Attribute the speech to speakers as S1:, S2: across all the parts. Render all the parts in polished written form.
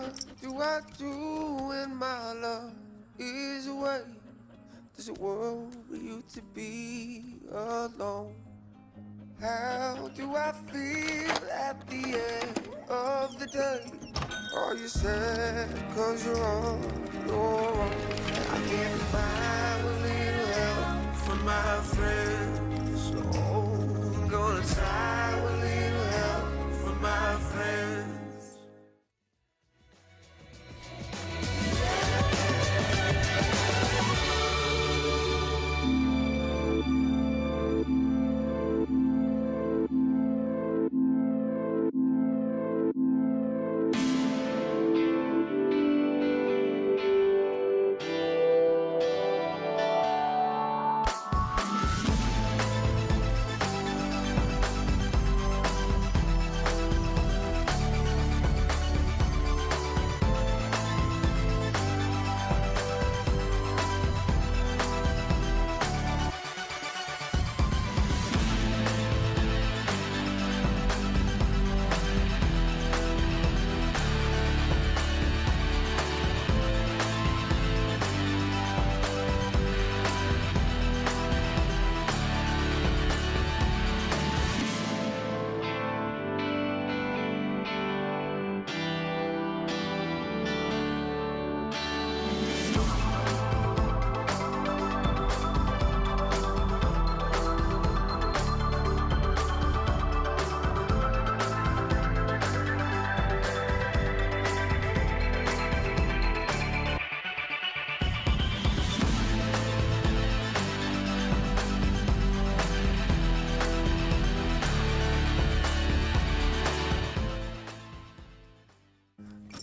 S1: What do I do when my love is away? Does it worry you to be alone? How do I feel at the end of the day? Are you sad cause you're on your own? I can't find a little help from my friends. Oh, I'm gonna try a little help from my friends.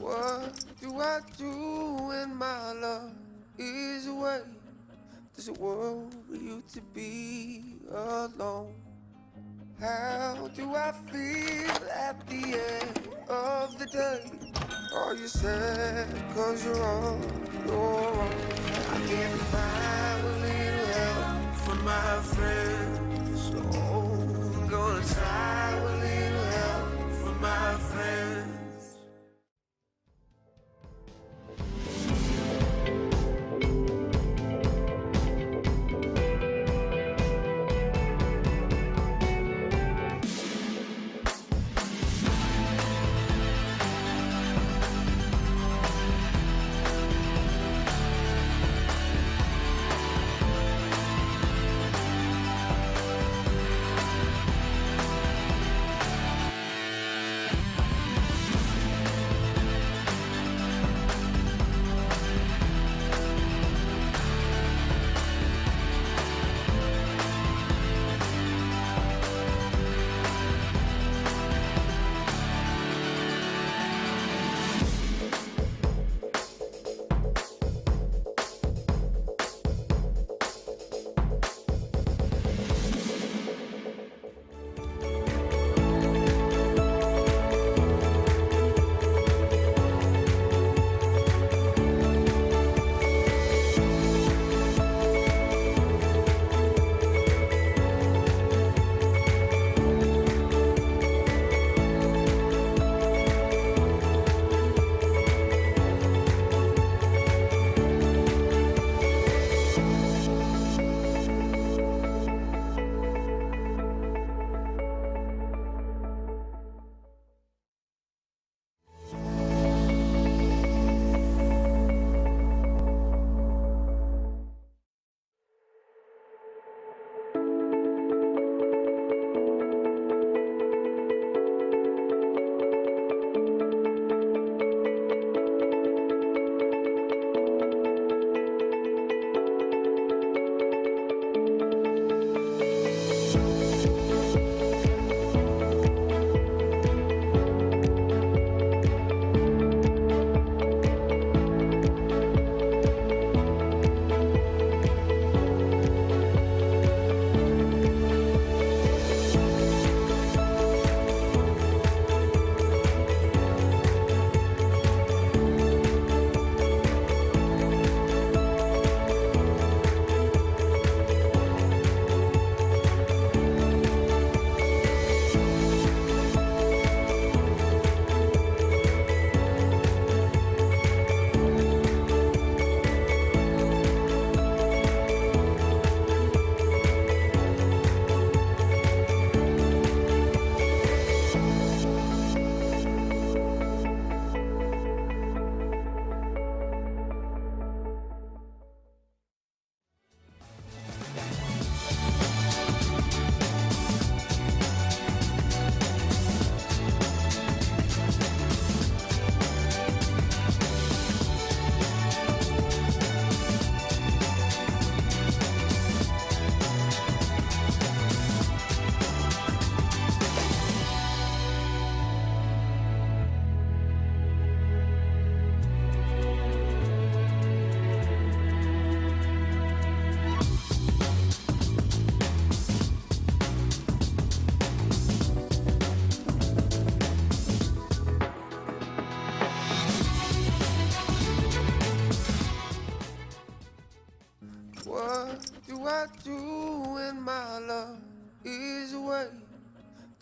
S1: What do I do when my love is away? Does it worry you to be alone? How do I feel at the end of the day? Are you sad cause you're on your own? I can't find a little help from my friends. Oh, I'm gonna try a little help from my friends.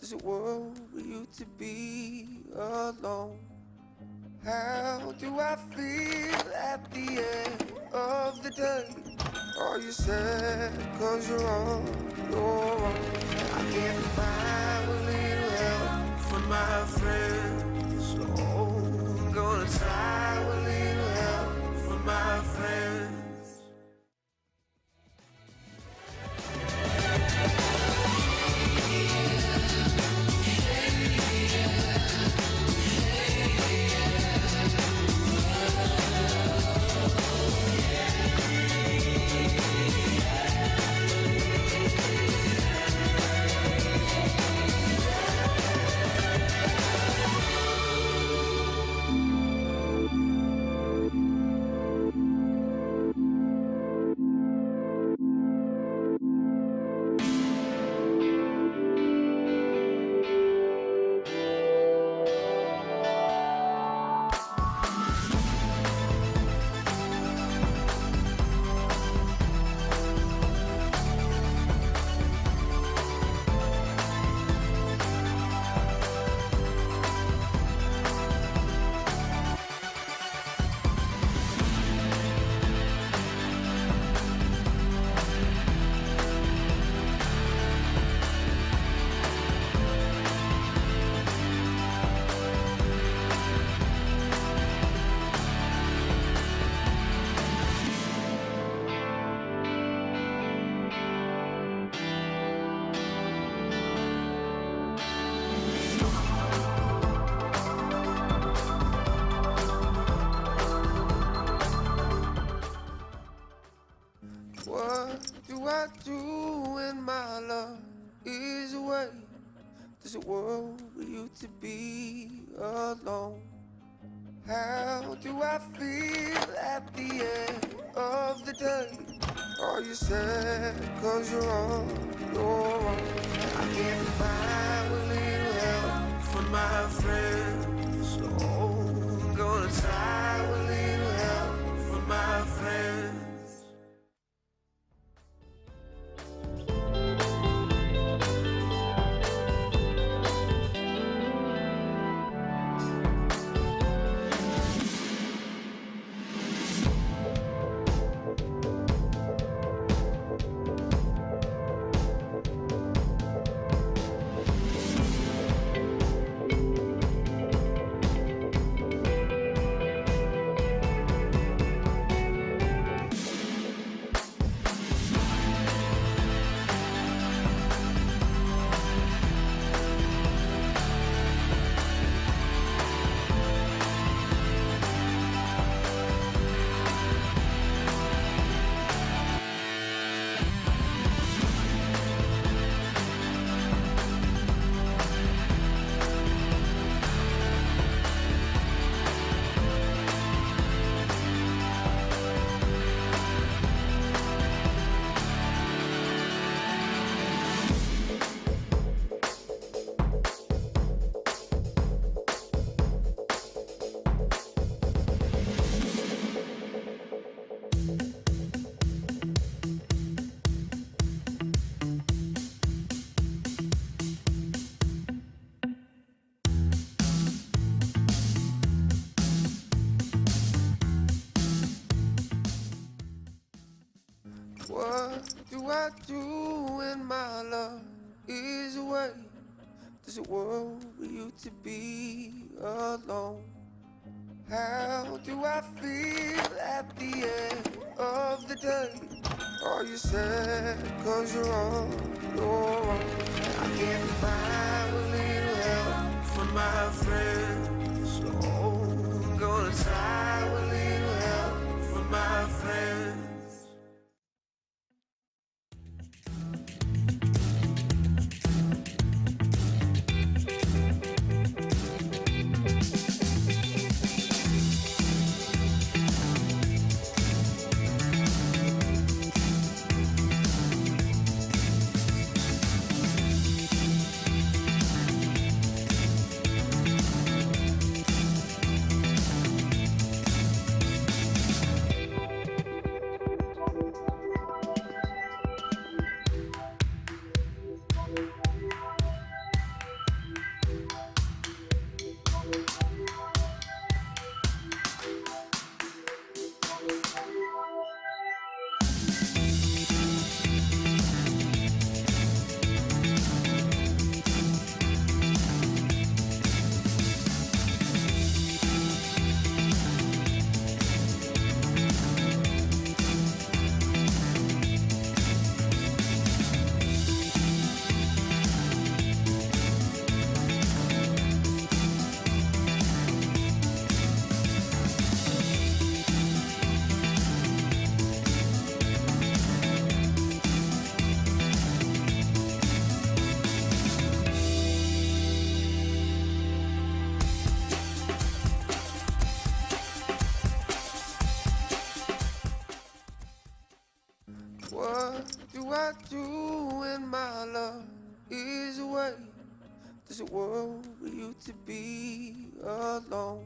S1: There's a world where you to be alone. How do I feel at the end of the day? Are you sad cause you're on your own? I can't find a little help from my friends. Oh, I'm gonna try a little help from my friends. What do I do when my love is away? There's a world where you to be alone. How do I feel at the end of the day? Are you sad cause you're on your own? I can't find a little help from my friends. Oh, I'm gonna try a little help from my friends. What do I do when my love is away? There's a world where you to be alone. How do I feel at the end of the day? Are you sad cause you're on your own? I can't find a little help from my friends. Oh, I'm gonna try a little help from my friends. There's a world where you to be alone.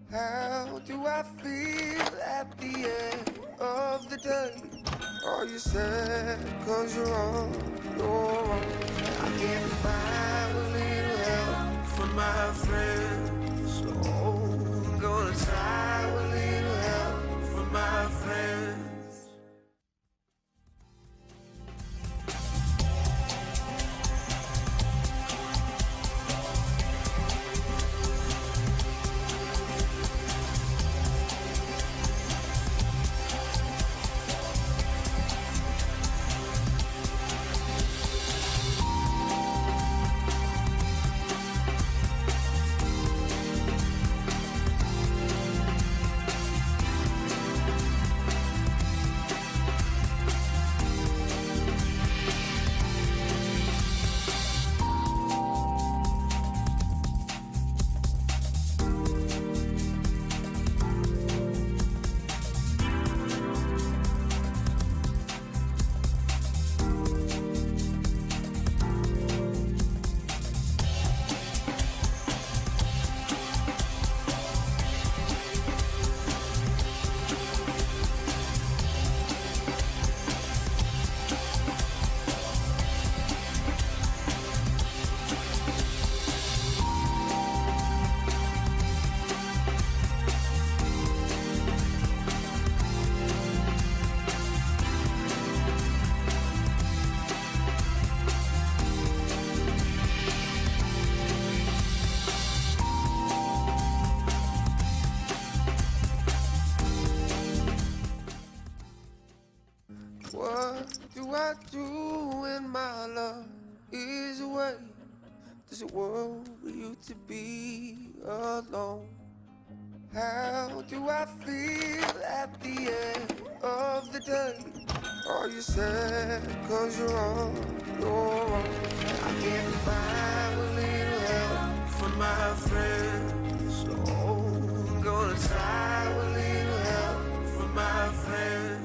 S1: How do I feel at the end of the day? Are you sad cause you're on your own? I can't find a little help from my friends, so I'm gonna try a little help from my friends. What do I do when my love is away? There's a world where you to be alone. How do I feel at the end of the day? Are you sad cause you're on your own? I can't find a little help from my friends, so I'm gonna try a little help from my friends.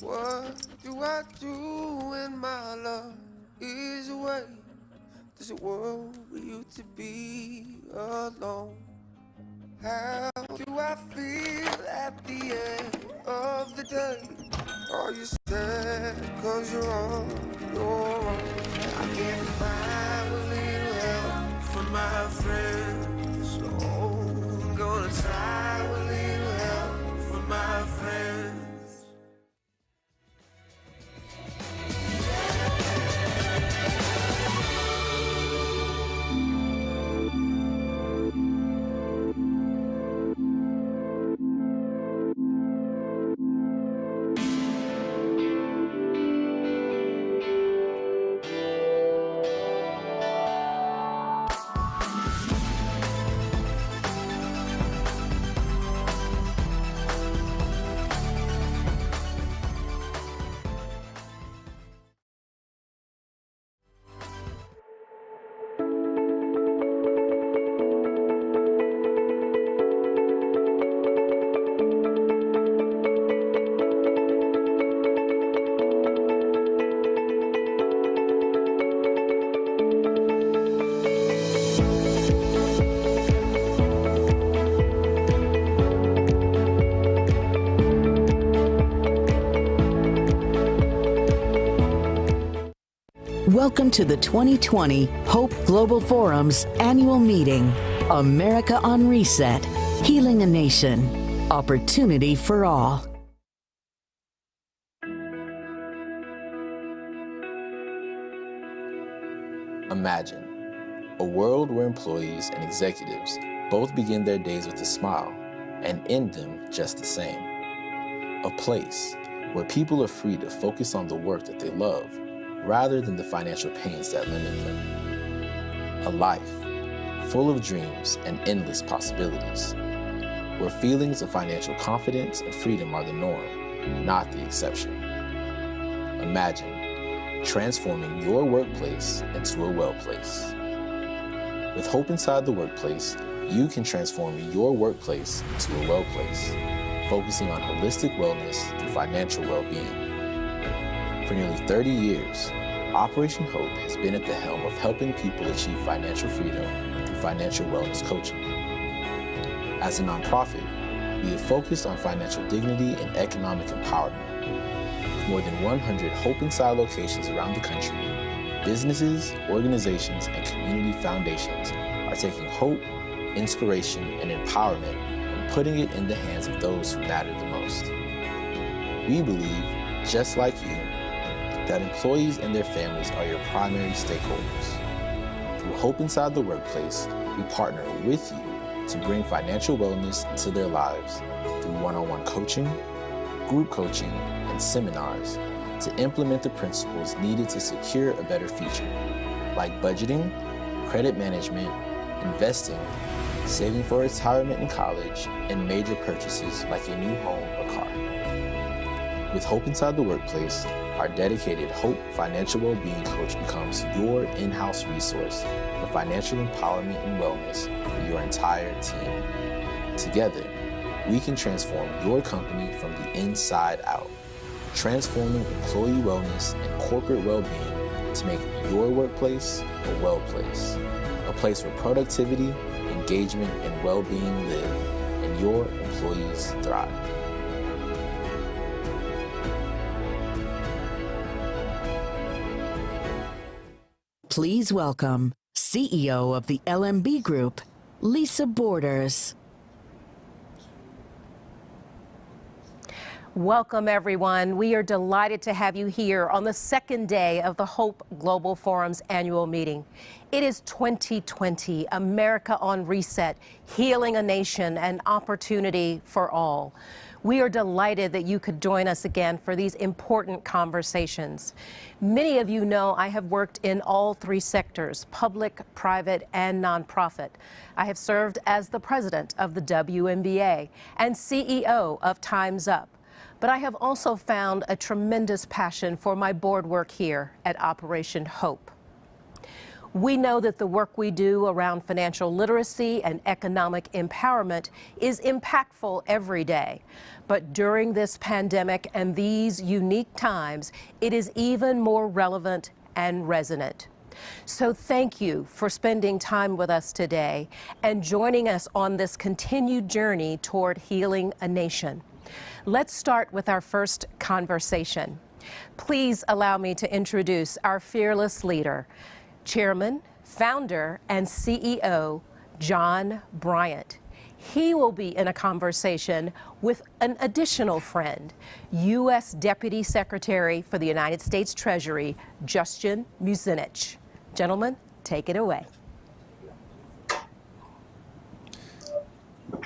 S1: What do I do when my love is away? There's a world where you to be alone. How do I feel at the end of the day? Are you sad cause you're on your own? I can't find a little help from my friends, so I'm gonna try a little help from my friends.
S2: Welcome to the 2020 Hope Global Forum's annual meeting, America on Reset, Healing a Nation, Opportunity for All.
S3: Imagine a world where employees and executives both begin their days with a smile and end them just the same. A place where people are free to focus on the work that they love rather than the financial pains that limit them. A life full of dreams and endless possibilities, where feelings of financial confidence and freedom are the norm, not the exception. Imagine transforming your workplace into a well place. With Hope Inside the Workplace, you can transform your workplace into a well place, focusing on holistic wellness through financial well-being. For nearly 30 years, Operation Hope has been at the helm of helping people achieve financial freedom through financial wellness coaching. As a nonprofit, we have focused on financial dignity and economic empowerment. With more than 100 Hope Inside locations around the country, businesses, organizations, and community foundations are taking hope, inspiration, and empowerment and putting it in the hands of those who matter the most. We believe, just like you, that employees and their families are your primary stakeholders. Through Hope Inside the Workplace, we partner with you to bring financial wellness into their lives through one-on-one coaching, group coaching, and seminars to implement the principles needed to secure a better future, like budgeting, credit management, investing, saving for retirement and college, and major purchases like a new home or car. With Hope Inside the Workplace, our dedicated Hope Financial Wellbeing Coach becomes your in-house resource for financial empowerment and wellness for your entire team. Together, we can transform your company from the inside out, transforming employee wellness and corporate well-being to make your workplace a well place, a place where productivity, engagement, and well-being live, and your employees thrive.
S2: Please welcome CEO of the LMB Group, Lisa Borders.
S4: Welcome, everyone. We are delighted to have you here on the second day of the Hope Global Forum's annual meeting. It is 2020, America on Reset, Healing a Nation, and Opportunity for All. We are delighted that you could join us again for these important conversations. Many of you know I have worked in all three sectors, public, private, and nonprofit. I have served as the president of the WNBA and CEO of Time's Up. But I have also found a tremendous passion for my board work here at Operation Hope. We know that the work we do around financial literacy and economic empowerment is impactful every day. But during this pandemic and these unique times, it is even more relevant and resonant. So thank you for spending time with us today and joining us on this continued journey toward healing a nation. Let's start with our first conversation. Please allow me to introduce our fearless leader, Chairman, Founder, and CEO, John Bryant. He will be in a conversation with an additional friend, U.S. Deputy Secretary for the United States Treasury, Justin Muzinich. Gentlemen, take it away.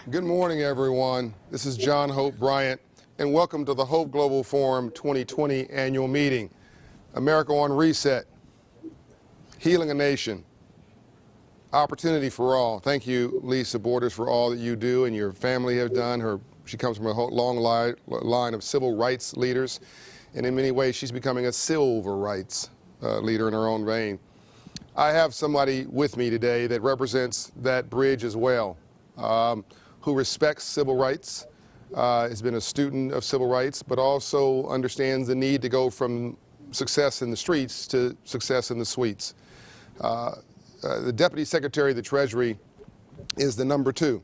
S5: Good morning, everyone. This is John Hope Bryant, and welcome to the Hope Global Forum 2020 annual meeting. America on Reset, Healing a Nation, Opportunity for All. Thank you, Lisa Borders, for all that you do and your family have done. She comes from a long line of civil rights leaders, and in many ways she's becoming a civil rights leader in her own vein. I have somebody with me today that represents that bridge as well, who respects civil rights, has been a student of civil rights, but also understands the need to go from success in the streets to success in the suites. The Deputy Secretary of the Treasury is the #2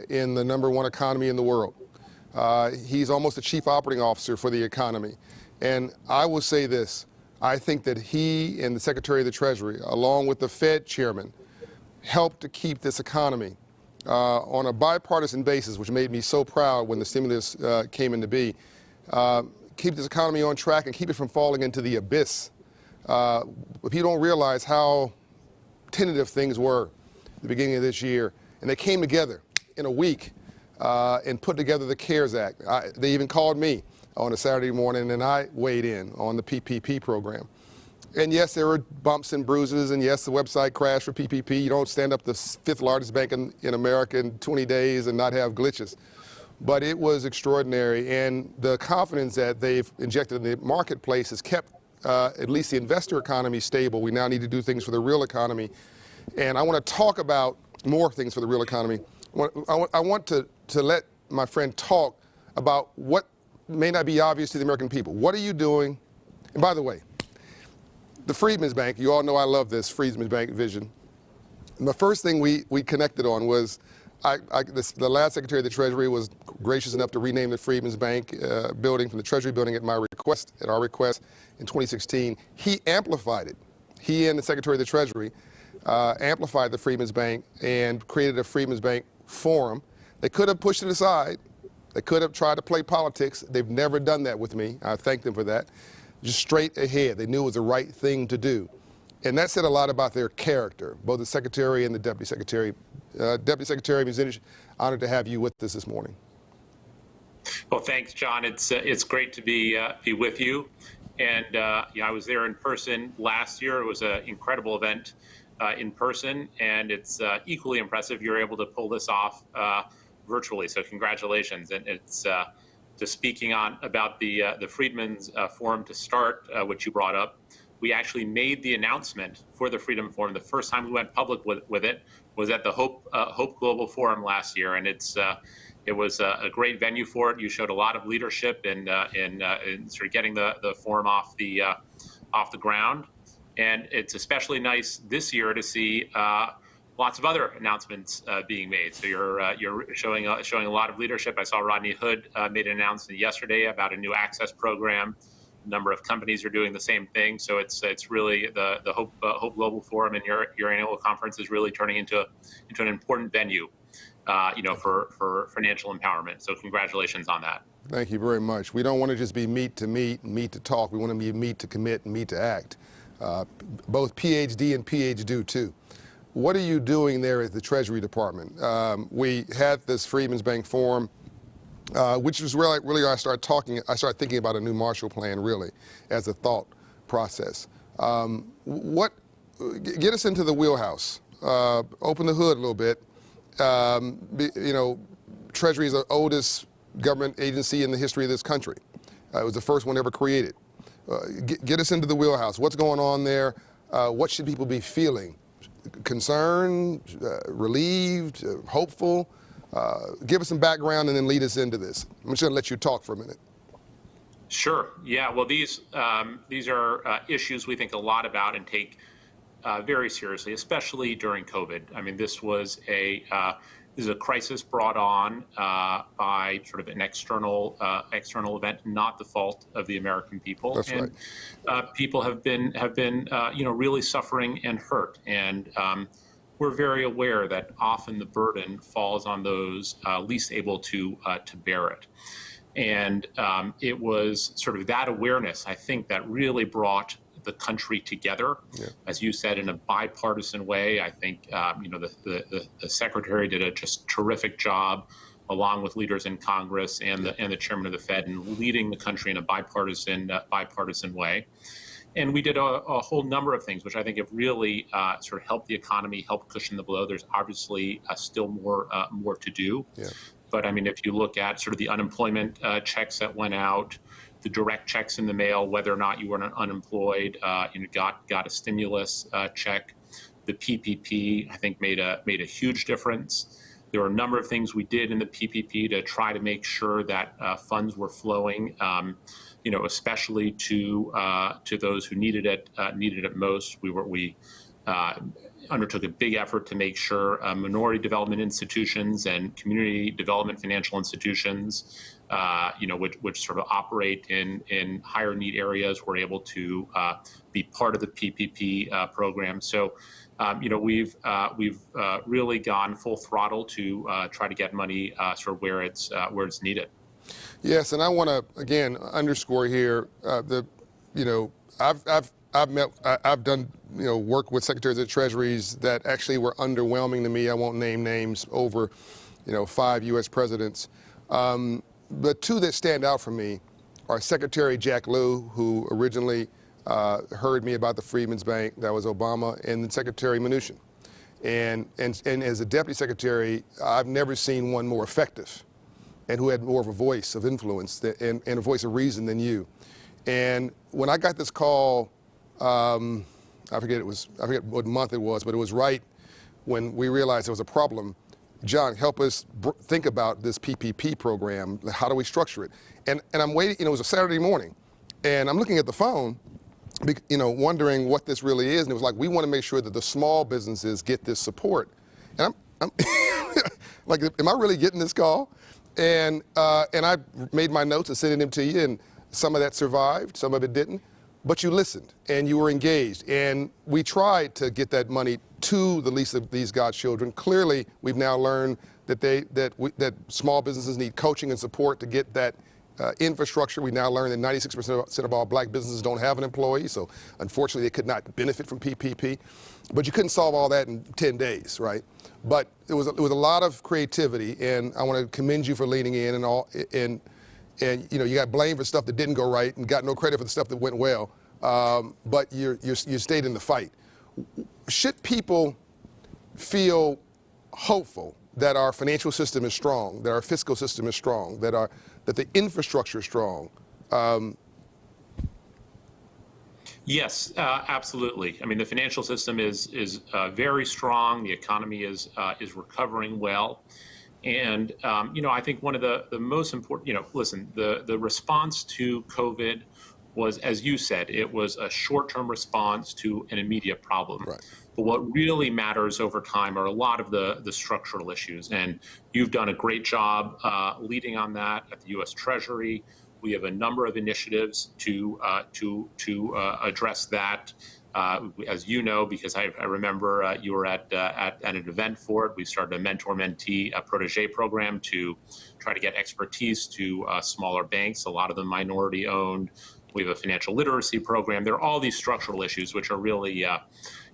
S5: in the #1 economy in the world. He's almost the chief operating officer for the economy. And I will say this, I think that he and the Secretary of the Treasury, along with the Fed chairman, helped to keep this economy on a bipartisan basis, which made me so proud when the stimulus came into being, keep this economy on track and keep it from falling into the abyss. If you don't realize how tentative things were at the beginning of this year, and they came together in a week and put together the CARES Act. They even called me on a Saturday morning, and I weighed in on the PPP program. And yes, there were bumps and bruises, and yes, the website crashed for PPP. You don't stand up the fifth largest bank in America in 20 days and not have glitches. But it was extraordinary, and the confidence that they've injected in the marketplace has kept at least the investor economy stable. We now need to do things for the real economy. And I want to talk about more things for the real economy. I want to let my friend talk about what may not be obvious to the American people. What are you doing? And by the way, the Freedmen's Bank, you all know I love this Freedmen's Bank vision. And the first thing we connected on was the last Secretary of the Treasury was gracious enough to rename the Freedmen's Bank building from the Treasury building at our request in 2016. He amplified it. He and the Secretary of the Treasury amplified the Freedmen's Bank and created a Freedmen's Bank forum. They could have pushed it aside. They could have tried to play politics. They've never done that with me. I thank them for that. Just straight ahead. They knew it was the right thing to do. And that said a lot about their character, both the Secretary and the Deputy Secretary. Deputy Secretary Muzinic, honored to have you with us this morning.
S6: Well, thanks, John. It's great to be with you. And I was there in person last year. It was an incredible event in person, and it's equally impressive you're able to pull this off virtually. So congratulations. And it's just speaking about the Freedmen's Forum to start, which you brought up. We actually made the announcement for the Freedom Forum. The first time we went public with it was at the Hope Global Forum last year, and it was a great venue for it. You showed a lot of leadership in sort of getting the forum off the ground, and it's especially nice this year to see lots of other announcements being made. So you're showing a lot of leadership. I saw Rodney Hood made an announcement yesterday about a new access program. A number of companies are doing the same thing. So it's really the Hope Global Forum and your annual conference is really turning into an important venue, for financial empowerment. So congratulations on that.
S5: Thank you very much. We don't want to just be meet to meet and meet to talk. We want to be meet to commit and meet to act. Both PhD and PhD do too. What are you doing there at the Treasury Department? We had this Freedmen's Bank Forum, which was really I started thinking about a new Marshall Plan really as a thought process. Get us into the wheelhouse. Open the hood a little bit. Treasury is the oldest government agency in the history of this country. It was the first one ever created. Get us into the wheelhouse. What's going on there? What should people be feeling? Concerned, relieved, hopeful? Give us some background and then lead us into this. I'm just going to let you talk for a minute.
S6: Sure. Yeah. Well, these are issues we think a lot about and take very seriously, especially during COVID. I mean, this is a crisis brought on by sort of an external event, not the fault of the American people.
S5: That's
S6: and
S5: right.
S6: People have been really suffering and hurt, and we're very aware that often the burden falls on those least able to bear it. And it was sort of that awareness, I think, that really brought the country together, as you said, in a bipartisan way. I think the Secretary did a just terrific job, along with leaders in Congress and the Chairman of the Fed, in leading the country in a bipartisan way. And we did a whole number of things, which I think have really sort of helped the economy, helped cushion the blow. There's obviously still more to do. Yeah. But I mean, if you look at sort of the unemployment checks that went out, the direct checks in the mail, whether or not you were unemployed, got a stimulus check. The PPP, I think, made a huge difference. There were a number of things we did in the PPP to try to make sure that funds were flowing, especially to those who needed it most. We undertook a big effort to make sure minority development institutions and community development financial institutions, which sort of operate in higher need areas, were able to be part of the PPP program. So, we've really gone full throttle to try to get money sort of where it's needed.
S5: Yes, and I want to again underscore here I've done work with secretaries of treasuries that actually were underwhelming to me. I won't name names over 5 U.S. presidents. But 2 that stand out for me are Secretary Jack Lew, who originally heard me about the Freedmen's Bank, that was Obama, and then Secretary Mnuchin. And as a deputy secretary, I've never seen one more effective and who had more of a voice of influence and a voice of reason than you. And when I got this call, I forget what month it was, but it was right when we realized there was a problem. John, help us think about this PPP program. How do we structure it? And I'm waiting, it was a Saturday morning, and I'm looking at the phone, wondering what this really is. And it was like, we want to make sure that the small businesses get this support. And I'm like, am I really getting this call? And I made my notes and sent them to you, and some of that survived, some of it didn't. But you listened and you were engaged, and we tried to get that money to the least of these God's children. Clearly, we've now learned that small businesses need coaching and support to get that infrastructure. We now learned that 96% of all black businesses don't have an employee, so unfortunately they could not benefit from PPP. But you couldn't solve all that in 10 days, right? But it was a lot of creativity, and I want to commend you for leaning in and you got blamed for stuff that didn't go right and got no credit for the stuff that went well. But you stayed in the fight. Should people feel hopeful that our financial system is strong, that our fiscal system is strong, that the infrastructure is strong?
S6: Yes, absolutely. I mean, the financial system is very strong. The economy is recovering well. And, I think one of the most important, listen, the response to COVID was, as you said, it was a short-term response to an immediate problem.
S5: Right.
S6: But what really matters over time are a lot of the structural issues. And you've done a great job leading on that at the U.S. Treasury. We have a number of initiatives to address that. As you know, because I remember you were at an event for it. We started a mentor-mentee protege program to try to get expertise to smaller banks, a lot of them minority-owned. We have a financial literacy program. There are all these structural issues which are really,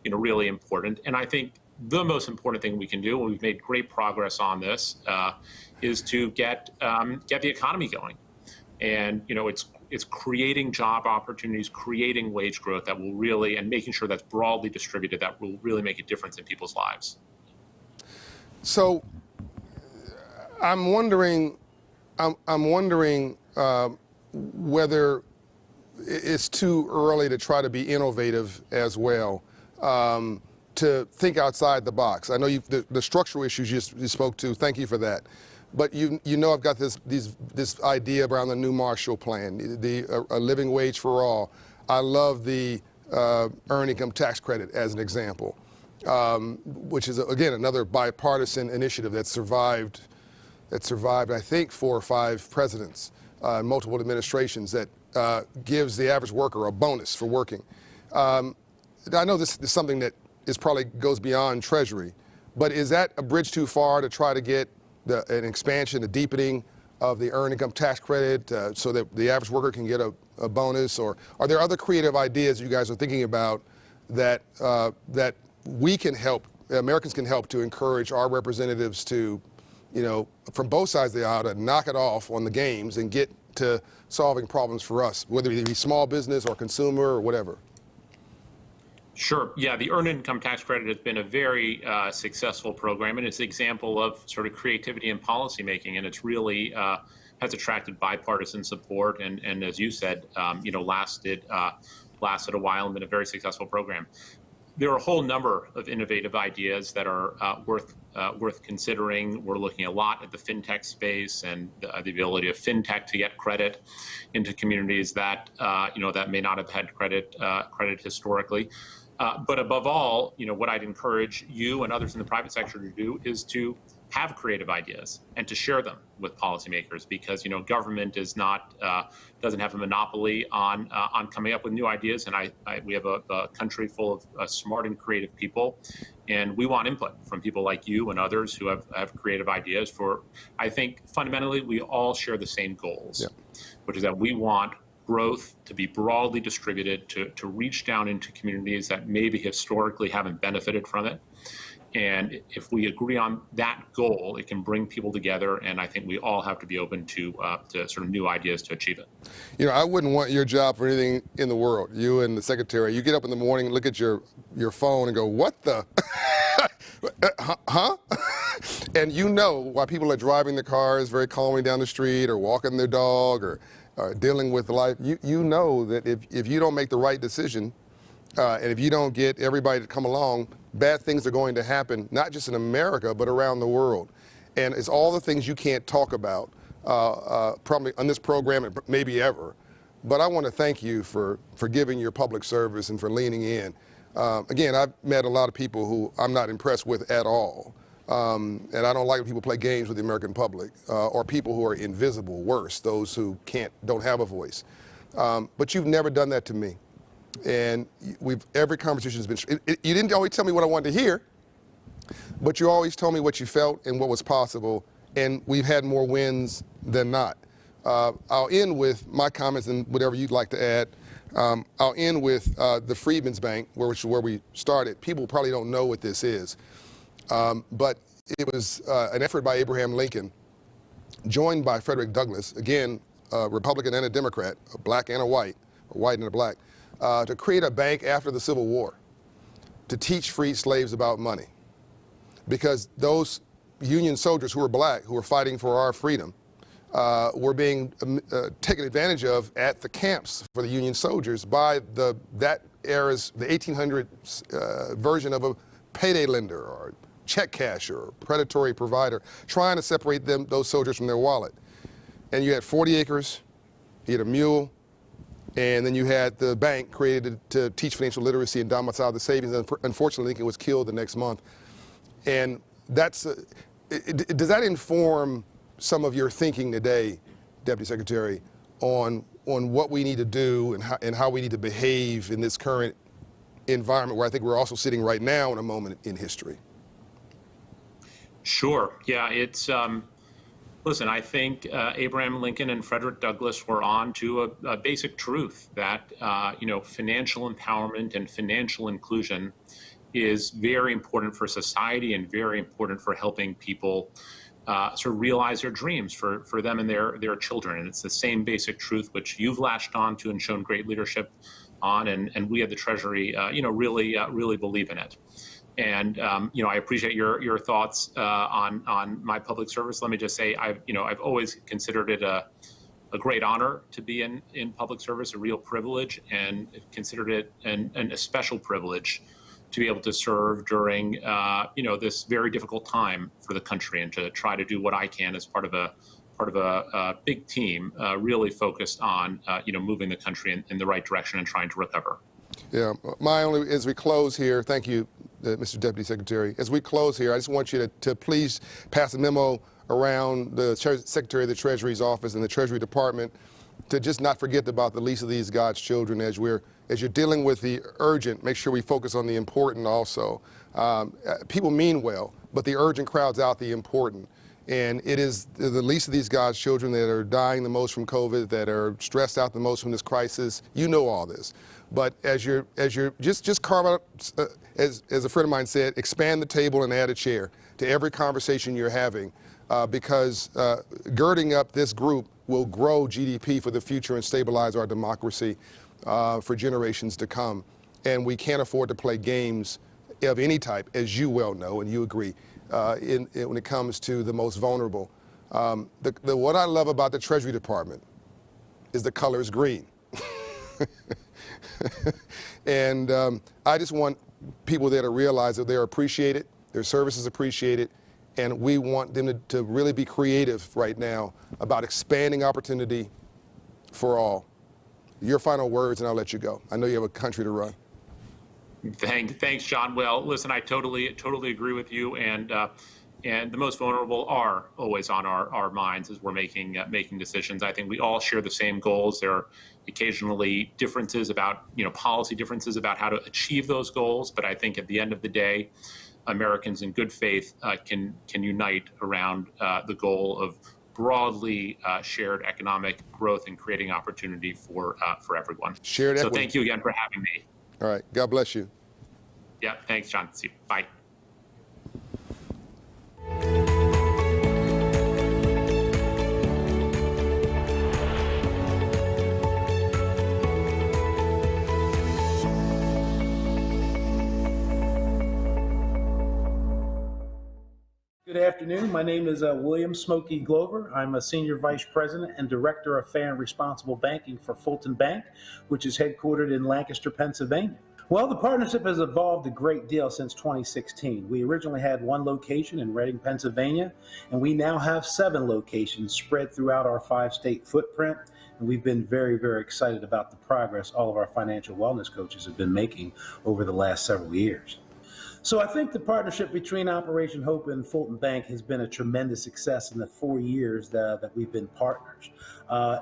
S6: really important. And I think the most important thing we can do, and we've made great progress on this, is to get the economy going. And it's creating job opportunities, creating wage growth that will really, and making sure that's broadly distributed, that will really make a difference in people's lives.
S5: So I'm wondering whether it's too early to try to be innovative as well, to think outside the box. I know the structural issues you spoke to. Thank you for that. But I've got this idea around the new Marshall Plan, a living wage for all. I love the earned income tax credit as an example, which is again another bipartisan initiative that survived. I think 4 or 5 presidents, multiple administrations, that gives the average worker a bonus for working. I know this is something that probably goes beyond Treasury, but is that a bridge too far to try to get an expansion, a deepening of the earned income tax credit so that the average worker can get a bonus? Or are there other creative ideas you guys are thinking about that we can help, Americans can help to encourage our representatives to, from both sides of the aisle, to knock it off on the games and get to solving problems for us, whether it be small business or consumer or whatever?
S6: Sure. Yeah, the Earned Income Tax Credit has been a very successful program, and it's an example of sort of creativity in policymaking, and it's really has attracted bipartisan support, and as you said, lasted a while and been a very successful program. There are a whole number of innovative ideas that are worth considering. We're looking a lot at the fintech space and the ability of fintech to get credit into communities that that may not have had credit historically. But above all, what I'd encourage you and others in the private sector to do is to have creative ideas and to share them with policymakers, because government is not doesn't have a monopoly on coming up with new ideas, and we have a country full of smart and creative people, and we want input from people like you and others who have creative ideas. For I think fundamentally we all share the same goals, which is that we want growth to be broadly distributed, to reach down into communities that maybe historically haven't benefited from it. And if we agree on that goal, it can bring people together. And I think we all have to be open to sort of new ideas to achieve it.
S5: I wouldn't want your job for anything in the world. You and the secretary, you get up in the morning, look at your phone and go, what the? Huh? And while people are driving their cars very calmly down the street or walking their dog or dealing with life, you know that if you don't make the right decision, and if you don't get everybody to come along, bad things are going to happen, not just in America, but around the world. And it's all the things you can't talk about, probably on this program and maybe ever. But I want to thank you for giving your public service and for leaning in. Again, I've met a lot of people who I'm not impressed with at all. And I don't like when people play games with the American public, or people who are invisible, worse, those who don't have a voice. But you've never done that to me. And every conversation has been, you didn't always tell me what I wanted to hear, but you always told me what you felt and what was possible, and we've had more wins than not. I'll end with my comments and whatever you'd like to add. I'll end with the Freedmen's Bank, which is where we started. People probably don't know what this is, but it was an effort by Abraham Lincoln, joined by Frederick Douglass, again, a Republican and a Democrat, a black and a white, a white and a black, to create a bank after the Civil War to teach freed slaves about money. Because those Union soldiers who were black, who were fighting for our freedom, were being taken advantage of at the camps for the Union soldiers by that era's, the 1800s version of a payday lender or check casher or predatory provider, trying to separate those soldiers from their wallet. And you had 40 acres, you had a mule, and then you had the bank created to teach financial literacy and domicile the savings. And unfortunately, Lincoln was killed the next month. And does that inform some of your thinking today, Deputy Secretary, on what we need to do and how we need to behave in this current environment where I think we're also sitting right now in a moment in history?
S6: Sure. Yeah, it's listen, I think Abraham Lincoln and Frederick Douglass were on to a basic truth that financial empowerment and financial inclusion is very important for society and very important for helping people sort of realize their dreams for them and their children. And it's the same basic truth which you've latched on to and shown great leadership on, and we at the Treasury really believe in it. And I appreciate your thoughts on my public service. Let me just say I've always considered it a great honor to be in public service, a real privilege, and considered it a special privilege to be able to serve during this very difficult time for the country, and to try to do what I can as part of a big team, really focused on moving the country in the right direction and trying to recover.
S5: Yeah, as we close here, thank you, Mr. Deputy Secretary. As we close here, I just want you to please pass a memo around the Secretary of the Treasury's office and the Treasury Department to just not forget about the least of these God's children as you're dealing with the urgent. Make sure we focus on the important also. People mean well, but the urgent crowds out the important. And it is the least of these God's children that are dying the most from COVID, that are stressed out the most from this crisis. You know all this. But as you're just carve out, as a friend of mine said, expand the table and add a chair to every conversation you're having, because girding up this group will grow GDP for the future and stabilize our democracy for generations to come. And we can't afford to play games of any type, as you well know, and you agree, when it comes to the most vulnerable. What I love about the Treasury Department is the color is green. And I just want people there to realize that they're appreciated, their service is appreciated, and we want them to really be creative right now about expanding opportunity for all. Your final words, and I'll let you go. I know you have a country to run.
S6: Thanks, John. Well, listen, I totally agree with you, and the most vulnerable are always on our minds as we're making decisions. I think we all share the same goals. There are occasionally differences about, policy differences about how to achieve those goals, but I think at the end of the day, Americans in good faith can unite around the goal of broadly shared economic growth and creating opportunity for everyone.
S5: Shared equity.
S6: So thank you again for having me.
S5: All right. God bless you.
S6: Yeah. Thanks, John. See you. Bye.
S7: Good afternoon. My name is William Smokey Glover. I'm a Senior Vice President and Director of Fair and Responsible Banking for Fulton Bank, which is headquartered in Lancaster, Pennsylvania. Well, the partnership has evolved a great deal since 2016. We originally had one location in Reading, Pennsylvania, and we now have 7 locations spread throughout our 5-state footprint. And we've been very, very excited about the progress all of our financial wellness coaches have been making over the last several years. So I think the partnership between Operation Hope and Fulton Bank has been a tremendous success in the 4 years that we've been partners.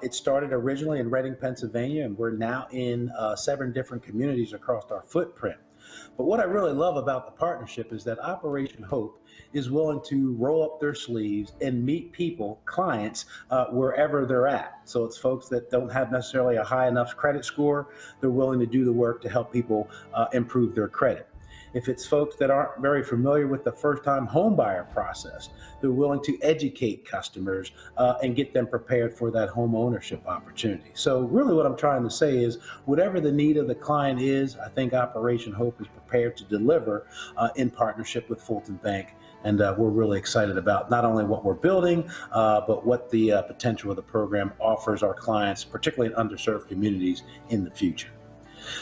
S7: It started originally in Reading, Pennsylvania, and we're now in 7 different communities across our footprint. But what I really love about the partnership is that Operation Hope is willing to roll up their sleeves and meet people, clients, wherever they're at. So it's folks that don't have necessarily a high enough credit score. They're willing to do the work to help people improve their credit. If it's folks that aren't very familiar with the first-time home buyer process, they're willing to educate customers and get them prepared for that home ownership opportunity. So really what I'm trying to say is whatever the need of the client is, I think Operation Hope is prepared to deliver in partnership with Fulton Bank. And we're really excited about not only what we're building, but what the potential of the program offers our clients, particularly in underserved communities in the future.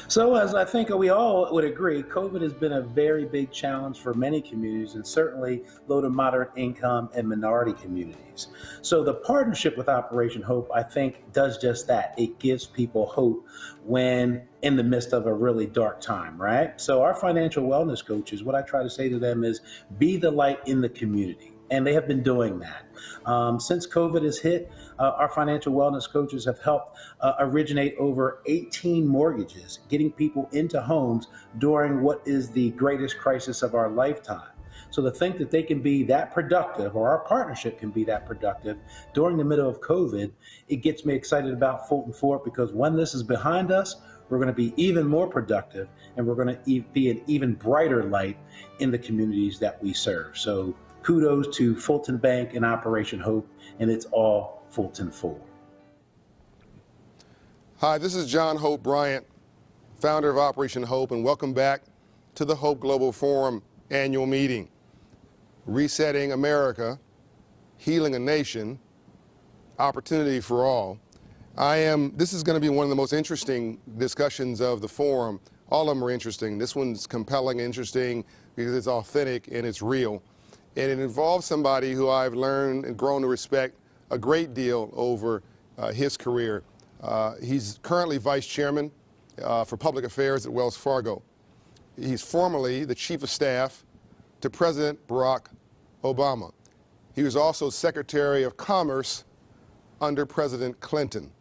S7: So as I think we all would agree, COVID has been a very big challenge for many communities, and certainly low to moderate income and minority communities. So the partnership with Operation Hope, I think, does just that. It gives people hope when in the midst of a really dark time, right? So our financial wellness coaches, what I try to say to them is be the light in the community. And they have been doing that. Since COVID has hit, our financial wellness coaches have helped originate over 18 mortgages, getting people into homes during what is the greatest crisis of our lifetime. So to think that they can be that productive, or our partnership can be that productive during the middle of COVID, it gets me excited about Fulton Fort, because when this is behind us, we're going to be even more productive, and we're going to be an even brighter light in the communities that we serve. So kudos to Fulton Bank and Operation Hope, and it's all Fulton Ford.
S5: Hi, this is John Hope Bryant, founder of Operation Hope, and welcome back to the Hope Global Forum annual meeting. Resetting America, healing a nation, opportunity for all. This is going to be one of the most interesting discussions of the forum. All of them are interesting. This one's compelling, interesting, because it's authentic and it's real. And it involves somebody who I've learned and grown to respect a great deal over his career. He's currently vice chairman for public affairs at Wells Fargo. He's formerly the chief of staff to President Barack Obama. He was also Secretary of Commerce under President Clinton.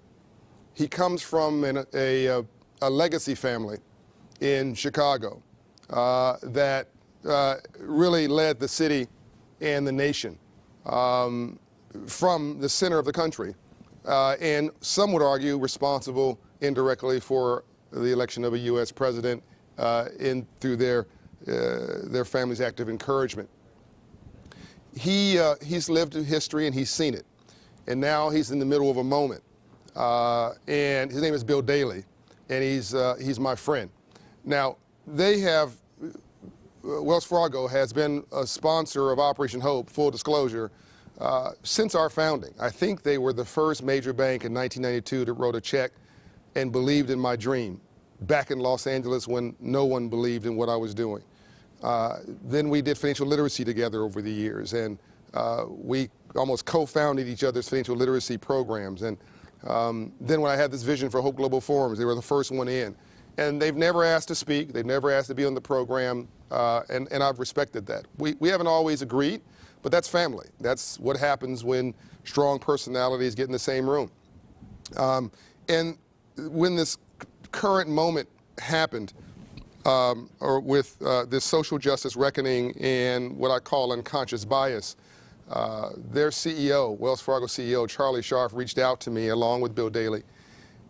S5: He comes from a legacy family in Chicago that really led the city and the nation from the center of the country, and some would argue responsible indirectly for the election of a U.S. president through their family's active encouragement. He's lived through history and he's seen it, and now he's in the middle of a moment. And his name is Bill Daley, and he's my friend. Now Wells Fargo has been a sponsor of Operation Hope, full disclosure, since our founding. I think they were the first major bank in 1992 that wrote a check and believed in my dream back in Los Angeles when no one believed in what I was doing. Then we did financial literacy together over the years, and we almost co-founded each other's financial literacy programs. And then when I had this vision for Hope Global Forums, they were the first one in. And they've never asked to speak. They've never asked to be on the program, and I've respected that. We haven't always agreed, but that's family. That's what happens when strong personalities get in the same room. And when this current moment happened, or with this social justice reckoning and what I call unconscious bias, their CEO, Wells Fargo CEO, Charlie Scharf, reached out to me along with Bill Daley.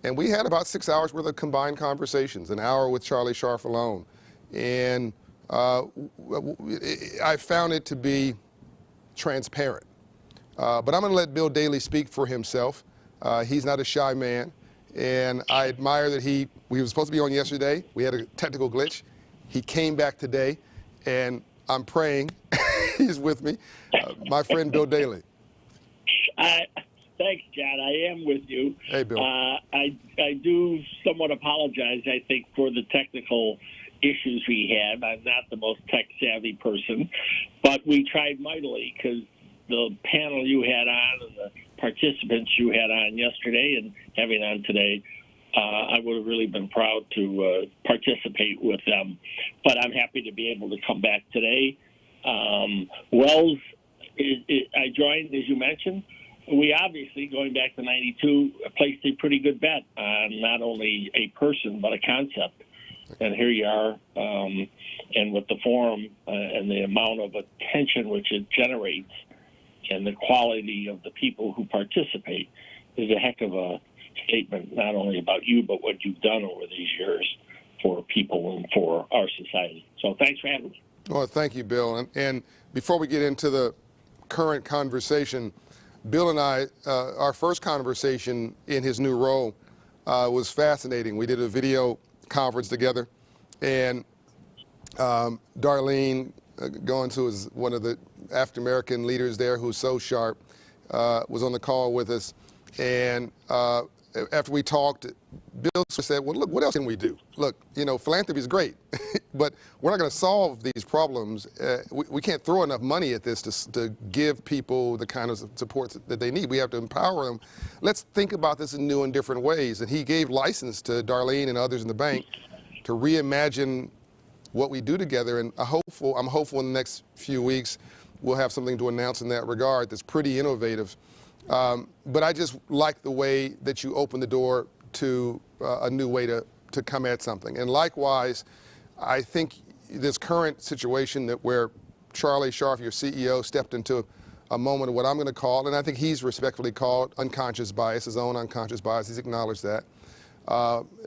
S5: And we had about 6 hours worth of combined conversations, an hour with Charlie Scharf alone. And I found it to be transparent. But I'm going to let Bill Daley speak for himself. He's not a shy man. And I admire that we were supposed to be on yesterday. We had a technical glitch. He came back today, and I'm praying he's with me. My friend Bill Daley.
S8: Thanks, John. I am with you.
S5: Hey, Bill.
S8: I do somewhat apologize, I think, for the technical issues we had. I'm not the most tech-savvy person, but we tried mightily because the panel you had on and the participants you had on yesterday and having on today, I would have really been proud to participate with them. But I'm happy to be able to come back today. Wells, I joined, as you mentioned. We obviously, going back to 92, placed a pretty good bet on not only a person, but a concept. And here you are, and with the forum and the amount of attention which it generates and the quality of the people who participate is a heck of a statement, not only about you, but what you've done over these years for people and for our society. So thanks for having me.
S5: Well, thank you, Bill. And before we get into the current conversation, Bill and I, our first conversation in his new role was fascinating. We did a video conference together, and Darlene, going to is one of the African-American leaders there who's so sharp, was on the call with us. And after we talked, Bill said, well, look, what else can we do? Look, philanthropy is great, but we're not going to solve these problems. We can't throw enough money at this to give people the kind of support that they need. We have to empower them. Let's think about this in new and different ways. And he gave license to Darlene and others in the bank to reimagine what we do together. And I'm hopeful in the next few weeks we'll have something to announce in that regard that's pretty innovative. But I just like the way that you open the door to a new way to come at something. And likewise, I think this current situation where Charlie Scharf, your CEO, stepped into a moment of what I'm going to call, and I think he's respectfully called unconscious bias, his own unconscious bias. He's acknowledged that.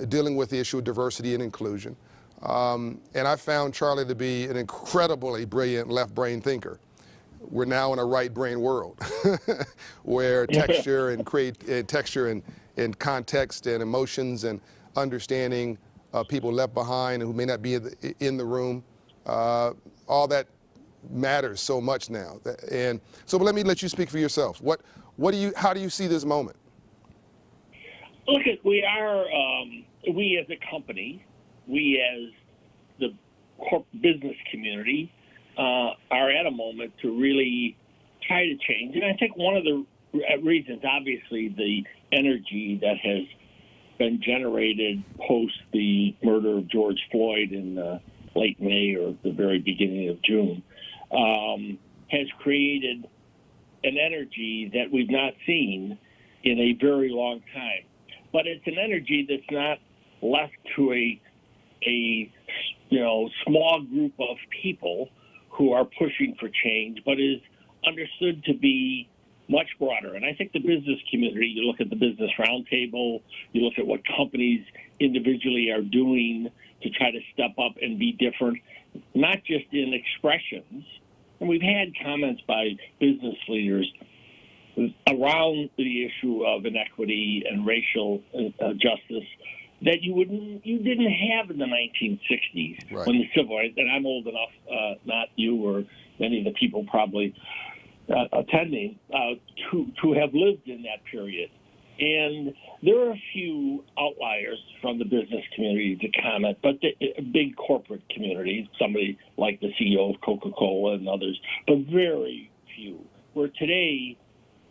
S5: Dealing with the issue of diversity and inclusion. And I found Charlie to be an incredibly brilliant left-brain thinker. We're now in a right-brain world where texture and context and emotions and understanding people left behind and who may not be in the room, all that matters so much now. And so, but let me let you speak for yourself. How do you see this moment?
S8: Look, we as a company, we as the corporate business community, are at a moment to really try to change. And I think one of the reasons, obviously, the energy that has been generated post the murder of George Floyd in late May or the very beginning of June, has created an energy that we've not seen in a very long time. But it's an energy that's not left to a small group of people who are pushing for change, but is understood to be much broader. And I think the business community, you look at the Business Roundtable, you look at what companies individually are doing to try to step up and be different, not just in expressions. And we've had comments by business leaders around the issue of inequity and racial justice that you didn't have in the 1960s, right, when the civil rights, and I'm old enough, not you or many of the people probably attending, to have lived in that period. And there are a few outliers from the business community to comment, but the big corporate community, somebody like the CEO of Coca-Cola and others, but very few. Where today,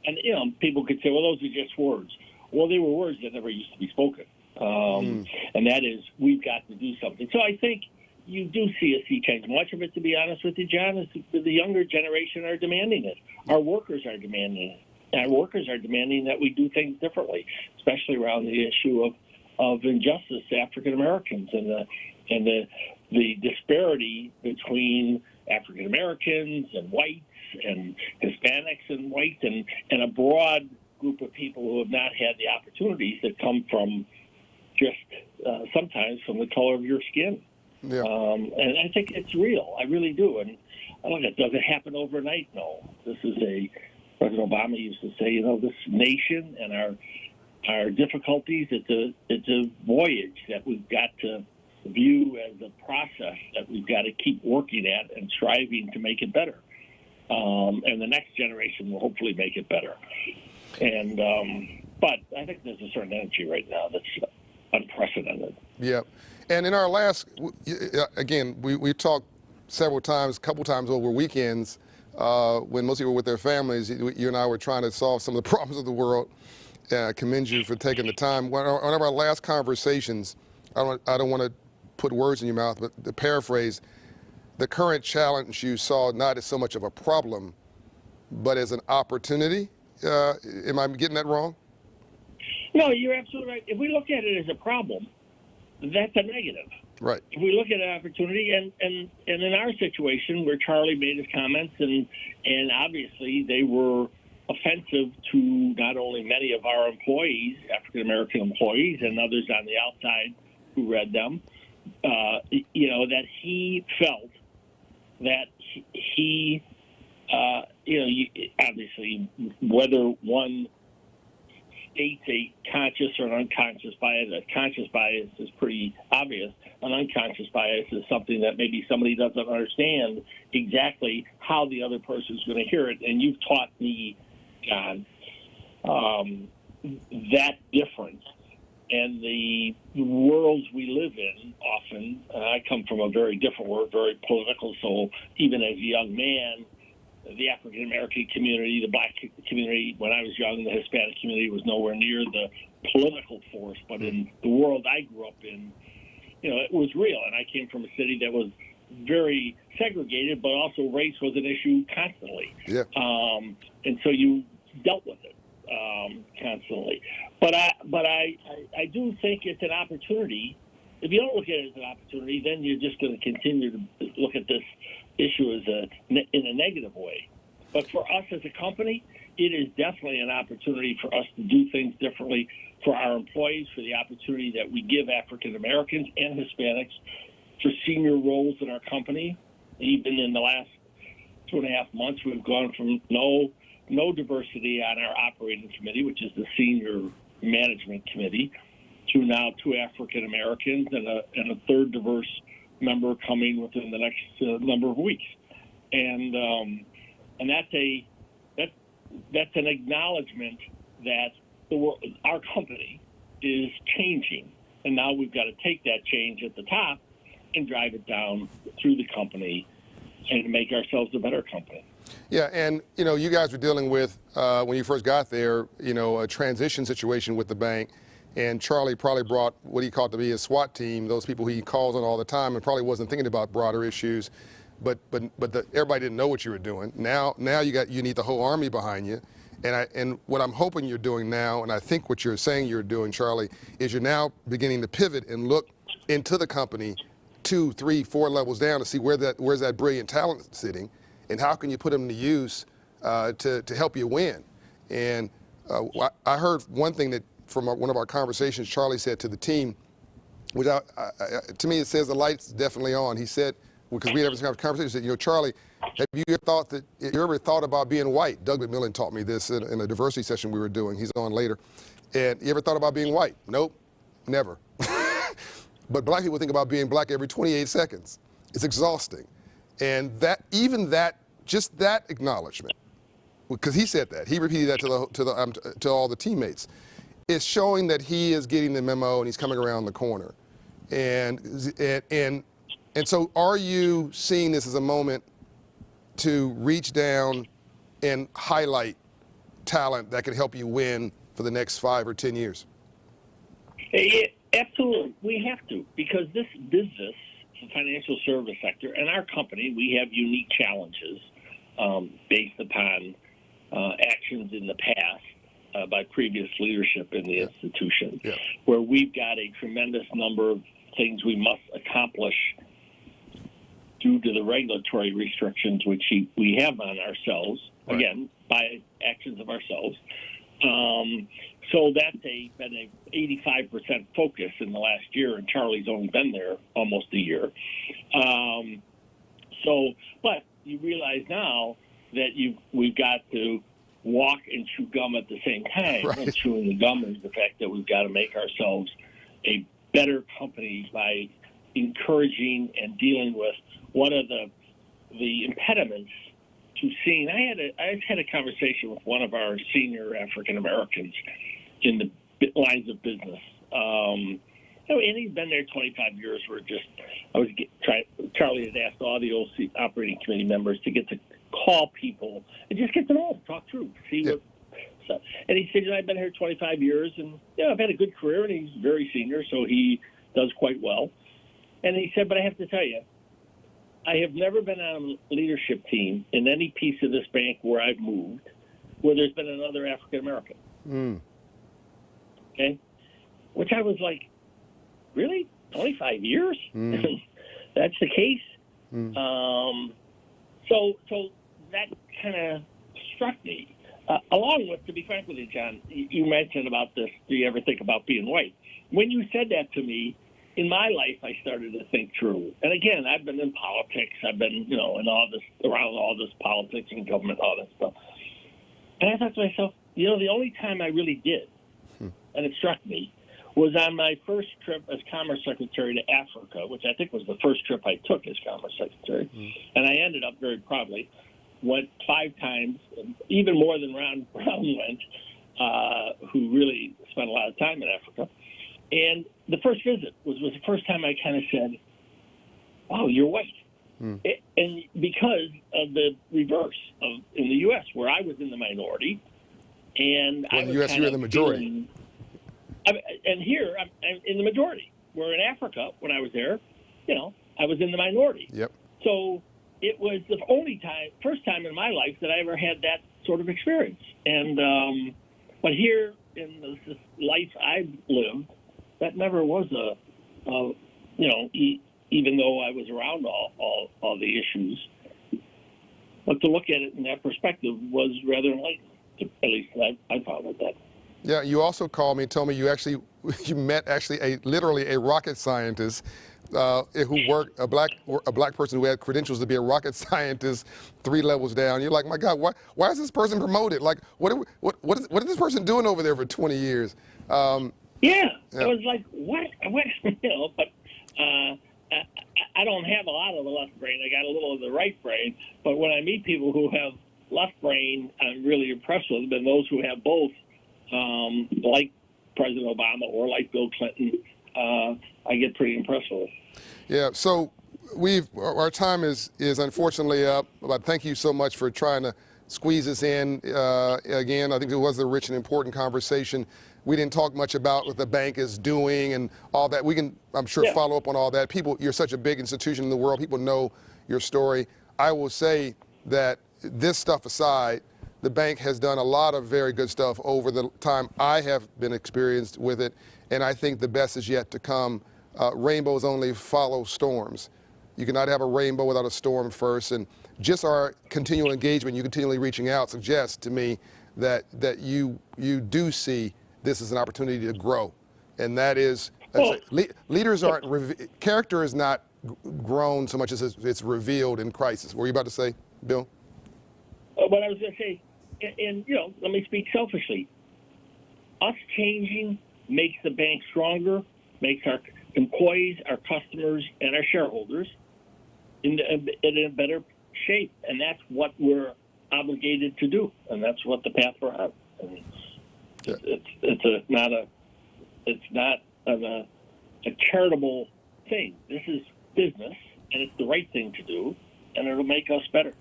S8: and people could say, well, those are just words. Well, they were words that never used to be spoken. and that is we've got to do something. So I think you do see a sea change. Much of it, to be honest with you, John, is the younger generation are demanding it. Our workers are demanding it. Our workers are demanding that we do things differently, especially around the issue of injustice to African Americans and the disparity between African Americans and whites and Hispanics and whites and a broad group of people who have not had the opportunities that come from just sometimes from the color of your skin.
S5: Yeah.
S8: And I think it's real. I really do. And look, does it happen overnight? No. President Obama used to say, this nation and our difficulties, it's a voyage that we've got to view as a process that we've got to keep working at and striving to make it better. And the next generation will hopefully make it better. And but I think there's a certain energy right now that's unprecedented.
S5: Yeah. And in our last, again, we talked several times, a couple times over weekends, when most people were with their families. You and I were trying to solve some of the problems of the world. I commend you for taking the time. One of our last conversations, I don't want to put words in your mouth, but to paraphrase, the current challenge you saw not as so much of a problem, but as an opportunity. Am I getting that wrong?
S8: No, you're absolutely right. If we look at it as a problem, that's a negative.
S5: Right.
S8: If we look at an opportunity, and in our situation where Charlie made his comments, and obviously they were offensive to not only many of our employees, African American employees, and others on the outside who read them, that he felt that he obviously whether one states a conscious or an unconscious bias. A conscious bias is pretty obvious. An unconscious bias is something that maybe somebody doesn't understand exactly how the other person is going to hear it. And you've taught me, John, that difference. And the worlds we live in often, I come from a very different world, very political, so even as a young man, the African American community, the black community, when I was young, the Hispanic community was nowhere near the political force. But in the world I grew up in, it was real. And I came from a city that was very segregated, but also race was an issue constantly.
S5: Yeah.
S8: And so you dealt with it constantly. But I do think it's an opportunity. If you don't look at it as an opportunity, then you're just going to continue to look at this issue in a negative way. But for us as a company, it is definitely an opportunity for us to do things differently for our employees, for the opportunity that we give African Americans and Hispanics for senior roles in our company. Even in the last 2.5 months, we've gone from no diversity on our operating committee, which is the senior management committee, to now 2 African Americans and a third diverse member coming within the next number of weeks, and that's an acknowledgement that our company is changing, and now we've got to take that change at the top and drive it down through the company and make ourselves a better company.
S5: Yeah, and you guys were dealing with when you first got there, a transition situation with the bank. And Charlie probably brought what he called to be his SWAT team, those people he calls on all the time, and probably wasn't thinking about broader issues. But everybody didn't know what you were doing. Now you need the whole army behind you. And what I'm hoping you're doing now, and I think what you're saying you're doing, Charlie, is you're now beginning to pivot and look into the company 2, 3, 4 levels down to see where's that brilliant talent sitting, and how can you put them to use to help you win. And I heard one thing that from one of our conversations, Charlie said to the team, which to me it says the light's definitely on. He said, because we had this conversation, he said, Charlie, have you ever thought about being white? Doug McMillan taught me this in a diversity session we were doing. He's on later. And you ever thought about being white? Nope, never. But black people think about being black every 28 seconds. It's exhausting. And just that acknowledgement, because he said that, he repeated that to all the teammates. It's showing that he is getting the memo and he's coming around the corner. And so are you seeing this as a moment to reach down and highlight talent that can help you win for the next 5 or 10 years?
S8: Absolutely. We have to, because this business, the financial service sector, and our company, we have unique challenges based upon actions in the past by previous leadership in the institution, where we've got a tremendous number of things we must accomplish due to the regulatory restrictions which we have on ourselves, again, by actions of ourselves. So that's been an 85% focus in the last year, and Charlie's only been there almost a year. But you realize now that we've got to walk and chew gum at the same time.
S5: Right.
S8: And chewing the gum is the fact that we've got to make ourselves a better company by encouraging and dealing with what are the impediments to seeing. I had a conversation with one of our senior African Americans in the lines of business. And he's been there 25 years. Charlie had asked all the OC operating committee members to get to call people and just get to know them, talk through, see what. So, and he said, I've been here 25 years, and I've had a good career, and he's very senior, so he does quite well. And he said, but I have to tell you, I have never been on a leadership team in any piece of this bank where I've moved where there's been another African American. Okay? Which I was like, really? 25 years? That's the case? So that kind of struck me. Along with, to be frank with you, John, you mentioned about this, do you ever think about being white? When you said that to me, in my life, I started to think through. And again, I've been in politics. I've been, in all this, around all this politics and government, all that stuff. And I thought to myself, the only time I really did, and it struck me, was on my first trip as Commerce Secretary to Africa, which I think was the first trip I took as Commerce Secretary. And I ended up very proudly, went 5 times, even more than Ron Brown went, who really spent a lot of time in Africa. And the first visit was the first time I kind of said, wow, you're white. And because of the reverse in the U.S., where I was in the minority, and
S5: in the U.S., you were in the majority.
S8: And here, I'm in the majority. Where in Africa, when I was there, I was in the minority.
S5: Yep.
S8: So it was the first time in my life that I ever had that sort of experience. And but here in this life I've lived, that never was even though I was around all the issues. But to look at it in that perspective was rather enlightening. At least I found it that.
S5: Yeah, you also called me and told me you met literally a rocket scientist who worked, a black person who had credentials to be a rocket scientist 3 levels down. You're like, my God, why is this person promoted? Like, what is this person doing over there for 20 years?
S8: Yeah, I was like, what? But I don't have a lot of the left brain. I got a little of the right brain. But when I meet people who have left brain, I'm really impressed with them. And those who have both, like President Obama or like Bill Clinton, I get pretty impressed with.
S5: Yeah, so our time is unfortunately up. But thank you so much for trying to squeeze us in again. I think it was a rich and important conversation. We didn't talk much about what the bank is doing and all that. We can, I'm sure, follow up on all that. You're such a big institution in the world. People know your story. I will say that this stuff aside, the bank has done a lot of very good stuff over the time I have been experienced with it, and I think the best is yet to come. Rainbows only follow storms. You cannot have a rainbow without a storm first, and just our continual engagement, you continually reaching out, suggests to me that you do see this as an opportunity to grow, and that is, leaders aren't, character is not grown so much as it's revealed in crisis. What were you about to say, Bill?
S8: What I was going to say, and let me speak selfishly. Us changing makes the bank stronger, makes our employees, our customers, and our shareholders in a better shape, and that's what we're obligated to do, and that's what the path we're on. And it's not a charitable thing. This is business, and it's the right thing to do, and it'll make us better.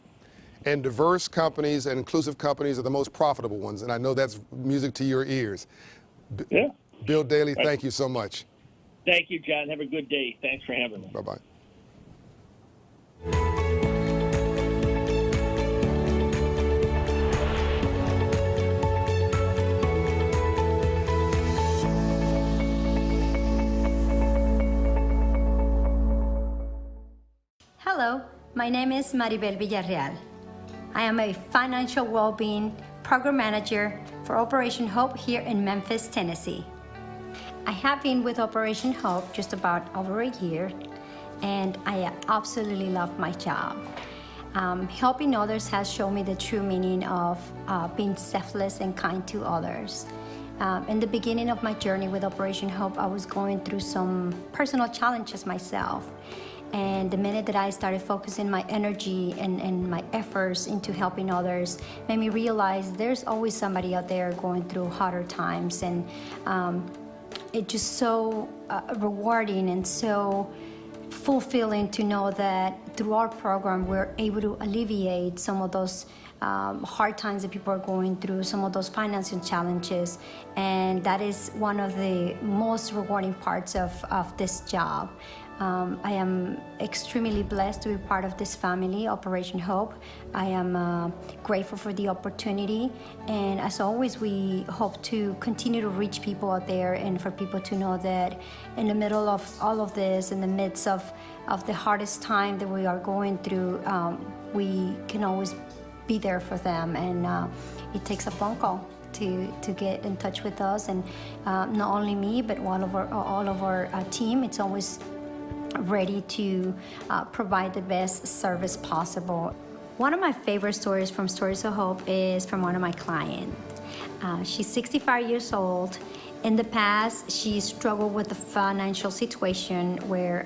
S5: And diverse companies and inclusive companies are the most profitable ones, and I know that's music to your ears.
S8: Yeah.
S5: Bill Daley, thank you so much.
S8: Thank you, John. Have a good day. Thanks for having me.
S5: Bye-bye.
S9: Hello, my name is Maribel Villarreal. I am a financial well-being program manager for Operation Hope here in Memphis, Tennessee. I have been with Operation Hope just about over a year, and I absolutely love my job. Helping others has shown me the true meaning of being selfless and kind to others. In the beginning of my journey with Operation Hope, I was going through some personal challenges myself. And the minute that I started focusing my energy and my efforts into helping others made me realize there's always somebody out there going through harder times. And it's just so rewarding and so fulfilling to know that through our program we're able to alleviate some of those hard times that people are going through, some of those financial challenges. And that is one of the most rewarding parts of this job. I am extremely blessed to be part of this family, Operation Hope. I am grateful for the opportunity, and as always, we hope to continue to reach people out there and for people to know that in the middle of all of this, in the midst of the hardest time that we are going through, we can always be there for them, and it takes a phone call to get in touch with us. And not only me, but all of our team, it's always ready to provide the best service possible. One of my favorite stories from Stories of Hope is from one of my clients. She's 65 years old. In the past, she struggled with a financial situation where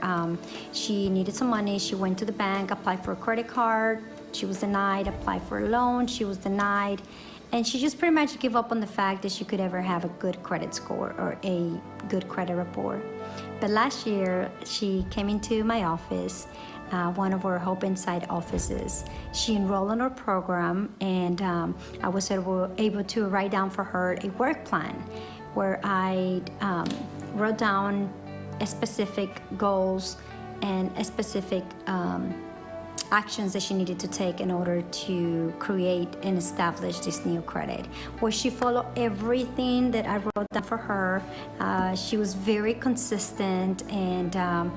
S9: she needed some money. She went to the bank, applied for a credit card. She was denied. Applied for a loan. She was denied. And she just pretty much gave up on the fact that she could ever have a good credit score or a good credit report. But last year, she came into my office, one of our Hope Inside offices. She enrolled in our program, and I was able to write down for her a work plan where I wrote down specific goals and specific actions that she needed to take in order to create and establish this new credit. Where she followed everything that I wrote down for her. She was very consistent, and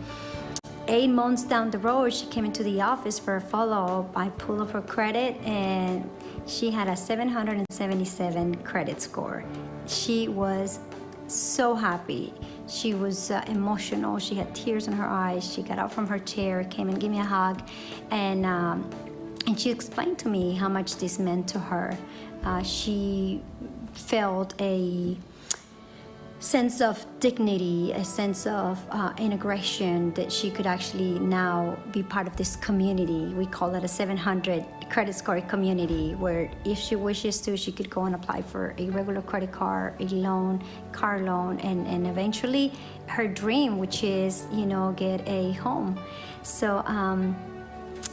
S9: 8 months down the road, she came into the office for a follow-up. I pulled up her credit, and she had a 777 credit score. She was so happy. She was emotional. She had tears in her eyes. She got out from her chair, came and gave me a hug, and she explained to me how much this meant to her. She felt a sense of dignity, a sense of integration, that she could actually now be part of this community. We call it a 700 credit score community, where if she wishes to, she could go and apply for a regular credit card, a loan, car loan, and eventually her dream, which is, get a home. So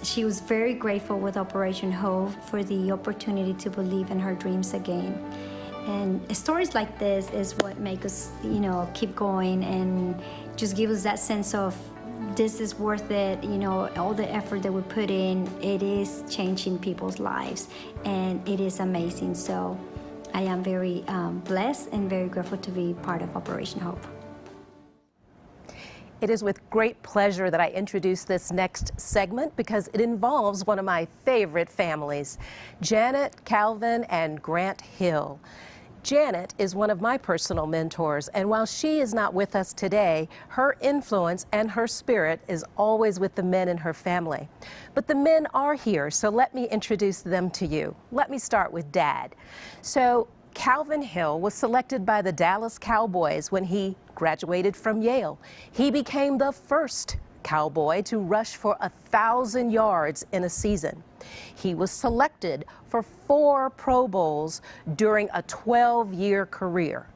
S9: she was very grateful with Operation Hope for the opportunity to believe in her dreams again. And stories like this is what make us, keep going and just give us that sense of this is worth it. All the effort that we put in, it is changing people's lives, and it is amazing. So I am very blessed and very grateful to be part of Operation Hope.
S4: It is with great pleasure that I introduce this next segment because it involves one of my favorite families, Janet, Calvin, and Grant Hill. Janet is one of my personal mentors, and while she is not with us today, her influence and her spirit is always with the men in her family. But the men are here, so let me introduce them to you. Let me start with Dad. So Calvin Hill was selected by the Dallas Cowboys when he graduated from Yale. He became the first Cowboy to rush for 1,000 yards in a season. He was selected for 4 Pro Bowls during a 12-year career.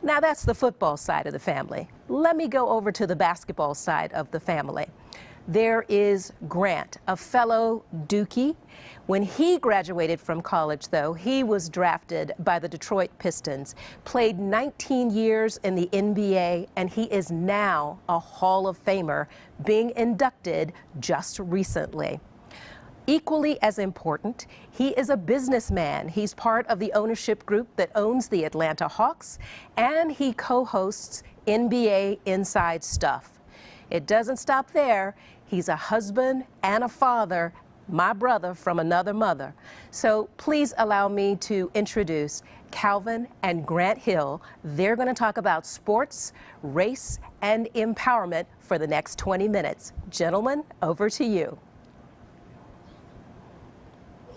S4: Now that's the football side of the family. Let me go over to the basketball side of the family. there is Grant, a fellow Dookie. When he graduated from college, though, he was drafted by the Detroit Pistons, played 19 years in the NBA, and he is now a Hall of Famer, being inducted just recently. Equally as important, he is a businessman. He's part of the ownership group that owns the Atlanta Hawks, and he co-hosts NBA Inside Stuff. It doesn't stop there. He's a husband and a father, my brother from another mother. So please allow me to introduce Calvin and Grant Hill. They're going to talk about sports, race, and empowerment for the next 20 minutes. Gentlemen, over to you.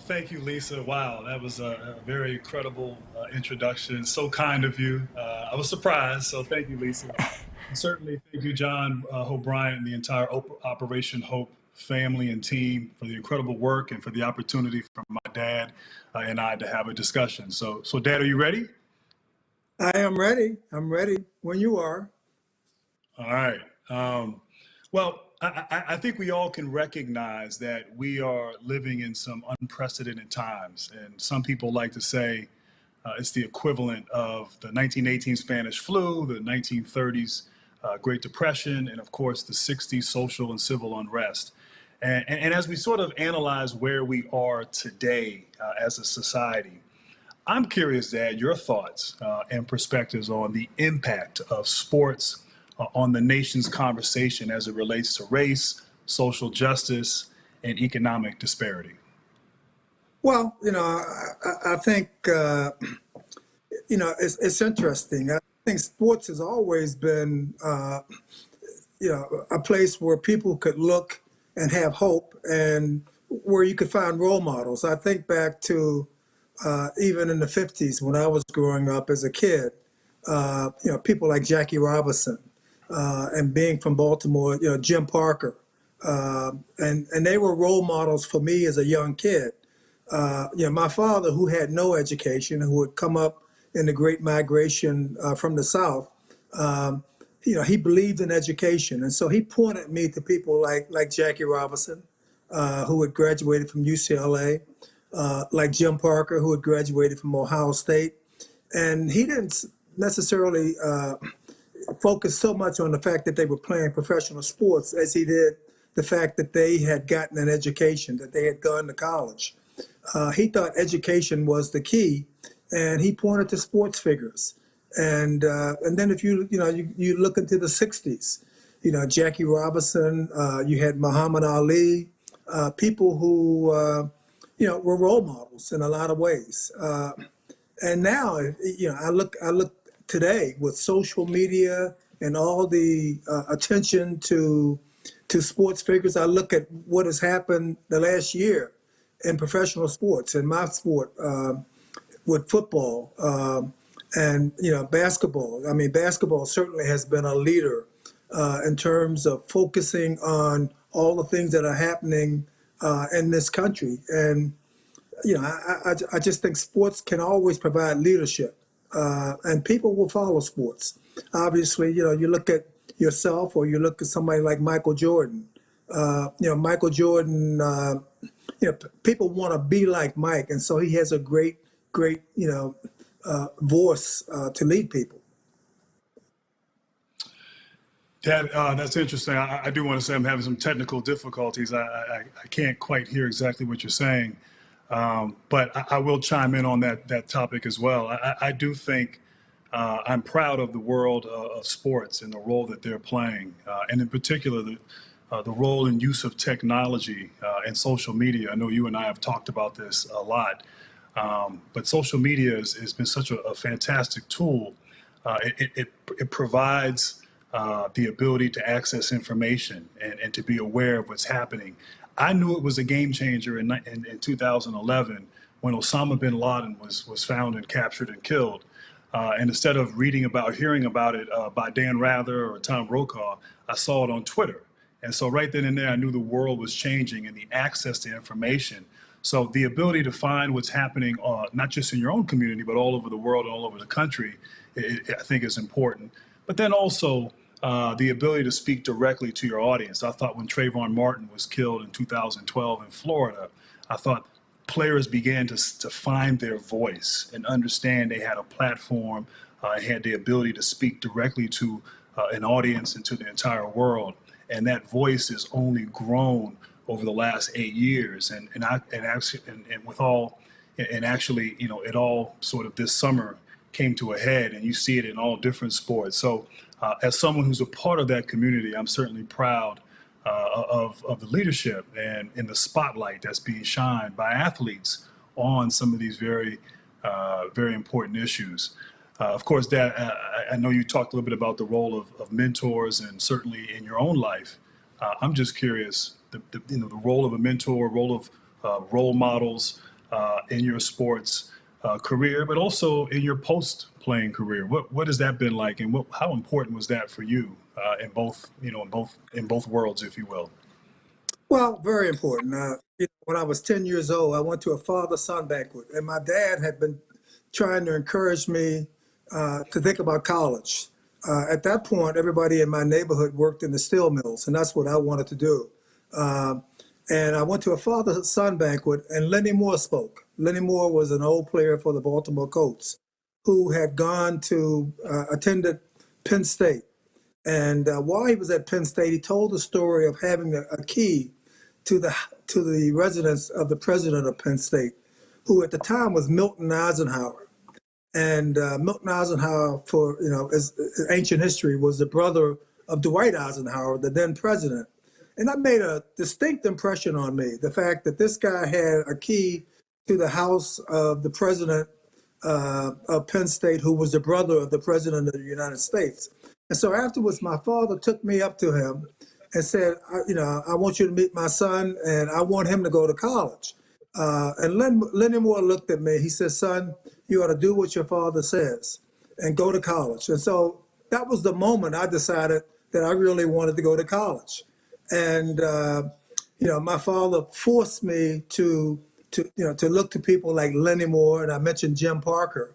S10: Thank you, Lisa. Wow, that was a very incredible introduction. So kind of you. I was surprised, so thank you, Lisa. And certainly thank you, John Hope Bryant, and the entire Operation Hope family and team for the incredible work and for the opportunity for my dad and I to have a discussion. So Dad, are you ready?
S11: I am ready. I'm ready when you are.
S10: All right. Well, I think we all can recognize that we are living in some unprecedented times. And some people like to say it's the equivalent of the 1918 Spanish flu, the 1930s Great Depression, and of course the 60s social and civil unrest. And as we sort of analyze where we are today as a society, I'm curious, Dad, your thoughts and perspectives on the impact of sports on the nation's conversation as it relates to race, social justice, and economic disparity.
S11: Well, I think, it's interesting. I think sports has always been, a place where people could look and have hope and where you could find role models. I think back to even in the 50s when I was growing up as a kid, people like Jackie Robinson, and being from Baltimore, Jim Parker, and they were role models for me as a young kid. My father, who had no education, who had come up in the Great Migration from the South, he believed in education, and so he pointed me to people like Jackie Robinson, who had graduated from UCLA, like Jim Parker, who had graduated from Ohio State, and he didn't necessarily focused so much on the fact that they were playing professional sports as he did the fact that they had gotten an education, that they had gone to college. He thought education was the key, and he pointed to sports figures. And then if you look into the 60s, Jackie Robinson, you had Muhammad Ali, people who were role models in a lot of ways. And now, I look today with social media and all the attention to sports figures. I look at what has happened the last year in professional sports, in my sport, with football and basketball. I mean, basketball certainly has been a leader in terms of focusing on all the things that are happening in this country. And I just think sports can always provide leadership. And people will follow sports. Obviously, you look at yourself or you look at somebody like Michael Jordan. Michael Jordan, people want to be like Mike. And so he has a great, voice to lead people.
S10: Dad, that's interesting. I do want to say I'm having some technical difficulties. I can't quite hear exactly what you're saying. But I will chime in on that topic as well. I do think I'm proud of the world of sports and the role that they're playing, and in particular the role and use of technology and social media. I know you and I have talked about this a lot, but social media has been such a fantastic tool. It provides the ability to access information and to be aware of what's happening. I knew it was a game changer in 2011 when Osama bin Laden was found and captured and killed. And instead of hearing about it by Dan Rather or Tom Brokaw, I saw it on Twitter. And so right then and there, I knew the world was changing and the access to information. So the ability to find what's happening, not just in your own community, but all over the world and all over the country, I think is important. But then also the ability to speak directly to your audience. I thought when Trayvon Martin was killed in 2012 in Florida, I thought players began to find their voice and understand they had a platform, had the ability to speak directly to an audience and to the entire world. And that voice has only grown over the last 8 years. And actually, you know, it all sort of this summer came to a head, and you see it in all different sports. So as someone who's a part of that community, I'm certainly proud of the leadership and in the spotlight that's being shined by athletes on some of these very important issues. Of course, Dad, I know you talked a little bit about the role of mentors, and certainly in your own life. I'm just curious, the role of a mentor, role of role models in your sports career, but also in your post-playing career. What has that been like, and how important was that for you in both worlds, if you will?
S11: Well, very important. When I was 10 years old, I went to a father-son banquet, and my dad had been trying to encourage me to think about college. At that point, everybody in my neighborhood worked in the steel mills, and that's what I wanted to do. And I went to a father-son banquet, and Lenny Moore spoke. Lenny Moore was an old player for the Baltimore Colts who had gone to attended Penn State. And while he was at Penn State, he told the story of having a key to the residence of the president of Penn State, who at the time was Milton Eisenhower. And Milton Eisenhower, for as ancient history, was the brother of Dwight Eisenhower, the then president. And that made a distinct impression on me, the fact that this guy had a key to the house of the president of Penn State, who was the brother of the president of the United States. And so afterwards, my father took me up to him and said, I want you to meet my son, and I want him to go to college. And Lenny Moore looked at me. He said, son, you ought to do what your father says and go to college. And so that was the moment I decided that I really wanted to go to college. And, my father forced me to look to people like Lenny Moore, and I mentioned Jim Parker.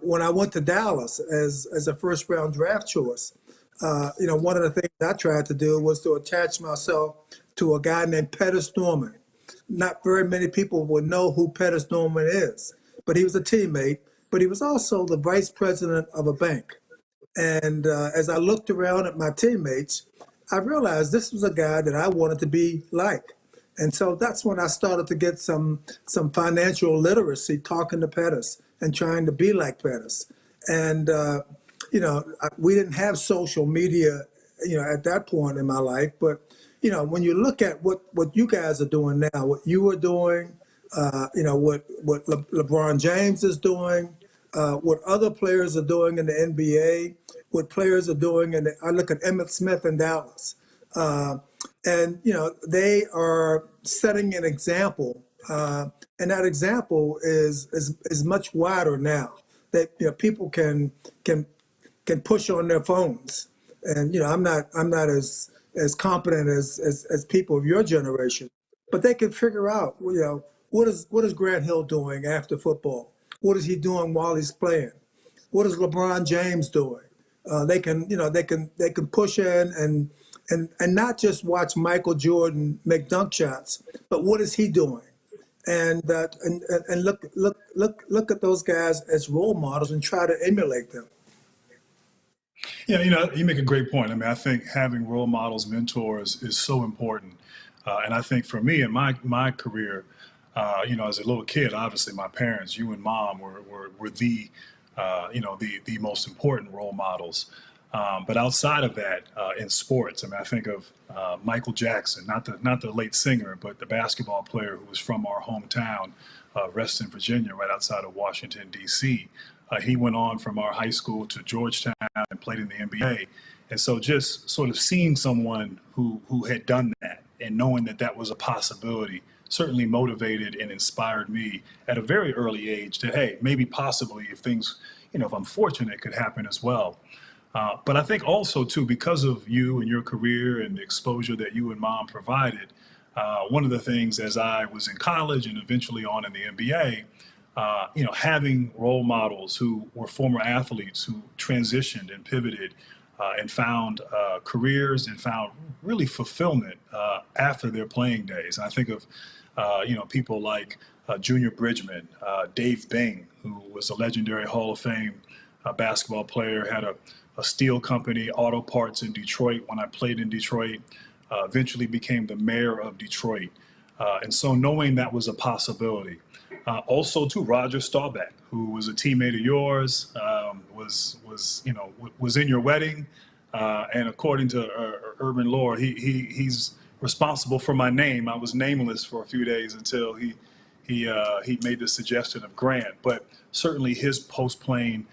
S11: When I went to Dallas as a first round draft choice, one of the things I tried to do was to attach myself to a guy named Pettis Norman. Not very many people would know who Pettis Norman is, but he was a teammate, but he was also the vice president of a bank. And as I looked around at my teammates, I realized this was a guy that I wanted to be like. And so that's when I started to get some financial literacy, talking to Pettis and trying to be like Pettis. And, we didn't have social media, at that point in my life. But, when you look at what you guys are doing now, what you are doing, what LeBron James is doing, what other players are doing in the NBA, what players are doing, and I look at Emmitt Smith in Dallas. And they are setting an example, and that example is much wider now. That people can push on their phones, and I'm not as competent as people of your generation, but they can figure out what is Grant Hill doing after football? What is he doing while he's playing? What is LeBron James doing? They can push in and not just watch Michael Jordan make dunk shots, but what is he doing? And look at those guys as role models and try to emulate them.
S10: Yeah, you make a great point. I mean, I think having role models, mentors is so important. And I think for me in my career, as a little kid, obviously my parents, you and mom, were the most important role models. But outside of that, in sports, I mean, I think of Michael Jackson, not the late singer, but the basketball player who was from our hometown, Reston, Virginia, right outside of Washington, D.C. He went on from our high school to Georgetown and played in the NBA. And so just sort of seeing someone who had done that and knowing that was a possibility certainly motivated and inspired me at a very early age that, hey, maybe possibly if things, if I'm fortunate, it could happen as well. But I think also, too, because of you and your career and the exposure that you and mom provided, one of the things as I was in college and eventually on in the NBA, having role models who were former athletes who transitioned and pivoted and found careers and found really fulfillment after their playing days. And I think of people like Junior Bridgman, Dave Bing, who was a legendary Hall of Fame basketball player, had a steel company, auto parts in Detroit when I played in Detroit, eventually became the mayor of Detroit. And so knowing that was a possibility. Also to Roger Staubach, who was a teammate of yours, was in your wedding. And according to urban lore, he's responsible for my name. I was nameless for a few days until he made the suggestion of Grant, but certainly his post-playing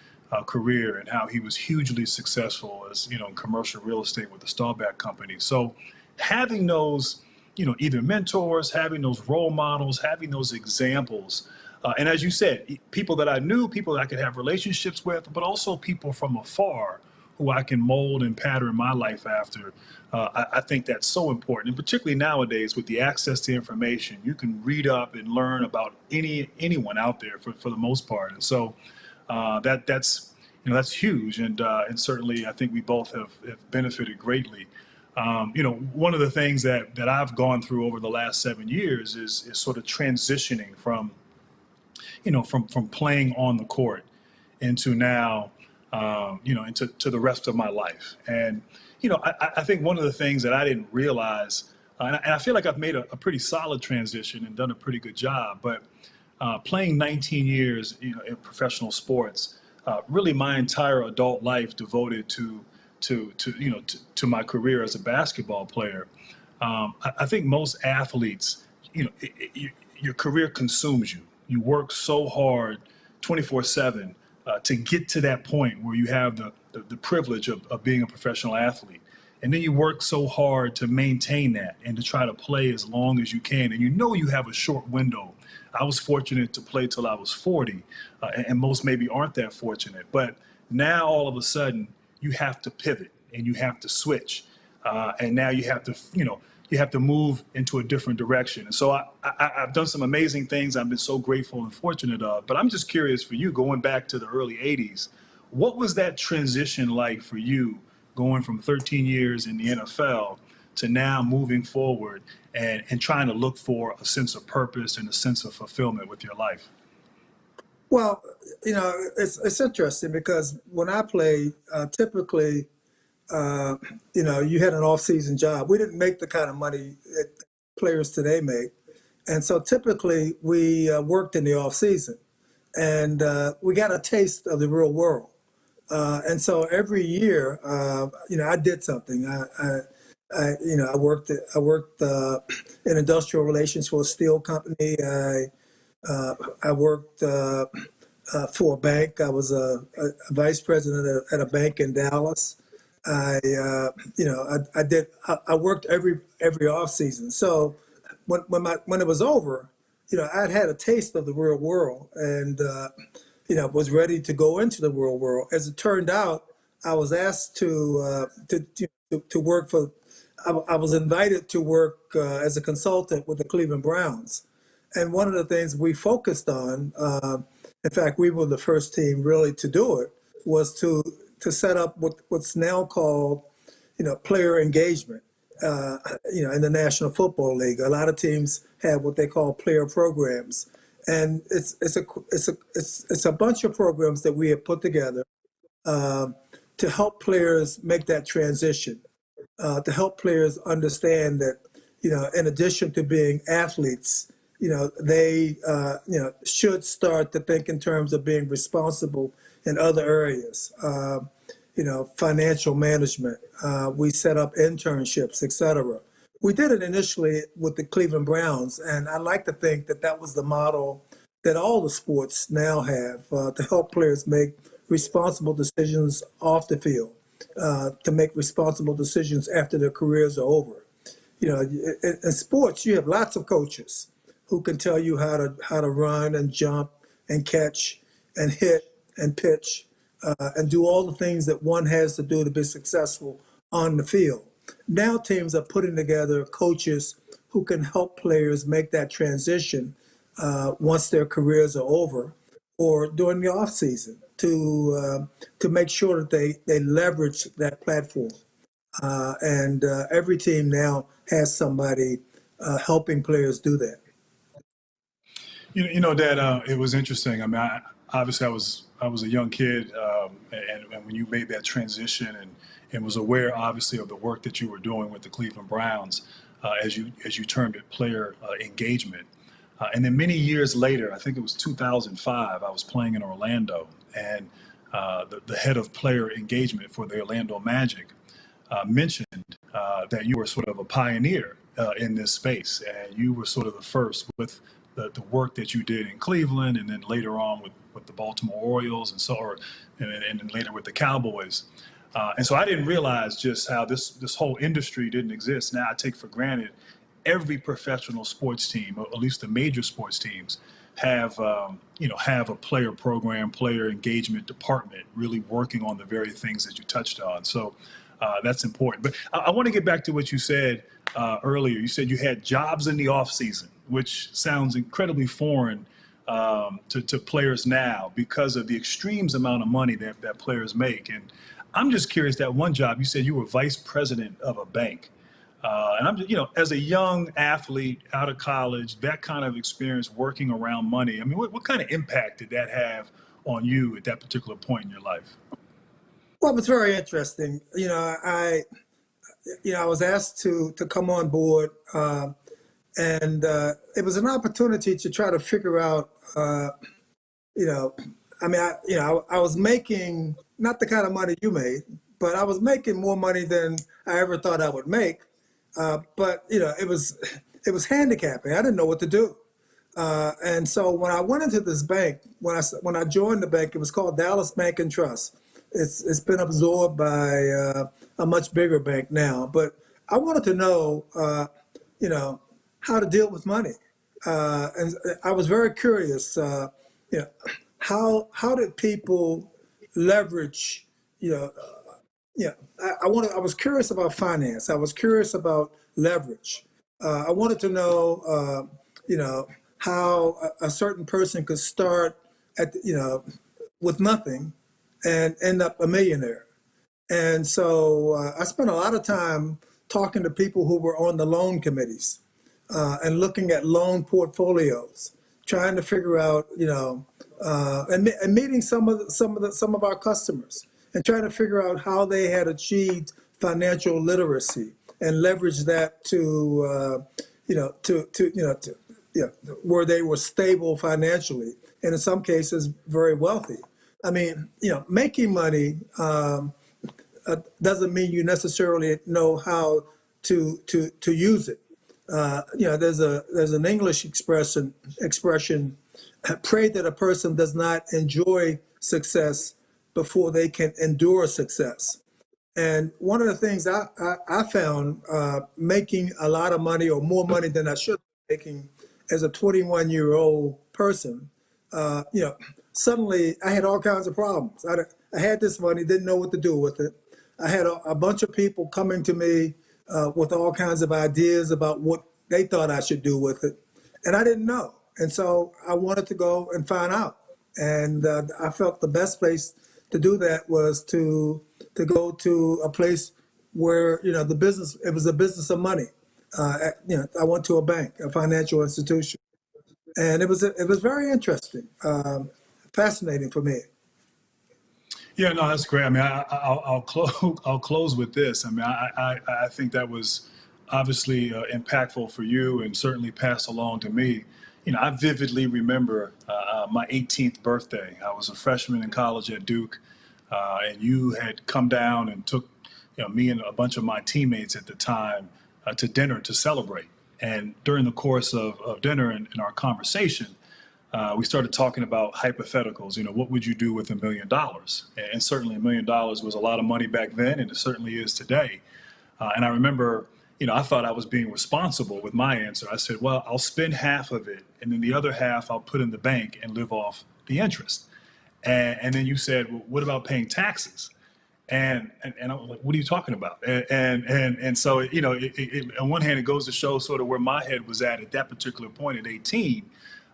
S10: career and how he was hugely successful as, in commercial real estate with the Staubach Company. So having those, either mentors, having those role models, having those examples, and as you said, people that I knew, people that I could have relationships with, but also people from afar who I can mold and pattern my life after. I think that's so important, and particularly nowadays with the access to information, you can read up and learn about anyone out there for the most part. And so that's huge, and certainly I think we both have benefited greatly. One of the things that I've gone through over the last 7 years is sort of transitioning from playing on the court into now, into the rest of my life. And, I think one of the things that I didn't realize, and I feel like I've made a pretty solid transition and done a pretty good job, but playing 19 years, in professional sports, really my entire adult life devoted to my career as a basketball player. I think most athletes, your career consumes you. You work so hard 24/7 to get to that point where you have the privilege of being a professional athlete. And then you work so hard to maintain that and to try to play as long as you can. And you have a short window. I was fortunate to play till I was 40, and most maybe aren't that fortunate. But now all of a sudden you have to pivot and you have to switch. And now you have to move into a different direction. And so I've done some amazing things I've been so grateful and fortunate of. But I'm just curious for you, going back to the early 80s, what was that transition like for you, going from 13 years in the NFL to now moving forward and trying to look for a sense of purpose and a sense of fulfillment with your life?
S11: Well, it's interesting because when I played, typically, you had an off-season job. We didn't make the kind of money that players today make. And so typically we worked in the off-season, and we got a taste of the real world. And so every year, I did something. I worked in industrial relations for a steel company. I worked for a bank. I was a vice president at a bank in Dallas. I worked every off season. So when it was over, I'd had a taste of the real world and, was ready to go into the real world. As it turned out, I was asked to work for, I was invited to work as a consultant with the Cleveland Browns. And one of the things we focused on, in fact, we were the first team really to do it, was to set up what's now called, player engagement, in the National Football League. A lot of teams have what they call player programs. And it's a bunch of programs that we have put together to help players make that transition, to help players understand that, in addition to being athletes, they should start to think in terms of being responsible in other areas. Financial management. We set up internships, et cetera. We did it initially with the Cleveland Browns, and I like to think that was the model that all the sports now have to help players make responsible decisions off the field, to make responsible decisions after their careers are over. In sports, you have lots of coaches who can tell you how to run and jump and catch and hit and pitch and do all the things that one has to do to be successful on the field. Now teams are putting together coaches who can help players make that transition once their careers are over or during the off season. to make sure that they leverage that platform. And every team now has somebody helping players do that.
S10: You know, Dad, it was interesting. I mean, obviously I was a young kid, and when you made that transition and was aware, obviously, of the work that you were doing with the Cleveland Browns, as you termed it, player engagement. And then many years later, I think it was 2005, I was playing in Orlando, and the head of player engagement for the Orlando Magic mentioned that you were sort of a pioneer in this space, and you were sort of the first with the work that you did in Cleveland, and then later on with the Baltimore Orioles, and then later with the Cowboys. And so I didn't realize just how this whole industry didn't exist. Now I take for granted every professional sports team, or at least the major sports teams, have a player program, player engagement department really working on the very things that you touched on. So that's important. But I want to get back to what you said earlier. You said you had jobs in the off season, which sounds incredibly foreign to players now because of the extremes amount of money that players make. And I'm just curious, that one job, you said you were vice president of a bank. And I'm just, as a young athlete out of college, that kind of experience working around money, I mean, what kind of impact did that have on you at that particular point in your life?
S11: Well, it was very interesting. I was asked to come on board, and it was an opportunity to try to figure out, I was making not the kind of money you made, but I was making more money than I ever thought I would make. But it was handicapping. I didn't know what to do. And so when I went into this bank, when I joined the bank, it was called Dallas Bank and Trust. It's been absorbed by a much bigger bank now. But I wanted to know, how to deal with money. And I was very curious, how did people leverage, I was curious about finance. I was curious about leverage. I wanted to know, how a certain person could start with nothing and end up a millionaire. And so I spent a lot of time talking to people who were on the loan committees and looking at loan portfolios, trying to figure out, and meeting some of our customers and trying to figure out how they had achieved financial literacy and leverage that to where they were stable financially, and in some cases very wealthy. I mean, making money doesn't mean you necessarily know how to use it. There's an English expression, pray that a person does not enjoy success before they can endure success. And one of the things I found making a lot of money, or more money than I should be making, as a 21-year-old person, suddenly I had all kinds of problems. I had this money, didn't know what to do with it. I had a bunch of people coming to me with all kinds of ideas about what they thought I should do with it, and I didn't know. And so I wanted to go and find out. And I felt the best place to do that was to go to a place where it was a business of money. I went to a bank, a financial institution, and it was very interesting, fascinating for me.
S10: Yeah, no, that's great. I mean, I'll close with this. I mean, I think that was obviously impactful for you, and certainly passed along to me. I vividly remember my 18th birthday. I was a freshman in college at Duke, and you had come down and took me and a bunch of my teammates at the time to dinner to celebrate. And during the course of dinner and our conversation, we started talking about hypotheticals. What would you do with $1 million? And certainly $1 million was a lot of money back then, and it certainly is today. And I remember, I thought I was being responsible with my answer. I said, well, I'll spend half of it, and then the other half I'll put in the bank and live off the interest. And then you said, well, what about paying taxes? And I'm like, what are you talking about? And so, on one hand, it goes to show sort of where my head was at that particular point at 18.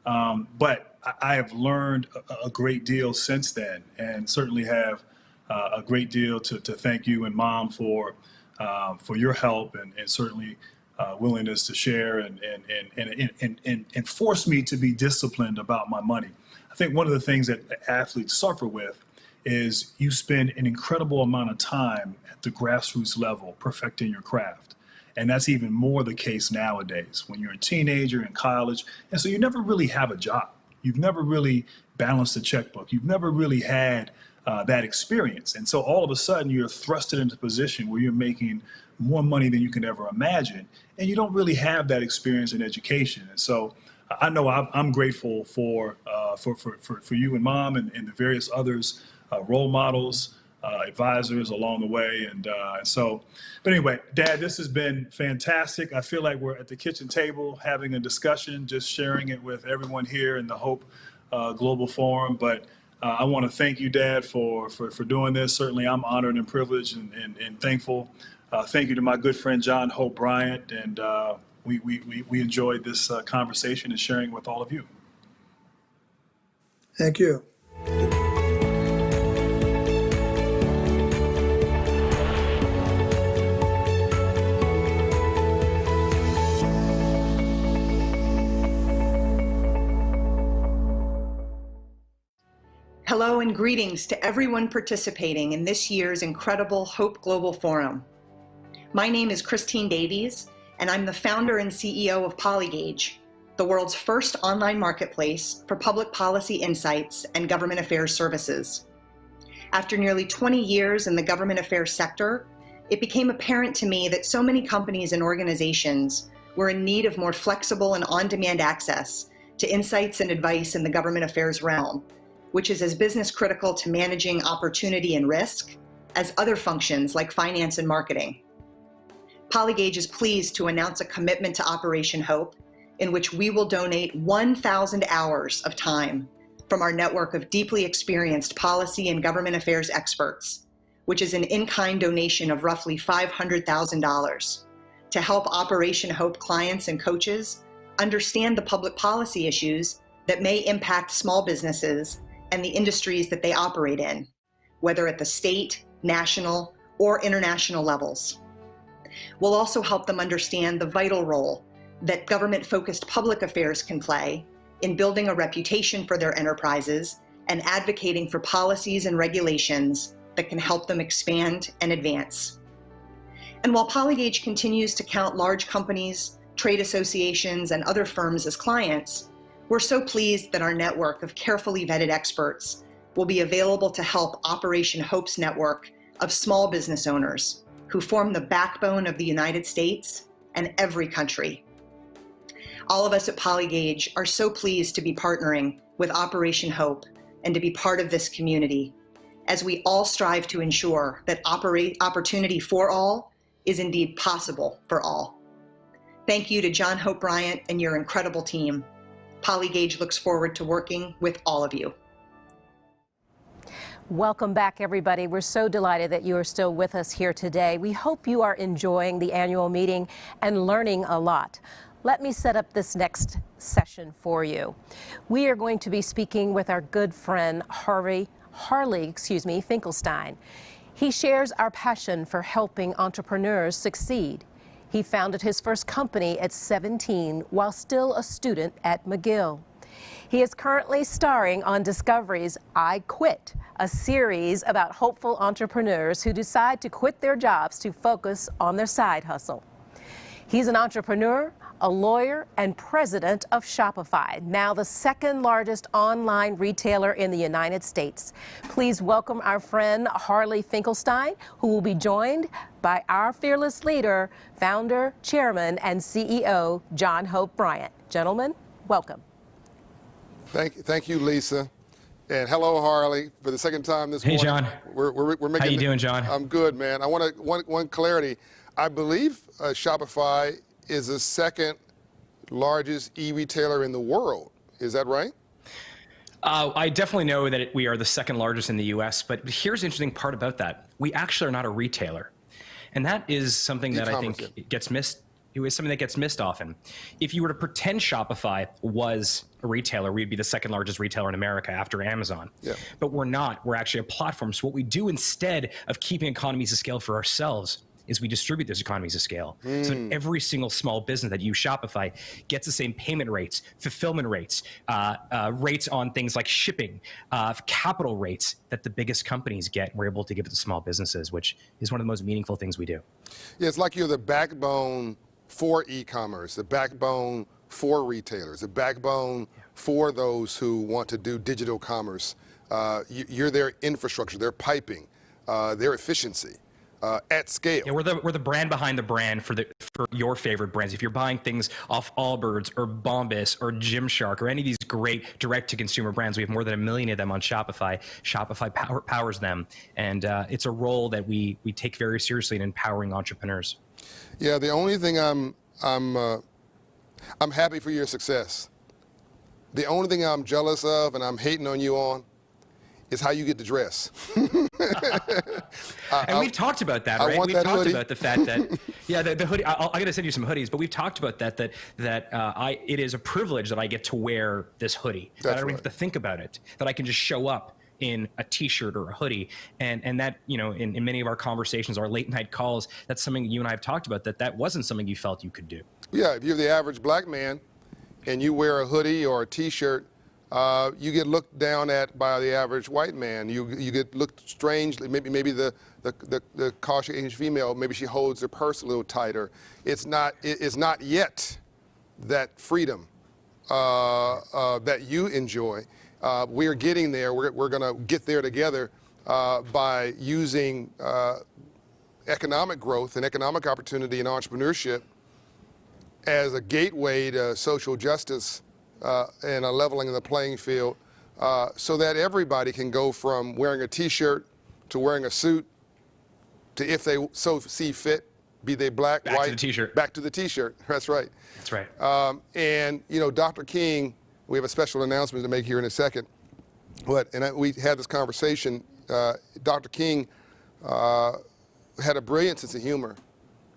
S10: But I have learned a great deal since then, and certainly have a great deal to thank you and Mom for your help and certainly willingness to share and force me to be disciplined about my money. I think one of the things that athletes suffer with is you spend an incredible amount of time at the grassroots level perfecting your craft. And that's even more the case nowadays when you're a teenager in college. And so you never really have a job. You've never really balanced a checkbook. You've never really had that experience. And so all of a sudden you're thrusted into a position where you're making more money than you can ever imagine. And you don't really have that experience in education. And so I know I'm grateful for you and Mom and the various others, role models, advisors along the way. And so, but anyway, Dad, this has been fantastic. I feel like we're at the kitchen table having a discussion, just sharing it with everyone here in the Hope Global Forum. But I want to thank you, Dad, for doing this. Certainly, I'm honored and privileged and thankful. Thank you to my good friend, John Hope Bryant. And we enjoyed this conversation and sharing with all of you.
S11: Thank you.
S12: Hello and greetings to everyone participating in this year's incredible Hope Global Forum. My name is Christine Davies, and I'm the founder and CEO of Polygage, the world's first online marketplace for public policy insights and government affairs services. After nearly 20 years in the government affairs sector, it became apparent to me that so many companies and organizations were in need of more flexible and on-demand access to insights and advice in the government affairs realm, which is as business critical to managing opportunity and risk as other functions like finance and marketing. Polygage is pleased to announce a commitment to Operation Hope, in which we will donate 1,000 hours of time from our network of deeply experienced policy and government affairs experts, which is an in-kind donation of roughly $500,000 to help Operation Hope clients and coaches understand the public policy issues that may impact small businesses and the industries that they operate in, whether at the state, national, or international levels. We'll also help them understand the vital role that government-focused public affairs can play in building a reputation for their enterprises and advocating for policies and regulations that can help them expand and advance. And while Polygage continues to count large companies, trade associations, and other firms as clients, we're so pleased that our network of carefully vetted experts will be available to help Operation Hope's network of small business owners who form the backbone of the United States and every country. All of us at Polygage are so pleased to be partnering with Operation Hope and to be part of this community as we all strive to ensure that opportunity for all is indeed possible for all. Thank you to John Hope Bryant and your incredible team. Polygage looks forward to working with all of you.
S4: Welcome back, everybody. We're so delighted that you are still with us here today. We hope you are enjoying the annual meeting and learning a lot. Let me set up this next session for you. We are going to be speaking with our good friend Harley Finkelstein. He shares our passion for helping entrepreneurs succeed. He founded his first company at 17 while still a student at McGill. He is currently starring on Discovery's I Quit, a series about hopeful entrepreneurs who decide to quit their jobs to focus on their side hustle. He's an entrepreneur, a lawyer, and president of Shopify, now the second largest online retailer in the United States. Please welcome our friend Harley Finkelstein, who will be joined by our fearless leader, founder, chairman, and CEO, John Hope Bryant. Gentlemen, welcome.
S5: Thank you, Lisa. And hello, Harley, for the second time this morning.
S13: Hey, John.
S5: We're making.
S13: How you doing, John?
S5: I'm good, man. I want one clarity. I believe Shopify is the second largest e-retailer in the world. Is that right?
S13: I definitely know that we are the second largest in the U.S., but here's the interesting part about that. We actually are not a retailer. And that is something that I think gets missed. It is something that gets missed often. If you were to pretend Shopify was a retailer, we'd be the second largest retailer in America after Amazon.
S5: Yeah.
S13: But we're not. We're actually a platform. So what we do instead of keeping economies of scale for ourselves is we distribute those economies of scale. So every single small business that uses Shopify gets the same payment rates, fulfillment rates, rates on things like shipping, capital rates that the biggest companies get. And we're able to give it to small businesses, which is one of the most meaningful things we do.
S5: Yeah, it's like you're the backbone for e-commerce, the backbone for retailers, the backbone for those who want to do digital commerce. You're their infrastructure, their piping, their efficiency. At scale.
S13: Yeah, we're the brand behind the brand for your favorite brands. If you're buying things off Allbirds or Bombas or Gymshark or any of these great direct-to-consumer brands, we have more than 1 million of them on Shopify. Shopify powers them, and it's a role that we take very seriously in empowering entrepreneurs.
S5: Yeah, the only thing I'm happy for your success. The only thing I'm jealous of and I'm hating on you on is how you get the dress.
S13: And we've talked about that, right? We've talked about the fact that, yeah, the hoodie. I'm going to send you some hoodies, but we've talked about that it is a privilege that I get to wear this hoodie. That I don't have to think about it. That I can just show up in a T-shirt or a hoodie, and that, you know, in many of our conversations, our late night calls, that's something you and I have talked about. That wasn't something you felt you could do. Yeah,
S5: if you're the average black man, and you wear a hoodie or a T-shirt, you get looked down at by the average white man. You get looked strangely. Maybe the Caucasian female, maybe she holds her purse a little tighter. It's not yet that freedom that you enjoy. We're getting there. We're going to get there together by using economic growth and economic opportunity and entrepreneurship as a gateway to social justice and a leveling of the playing field, so that everybody can go from wearing a T-shirt to wearing a suit to, if they so see fit, be they black, white,
S13: to the T-shirt.
S5: Back to the T-shirt. That's right.
S13: That's right.
S5: And you know, Dr. King, we have a special announcement to make here in a second. We had this conversation. Dr. King had a brilliant sense of humor.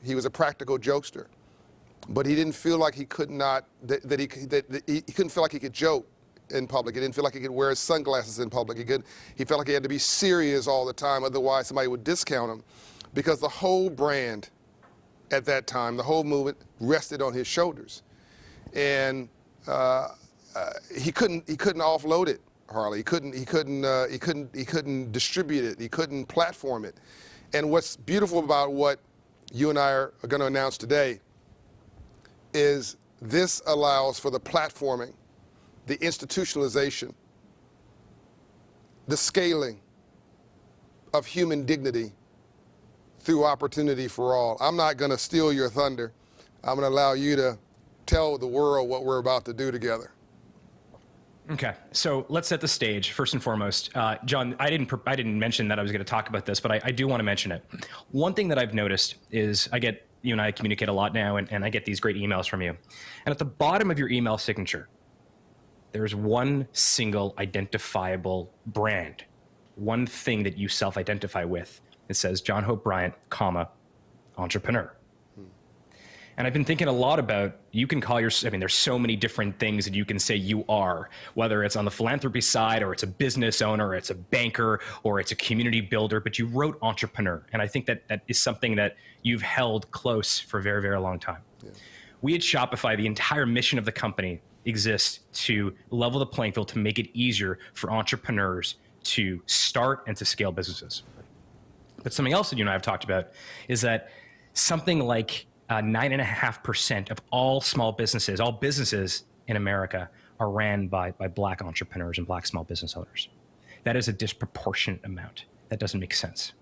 S5: He was a practical jokester. But he didn't feel like he could not, he couldn't feel like he could joke in public. He didn't feel like he could wear his sunglasses in public. He felt like he had to be serious all the time, otherwise somebody would discount him. Because the whole brand at that time, the whole movement rested on his shoulders. And he couldn't offload it, Harley. He couldn't distribute it. He couldn't platform it. And what's beautiful about what you and I are going to announce today is this allows for the platforming, the institutionalization, the scaling of human dignity through opportunity for all. I'm not going to steal your thunder. I'm going to allow you to tell the world what we're about to do together.
S13: Okay, so let's set the stage first and foremost. John, I didn't mention that I was going to talk about this, but I do want to mention it. One thing that I've noticed is you and I communicate a lot now, and I get these great emails from you. And at the bottom of your email signature, there's one single identifiable brand, one thing that you self-identify with. It says John Hope Bryant, entrepreneur. And I've been thinking a lot about, you can call there's so many different things that you can say you are, whether it's on the philanthropy side, or it's a business owner, or it's a banker, or it's a community builder, but you wrote entrepreneur. And I think that is something that you've held close for a very, very long time. Yeah. We at Shopify, the entire mission of the company exists to level the playing field, to make it easier for entrepreneurs to start and to scale businesses. But something else that you and I have talked about is that something like 9.5% of all small businesses, all businesses in America, are ran by black entrepreneurs and black small business owners. That is a disproportionate amount. That doesn't make sense.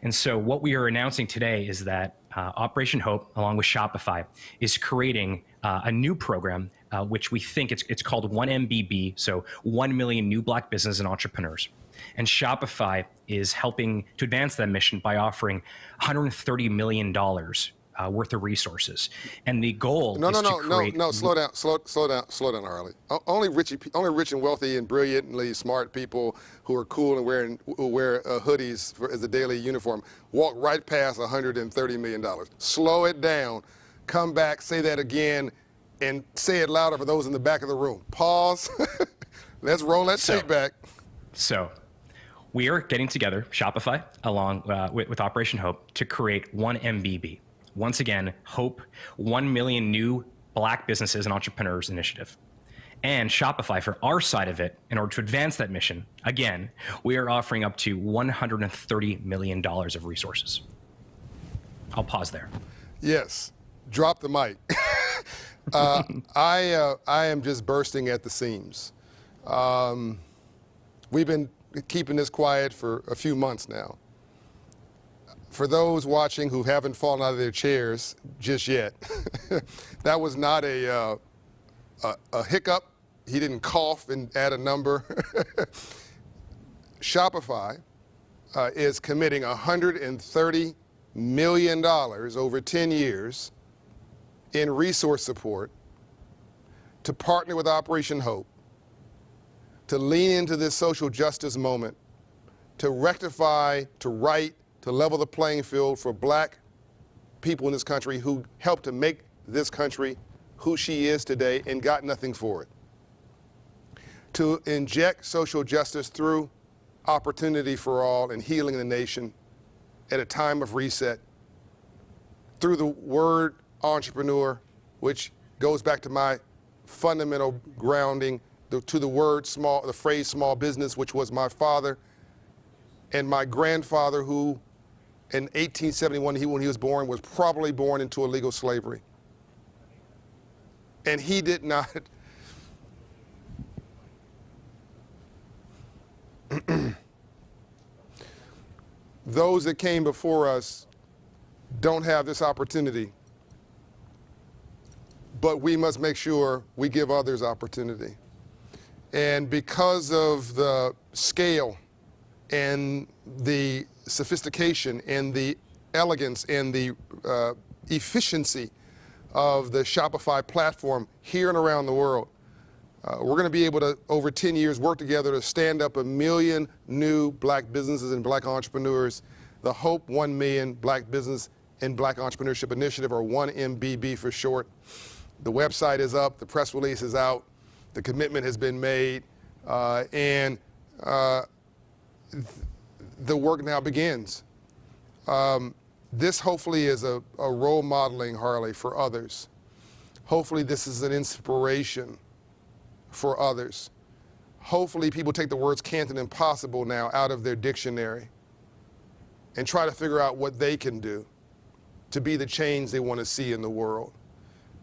S13: And so what we are announcing today is that Operation Hope, along with Shopify, is creating a new program, which we think it's called 1MBB, so 1 million new black business and entrepreneurs. And Shopify is helping to advance that mission by offering $130 million worth of resources, and the goal is to create...
S5: Slow down, Harley. Only rich and wealthy and brilliantly smart people who are cool and wear hoodies as a daily uniform walk right past $130 million. Slow it down. come back, say that again, and say it louder for those in the back of the room. Pause. Let's roll that tape back.
S13: So we are getting together, Shopify, along with Operation Hope, to create 1MBB. Once again, Hope, 1 million new Black businesses and entrepreneurs initiative. And Shopify, for our side of it, in order to advance that mission, again, we are offering up to $130 million of resources. I'll pause there.
S5: Yes, drop the mic. I am just bursting at the seams. We've been keeping this quiet for a few months now. For those watching who haven't fallen out of their chairs just yet, that was not a hiccup. He didn't cough and add a number. Shopify is committing $130 million over 10 years in resource support to partner with Operation Hope, to lean into this social justice moment, to rectify, to right, to level the playing field for Black people in this country who helped to make this country who she is today and got nothing for it. To inject social justice through opportunity for all and healing the nation at a time of reset, through the word entrepreneur, which goes back to my fundamental grounding, to the word small, the phrase small business, which was my father and my grandfather, who in 1871, when he was born, was probably born into illegal slavery. And he did not those that came before us don't have this opportunity, but we must make sure we give others opportunity. And because of the scale and the sophistication and the elegance and the efficiency of the Shopify platform here and around the world, we're going to be able to, over 10 years, work together to stand up 1 million new Black businesses and Black entrepreneurs. The Hope 1 Million Black Business and Black Entrepreneurship Initiative, or 1MBB for short. The website is up, the press release is out, the commitment has been made, and the work now begins. This hopefully is a role modeling, Harley, for others. Hopefully this is an inspiration for others. Hopefully people take the words can't and impossible now out of their dictionary and try to figure out what they can do to be the change they want to see in the world.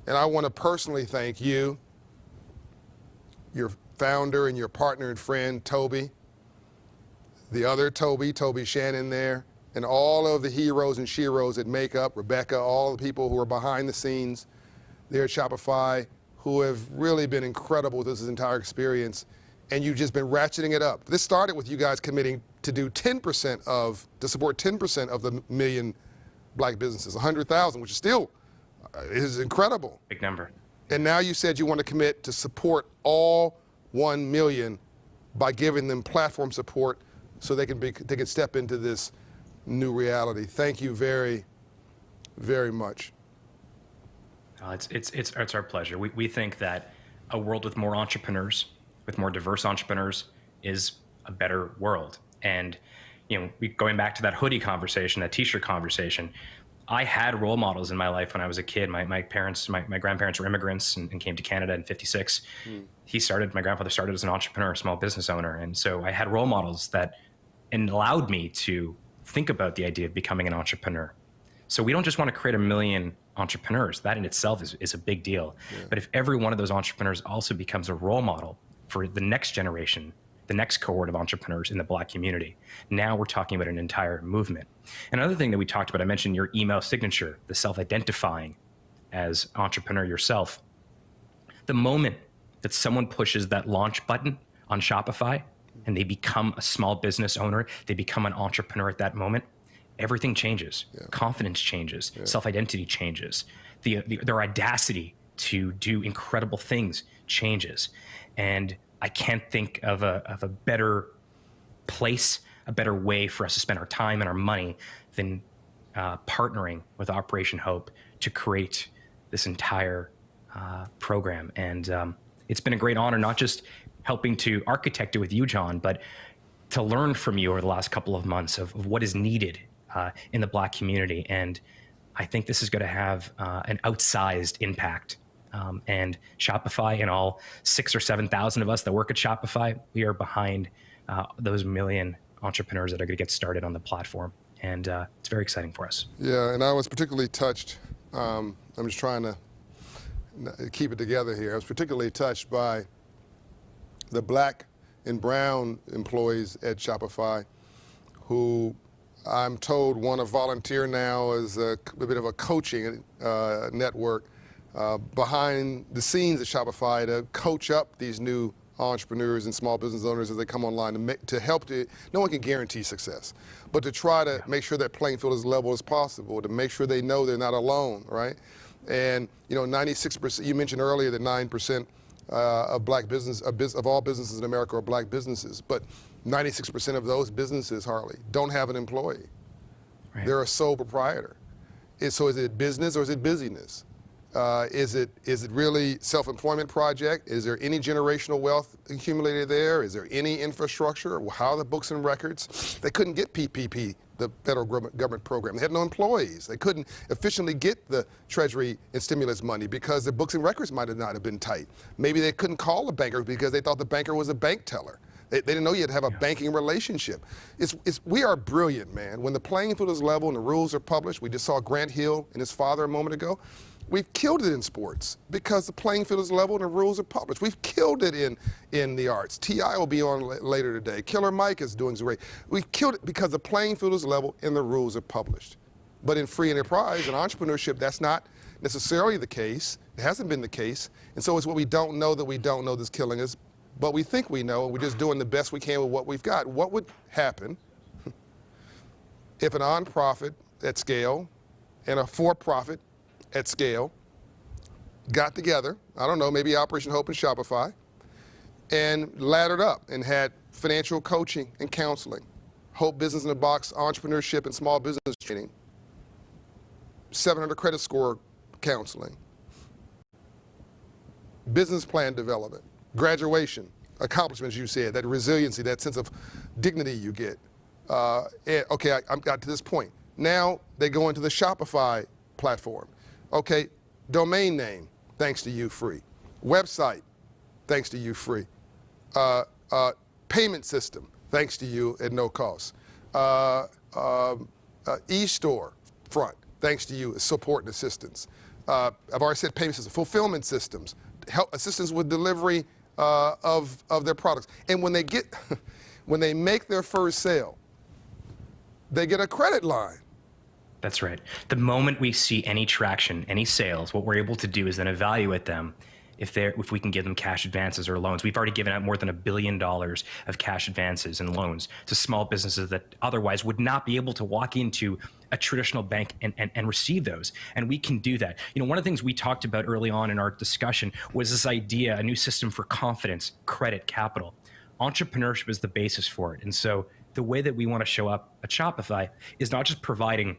S5: And I want to personally thank you, your founder and your partner and friend, Toby, the other Toby Shannon there, and all of the heroes and sheroes that make up, Rebecca, all the people who are behind the scenes there at Shopify, who have really been incredible with this entire experience. And you've just been ratcheting it up. This started with you guys committing to do 10% to support 10% of the 1 million Black businesses, 100,000, which is still is incredible.
S13: Big number.
S5: And now you said you want to commit to support all 1 million by giving them platform support so they can step into this new reality. Thank you very, very much.
S13: It's our pleasure. We think that a world with more entrepreneurs, with more diverse entrepreneurs, is a better world. And going back to that hoodie conversation, that T-shirt conversation, I had role models in my life when I was a kid. My grandparents were immigrants and came to Canada in '56. My grandfather started as an entrepreneur, a small business owner. And so I had role models that allowed me to think about the idea of becoming an entrepreneur. So we don't just want to create 1 million entrepreneurs. That in itself is a big deal. Yeah. But if every one of those entrepreneurs also becomes a role model for the next generation, the next cohort of entrepreneurs in the Black community, now we're talking about an entire movement. Another thing that we talked about, I mentioned your email signature, the self-identifying as entrepreneur yourself. The moment that someone pushes that launch button on Shopify and they become a small business owner, they become an entrepreneur at that moment, everything changes. Yeah. Confidence changes. Yeah. Self-identity changes. Their audacity to do incredible things changes. And I can't think of a better place, a better way for us to spend our time and our money than partnering with Operation Hope to create this entire program. And it's been a great honor, not just helping to architect it with you, John, but to learn from you over the last couple of months of what is needed in the Black community. And I think this is going to have an outsized impact. And Shopify and all 6,000 or 7,000 of us that work at Shopify, we are behind those million entrepreneurs that are going to get started on the platform. And it's very exciting for us.
S5: Yeah, and I was particularly touched. I'm just trying to keep it together here. I was particularly touched by the Black and brown employees at Shopify who I'm told want to volunteer now as a bit of a coaching network behind the scenes at Shopify to coach up these new entrepreneurs and small business owners as they come online to help. No one can guarantee success, but to try to make sure that playing field is level as possible, to make sure they know they're not alone, right? And 96%, you mentioned earlier that 9% of Black business, of all businesses in America are Black businesses, but 96% of those businesses, Harley, don't have an employee. Right. They're a sole proprietor. So is it business or is it busyness? Is it really self-employment project? Is there any generational wealth accumulated there? Is there any infrastructure? How are the books and records? They couldn't get PPP, the federal government program. They had no employees. They couldn't efficiently get the Treasury and stimulus money because their books and records might not have been tight. Maybe they couldn't call a banker because they thought the banker was a bank teller. They didn't know you had to have a banking relationship. We are brilliant, man. When the playing field is level and the rules are published, we just saw Grant Hill and his father a moment ago. We've killed it in sports because the playing field is level and the rules are published. We've killed it in the arts. T.I. will be on later today. Killer Mike is doing great. We've killed it because the playing field is level and the rules are published. But in free enterprise and entrepreneurship, that's not necessarily the case. It hasn't been the case. And so it's what we don't know that we don't know that's killing us. But we think we know, and we're just doing the best we can with what we've got. What would happen if a nonprofit at scale and a for-profit at scale got together, I don't know, maybe Operation Hope and Shopify, and laddered up and had financial coaching and counseling, Hope Business in a Box, entrepreneurship and small business training, 700 credit score counseling, business plan development, graduation, accomplishments, you said, that resiliency, that sense of dignity you get. Okay, I got to this point. Now they go into the Shopify platform. Okay, domain name, thanks to you, free. Website, thanks to you, free. Payment system, thanks to you at no cost. E-store front, thanks to you, support and assistance. I've already said payment system, fulfillment systems, help assistance with delivery of their products. And when they make their first sale, they get a credit line.
S13: That's right. The moment we see any traction, any sales, what we're able to do is then evaluate them if we can give them cash advances or loans. We've already given out more than $1 billion of cash advances and loans to small businesses that otherwise would not be able to walk into a traditional bank and receive those. And we can do that. One of the things we talked about early on in our discussion was this idea, a new system for confidence, credit, capital. Entrepreneurship is the basis for it. And so the way that we want to show up at Shopify is not just providing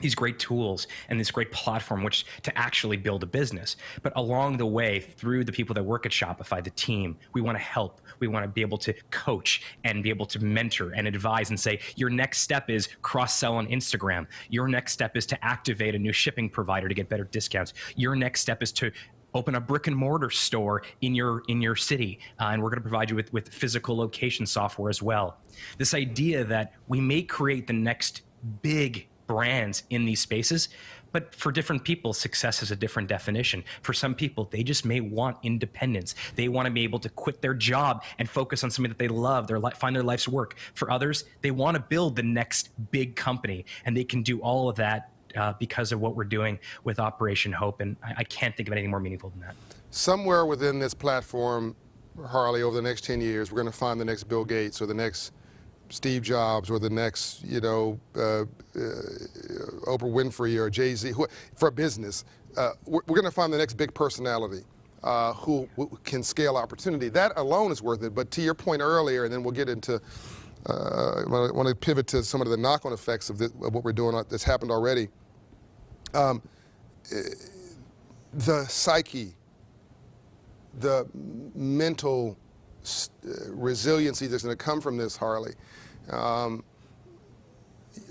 S13: these great tools and this great platform which to actually build a business. But along the way, through the people that work at Shopify, the team, we want to help. We want to be able to coach and be able to mentor and advise and say, your next step is cross-sell on Instagram. Your next step is to activate a new shipping provider to get better discounts. Your next step is to open a brick and mortar store in your city. And we're going to provide you with physical location software as well. This idea that we may create the next big brands in these spaces, but for different people, success is a different definition. For some people, they just may want independence. They want to be able to quit their job and focus on something that they love, find their life's work. For others, they want to build the next big company, and they can do all of that because of what we're doing with Operation Hope, and I can't think of anything more meaningful than that.
S5: Somewhere within this platform, Harley, over the next 10 years, we're going to find the next Bill Gates or the next Steve Jobs or the next, Oprah Winfrey or Jay-Z for business. We're going to find the next big personality who can scale opportunity. That alone is worth it. But to your point earlier, and then we'll get into, I want to pivot to some of the knock-on effects of what we're doing that's happened already. the psyche, the mental resiliency that's going to come from this, Harley.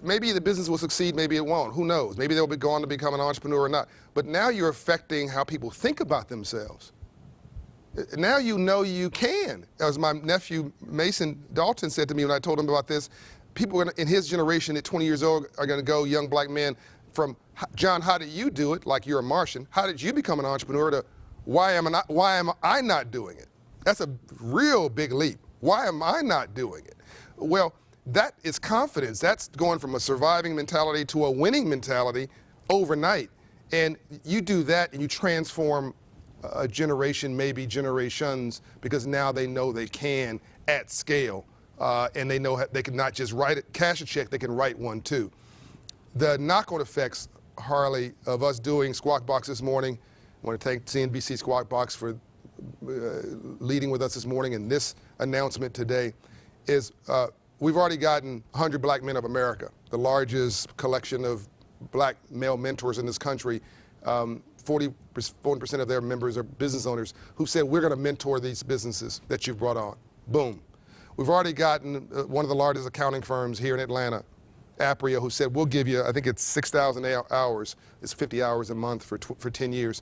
S5: Maybe the business will succeed, maybe it won't. Who knows? Maybe they'll be going to become an entrepreneur or not. But now you're affecting how people think about themselves. Now you know you can. As my nephew Mason Dalton said to me when I told him about this, people in his generation at 20 years old are going to go, young black men, from, John, how did you do it? Like you're a Martian. How did you become an entrepreneur? To why am I not doing it? That's a real big leap. Why am I not doing it? Well, that is confidence. That's going from a surviving mentality to a winning mentality overnight. And you do that and you transform a generation, maybe generations, because now they know they can at scale. And they know they can not just cash a check, they can write one too. The knock-on effects, Harley, of us doing Squawk Box this morning, I want to thank CNBC Squawk Box for leading with us this morning and this announcement today, is we've already gotten 100 Black Men of America, the largest collection of black male mentors in this country. 40% of their members are business owners who said, we're going to mentor these businesses that you've brought on. Boom. We've already gotten one of the largest accounting firms here in Atlanta, Apria, who said, we'll give you, I think it's 6,000 hours. It's 50 hours a month for 10 years.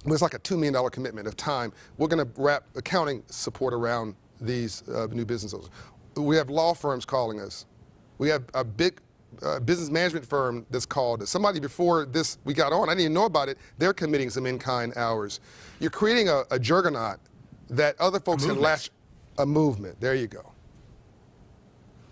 S5: It's like a $2 million commitment of time. We're going to wrap accounting support around these new business owners. We have law firms calling us. We have a big business management firm that's called us. Somebody before this we got on, I didn't even know about it, they're committing some in-kind hours. You're creating a juggernaut that other folks can latch. A movement, there you go.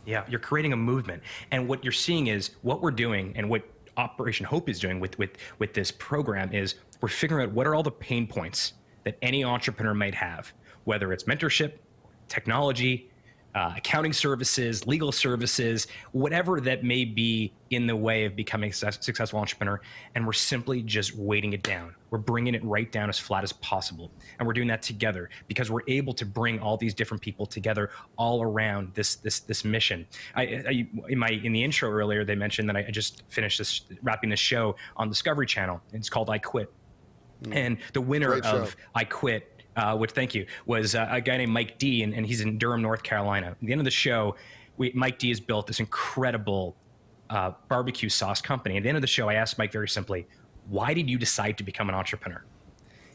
S13: Yeah, you're creating a movement. And what you're seeing is what we're doing and what Operation Hope is doing with this program is we're figuring out what are all the pain points that any entrepreneur might have, whether it's mentorship, technology, accounting services, legal services, whatever that may be in the way of becoming a successful entrepreneur. And we're simply just weighting it down. We're bringing it right down as flat as possible. And we're doing that together because we're able to bring all these different people together all around this mission. In the intro earlier, they mentioned that I just finished wrapping this show on Discovery Channel. It's called I Quit. And the winner of I Quit, which, thank you, was a guy named Mike D, and he's in Durham, North Carolina. At the end of the show, Mike D has built this incredible barbecue sauce company. At the end of the show, I asked Mike very simply, why did you decide to become an entrepreneur?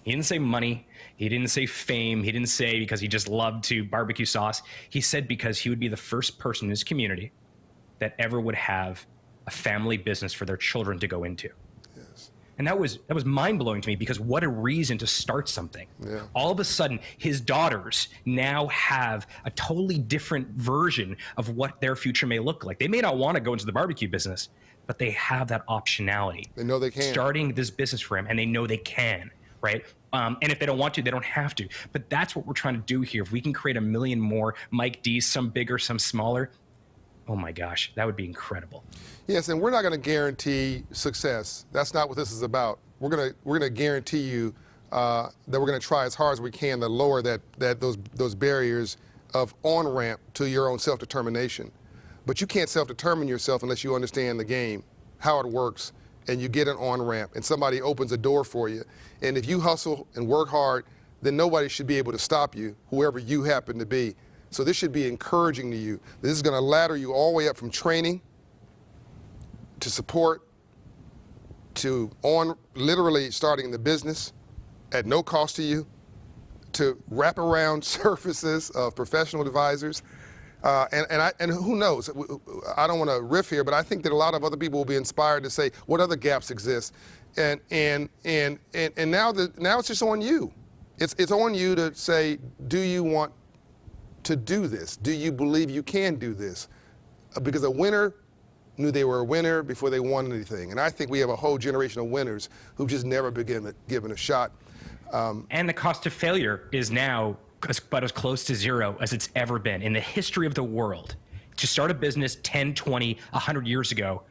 S13: He didn't say money. He didn't say fame. He didn't say because he just loved to barbecue sauce. He said because he would be the first person in his community that ever would have a family business for their children to go into. And that was mind-blowing to me because what a reason to start something. Yeah. All of a sudden, his daughters now have a totally different version of what their future may look like. They may not want to go into the barbecue business, but they have that optionality.
S5: They know they can.
S13: Starting this business for him, and they know they can, right? And if they don't want to, they don't have to. But that's what we're trying to do here. If we can create 1 million more Mike D's, some bigger, some smaller, oh my gosh, that would be incredible.
S5: Yes, and we're not going to guarantee success. That's not what this is about. We're going to guarantee you that we're going to try as hard as we can to lower those barriers of on-ramp to your own self-determination. But you can't self-determine yourself unless you understand the game, how it works, and you get an on-ramp, and somebody opens a door for you. And if you hustle and work hard, then nobody should be able to stop you, whoever you happen to be. So this should be encouraging to you. This is going to ladder you all the way up from training to support to literally starting the business at no cost to you, to wraparound services of professional advisors. And who knows? I don't want to riff here, but I think that a lot of other people will be inspired to say what other gaps exist. And now it's just on you. It's on you to say, do you want to do this? Do you believe you can do this? Because a winner knew they were a winner before they won anything. And I think we have a whole generation of winners who've just never been given a shot.
S13: And the cost of failure is now about as close to zero as it's ever been in the history of the world. To start a business 10, 20, 100 years ago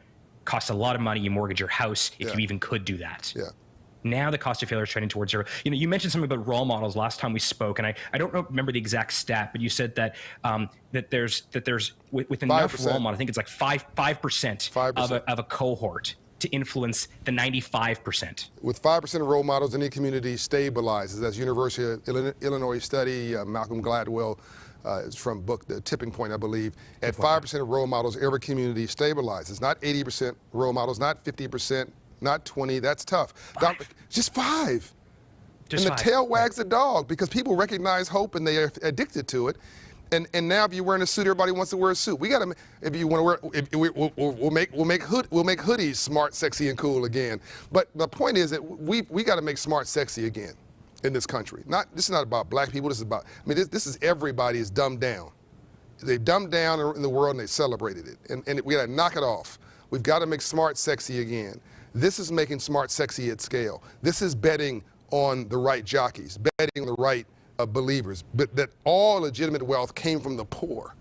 S13: cost a lot of money. You mortgage your house if you even could do that. Yeah. Now the cost of failure is trending towards zero. You know, you mentioned something about role models last time we spoke, and I don't remember the exact stat, but you said that that there's with enough 5%. Role model, I think it's like 5% of a cohort to influence the 95%?
S5: With 5% of role models, any community stabilizes. That's University of Illinois study, Malcolm Gladwell. It's from book The Tipping Point, I believe. At 5% of role models, every community stabilizes. Not 80% role models, not 50%, not 20. That's tough. Just 5.
S13: Just
S5: and the tail wags the dog because people recognize hope and they are addicted to it. And now if you're wearing a suit, everybody wants to wear a suit. We got to, if you want to wear, we'll make hoodies smart, sexy, and cool again. But the point is that we got to make smart sexy again in this country. This is not about black people. This is about, this is everybody is dumbed down. They dumbed down in the world and they celebrated it. And we got to knock it off. We've got to make smart sexy again. This is making smart sexy at scale. This is betting on the right jockeys, betting on the right believers, but that all legitimate wealth came from the poor,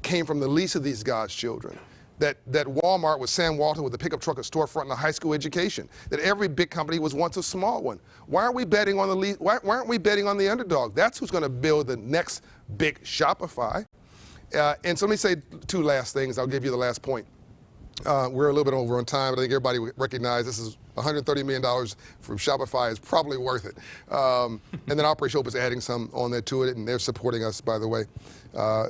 S5: came from the least of these God's children. That Walmart was Sam Walton with a pickup truck, a storefront, and a high school education. That every big company was once a small one. Why aren't we betting on the least? Why aren't we betting on the underdog? That's who's going to build the next big Shopify. And so let me say 2 last things. I'll give you the last point. We're a little bit over on time, but I think everybody would recognize this is $130 million from Shopify is probably worth it. And then Operation Hope is adding some on there to it, and they're supporting us, by the way,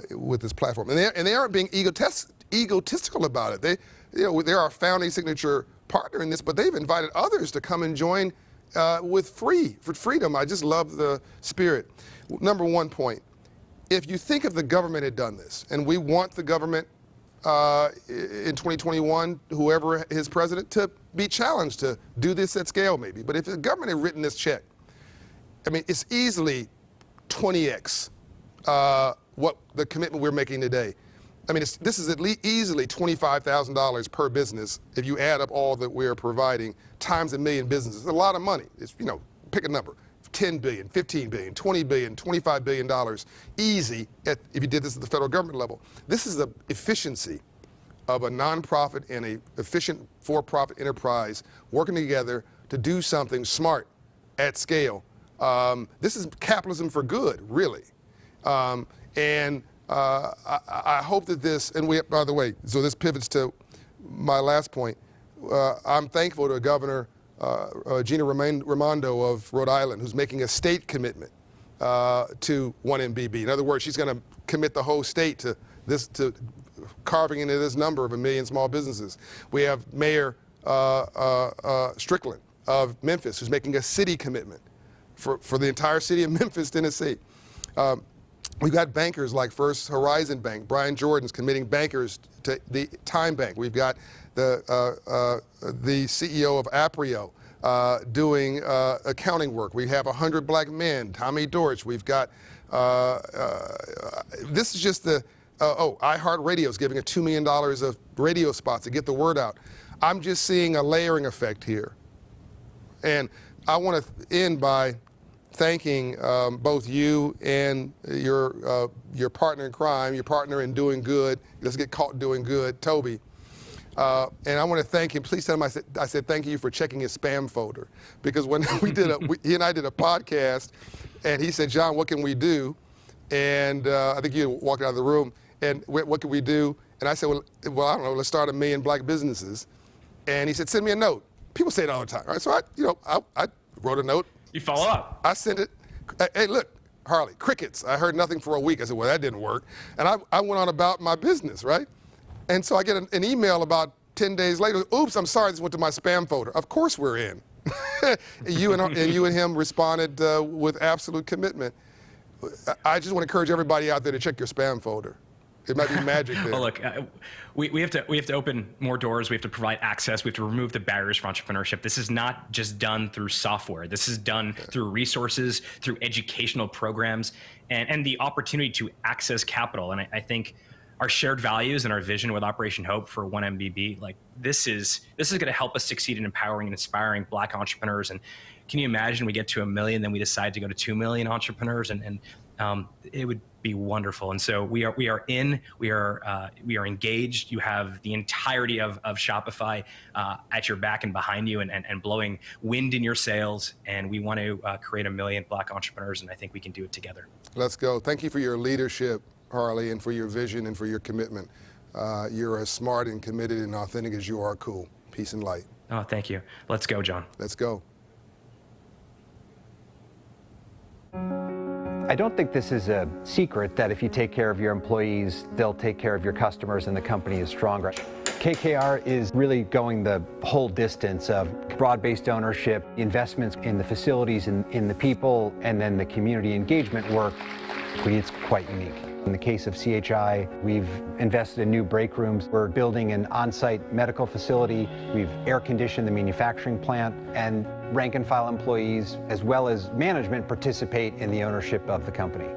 S5: with this platform. And they aren't being egotistical about it. They're our founding signature partner in this, but they've invited others to come and join for freedom. I just love the spirit. Number 1 point, if you think if the government had done this, and we want the government in 2021, whoever is president, to be challenged to do this at scale maybe. But if the government had written this check, it's easily 20x what the commitment we're making today. This is at least easily $25,000 per business if you add up all that we're providing times 1 million businesses. It's a lot of money. It's, pick a number. 10 billion, 15 billion, 20 billion, $25 billion easy if you did this at the federal government level. This is the efficiency of a nonprofit and a efficient for-profit enterprise working together to do something smart at scale. This is capitalism for good, really. I hope that this, by the way, so this pivots to my last point. I'm thankful to Governor Gina Raimondo of Rhode Island, who's making a state commitment to 1MBB. In other words, she's going to commit the whole state to carving into this number of 1 million small businesses. We have Mayor Strickland of Memphis, who's making a city commitment for the entire city of Memphis, Tennessee. We've got bankers like First Horizon Bank. Brian Jordan's committing bankers to the Time Bank. We've got the CEO of Aprio doing accounting work. We have 100 black men, Tommy Dortch. We've got, this is just the, iHeartRadio is giving $2 million of radio spots to get the word out. I'm just seeing a layering effect here. And I want to end by thanking both you and your partner in crime, your partner in doing good. Let's get caught doing good, Toby. And I want to thank him. Please tell him I said thank you for checking his spam folder. Because when he and I did a podcast, and he said, John, what can we do? And I think you walked out of the room, and what can we do? And I said, well, I don't know, let's start 1 million black businesses. And he said, send me a note. People say it all the time, right? So I wrote a note.
S13: You follow up.
S5: I sent it. Hey, look, Harley, crickets. I heard nothing for a week. I said, well, that didn't work. And I went on about my business, right? And so I get an email about 10 days later. Oops, I'm sorry, this went to my spam folder. Of course we're in. You and him responded with absolute commitment. I just want to encourage everybody out there to check your spam folder. It might be magic there.
S13: Well, look, we have to open more doors. We have to provide access. We have to remove the barriers for entrepreneurship. This is not just done through software. This is done through resources, through educational programs, and the opportunity to access capital. And I think our shared values and our vision with Operation Hope for 1MBB, like this is going to help us succeed in empowering and inspiring black entrepreneurs. And can you imagine we get to 1 million, then we decide to go to 2 million entrepreneurs, and it would be wonderful. And so we are engaged. You have the entirety of Shopify at your back and behind you, and blowing wind in your sails. And we want to create 1 million black entrepreneurs, and I think we can do it together.
S5: Let's go. Thank you for your leadership, Harley, and for your vision and for your commitment. You're as smart and committed and authentic as you are cool. Peace and light.
S13: Oh, thank you. Let's go, John.
S5: Let's go.
S14: I don't think this is a secret that if you take care of your employees, they'll take care of your customers and the company is stronger. KKR is really going the whole distance of broad-based ownership, investments in the facilities, in the people, and then the community engagement work. It's quite unique. In the case of CHI, we've invested in new break rooms. We're building an on-site medical facility. We've air-conditioned the manufacturing plant, and rank-and-file employees, as well as management, participate in the ownership of the company.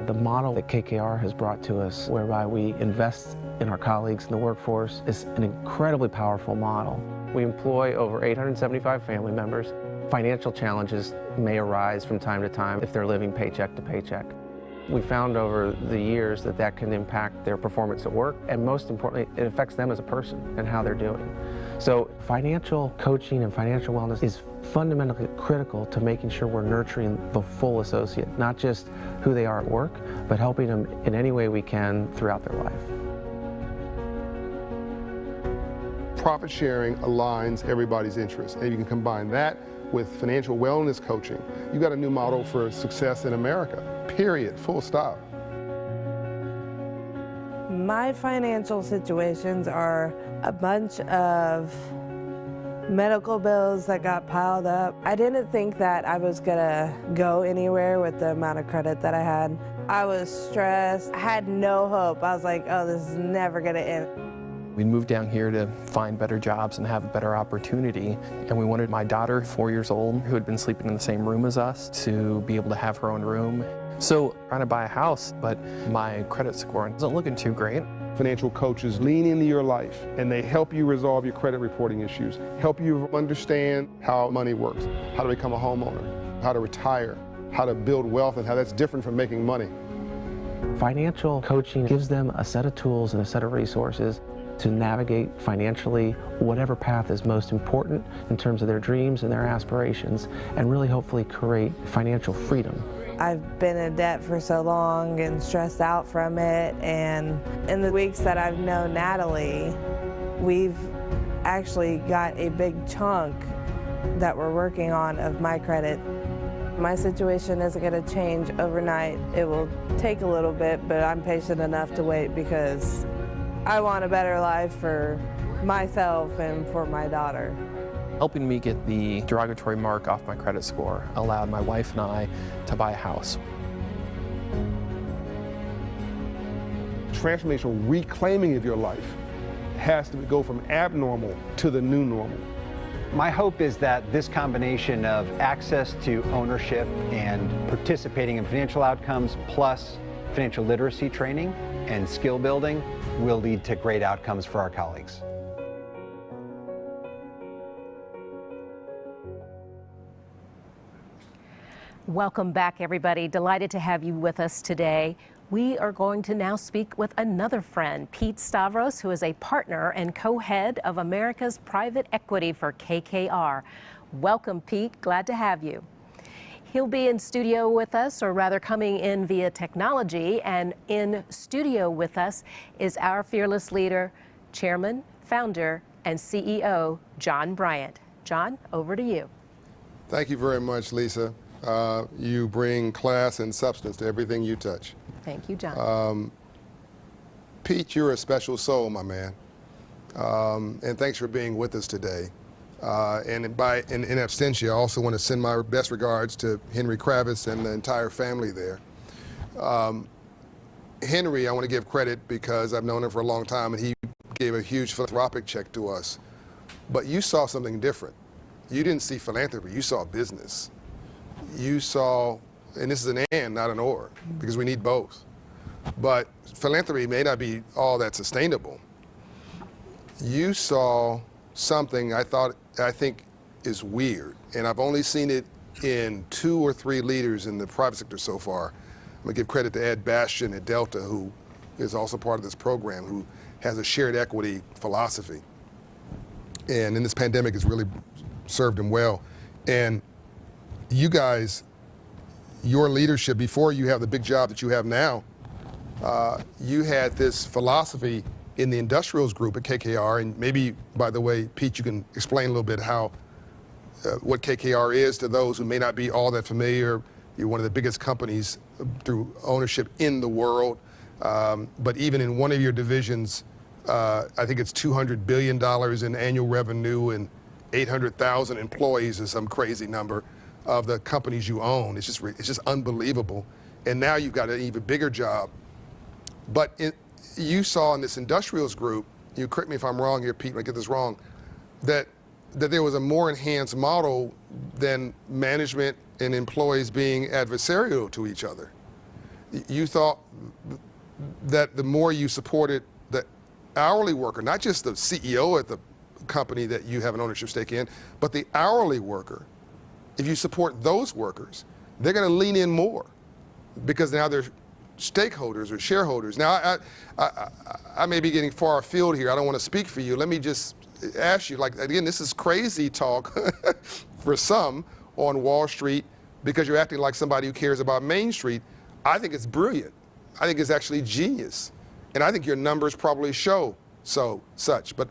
S15: The model that KKR has brought to us, whereby we invest in our colleagues in the workforce, is an incredibly powerful model. We employ over 875 family members. Financial challenges may arise from time to time if they're living paycheck to paycheck. We found over the years that that can impact their performance at work, and most importantly, it affects them as a person and how they're doing. So financial coaching and financial wellness is fundamentally critical to making sure we're nurturing the full associate, not just who they are at work, but helping them in any way we can throughout their life.
S5: Profit sharing aligns everybody's interests, and you can combine that with financial wellness coaching. You got a new model for success in America, period, full stop.
S16: My financial situations are a bunch of medical bills that got piled up. I didn't think that I was gonna go anywhere with the amount of credit that I had. I was stressed, I had no hope. I was like, oh, this is never gonna end.
S15: We moved down here to find better jobs and have a better opportunity. And we wanted my daughter, 4 years old, who had been sleeping in the same room as us, to be able to have her own room. So trying to buy a house, but my credit score isn't looking too great.
S5: Financial coaches lean into your life and they help you resolve your credit reporting issues, help you understand how money works, how to become a homeowner, how to retire, how to build wealth, and how that's different from making money.
S15: Financial coaching gives them a set of tools and a set of resources to navigate financially whatever path is most important in terms of their dreams and their aspirations, and really hopefully create financial freedom.
S16: I've been in debt for so long and stressed out from it, and in the weeks that I've known Natalie, we've actually got a big chunk that we're working on of my credit. My situation isn't going to change overnight. It will take a little bit, but I'm patient enough to wait because I want a better life for myself and for my daughter.
S15: Helping me get the derogatory mark off my credit score allowed my wife and I to buy a house.
S5: Transformational reclaiming of your life has to go from abnormal to the new normal.
S14: My hope is that this combination of access to ownership and participating in financial outcomes plus financial literacy training and skill building will lead to great outcomes for our colleagues.
S4: Welcome back, everybody. Delighted to have you with us today. We are going to now speak with another friend, Pete Stavros, who is a partner and co-head of America's private equity for KKR. Welcome, Pete. Glad to have you. He'll be in studio with us, or rather coming in via technology, and in studio with us is our fearless leader, Chairman, Founder, and CEO, John Bryant. John, over to you.
S5: Thank you very much, Lisa. You bring class and substance to everything you touch.
S4: Thank you, John.
S5: Pete, you're a special soul, my man. And thanks for being with us today. And in absentia, I also want to send my best regards to Henry Kravitz and the entire family there. Henry, I want to give credit because I've known him for a long time, and he gave a huge philanthropic check to us. But you saw something different. You didn't see philanthropy, you saw business. You saw, and this is an and, not an or, because we need both. But philanthropy may not be all that sustainable. You saw something I think is weird, and I've only seen it in 2 or 3 leaders in the private sector so far. I'm gonna give credit to Ed Bastian at Delta, who is also part of this program, who has a shared equity philosophy. And in this pandemic, it's really served him well. And you guys, your leadership, before you have the big job that you have now, you had this philosophy in the industrials group at KKR, and maybe, by the way, Pete, you can explain a little bit how what KKR is to those who may not be all that familiar. You're one of the biggest companies through ownership in the world, but even in one of your divisions, I think it's $200 billion in annual revenue and 800,000 employees is some crazy number of the companies you own. It's just unbelievable. And now you've got an even bigger job. But you saw in this industrials group, you correct me if I'm wrong here, Pete, when I get this wrong, that there was a more enhanced model than management and employees being adversarial to each other. You thought that the more you supported the hourly worker, not just the CEO at the company that you have an ownership stake in, but the hourly worker, if you support those workers, they're going to lean in more because now they're stakeholders or shareholders. Now, I may be getting far afield here. I don't want to speak for you. Let me just ask you, like, again, this is crazy talk for some on Wall Street because you're acting like somebody who cares about Main Street. I think it's brilliant. I think it's actually genius. And I think your numbers probably show such. But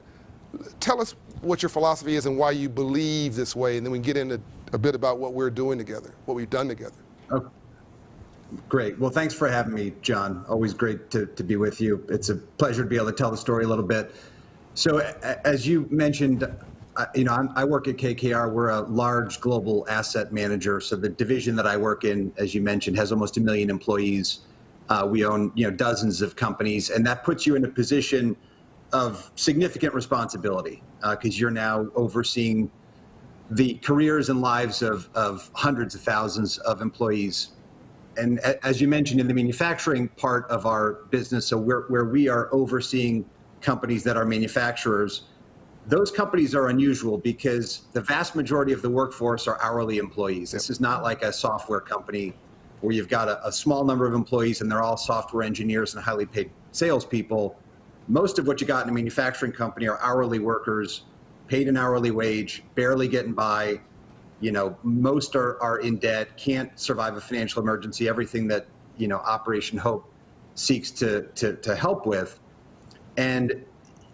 S5: tell us what your philosophy is and why you believe this way, and then we can get into a bit about what we're doing together, what we've done together.
S17: Okay. Great. Well, thanks for having me, John. Always great to be with you. It's a pleasure to be able to tell the story a little bit. So as you mentioned, I work at KKR. We're a large global asset manager. So the division that I work in, as you mentioned, has almost 1 million employees. We own dozens of companies, and that puts you in a position of significant responsibility because you're now overseeing the careers and lives of hundreds of thousands of employees. And as you mentioned, in the manufacturing part of our business, so where we are overseeing companies that are manufacturers, those companies are unusual because the vast majority of the workforce are hourly employees. This is not like a software company where you've got a small number of employees and they're all software engineers and highly paid salespeople. Most of what you got in a manufacturing company are hourly workers, paid an hourly wage, barely getting by. Most are in debt, can't survive a financial emergency, everything that, Operation Hope seeks to help with. And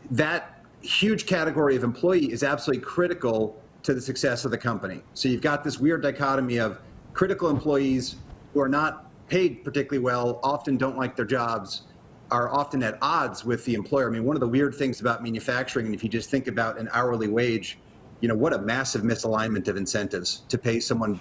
S17: that huge category of employee is absolutely critical to the success of the company. So you've got this weird dichotomy of critical employees who are not paid particularly well, often don't like their jobs, are often at odds with the employer. I mean, one of the weird things about manufacturing, and if you just think about an hourly wage, what a massive misalignment of incentives to pay someone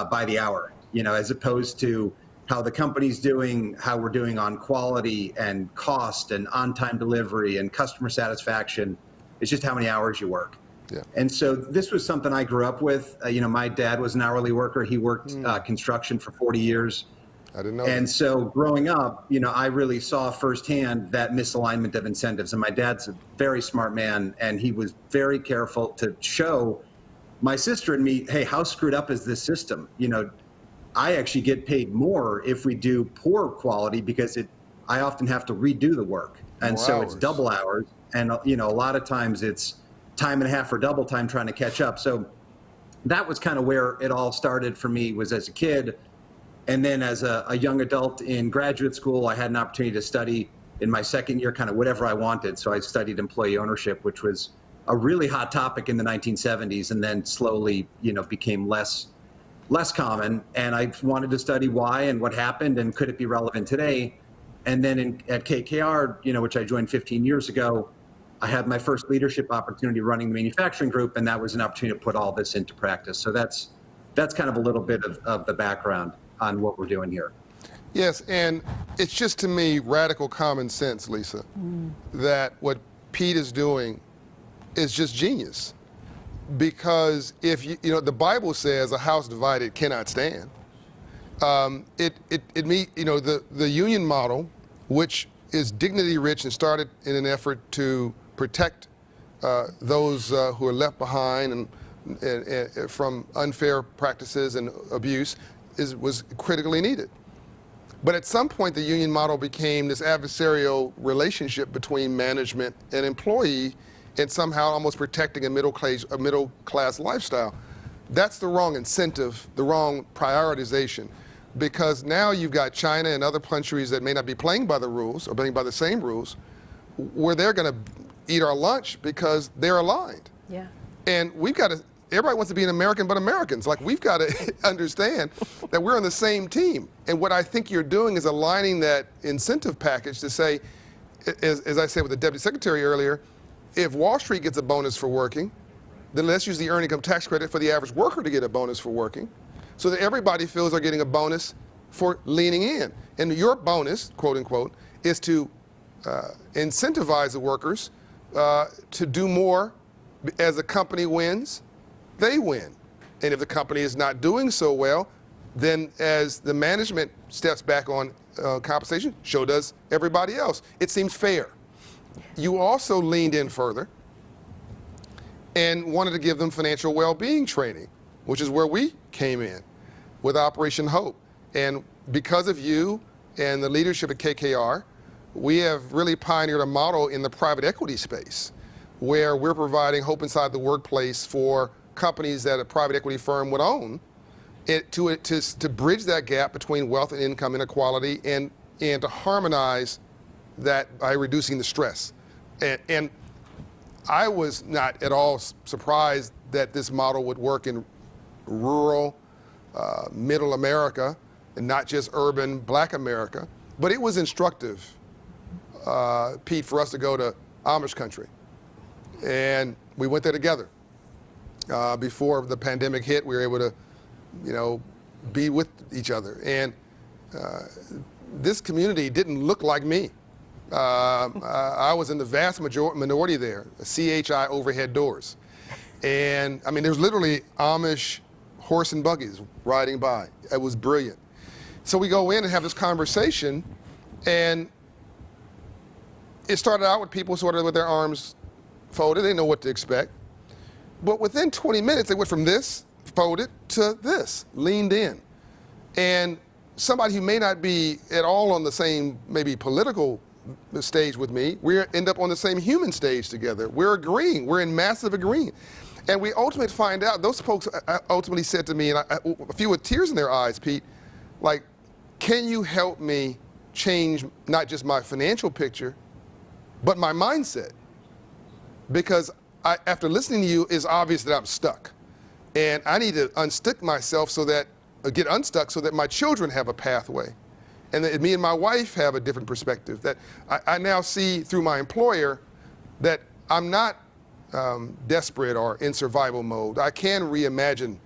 S17: by the hour, as opposed to how the company's doing, how we're doing on quality and cost and on-time delivery and customer satisfaction. It's just how many hours you work.
S5: Yeah.
S17: And so this was something I grew up with. My dad was an hourly worker. He worked construction for 40 years.
S5: I didn't know.
S17: And
S5: that.
S17: So growing up, I really saw firsthand that misalignment of incentives. And my dad's a very smart man, and he was very careful to show my sister and me, hey, how screwed up is this system? I actually get paid more if we do poor quality because I often have to redo the work. And
S5: More
S17: so
S5: hours.
S17: it's double hours. And, a lot of times it's time and a half or double time trying to catch up. So that was kind of where it all started for me, was as a kid. And then as a young adult in graduate school, I had an opportunity to study in my second year kind of whatever I wanted. So I studied employee ownership, which was a really hot topic in the 1970s, and then slowly, became less common. And I wanted to study why and what happened and could it be relevant today. And then at KKR, which I joined 15 years ago, I had my first leadership opportunity running the manufacturing group, and that was an opportunity to put all this into practice. So that's kind of a little bit of the background on what we're doing here.
S5: Yes, and it's just to me radical common sense, Lisa, that what Pete is doing is just genius. Because if the Bible says a house divided cannot stand. The union model, which is dignity rich and started in an effort to protect those who are left behind and from unfair practices and abuse, was critically needed. But at some point, the union model became this adversarial relationship between management and employee, and somehow almost protecting a middle class lifestyle. That's the wrong incentive, the wrong prioritization, because now you've got China and other countries that may not be playing by the rules or playing by the same rules, where they're going to eat our lunch because they're aligned.
S4: Yeah.
S5: And we've got to, everybody wants to be an American but Americans. Like, we've got to understand that we're on the same team. And what I think you're doing is aligning that incentive package to say, as I said with the Deputy Secretary earlier, if Wall Street gets a bonus for working, then let's use the earned income tax credit for the average worker to get a bonus for working, so that everybody feels they're getting a bonus for leaning in. And your bonus, quote unquote, is to incentivize the workers to do more. As a company wins, they win. And if the company is not doing so well, then as the management steps back on compensation, so does everybody else. It seems fair. You also leaned in further and wanted to give them financial well-being training, which is where we came in with Operation Hope. And because of you and the leadership at KKR, we have really pioneered a model in the private equity space where we're providing hope inside the workplace for companies that a private equity firm would own, to bridge that gap between wealth and income inequality and to harmonize that by reducing the stress. And I was not at all surprised that this model would work in rural, middle America, and not just urban Black America. But it was instructive, Pete, for us to go to Amish country. And we went there together. Before the pandemic hit, we were able to, be with each other. And this community didn't look like me. I was in the vast minority there, CHI overhead doors. And I mean, there's literally Amish horse and buggies riding by. It was brilliant. So we go in and have this conversation, and it started out with people sort of with their arms folded. They didn't know what to expect. But within 20 minutes, they went from this, folded, to this, leaned in. And somebody who may not be at all on the same, maybe political stage with me, we end up on the same human stage together. We're agreeing. We're in massive agreement. And we ultimately find out, those folks ultimately said to me, and a few with tears in their eyes, Pete, like, can you help me change not just my financial picture, but my mindset? Because after listening to you, it's obvious that I'm stuck. And I need to unstick myself get unstuck so that my children have a pathway. And that me and my wife have a different perspective. That I now see through my employer that I'm not desperate or in survival mode. I can reimagine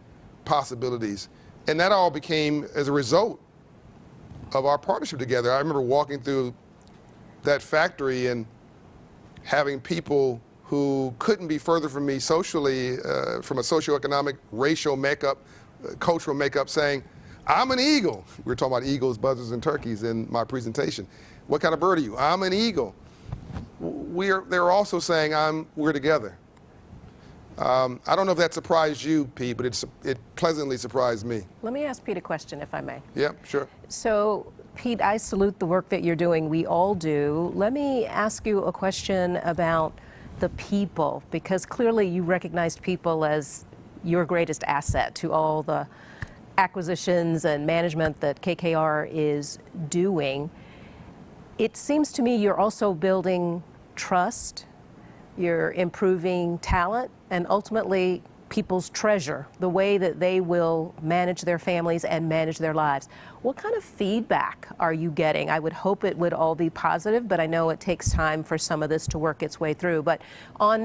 S5: possibilities. And that all became as a result of our partnership together. I remember walking through that factory and having people who couldn't be further from me socially, from a socioeconomic, racial makeup, cultural makeup, saying, I'm an eagle. We were talking about eagles, buzzards, and turkeys in my presentation. What kind of bird are you? I'm an eagle. They're also saying we're together. I don't know if that surprised you, Pete, but it pleasantly surprised me.
S4: Let me ask Pete a question, if I may.
S5: Yeah, sure.
S4: So, Pete, I salute the work that you're doing. We all do. Let me ask you a question about the people, because clearly you recognized people as your greatest asset to all the acquisitions and management that KKR is doing. It seems to me you're also building trust, you're improving talent, and ultimately people's treasure, the way that they will manage their families and manage their lives. What kind of feedback are you getting? I would hope it would all be positive, but I know it takes time for some of this to work its way through. But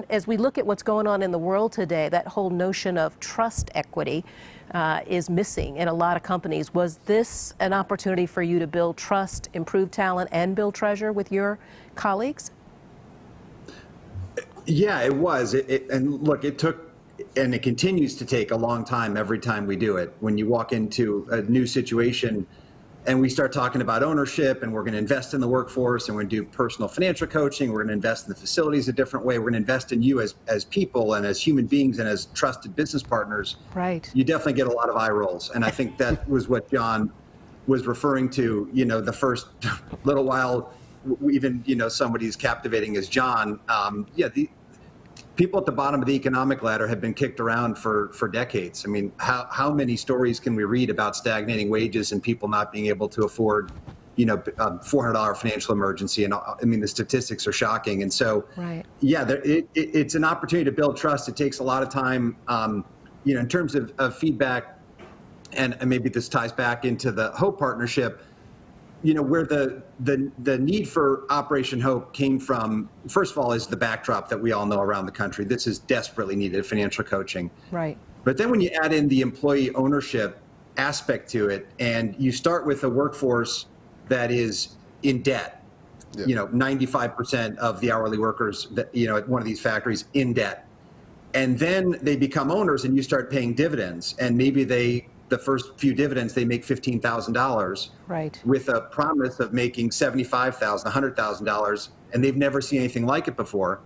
S4: as we look at what's going on in the world today, that whole notion of trust equity is missing in a lot of companies. Was this an opportunity for you to build trust, improve talent, and build treasure with your colleagues?
S17: Yeah, it was. And look, it took, and it continues to take a long time every time we do it. When you walk into a new situation and we start talking about ownership, and we're going to invest in the workforce, and we're going to do personal financial coaching, we're going to invest in the facilities a different way, we're going to invest in you as people and as human beings and as trusted business partners.
S4: Right.
S17: You definitely get a lot of eye rolls. And I think that was what John was referring to, the first little while, even, somebody's captivating as John. People at the bottom of the economic ladder have been kicked around for decades. I mean, how many stories can we read about stagnating wages and people not being able to afford, $400 financial emergency. And I mean, the statistics are shocking. And so,
S4: right.
S17: yeah, it's an opportunity to build trust. It takes a lot of time, in terms of feedback, and maybe this ties back into the Hope partnership, where the need for Operation Hope came from, first of all, is the backdrop that we all know around the country. This is desperately needed financial coaching.
S4: Right.
S17: But then when you add in the employee ownership aspect to it, and you start with a workforce that is in debt, 95% of the hourly workers that, at one of these factories in debt. And then they become owners and you start paying dividends, and maybe the first few dividends, they make $15,000,
S4: right,
S17: with a promise of making $75,000, $100,000, and they've never seen anything like it before.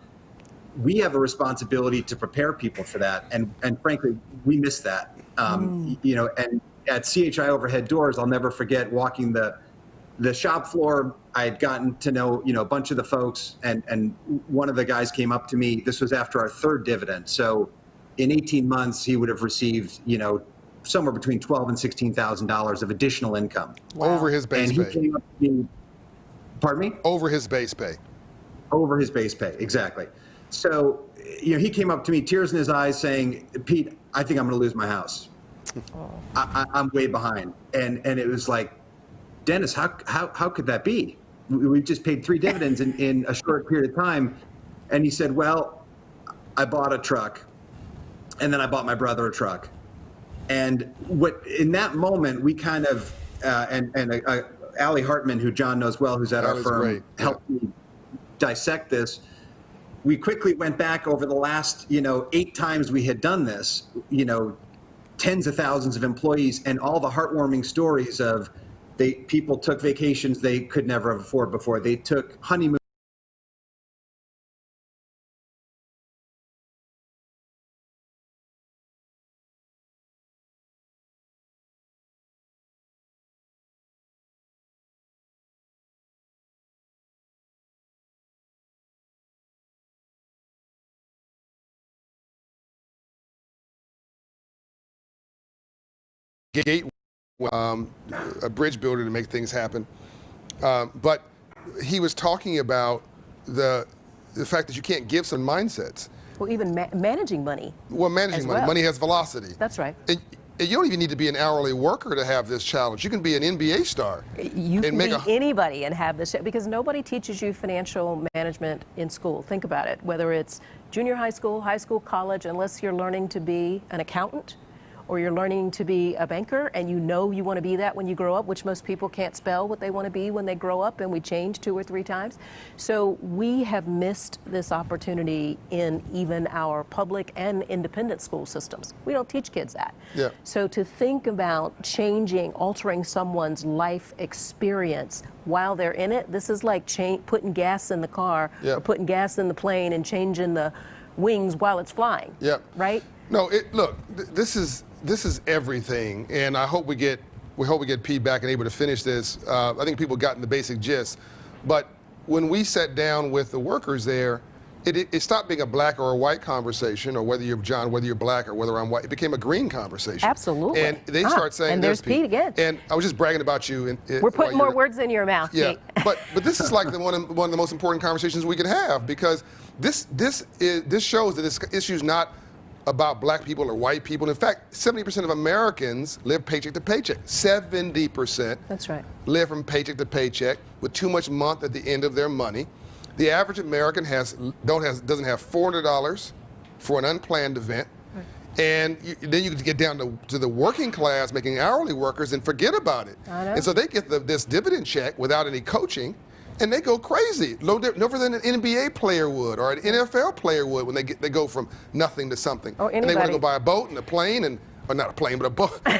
S17: We have a responsibility to prepare people for that, and frankly, we miss that. And at CHI Overhead Doors, I'll never forget walking the shop floor. I had gotten to know a bunch of the folks, and one of the guys came up to me. This was after our third dividend, so in 18 months, he would have received somewhere between $12,000 and $16,000 of additional income.
S5: Wow. Over his base pay.
S17: Came up to me, pardon me?
S5: Over his base pay.
S17: Over his base pay, exactly. So, he came up to me, tears in his eyes, saying, "Pete, I think I'm going to lose my house. I'm way behind." And it was like, Dennis, how could that be? We just paid 3 dividends in a short period of time. And he said, "Well, I bought a truck, and then I bought my brother a truck." And in that moment, we kind of, Allie Hartman, who John knows well, who's at our firm, helped me dissect this. We quickly went back over the last, 8 times we had done this, tens of thousands of employees, and all the heartwarming stories of people took vacations they could never afford before. They took honeymoon.
S5: Gate, a bridge builder to make things happen. But he was talking about the fact that you can't give some mindsets.
S4: Well, even managing money.
S5: Well, managing money. Money has velocity.
S4: That's right.
S5: And you don't even need to be an hourly worker to have this challenge. You can be an NBA star.
S4: You can be anybody and have this, because nobody teaches you financial management in school. Think about it, whether it's junior high school, college, unless you're learning to be an accountant, or you're learning to be a banker, and you want to be that when you grow up, which most people can't spell what they want to be when they grow up, and we change 2 or 3 times. So we have missed this opportunity in even our public and independent school systems. We don't teach kids that.
S5: Yeah.
S4: So to think about altering someone's life experience while they're in it, this is like putting gas in the car, or putting gas in the plane and changing the wings while it's flying.
S5: Yeah.
S4: Right?
S5: No, look, this is everything, and I hope we get Pete back and able to finish this. I think people gotten the basic gist, but when we sat down with the workers there, it stopped being a black or a white conversation, or whether you're John, whether you're black, or whether I'm white. It became a green conversation.
S4: Absolutely.
S5: And they start saying,
S4: and there's Pete again.
S5: And I was just bragging about you.
S4: We're putting more words in your mouth,
S5: yeah,
S4: Pete.
S5: but this is like one of the most important conversations we could have, because this shows that this issue is not about black people or white people. In fact, 70% of Americans live paycheck to paycheck. 70%.
S4: That's right.
S5: Live from paycheck to paycheck with too much month at the end of their money. The average American doesn't have $400 for an unplanned event. Right. And then you get down to the working class, making hourly workers, and forget about it.
S4: I know.
S5: And so they get this dividend check without any coaching, and they go crazy, no different than an NBA player would or an NFL player would when they go from nothing to something.
S4: Or anybody.
S5: And they want to go buy a boat and a plane, or not a plane, but a boat.
S4: Well,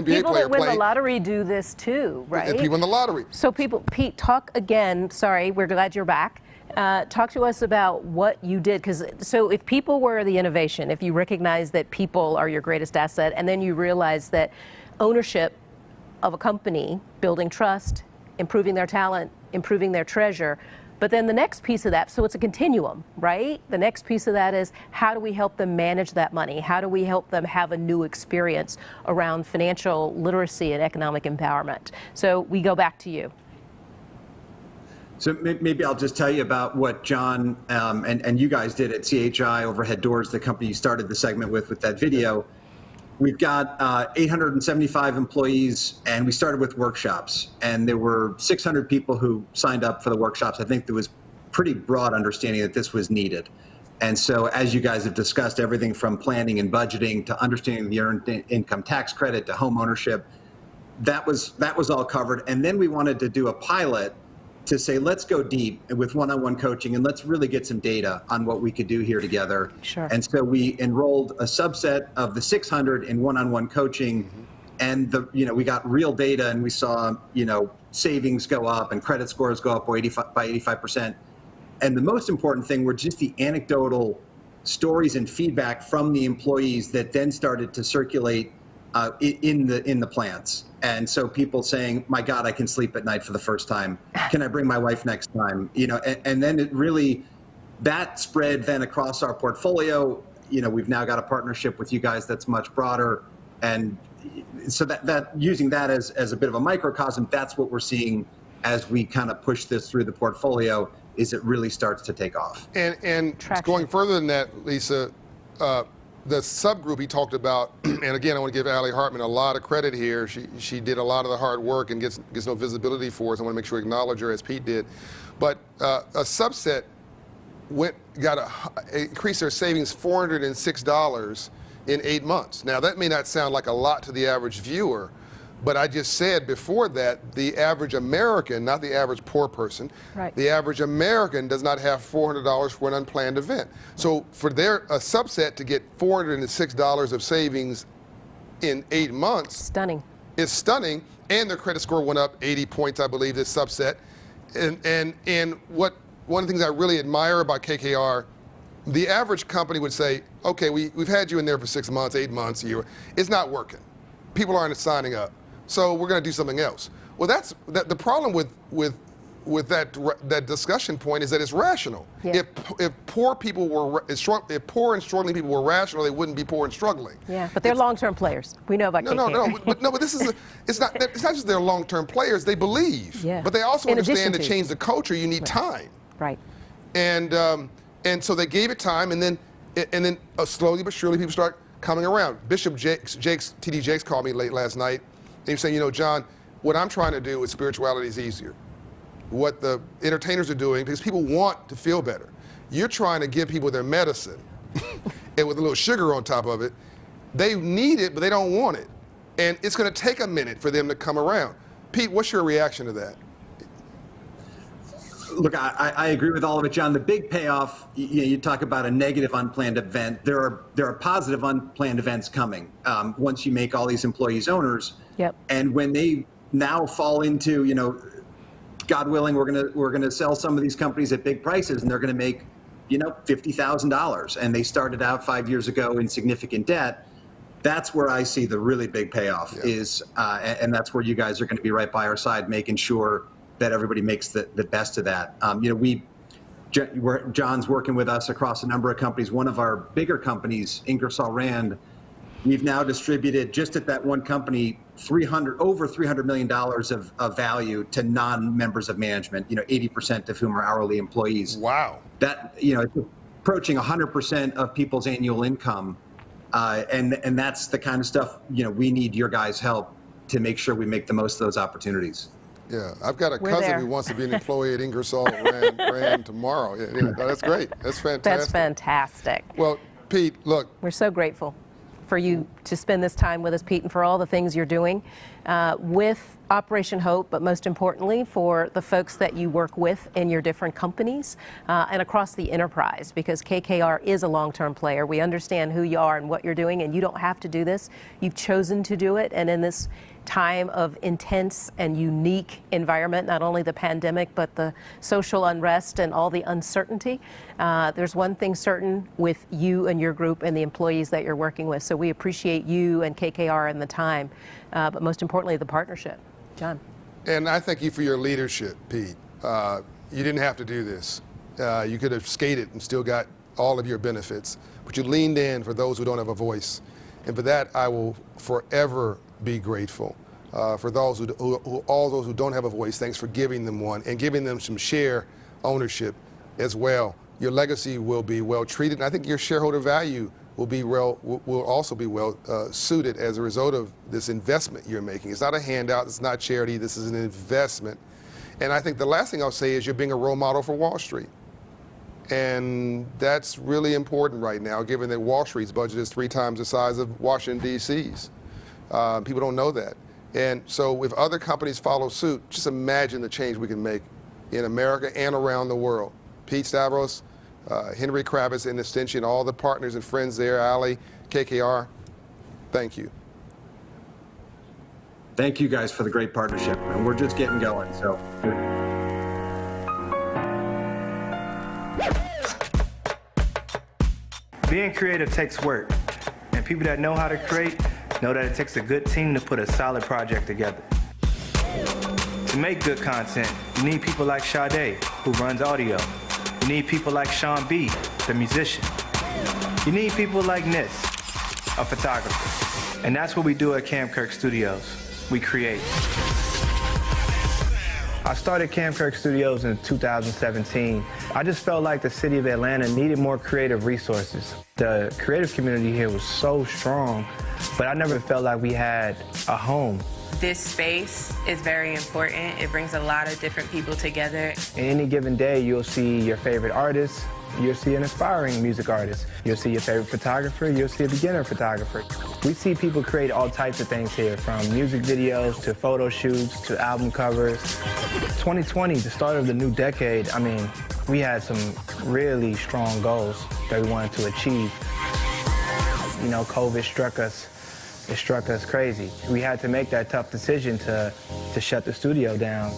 S4: people that win the lottery do this too, right?
S5: And people in the lottery.
S4: So Pete, talk again. Sorry, we're glad you're back. Talk to us about what you did, so if people were the innovation, if you recognize that people are your greatest asset, and then you realize that ownership of a company, building trust, improving their talent, improving their treasure, But then the next piece of that, so it's a continuum, right? The next piece of that is how do we help them manage that money? How do we help them have a new experience around financial literacy and economic empowerment? So we go back to you.
S17: So maybe I'll just tell you about what John and you guys did at CHI Overhead Doors, the company you started the segment with that video. We've got 875 employees, and we started with workshops. And there were 600 people who signed up for the workshops. I think there was pretty broad understanding that this was needed. And so as you guys have discussed, everything from planning and budgeting to understanding the earned income tax credit to home ownership, that was all covered. And then we wanted to do a pilot to say, let's go deep with one-on-one coaching and let's really get some data on what we could do here together.
S4: Sure.
S17: And so we enrolled a subset of the 600 in one-on-one coaching, and we got real data, and we saw savings go up and credit scores go up by 85%. And the most important thing were just the anecdotal stories and feedback from the employees that then started to circulate in the plants. And so people saying, my God, I can sleep at night for the first time. Can I bring my wife next time? And then it really, that spread then across our portfolio. We've now got a partnership with you guys that's much broader. And so that using that as a bit of a microcosm, that's what we're seeing as we kind of push this through the portfolio, is it really starts to take off.
S5: And going further than that, Lisa, the subgroup he talked about, and again, I want to give Allie Hartman a lot of credit here. She did a lot of the hard work and gets no visibility for us. I want to make sure we acknowledge her, as Pete did. But a subset increased their savings $406 in 8 months. Now, that may not sound like a lot to the average viewer, but I just said before that the average American, not the average poor person, right, the average American does not have $400 for an unplanned event. So for a subset to get $406 of savings in 8 months,
S4: stunning.
S5: It's stunning, and their credit score went up 80 points, I believe, this subset. And one of the things I really admire about KKR, the average company would say, okay, we've had you in there for 6 months, 8 months, a year. It's not working. People aren't signing up. So we're going to do something else. Well, the problem with that discussion point is that it's rational. Yeah. If poor and struggling people were rational, they wouldn't be poor and struggling.
S4: Yeah, but they're long-term players. We know about KKR.
S5: But this is it's not just they're long-term players. They believe. Yeah. But they also understand to change the culture, you need time.
S4: Right.
S5: And so they gave it time, and then slowly but surely people start coming around. Bishop T.D. Jakes called me late last night, and he was saying, John, what I'm trying to do with spirituality is easier. What the entertainers are doing, because people want to feel better. You're trying to give people their medicine, and with a little sugar on top of it. They need it, but they don't want it. And it's going to take a minute for them to come around. Pete, what's your reaction to that?
S17: Look, I agree with all of it, John. The big payoff, you talk about a negative unplanned event. There are positive unplanned events coming once you make all these employees owners.
S4: Yep.
S17: And when they now fall into, God willing, we're gonna sell some of these companies at big prices, and they're gonna make, $50,000, and they started out 5 years ago in significant debt. That's where I see the really big payoff is, and that's where you guys are going to be right by our side, making sure that everybody makes the best of that. John's working with us across a number of companies. One of our bigger companies, Ingersoll Rand, we've now distributed just at that one company over $300 million of value to non-members of management. 80% of whom are hourly employees.
S5: Wow.
S17: That it's approaching 100% of people's annual income, and that's the kind of stuff we need your guys' help to make sure we make the most of those opportunities.
S5: Yeah, I've got a cousin who wants to be an employee at Ingersoll Rand tomorrow. Yeah, that's great. That's fantastic.
S4: That's fantastic.
S5: Well, Pete, look.
S4: We're so grateful for you to spend this time with us, Pete, and for all the things you're doing with Operation Hope, but most importantly for the folks that you work with in your different companies and across the enterprise, because KKR is a long-term player. We understand who you are and what you're doing, and you don't have to do this. You've chosen to do it, and in this time of intense and unique environment, not only the pandemic, but the social unrest and all the uncertainty, there's one thing certain with you and your group and the employees that you're working with. So we appreciate you and KKR and the time, but most importantly, the partnership. John.
S5: And I thank you for your leadership, Pete. you didn't have to do this. You could have skated and still got all of your benefits, but you leaned in for those who don't have a voice. And for that, I will forever be grateful. For those all those who don't have a voice, thanks for giving them one and giving them some share ownership as well. Your legacy will be well treated, and I think your shareholder value will also be well suited as a result of this investment you're making. It's not a handout, it's not charity, this is an investment. And I think the last thing I'll say is you're being a role model for Wall Street. And that's really important right now, given that Wall Street's budget is 3 times the size of Washington, D.C.'s. People don't know that. And so if other companies follow suit, just imagine the change we can make in America and around the world. Pete Stavros, Henry Kravis, and Extension, all the partners and friends there, Ali, KKR, thank you.
S17: Thank you guys for the great partnership. And we're just getting going, so.
S18: Being creative takes work, and people that know how to create know that it takes a good team to put a solid project together. To make good content, you need people like Sade, who runs audio. You need people like Sean B, the musician. You need people like Nis, a photographer. And that's what we do at Cam Kirk Studios. We create. I started Cam Kirk Studios in 2017. I just felt like the city of Atlanta needed more creative resources. The creative community here was so strong, but I never felt like we had a home.
S19: This space is very important. It brings a lot of different people together.
S18: In any given day, you'll see your favorite artist, you'll see an aspiring music artist, you'll see your favorite photographer, you'll see a beginner photographer. We see people create all types of things here, from music videos to photo shoots to album covers. 2020, the start of the new decade, I mean, we had some really strong goals that we wanted to achieve. You know, COVID struck us. It struck us crazy. We had to make that tough decision to shut the studio down.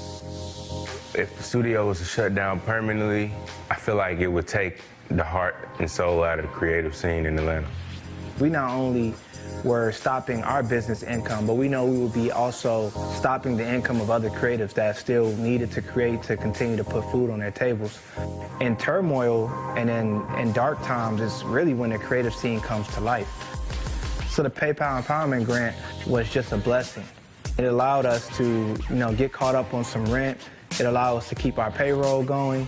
S20: If the studio was to shut down permanently, I feel like it would take the heart and soul out of the creative scene in Atlanta.
S18: We not only were stopping our business income, but we know we would be also stopping the income of other creatives that still needed to create to continue to put food on their tables. In turmoil and in dark times is really when the creative scene comes to life. So the PayPal Empowerment Grant was just a blessing. It allowed us to, get caught up on some rent. It allowed us to keep our payroll going.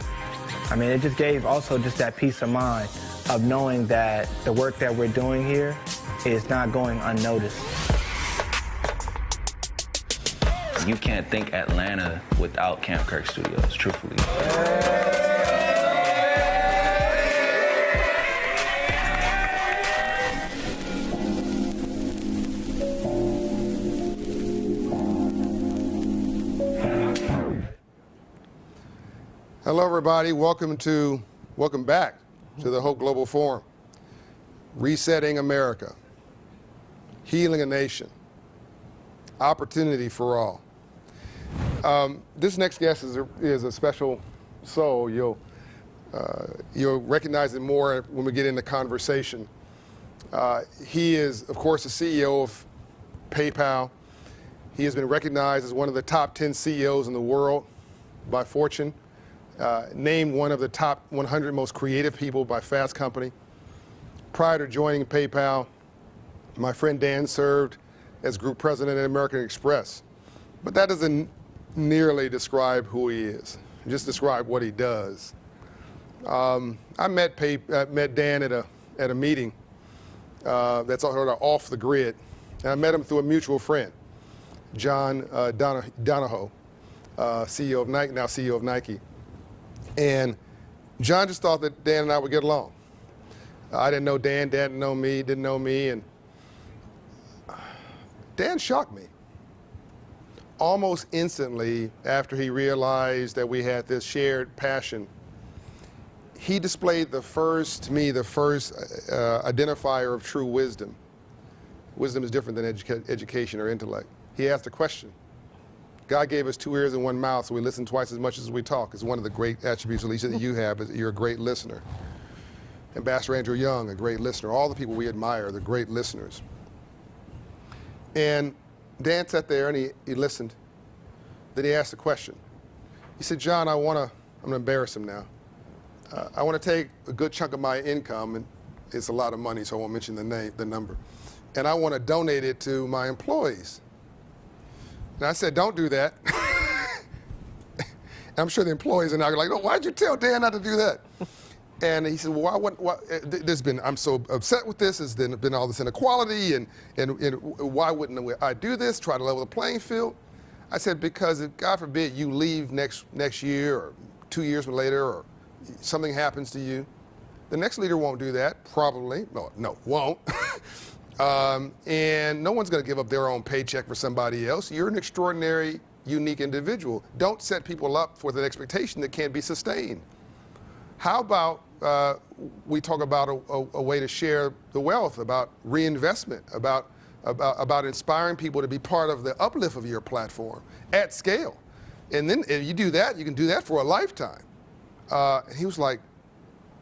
S18: I mean, it just gave also just that peace of mind of knowing that the work that we're doing here is not going unnoticed.
S21: You can't think Atlanta without Cam Kirk Studios, truthfully.
S5: Hello, everybody. Welcome back to the Hope Global Forum. Resetting America, healing a nation, opportunity for all. This next guest is a special soul. You'll recognize him more when we get into conversation. He is, of course, the CEO of PayPal. He has been recognized as one of the top 10 CEOs in the world by Fortune. Named one of the top 100 most creative people by Fast Company. Prior to joining PayPal, my friend Dan served as group president at American Express. But that doesn't nearly describe who he is, just describe what he does. I met Dan at a meeting that's sort of off the grid. And I met him through a mutual friend, John Donahoe, CEO of Nike, now CEO of Nike. And John just thought that Dan and I would get along. I didn't know Dan didn't know me, and Dan shocked me. Almost instantly after he realized that we had this shared passion, he displayed the first identifier of true wisdom. Wisdom is different than education or intellect. He asked a question. God gave us 2 ears and 1 mouth, so we listen twice as much as we talk. It's one of the great attributes, Alicia, that you have, is you're a great listener. Ambassador Andrew Young, a great listener. All the people we admire, they're great listeners. And Dan sat there and he listened. Then he asked a question. He said, John, I want I'm gonna embarrass him now. I want to take a good chunk of my income, and it's a lot of money, so I won't mention the number, and I want to donate it to my employees. And I said, don't do that. I'm sure the employees are now like, oh, why'd you tell Dan not to do that? And he said, well, I'm so upset with this. There's been all this inequality, and why wouldn't I do this, try to level the playing field? I said, because if, God forbid, you leave next year or 2 years later, or something happens to you, the next leader won't do that, probably. No, won't. And no one's going to give up their own paycheck for somebody else. You're an extraordinary, unique individual. Don't set people up with an expectation that can't be sustained. How about we talk about a way to share the wealth, about reinvestment, about inspiring people to be part of the uplift of your platform at scale. And then if you do that, you can do that for a lifetime. He was like,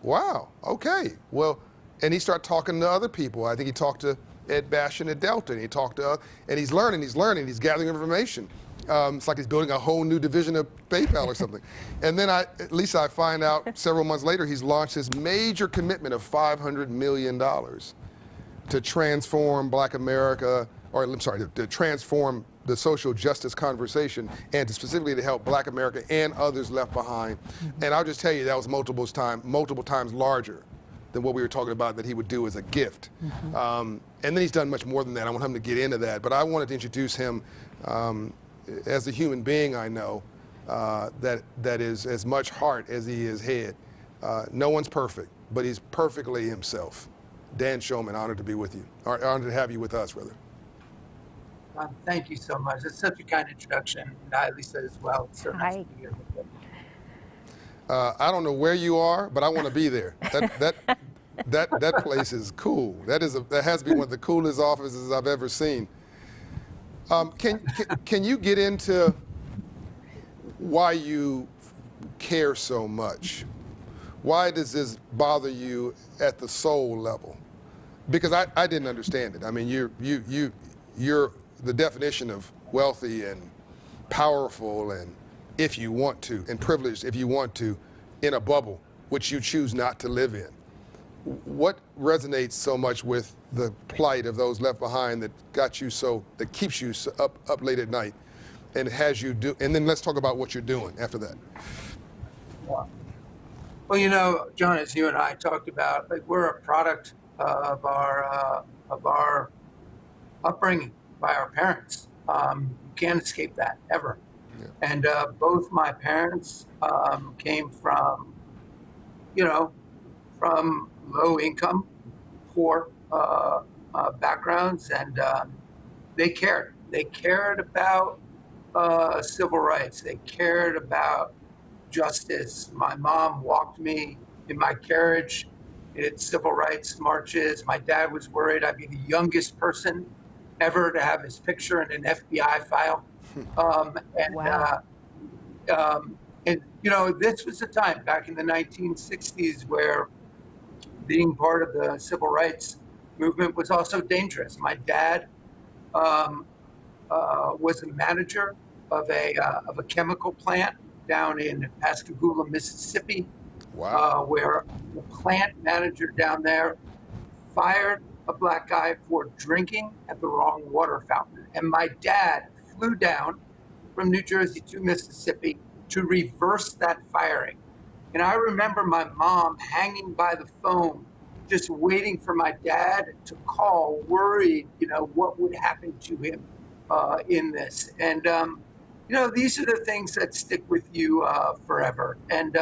S5: wow, okay. Well, and he started talking to other people. I think he talked to Ed Bastian at Delta, and he talked to, and he's learning, he's gathering information. It's like he's building a whole new division of PayPal or something. And then at least I find out several months later, he's launched his major commitment of $500 million to transform Black America, or I'm sorry, to transform the social justice conversation, and specifically to help Black America and others left behind. And I'll just tell you, that was multiple times larger than what we were talking about that he would do as a gift. And then he's done much more than that. I want him to get into that. But I wanted to introduce him as a human being I know that is as much heart as he is head. No one's perfect, but he's perfectly himself. Dan Schulman, honored to be with you. Or honored to have you with us, rather.
S1: Thank you so much. It's such a kind introduction. Hi, Lisa, as well. It's so nice to be here with you.
S5: I don't know where you are, but I want to be there. That place is cool. That has to be one of the coolest offices I've ever seen. Can you get into why you care so much? Why does this bother you at the soul level? Because I didn't understand it. I mean, you're the definition of wealthy and powerful, and if you want to, and privileged if you want to, in a bubble which you choose not to live in. What resonates so much with the plight of those left behind that keeps you up late at night, and has you do? And then let's talk about what you're doing after that.
S1: Well, you know, John, as you and I talked about, like, we're a product of our upbringing by our parents. You can't escape that ever. Yeah. And both my parents came from, from low income, poor backgrounds, and they cared. They cared about civil rights. They cared about justice. My mom walked me in my carriage at civil rights marches. My dad was worried I'd be the youngest person ever to have his picture in an FBI file. And this was a time back in the 1960s where being part of the civil rights movement was also dangerous. My dad was a manager of a chemical plant down in Pascagoula, Mississippi, where the plant manager down there fired a Black guy for drinking at the wrong water fountain. And my dad flew down from New Jersey to Mississippi to reverse that firing. And I remember my mom hanging by the phone, just waiting for my dad to call, worried, what would happen to him in this. And, these are the things that stick with you forever. And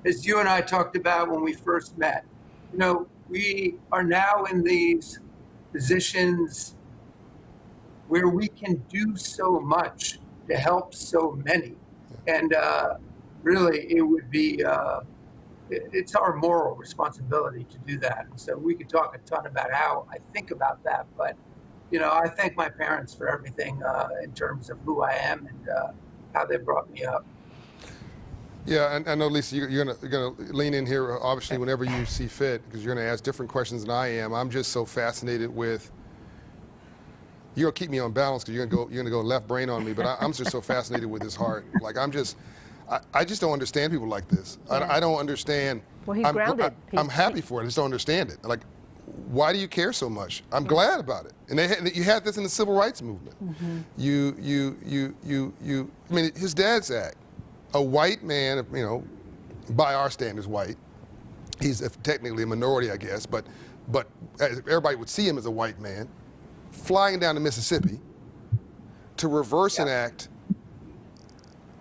S1: as you and I talked about when we first met, we are now in these positions where we can do so much to help so many. And really, it would be, it's our moral responsibility to do that. And so we could talk a ton about how I think about that. But, I thank my parents for everything in terms of who I am and how they brought me up.
S5: Yeah, and I know, Lisa, you're gonna lean in here, obviously, whenever you see fit, because you're gonna ask different questions than I am. I'm just so fascinated with. You're gonna keep me on balance because you're gonna go left brain on me, but I'm just so fascinated with his heart. Like, I just don't understand people like this.
S4: Yeah.
S5: I don't understand.
S4: Well, he's grounded.
S5: I'm happy for it. I just don't understand it. Like, why do you care so much? I'm glad about it. And you had this in the civil rights movement. I mean, his dad's act, a white man, by our standards, white. He's technically a minority, I guess, but everybody would see him as a white man, flying down to Mississippi to reverse an act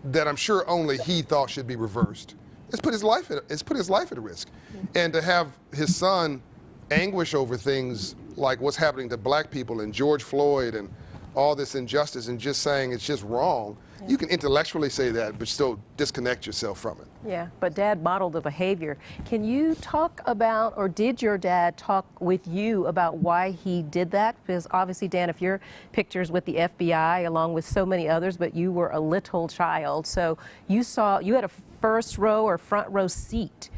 S5: that I'm sure only he thought should be reversed. It's put his life at risk. And to have his son anguish over things like what's happening to black people and George Floyd and all this injustice and just saying it's just wrong, you can intellectually say that, but still disconnect yourself from it.
S4: Yeah, but Dad modeled the behavior. Can you talk about, or did your dad talk with you about why he did that? Because obviously, Dan, if your pictures with the FBI, along with so many others, but you were a little child, so you had a first row or front row seat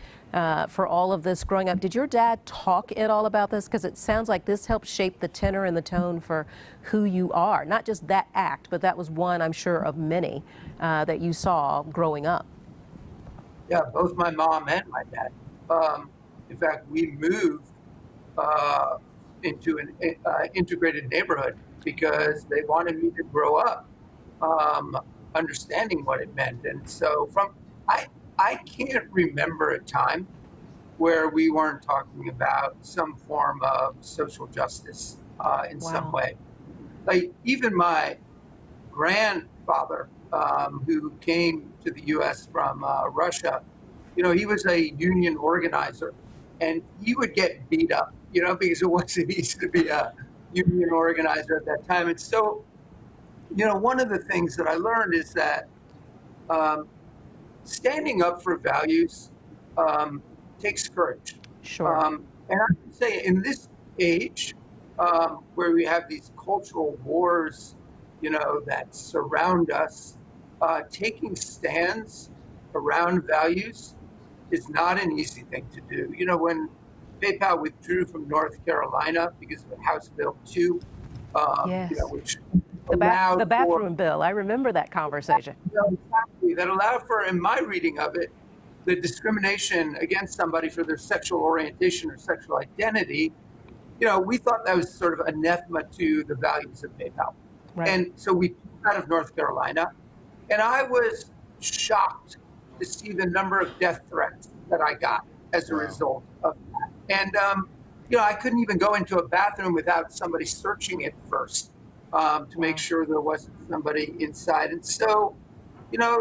S4: for all of this growing up. Did your dad talk at all about this? Because it sounds like this helped shape the tenor and the tone for who you are. Not just that act, but that was one, I'm sure, of many that you saw growing up.
S1: Yeah, both my mom and my dad. In fact, we moved into an integrated neighborhood because they wanted me to grow up understanding what it meant. And so I can't remember a time where we weren't talking about some form of social justice in some way. Like even my grandfather, who came to the U.S. from Russia, he was a union organizer, and he would get beat up, because it wasn't easy to be a union organizer at that time. And so, one of the things that I learned is that standing up for values takes courage.
S4: Sure.
S1: And I would say in this age where we have these cultural wars, that surround us, taking stands around values is not an easy thing to do. When PayPal withdrew from North Carolina because of House Bill 2,
S4: yes.
S1: Which
S4: the
S1: allowed
S4: bathroom bill. I remember that conversation.
S1: Exactly. That allowed for, in my reading of it, the discrimination against somebody for their sexual orientation or sexual identity. We thought that was sort of anathema to the values of PayPal.
S4: Right.
S1: And so we took out of North Carolina, and I was shocked to see the number of death threats that I got as a result of that. And, I couldn't even go into a bathroom without somebody searching it first to make sure there wasn't somebody inside. And so,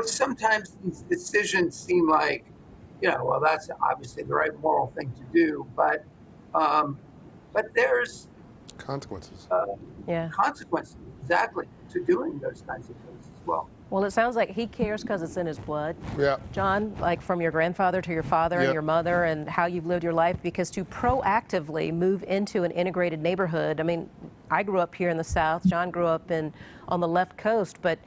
S1: sometimes these decisions seem like, well, that's obviously the right moral thing to do, but there's
S5: consequences.
S1: Consequences, exactly, to doing those kinds of things as well.
S4: Well, it sounds like he cares because it's in his blood.
S5: Yeah.
S4: John, like from your grandfather to your father and your mother and how you've lived your life, because to proactively move into an integrated neighborhood, I mean, I grew up here in the South. John grew up on the left coast, but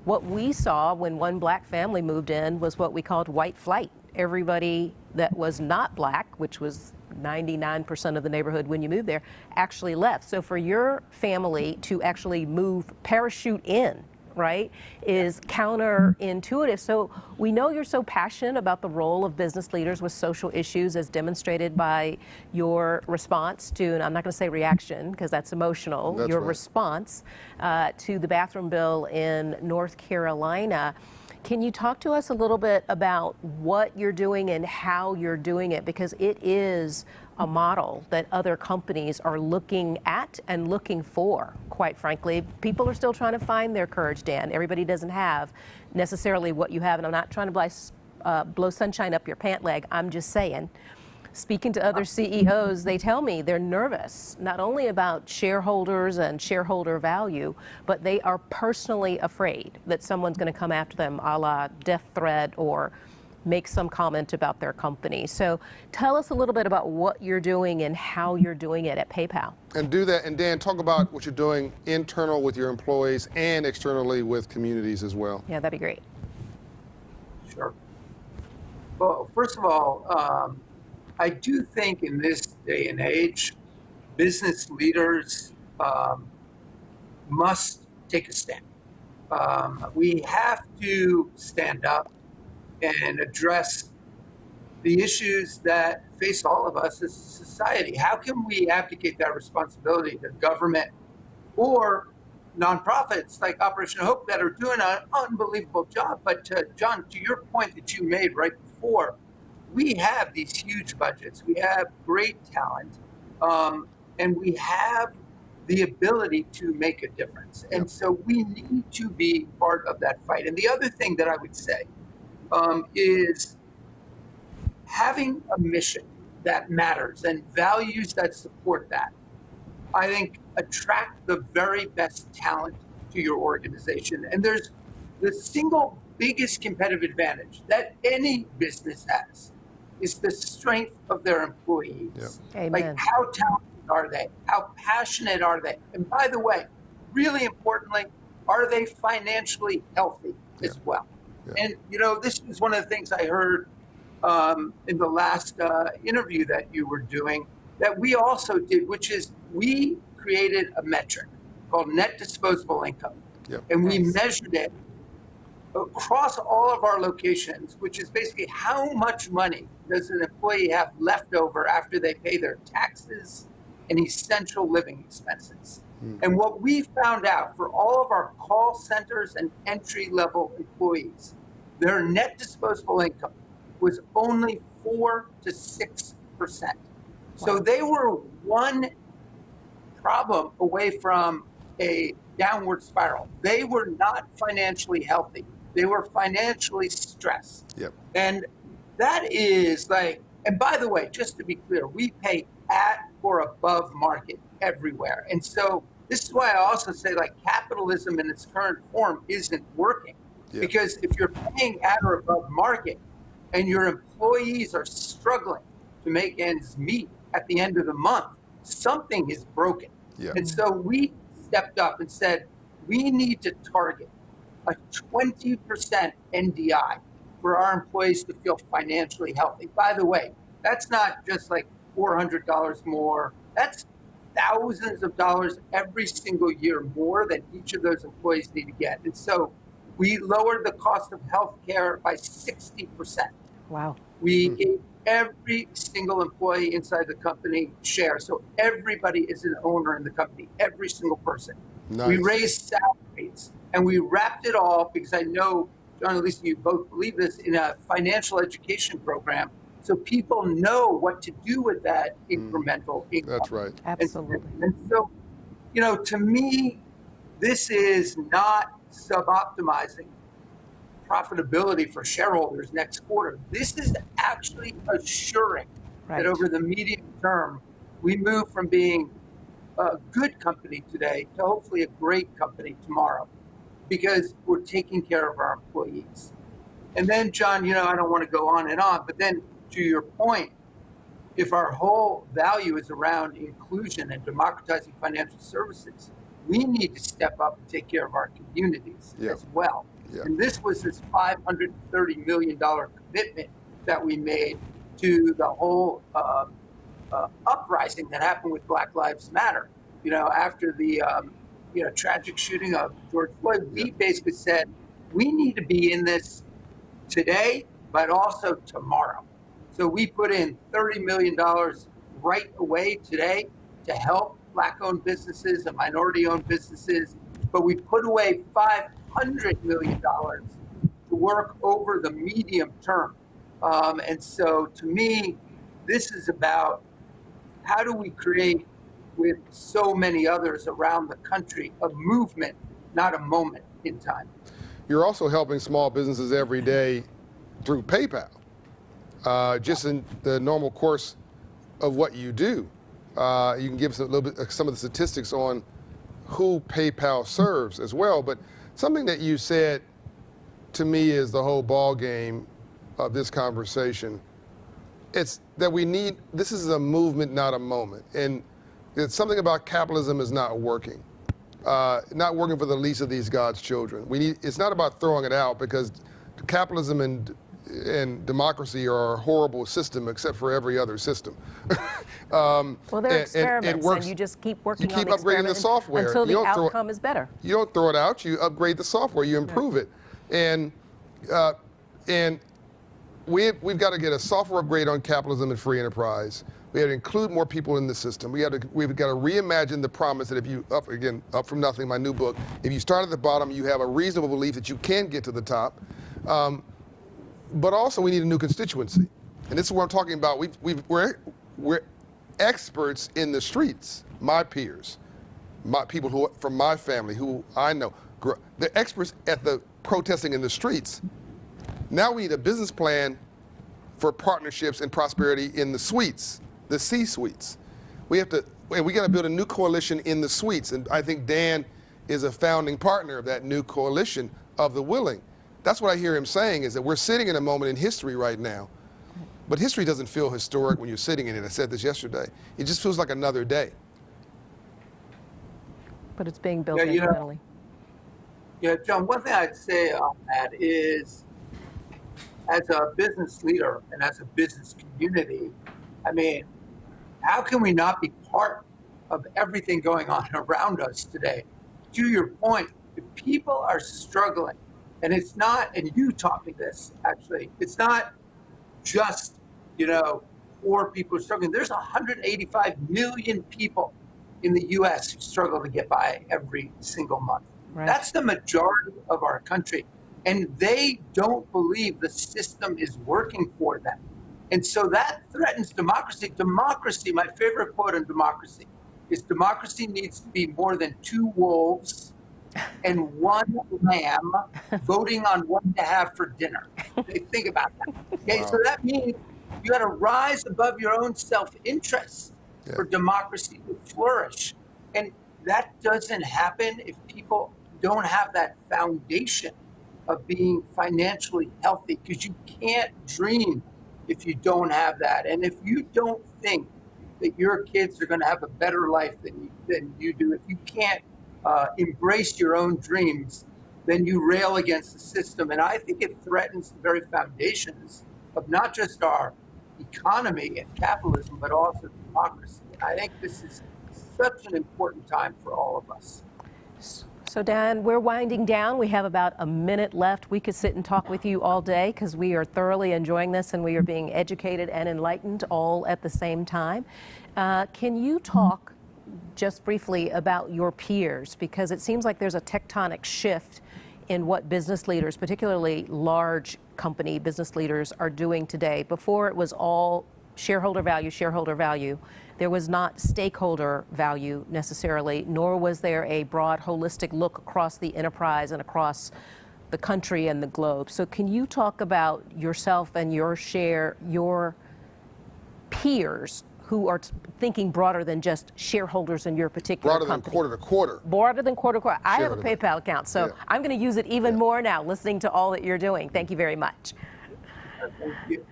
S4: what we saw when one black family moved in was what we called white flight. Everybody that was not black, which was 99% of the neighborhood when you moved there, actually left. So for your family to actually move, parachute in, right, is counterintuitive. So we know you're so passionate about the role of business leaders with social issues as demonstrated by your response to, and I'm not going to say reaction because that's emotional, your response to the bathroom bill in North Carolina. Can you talk to us a little bit about what you're doing and how you're doing it? Because it is a model that other companies are looking at and looking for, quite frankly. People are still trying to find their courage, Dan. Everybody doesn't have necessarily what you have. And I'm not trying to blow sunshine up your pant leg. I'm just saying, speaking to other CEOs, they tell me they're nervous, not only about shareholders and shareholder value, but they are personally afraid that someone's going to come after them a la death threat or make some comment about their company. So tell us a little bit about what you're doing and how you're doing it at PayPal.
S5: And do that. And Dan, talk about what you're doing internal with your employees and externally with communities as well.
S4: Yeah, that'd be great.
S1: Sure. Well, first of all, I do think in this day and age, business leaders must take a stand. We have to stand up and address the issues that face all of us as a society. How can we abdicate that responsibility to government or nonprofits like Operation Hope that are doing an unbelievable job? But John, to your point that you made right before, we have these huge budgets, we have great talent, and we have the ability to make a difference. And so we need to be part of that fight. And the other thing that I would say is having a mission that matters and values that support that, I think, attract the very best talent to your organization. And there's the single biggest competitive advantage that any business has is the strength of their employees.
S4: Amen.
S1: Like, how talented are they? How passionate are they? And by the way, really importantly, are they financially healthy as well? And, you know, this is one of the things I heard in the last interview that you were doing that we also did, which is we created a metric called net disposable income. And we measured it across all of our locations, which is basically how much money does an employee have left over after they pay their taxes and essential living expenses. And what we found out for all of our call centers and entry-level employees, their net disposable income was only 4 to 6%. So they were one problem away from a downward spiral. They were not financially healthy. They were financially stressed. And that is like, and by the way, just to be clear, we pay at or above market everywhere. And so this is why I also say, like, capitalism in its current form isn't working. Because if you're paying at or above market and your employees are struggling to make ends meet at the end of the month, something is broken. And so we stepped up and said, we need to target a 20% NDI for our employees to feel financially healthy. By the way, that's not just like $400 more. That's thousands of dollars every single year more than each of those employees need to get. And so we lowered the cost of health care by 60%.
S4: Wow.
S1: We gave every single employee inside the company shares. So everybody is an owner in the company, every single person. We raised salaries and we wrapped it all, because I know, John, at least you both believe this, in a financial education program. So people know what to do with that incremental income.
S5: That's right.
S4: Absolutely.
S1: And so, you know, to me, this is not suboptimizing profitability for shareholders next quarter. This is actually assuring that over the medium term, we move from being a good company today to hopefully a great company tomorrow, because we're taking care of our employees. And then, John, you know, I don't want to go on and on, but then to your point, if our whole value is around inclusion and democratizing financial services, we need to step up and take care of our communities as well. And this was this $530 million commitment that we made to the whole uprising that happened with Black Lives Matter. You know, after the tragic shooting of George Floyd, we basically said we need to be in this today, but also tomorrow. So we put in $30 million right away today to help Black-owned businesses and minority-owned businesses, but we put away $500 million to work over the medium term. And so to me, this is about how do we create, with so many others around the country, a movement, not a moment in time.
S5: You're also helping small businesses every day through PayPal, just in the normal course of what you do. You can give us a little bit, some of the statistics on who PayPal serves as well. But something that you said to me is the whole ball game of this conversation. It's that we need, this is a movement, not a moment. And it's something about capitalism is not working. Not working for the least of these God's children. It's not about throwing it out, because capitalism and democracy are a horrible system except for every other system.
S4: Well, they're experiments,
S5: it works.
S4: And you just keep working on
S5: You keep upgrading the software
S4: until the outcome is better.
S5: You don't throw it out. You upgrade the software. You improve it, and we've got to get a software upgrade on capitalism and free enterprise. We have to include more people in the system. We've got to reimagine the promise that if you, Up From Nothing, my new book, if you start at the bottom, you have a reasonable belief that you can get to the top. But also we need a new constituency. And this is what I'm talking about. We're experts in the streets, my peers, my people who from my family who I know. They're experts at the protesting in the streets. Now we need a business plan for partnerships and prosperity in the suites, the C-suites. We got to build a new coalition in the suites, and I think Dan is a founding partner of that new coalition of the willing. That's what I hear him saying, is that we're sitting in a moment in history right now, but history doesn't feel historic when you're sitting in it. I said this yesterday. It just feels like another day.
S4: But it's being built incrementally.
S1: Yeah, John, one thing I'd say on that is, as a business leader and as a business community, I mean, how can we not be part of everything going on around us today? To your point, if people are struggling, and it's not, and you taught me this actually, it's not just, poor people are struggling. There's 185 million people in the US who struggle to get by every single month. Right. That's the majority of our country. And they don't believe the system is working for them. And so that threatens democracy. Democracy, my favorite quote on democracy, is democracy needs to be more than 2 wolves and 1 lamb voting on what to have for dinner. Think about that. Okay, wow. So that means you got to rise above your own self-interest for democracy to flourish. And that doesn't happen if people don't have that foundation of being financially healthy, because you can't dream if you don't have that. And if you don't think that your kids are going to have a better life than you do, if you can't embrace your own dreams, then you rail against the system. And I think it threatens the very foundations of not just our economy and capitalism, but also democracy. And I think this is such an important time for all of us.
S4: So Dan, we're winding down. We have about a minute left. We could sit and talk with you all day because we are thoroughly enjoying this and we are being educated and enlightened all at the same time. Can you talk just briefly about your peers? Because it seems like there's a tectonic shift in what business leaders, particularly large company business leaders, are doing today. Before it was all shareholder value. There was not stakeholder value necessarily, nor was there a broad, holistic look across the enterprise and across the country and the globe. So can you talk about yourself and your peers who are thinking broader than just shareholders in your particular company?
S5: Broader than quarter to quarter.
S4: Broader than quarter to quarter. I have a PayPal account, so I'm going to use it even more now, listening to all that you're doing. Thank you very much.
S1: Thank you.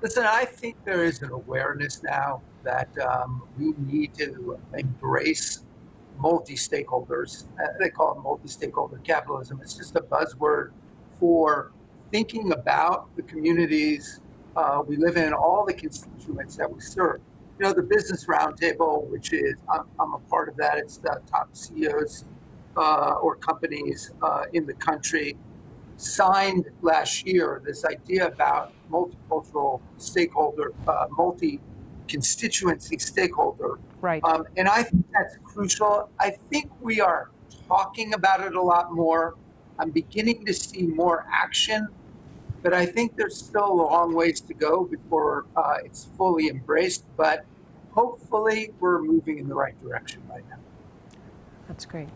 S1: Listen, I think there is an awareness now that we need to embrace multi-stakeholders. They call it multi-stakeholder capitalism. It's just a buzzword for thinking about the communities we live in, all the constituents that we serve. The Business Roundtable, which is, I'm a part of that. It's the top CEOs or companies in the country, signed last year this idea about multicultural stakeholder, multi-constituency stakeholder.
S4: Right.
S1: And I think that's crucial. I think we are talking about it a lot more. I'm beginning to see more action, but I think there's still a long ways to go before it's fully embraced. But hopefully we're moving in the right direction right now.
S4: That's great.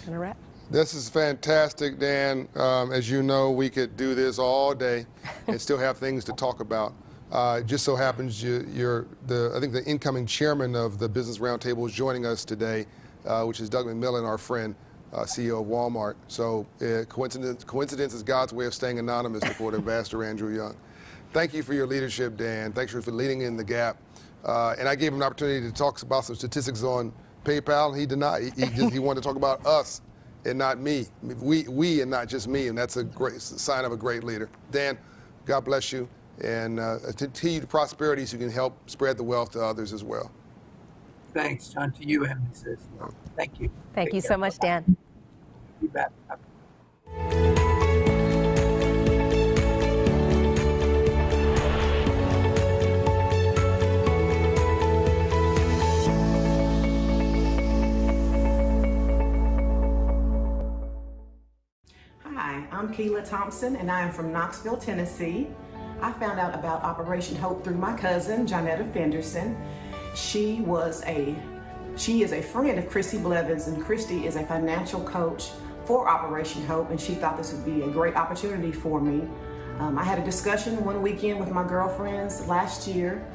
S4: Gonna wrap.
S5: This is fantastic, Dan. As you know, we could do this all day and still have things to talk about. It just so happens I think the incoming chairman of the Business Roundtable is joining us today, which is Doug McMillon, our friend, CEO of Walmart. So coincidence is God's way of staying anonymous, to quote Ambassador Andrew Young. Thank you for your leadership, Dan. Thanks for leading in the gap. And I gave him an opportunity to talk about some statistics on PayPal, and he denied. He wanted to talk about us and not me. We and not just me, and that's a great sign of a great leader. Dan, God bless you, and continued prosperity so you can help spread the wealth to others as well.
S1: Thanks, John, to you and Mrs. Thank you.
S4: Thank you so much, Dan.
S1: You bet.
S3: Hi, I'm Keela Thompson, and I am from Knoxville, Tennessee. I found out about Operation Hope through my cousin, Jonetta Fenderson. She is a friend of Christy Blevins, and Christy is a financial coach for Operation Hope, and she thought this would be a great opportunity for me. I had a discussion one weekend with my girlfriends last year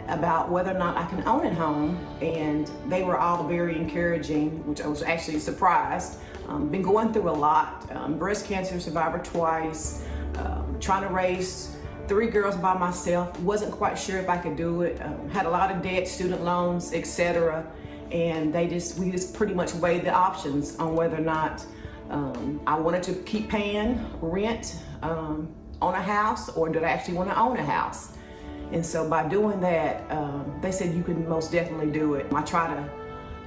S3: about whether or not I can own a home, and they were all very encouraging, which I was actually surprised. Been going through a lot, breast cancer survivor twice, trying to raise 3 girls by myself, wasn't quite sure if I could do it, had a lot of debt, student loans, etc. And we just pretty much weighed the options on whether or not I wanted to keep paying rent on a house, or did I actually want to own a house. And so by doing that, they said you could most definitely do it. I tried to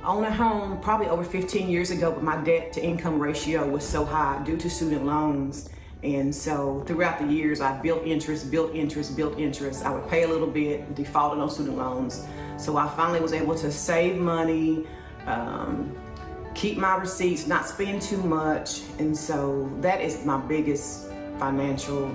S3: own a home probably over 15 years ago, but my debt to income ratio was so high due to student loans. And so throughout the years, I built interest. I would pay a little bit, defaulted on student loans. So I finally was able to save money, keep my receipts, not spend too much. And so that is my biggest financial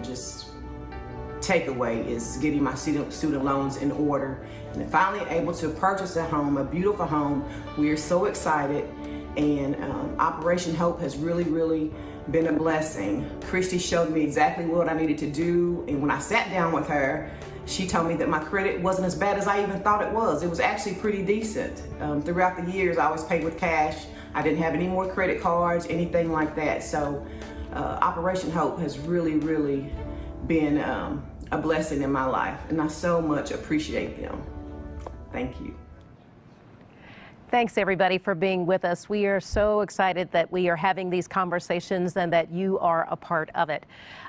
S3: takeaway, is getting my student loans in order. And finally able to purchase a home, a beautiful home. We are so excited. And Operation Hope has really been a blessing. Christy showed me exactly what I needed to do, and when I sat down with her, she told me that my credit wasn't as bad as I even thought it was. It was actually pretty decent. Throughout the years, I always paid with cash. I didn't have any more credit cards, anything like that. So Operation Hope has really been a blessing in my life, and I so much appreciate them. Thank you.
S4: Thanks, everybody, for being with us. We are so excited that we are having these conversations and that you are a part of it.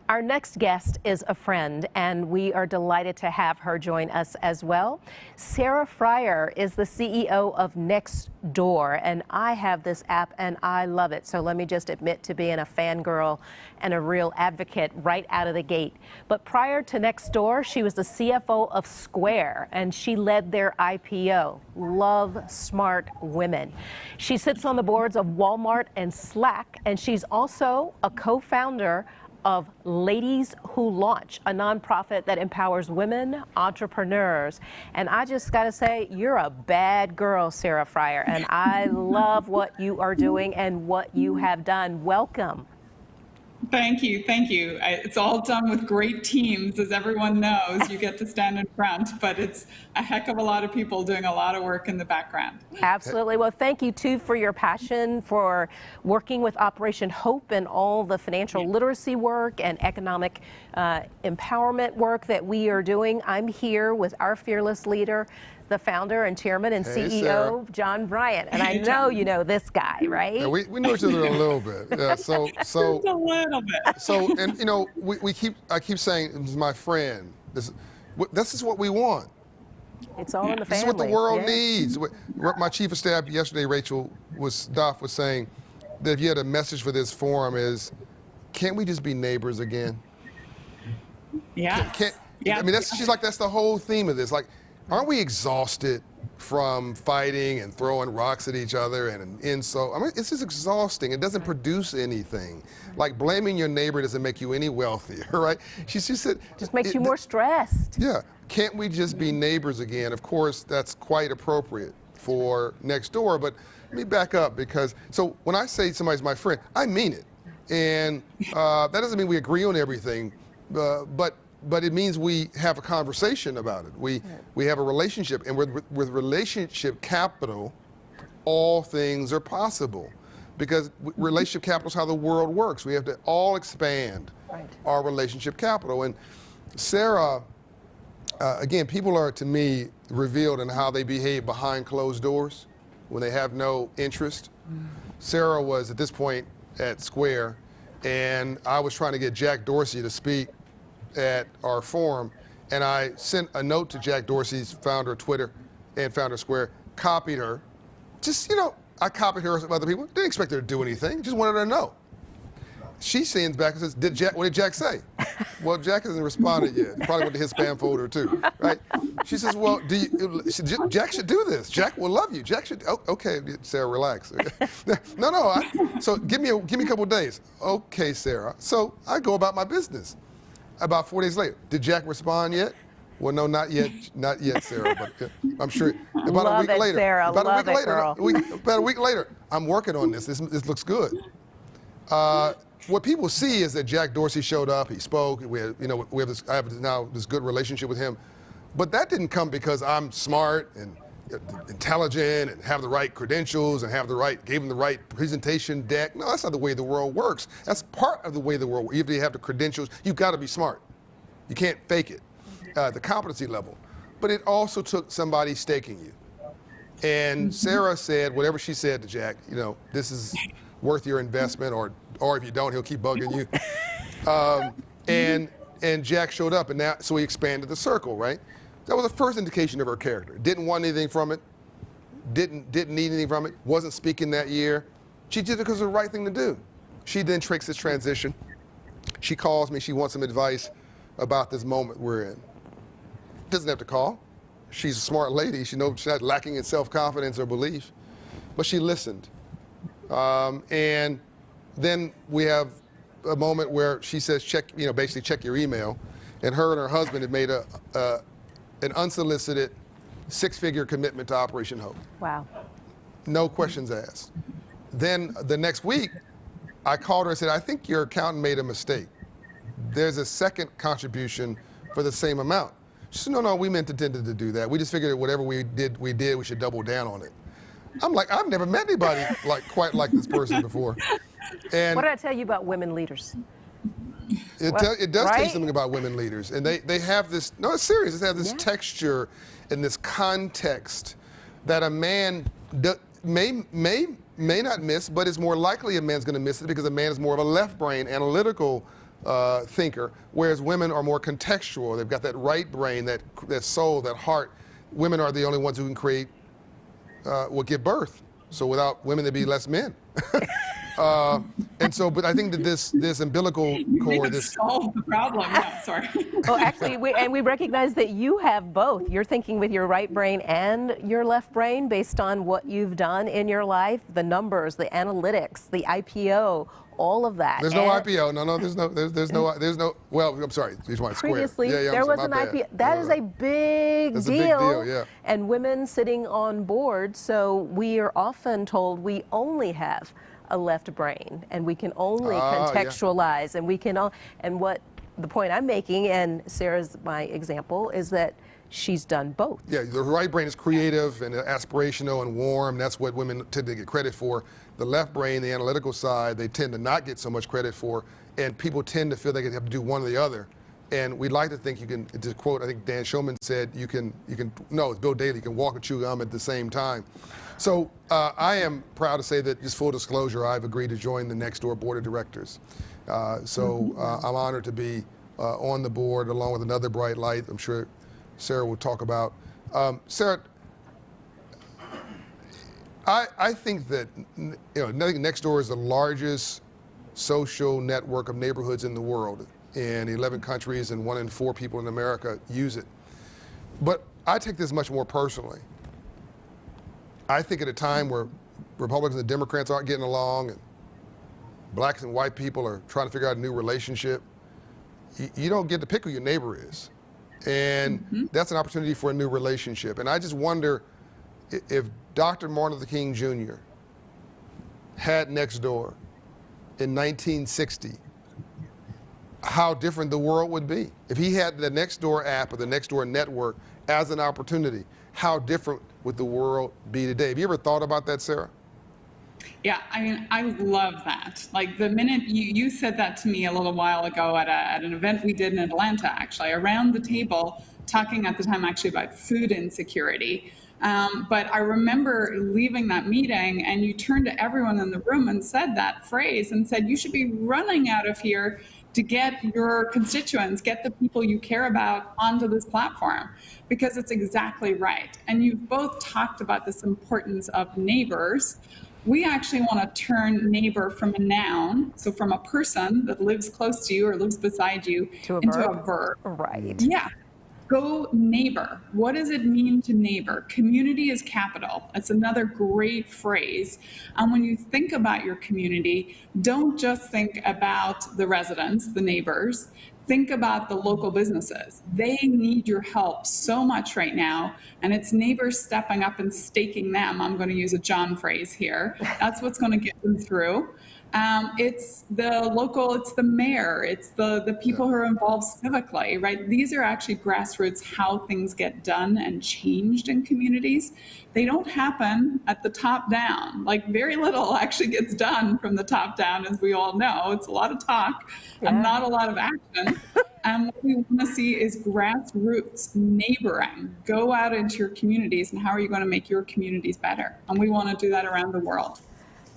S4: Our next guest is a friend, and we are delighted to have her join us as well. Sarah Friar is the CEO of Nextdoor, and I have this app and I love it. So let me just admit to being a fangirl and a real advocate right out of the gate. But prior to Nextdoor, she was the CFO of Square, and she led their IPO. Love smart women. She sits on the boards of Walmart and Slack, and she's also a co-founder of Ladies Who Launch, a nonprofit that empowers women entrepreneurs. And I just got to say, you're a bad girl, Sarah Friar, and I love what you are doing and what you have done. Welcome.
S22: Thank you. It's all done with great teams, as everyone knows. You get to stand in front, but it's a heck of a lot of people doing a lot of work in the background.
S4: Absolutely. Well, thank you, too, for your passion for working with Operation Hope and all the financial literacy work and economic empowerment work that we are doing. I'm here with our fearless leader, the founder and chairman and CEO, John Bryant. And I know you know this guy, right?
S5: Yeah, we know each other a little bit. Yeah, so
S22: Just a little bit.
S5: So, and you know, I keep saying, this is my friend. This is what we want.
S4: It's all in the family.
S5: This is what the world needs. My chief of staff yesterday, Rachel Stoff, was saying that if you had a message for this forum is, can't we just be neighbors again?
S22: Yeah.
S5: I mean, she's like, that's the whole theme of this. Like, aren't we exhausted from fighting and throwing rocks at each other and an insult? I mean, it's just exhausting. It doesn't produce anything. Like, blaming your neighbor doesn't make you any wealthier, right? She said,
S4: just makes you more stressed.
S5: Yeah. Can't we just be neighbors again? Of course, that's quite appropriate for Nextdoor, but let me back up, because so when I say somebody's my friend, I mean it. And that doesn't mean we agree on everything, but it means we have a conversation about it. We have a relationship, and with relationship capital, all things are possible, because relationship capital is how the world works. We have to all expand our relationship capital. And Sarah, again, people are, to me, revealed in how they behave behind closed doors when they have no interest. Sarah was, at this point, at Square, and I was trying to get Jack Dorsey to speak at our forum, and I sent a note to Jack Dorsey's founder of Twitter and founder of Square, copied her. I copied her with other people. Didn't expect her to do anything, just wanted her to know. She sends back and says, what did Jack say? well, Jack hasn't responded yet. Probably went to his spam folder too, right? She says, well, Jack should do this. Jack will love you. Jack should, okay, Sarah, relax. So give me a couple of days. Okay, Sarah. So I go about my business. About 4 days later, did Jack respond yet? Well, no, not yet, Sarah. But I'm sure about a week later.
S4: Sarah.
S5: About
S4: Love
S5: a week
S4: it,
S5: later.
S4: girl.
S5: About a week later, I'm working on this. This looks good. What people see is that Jack Dorsey showed up. He spoke. I have now this good relationship with him. But that didn't come because I'm smart and intelligent and have the right credentials and gave him the right presentation deck. No, that's not the way the world works. That's part of the way the world works. If you have the credentials, you've got to be smart. You can't fake it. The competency level. But it also took somebody staking you. And Sarah said, whatever she said to Jack, this is worth your investment, or if you don't, he'll keep bugging you. And Jack showed up, and so he expanded the circle, right? That was the first indication of her character. Didn't want anything from it, didn't need anything from it, wasn't speaking that year. She did it because it was the right thing to do. She then takes this transition. She calls me, she wants some advice about this moment we're in. Doesn't have to call. She's a smart lady. She knows she's not lacking in self-confidence or belief, but she listened. And then we have a moment where she says, basically check your email. And her husband had made an unsolicited 6-figure commitment to Operation Hope.
S4: Wow.
S5: No questions asked. Then the next week, I called her and said, I think your accountant made a mistake. There's a second contribution for the same amount. She said, no, we intended to do that. We just figured that whatever we did, we should double down on it. I'm like, I've never met anybody quite like this person before. And
S4: what did I tell you about women leaders?
S5: It does
S4: right?
S5: tell you something about women leaders. And they have this, no, it's serious, they have this texture and this context that a man may not miss, but it's more likely a man's going to miss it because a man is more of a left brain, analytical thinker, whereas women are more contextual. They've got that right brain, that soul, that heart. Women are the only ones who can create, give birth. So without women, there'd be less men. But I think that this umbilical cord,
S22: solve the problem. No, sorry.
S4: Well, actually, we recognize that you have both. You're thinking with your right brain and your left brain based on what you've done in your life, the numbers, the analytics, the IPO, all of that.
S5: There's no IPO. No, there's no. Well, I'm sorry.
S4: Previously, there was an IPO. That is a big deal.
S5: That's a big deal, yeah.
S4: And women sitting on board, so we are often told we only have a left brain, and we can only contextualize, and we can and what the point I'm making, and Sarah's my example, is that she's done both.
S5: Yeah, the right brain is creative and aspirational and warm. That's what women tend to get credit for. The left brain, the analytical side, they tend to not get so much credit for, and people tend to feel they have to do one or the other. And we'd like to think you can, to quote, I think Dan Schulman said, no, it's Bill Daley, you can walk and chew gum at the same time. So I am proud to say that, just full disclosure, I've agreed to join the Nextdoor board of directors. I'm honored to be on the board along with another bright light I'm sure Sarah will talk about. Sarah, I think that Nextdoor is the largest social network of neighborhoods in the world. In 11 countries, and 1 in 4 people in America use it. But I take this much more personally. I think at a time where Republicans and Democrats aren't getting along, and blacks and white people are trying to figure out a new relationship, you don't get to pick who your neighbor is. And that's an opportunity for a new relationship. And I just wonder if Dr. Martin Luther King Jr. had Nextdoor in 1960, how different the world would be. If he had the Nextdoor app or the Nextdoor network as an opportunity, how different would the world be today? Have you ever thought about that, Sarah?
S22: Yeah, I mean, I love that. Like the minute you said that to me a little while ago at an event we did in Atlanta, actually, around the table, talking at the time actually about food insecurity. But I remember leaving that meeting and you turned to everyone in the room and said that phrase and said, you should be running out of here to get your constituents, get the people you care about onto this platform, because it's exactly right. And you've both talked about this importance of neighbors, We actually want to turn neighbor from a noun, so from a person that lives close to you or lives beside you, into a verb.
S4: Right.
S22: Yeah. Go neighbor. What does it mean to neighbor? Community is capital. That's another great phrase. And when you think about your community, don't just think about the residents, the neighbors. Think about the local businesses. They need your help so much right now. And it's neighbors stepping up and staking them. I'm going to use a John phrase here. That's what's going to get them through. It's the local, it's the mayor, it's the people who are involved civically, right? These are actually grassroots how things get done and changed in communities. They don't happen at the top down. Like very little actually gets done from the top down, as we all know. It's a lot of talk and not a lot of action. And what we want to see is grassroots neighboring. Go out into your communities, and how are you going to make your communities better? And we want to do that around the world.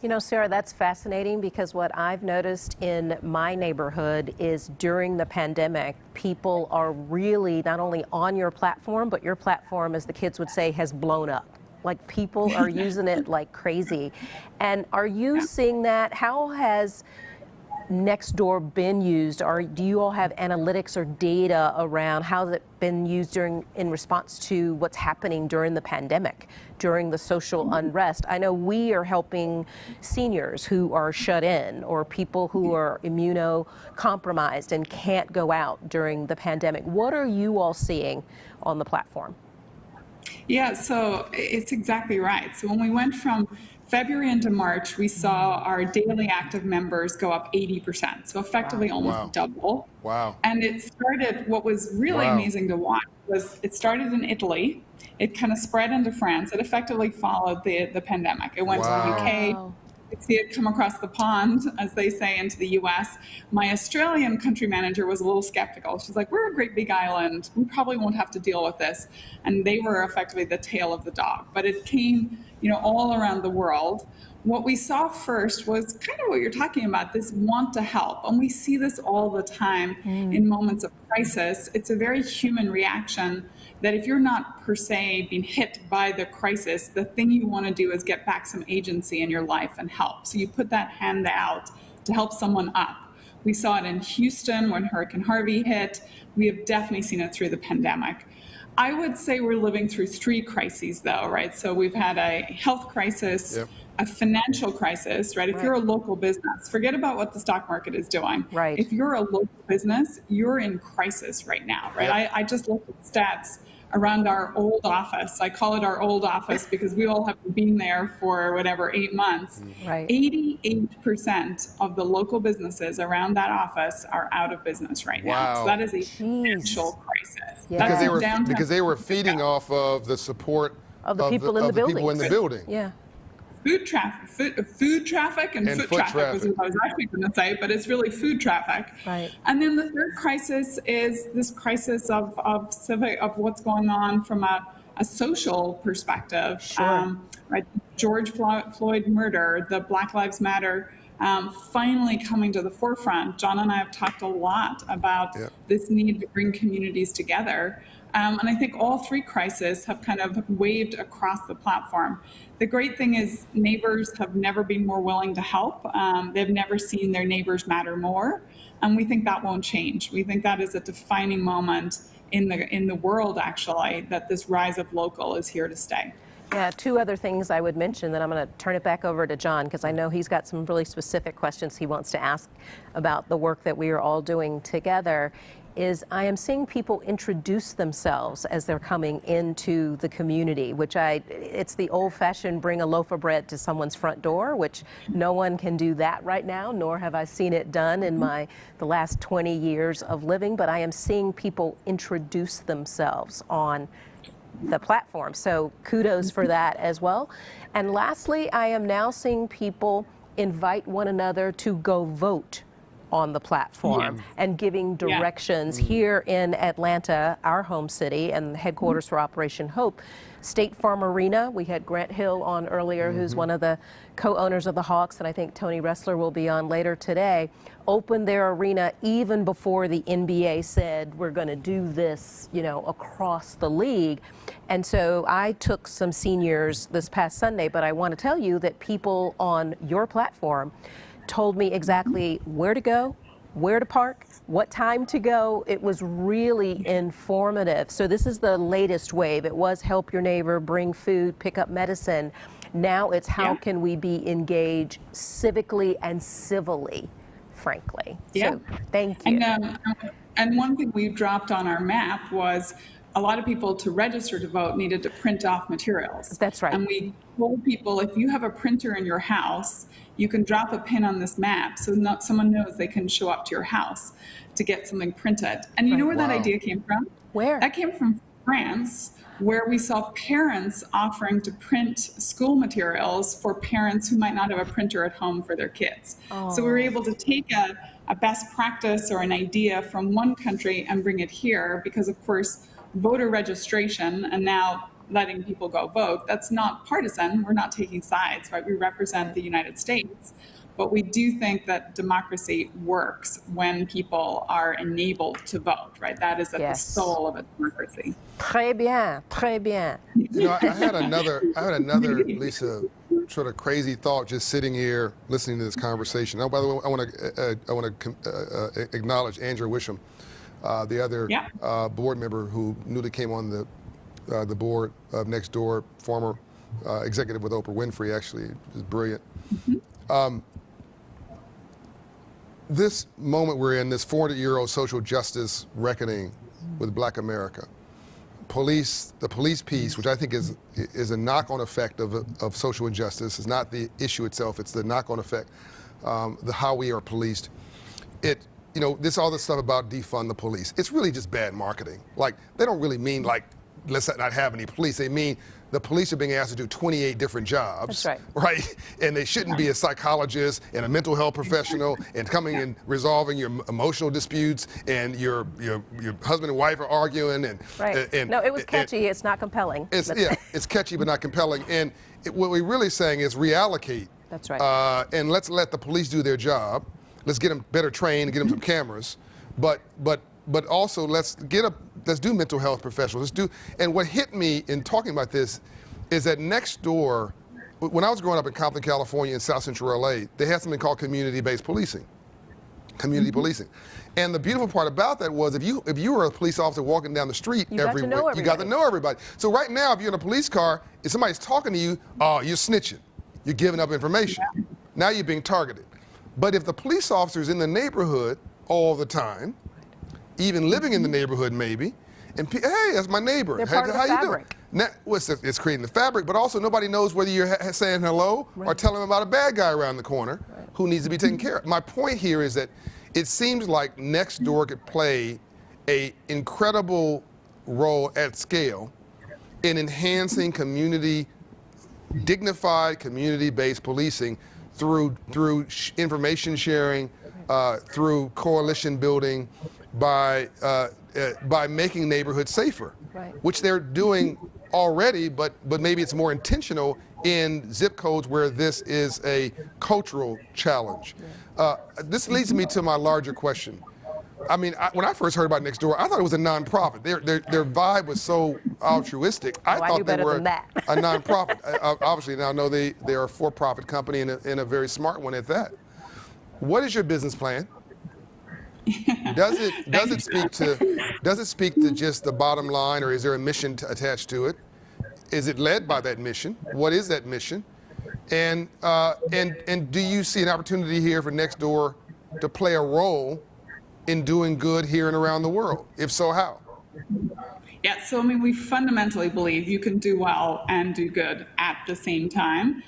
S4: You know, Sarah, that's fascinating, because what I've noticed in my neighborhood is during the pandemic, people are really not only on your platform, but your platform, as the kids would say, has blown up. Like people are using it like crazy. And are you seeing that? How has Nextdoor been used? Or do you all have analytics or data around how it's been used in response to what's happening during the pandemic, during the social unrest? I know we are helping seniors who are shut in, or people who are immunocompromised and can't go out during the pandemic. What are you all seeing on the platform?
S22: Yeah, so it's exactly right. So when we went from February into March, we saw our daily active members go up 80%. So effectively almost double.
S5: Wow.
S22: And it started, what was really amazing to watch was it started in Italy. It kind of spread into France. It effectively followed the pandemic. It went to the UK. You could see it come across the pond, as they say, into the US. My Australian country manager was a little skeptical. She's like, we're a great big island. We probably won't have to deal with this. And they were effectively the tail of the dog. But it came, you know, all around the world. What we saw first was kind of what you're talking about, this want to help. And we see this all the time in moments of crisis. It's a very human reaction that if you're not per se being hit by the crisis, the thing you want to do is get back some agency in your life and help. So you put that hand out to help someone up. We saw it in Houston when Hurricane Harvey hit. We have definitely seen it through the pandemic. I would say we're living through three crises though, right? So we've had a health crisis, a financial crisis, right? If you're a local business, forget about what the stock market is doing.
S4: Right.
S22: If you're a local business, you're in crisis right now, right? I just looked at stats around our old office. I call it our old office because we all have been there for whatever, 8 months.
S4: Right.
S22: 88% of the local businesses around that office are out of business right now. So that is a financial crisis.
S5: Because they were feeding off of the support
S4: of the people in the
S5: building.
S22: Yeah. Food traffic and foot traffic was what I was actually going to say, but it's really food traffic.
S4: Right.
S22: And then the third crisis is this crisis of what's going on from a social perspective. Right, George Floyd murder, the Black Lives Matter finally coming to the forefront. John and I have talked a lot about this need to bring communities together. And I think all three crises have kind of waved across the platform. The great thing is neighbors have never been more willing to help. They've never seen their neighbors matter more. And we think that won't change. We think that is a defining moment in the world, actually, that this rise of local is here to stay.
S4: Yeah, two other things I would mention, then I'm going to turn it back over to John, because I know he's got some really specific questions he wants to ask about the work that we are all doing together. Is I am seeing people introduce themselves as they're coming into the community, which it's the old-fashioned bring a loaf of bread to someone's front door, which no one can do that right now, nor have I seen it done in the last 20 years of living, but I am seeing people introduce themselves on the platform. So kudos for that as well. And lastly, I am now seeing people invite one another to go vote on the platform and giving directions here in Atlanta, our home city and headquarters for Operation Hope. State Farm Arena, we had Grant Hill on earlier, who's one of the co-owners of the Hawks, and I think Tony Ressler will be on later today, opened their arena even before the NBA said we're going to do this, you know, across the league. And so I took some seniors this past Sunday, but I want to tell you that people on your platform told me exactly where to go, where to park, what time to go. It was really informative. So this is the latest wave. It was help your neighbor, bring food, pick up medicine. Now it's how can we be engaged civically and civilly, frankly. So thank you.
S22: And one thing we dropped on our map was a lot of people to register to vote needed to print off materials.
S4: That's right.
S22: And we told people, if you have a printer in your house, you can drop a pin on this map so someone knows they can show up to your house to get something printed. And you know where that idea came from?
S4: Where?
S22: That came from France, where we saw parents offering to print school materials for parents who might not have a printer at home for their kids. So we were able to take a best practice or an idea from one country and bring it here because, of course, voter registration and now letting people go vote, that's not partisan. We're not taking sides, right? We represent the United States. But we do think that democracy works when people are enabled to vote, right? That is at the soul of a democracy.
S4: Très bien, très bien.
S5: You know, I had another, Lisa, sort of crazy thought just sitting here listening to this conversation. Oh, by the way, I want to acknowledge Andrew Wisham, the other board member who newly came on the board of Nextdoor, former executive with Oprah Winfrey, actually, is brilliant. This moment we're in, this 400-year-old social justice reckoning with Black America, the police piece, which I think is a knock-on effect of social injustice, is not the issue itself, it's the knock-on effect, how we are policed. You know, all this stuff about defund the police, it's really just bad marketing. Like, they don't really mean like, let's not have any police. They mean the police are being asked to do 28 different jobs.
S4: That's right.
S5: Right? And they shouldn't be a psychologist and a mental health professional and coming and resolving your emotional disputes and your husband and wife are arguing. And,
S4: no, it was catchy. It's not compelling.
S5: It's catchy but not compelling. And what we're really saying is reallocate.
S4: That's right.
S5: And let's let the police do their job. Let's get them better trained and get them some cameras. But also let's do mental health professionals. And what hit me in talking about this is that Nextdoor, when I was growing up in Compton, California, in South Central LA, they had something called community-based policing. Policing. And the beautiful part about that was if you were a police officer walking down the street every week, you got to know everybody. So right now, if you're in a police car, if somebody's talking to you, you're snitching. You're giving up information. Now you're being targeted. But if the police officer's in the neighborhood all the time, even living in the neighborhood maybe, and hey, that's my neighbor.
S4: They're part of the fabric.
S5: Now, it's creating the fabric, but also nobody knows whether you're saying hello or telling them about a bad guy around the corner who needs to be taken care of. My point here is that it seems like Nextdoor could play an incredible role at scale in enhancing dignified community-based policing through information sharing, through coalition building, by making neighborhoods safer, which they're doing already, but maybe it's more intentional in zip codes where this is a cultural challenge. This leads me to my larger question. I mean, when I first heard about Nextdoor, I thought it was a nonprofit. Their vibe was so altruistic. I thought they were a nonprofit. Obviously, now I know they are a for-profit company and a very smart one at that. What is your business plan? Does it speak to just the bottom line, or is there a mission attached to it? Is it led by that mission? What is that mission? And do you see an opportunity here for Nextdoor to play a role in doing good here and around the world? If so, how?
S22: Yeah, so I mean, we fundamentally believe you can do well and do good at the same time.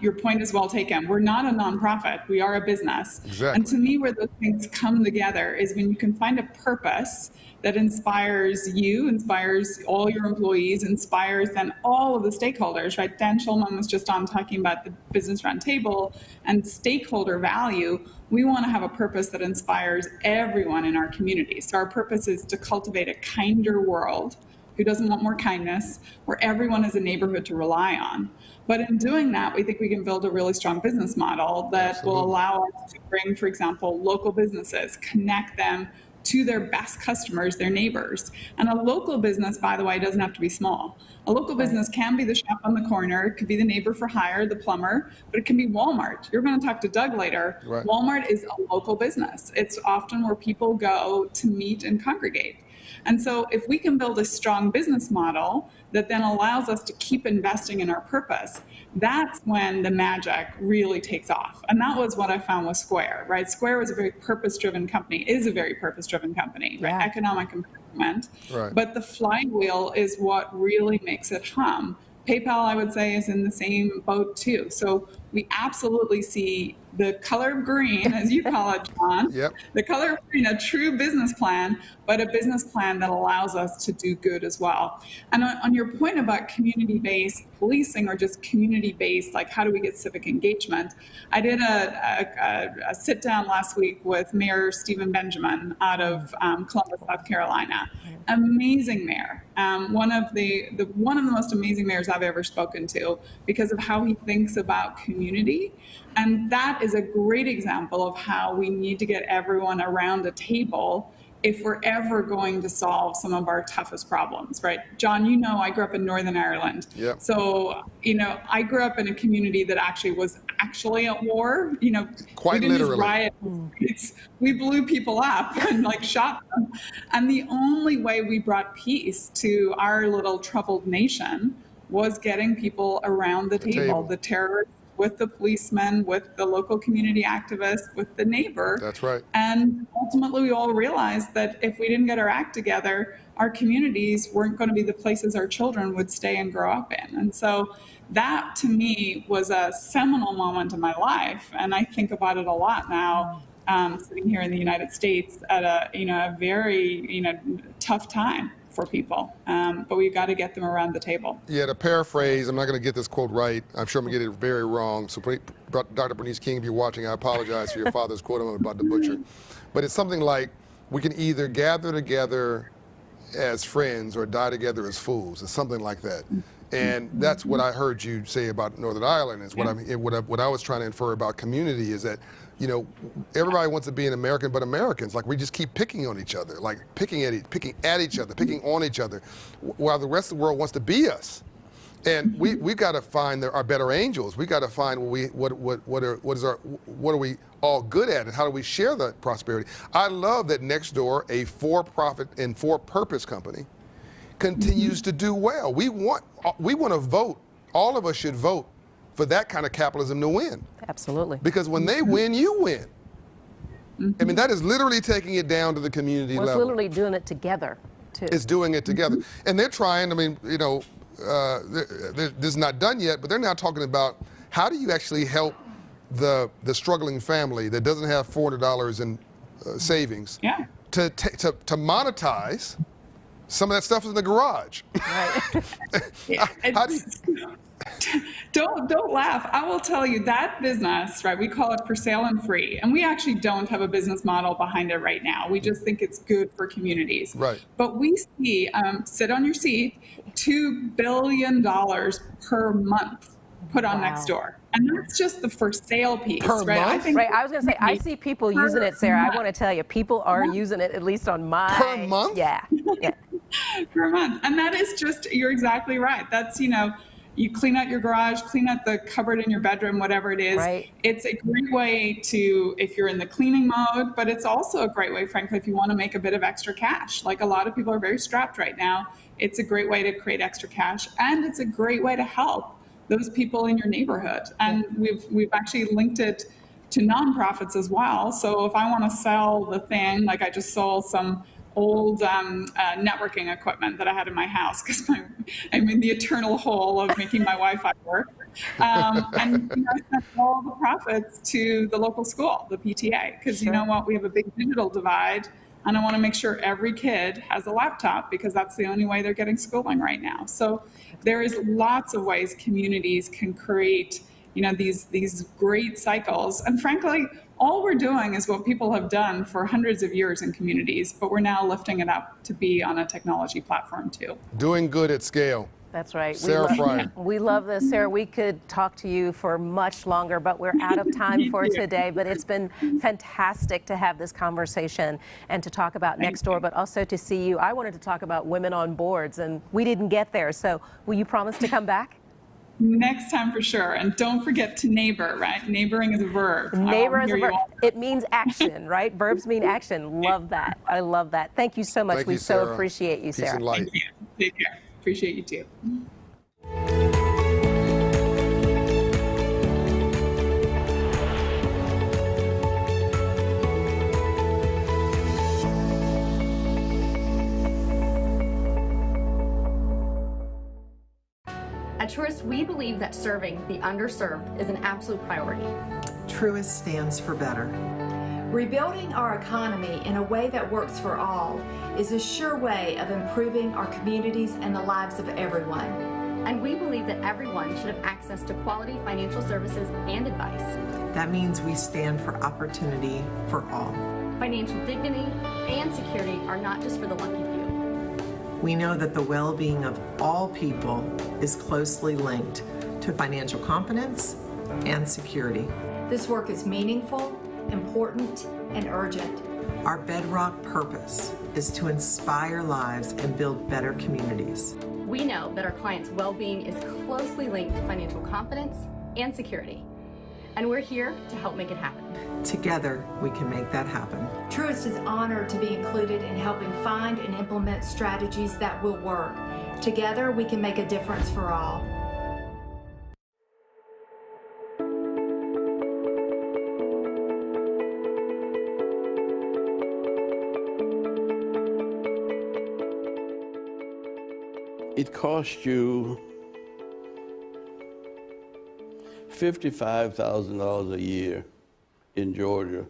S22: your point is well taken. We're not a nonprofit. We are a business.
S5: Exactly.
S22: And to me, where those things come together is when you can find a purpose that inspires you, inspires all your employees, inspires then all of the stakeholders, right? Dan Schulman was just on talking about the Business Roundtable and stakeholder value. We want to have a purpose that inspires everyone in our community. So our purpose is to cultivate a kinder world. Who doesn't want more kindness, where everyone is a neighborhood to rely on. But in doing that, we think we can build a really strong business model that will allow us to bring, for example, local businesses, connect them to their best customers, their neighbors. And a local business, by the way, doesn't have to be small. A local business can be the shop on the corner, it could be the neighbor for hire, the plumber, but it can be Walmart. You're going to talk to Doug later.
S5: Right.
S22: Walmart is a local business. It's often where people go to meet and congregate. And so if we can build a strong business model that then allows us to keep investing in our purpose, that's when the magic really takes off. And that was what I found with Square, right? Square was a very purpose-driven company, is a very purpose-driven company, right?
S4: Yeah.
S22: Economic improvement.
S5: Right.
S22: But the flywheel is what really makes it hum. PayPal, I would say, is in the same boat too. So we absolutely see the color of green, as you call it, John,
S5: Yep.
S22: the color of green, a true business plan, but a business plan that allows us to do good as well. And on your point about community-based policing or just community-based, like how do we get civic engagement? I did a sit down last week with Mayor Stephen Benjamin out of Columbus, South Carolina. Amazing mayor. One of the most amazing mayors I've ever spoken to because of how he thinks about community. And that is a great example of how we need to get everyone around a table if we're ever going to solve some of our toughest problems, right? John, you know, I grew up in Northern Ireland.
S5: Yep.
S22: So, you know, I grew up in a community that actually was at war. You know,
S5: Quite
S22: we didn't
S5: literally.
S22: just riot. We blew people up and like shot them. And the only way we brought peace to our little troubled nation was getting people around the table. The terrorists with the policemen, with the local community activists, with the neighbor.
S5: That's right.
S22: And ultimately, we all realized that if we didn't get our act together, our communities weren't going to be the places our children would stay and grow up in. And so that, to me, was a seminal moment in my life. And I think about it a lot now, sitting here in the United States at a very, tough time for people, but we've got to get them around the table.
S5: Yeah, to paraphrase, I'm not going to get this quote right. I'm sure I'm going to get it very wrong. So Dr. Bernice King, if you're watching, I apologize for your father's quote I'm about to butcher. But it's something like, we can either gather together as friends or die together as fools. It's something like that. And that's what I heard you say about Northern Ireland. Is what I was trying to infer about community is that, you know, everybody wants to be an American, but Americans, like, we just keep picking on each other, like picking at each other, picking on each other, while the rest of the world wants to be us. And we got to find our better angels. We got to find what are we all good at, and how do we share that prosperity? I love that Nextdoor, a for-profit and for-purpose company, continues to do well. We want to vote. All of us should vote for that kind of capitalism to win.
S4: Absolutely.
S5: Because when they win, you win. I mean, that is literally taking it down to the community
S4: Well, it's
S5: level.
S4: literally doing it together, too.
S5: It's doing it together. And they're trying, I mean, you know, this is not done yet, but they're now talking about how do you actually help the struggling family that doesn't have $400 in savings to monetize some of that stuff in the garage.
S22: Right.
S5: How do you...
S22: Don't laugh. I will tell you that business, right? We call it for sale and free, and we actually don't have a business model behind it right now. We just think it's good for communities.
S5: Right.
S22: But we see, sit on your seat, $2 billion per month put on Nextdoor, and that's just the for sale piece,
S4: Per
S22: right?
S4: month? I was going to say, I see people using it, Sarah. I want to tell you, people are using it, at least on my...
S5: Per month?
S4: Yeah.
S22: Per month. And that is just, you're exactly right. That's, you clean out your garage, clean out the cupboard in your bedroom, whatever it is.
S4: Right.
S22: It's a great way to, if you're in the cleaning mode, but it's also a great way, frankly, if you want to make a bit of extra cash. Like, a lot of people are very strapped right now. It's a great way to create extra cash, and it's a great way to help those people in your neighborhood. And we've actually linked it to nonprofits as well. So if I want to sell the thing, like I just sold some old networking equipment that I had in my house because I'm in the eternal hole of making my Wi-Fi work. And I sent all the profits to the local school, the PTA, because you know what, we have a big digital divide, and I want to make sure every kid has a laptop because that's the only way they're getting schooling right now. So there is lots of ways communities can create, these great cycles. And frankly, all we're doing is what people have done for hundreds of years in communities, but we're now lifting it up to be on a technology platform too.
S5: Doing good at scale.
S4: That's right.
S5: Sarah Friar.
S4: We love this, Sarah. We could talk to you for much longer, but we're out of time for today. But it's been fantastic to have this conversation and to talk about Nextdoor, but also to see you. I wanted to talk about women on boards, and we didn't get there. So will you promise to come back?
S22: Next time for sure. And don't forget to neighbor, right? Neighboring is a verb.
S4: Neighbor is a verb. It means action, right? Verbs mean action. Love that. I love that. Thank you so much.
S5: Thank
S4: we
S5: you,
S4: so
S5: Sarah.
S4: appreciate you,
S5: Peace
S4: Sarah.
S5: and light.
S22: Thank you. Take care. Appreciate you too.
S2: At Truist, we believe that serving the underserved is an absolute priority.
S6: Truist stands for better.
S23: Rebuilding our economy in a way that works for all is a sure way of improving our communities and the lives of everyone.
S2: And we believe that everyone should have access to quality financial services and advice.
S6: That means we stand for opportunity for all.
S2: Financial dignity and security are not just for the lucky few.
S6: We know that the well-being of all people is closely linked to financial confidence and security.
S23: This work is meaningful, important, and urgent.
S6: Our bedrock purpose is to inspire lives and build better communities.
S2: We know that our clients' well-being is closely linked to financial confidence and security, and we're here to help make it happen.
S6: Together, we can make that happen.
S23: Truist is honored to be included in helping find and implement strategies that will work. Together, we can make a difference for all.
S24: It cost you $55,000 a year in Georgia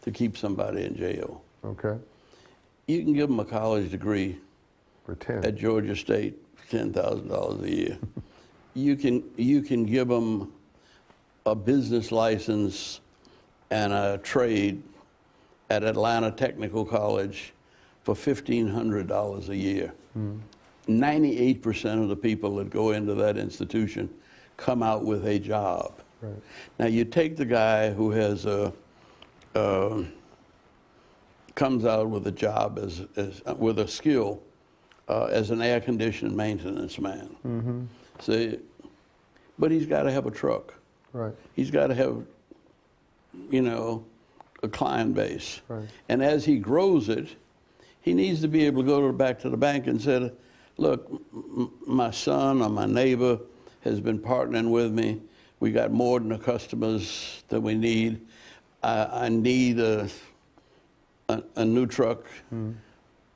S24: to keep somebody in jail.
S5: Okay.
S24: You can give them a college degree
S5: for 10
S24: at Georgia State, $10,000 a year. you can give them a business license and a trade at Atlanta Technical College for $1,500 a year. 98% of the people that go into that institution come out with a job.
S5: Right.
S24: Now you take the guy who has comes out with a job with a skill as an air conditioning maintenance man.
S5: Mm-hmm.
S24: See, but he's got to have a truck.
S5: Right.
S24: He's got to have, a client base.
S5: Right.
S24: And as he grows it, he needs to be able to go back to the bank and say, look, my son or my neighbor has been partnering with me. We got more than the customers that we need. I need a new truck and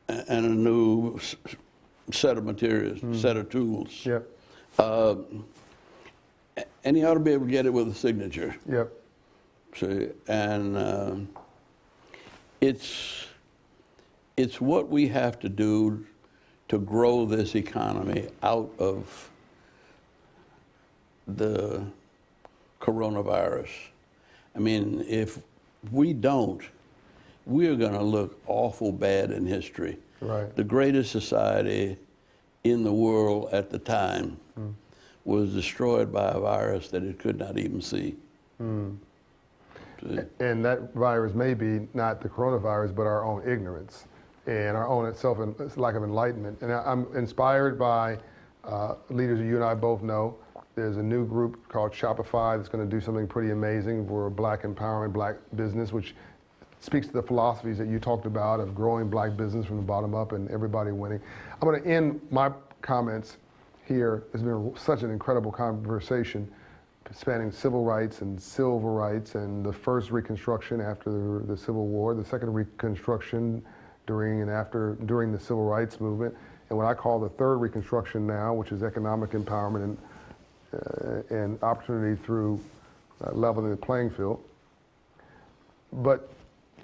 S24: a new set of materials, set of tools.
S5: Yep.
S24: And he ought to be able to get it with a signature.
S5: Yep.
S24: See, and it's what we have to do to grow this economy out of the coronavirus. I mean, if we don't, we're going to look awful bad in history.
S5: Right.
S24: The greatest society in the world at the time was destroyed by a virus that it could not even see.
S5: And that virus may be not the coronavirus, but our own ignorance and our own lack of enlightenment. And I'm inspired by leaders that you and I both know. There's a new group called Shopify that's going to do something pretty amazing for Black empowerment, Black business, which speaks to the philosophies that you talked about of growing Black business from the bottom up and everybody winning. I'm going to end my comments here. It's been such an incredible conversation spanning civil rights and civil rights and the first Reconstruction after the Civil War, the second Reconstruction during the Civil Rights Movement, and what I call the third Reconstruction now, which is economic empowerment and opportunity through leveling the playing field. But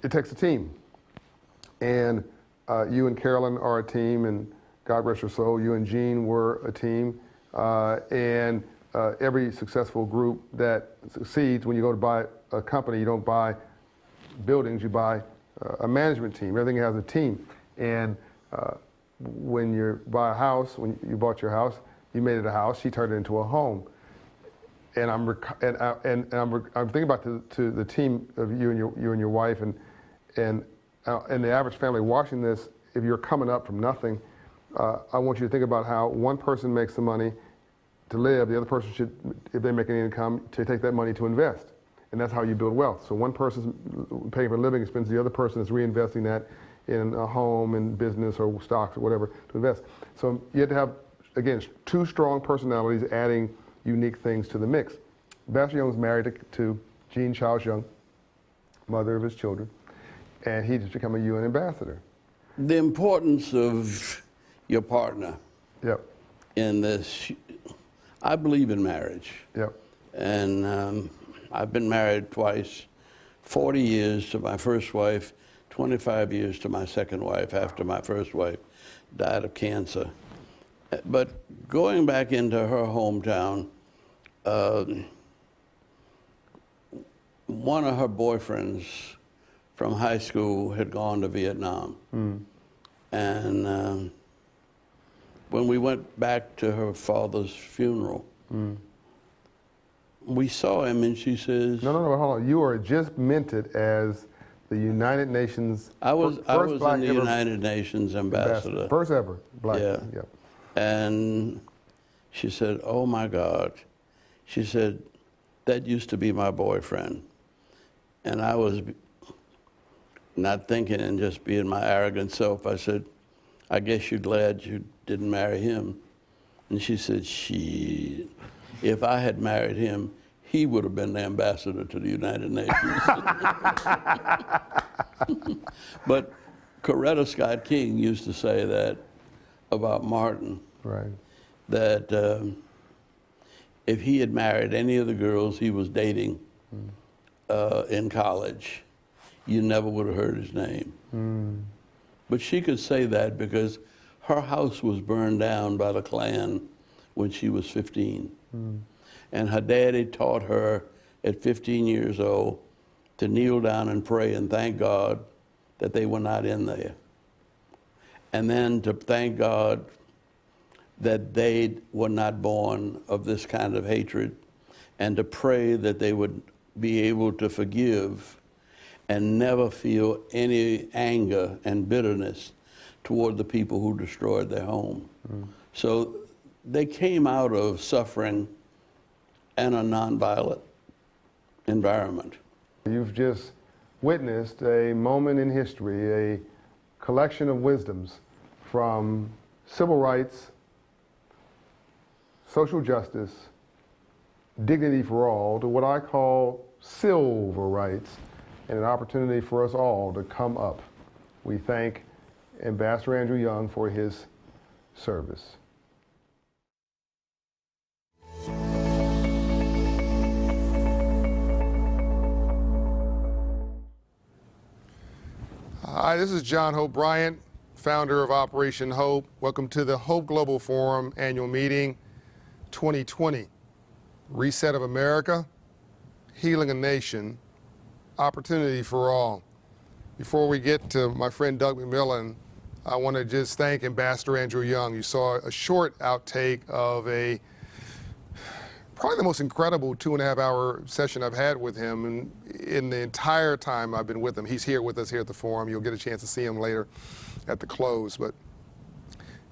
S5: it takes a team. And you and Carolyn are a team, and God rest your soul, you and Jean were a team. And every successful group that succeeds, when you go to buy a company, you don't buy buildings, you buy a management team. Everything has a team. And when you buy a house, when you bought your house, you made it a house, she turned it into a home. And I'm thinking about the team of you and your wife, and the average family watching this. If you're coming up from nothing, I want you to think about how one person makes the money to live, the other person should, if they make any income, to take that money to invest. And that's how you build wealth. So one person's paying for living expenses, the other person is reinvesting that in a home, in business, or stocks, or whatever, to invest. So you have to have, again, two strong personalities adding unique things to the mix. Ambassador Young was married to Jean Charles Young, mother of his children, and he just become a UN ambassador.
S24: The importance of your partner in this, I believe in marriage. And I've been married twice, 40 years to my first wife, 25 years to my second wife after my first wife died of cancer. But going back into her hometown, one of her boyfriends from high school had gone to Vietnam. And when we went back to her father's funeral, we saw him, and she says,
S5: No, hold on. You were just minted as the United Nations
S24: I was
S5: black
S24: in the
S5: ever
S24: United Nations ambassador.
S5: First ever black.
S24: Yeah. And she said, oh my God. She said, that used to be my boyfriend. And I was not thinking and just being my arrogant self. I said, I guess you're glad you didn't marry him. And she said, if I had married him, he would have been the ambassador to the United Nations. But Coretta Scott King used to say that about Martin, that if he had married any of the girls he was dating in college, you never would have heard his name. But she could say that because her house was burned down by the Klan when she was 15. And her daddy taught her at 15 years old to kneel down and pray and thank God that they were not in there. And then to thank God that they were not born of this kind of hatred, and to pray that they would be able to forgive and never feel any anger and bitterness toward the people who destroyed their home. So they came out of suffering and a nonviolent environment.
S5: You've just witnessed a moment in history, a collection of wisdoms from civil rights, social justice, dignity for all, to what I call silver rights, and an opportunity for us all to come up. We thank Ambassador Andrew Young for his service. Hi, this is John Hope Bryant, founder of Operation Hope. Welcome to the Hope Global Forum Annual Meeting 2020. Reset of America, healing a nation, opportunity for all. Before we get to my friend Doug McMillon, I want to just thank Ambassador Andrew Young. You saw a short outtake of probably the most incredible 2.5-hour session I've had with him, and in the entire time I've been with him. He's here with us here at the forum. You'll get a chance to see him later at the close. But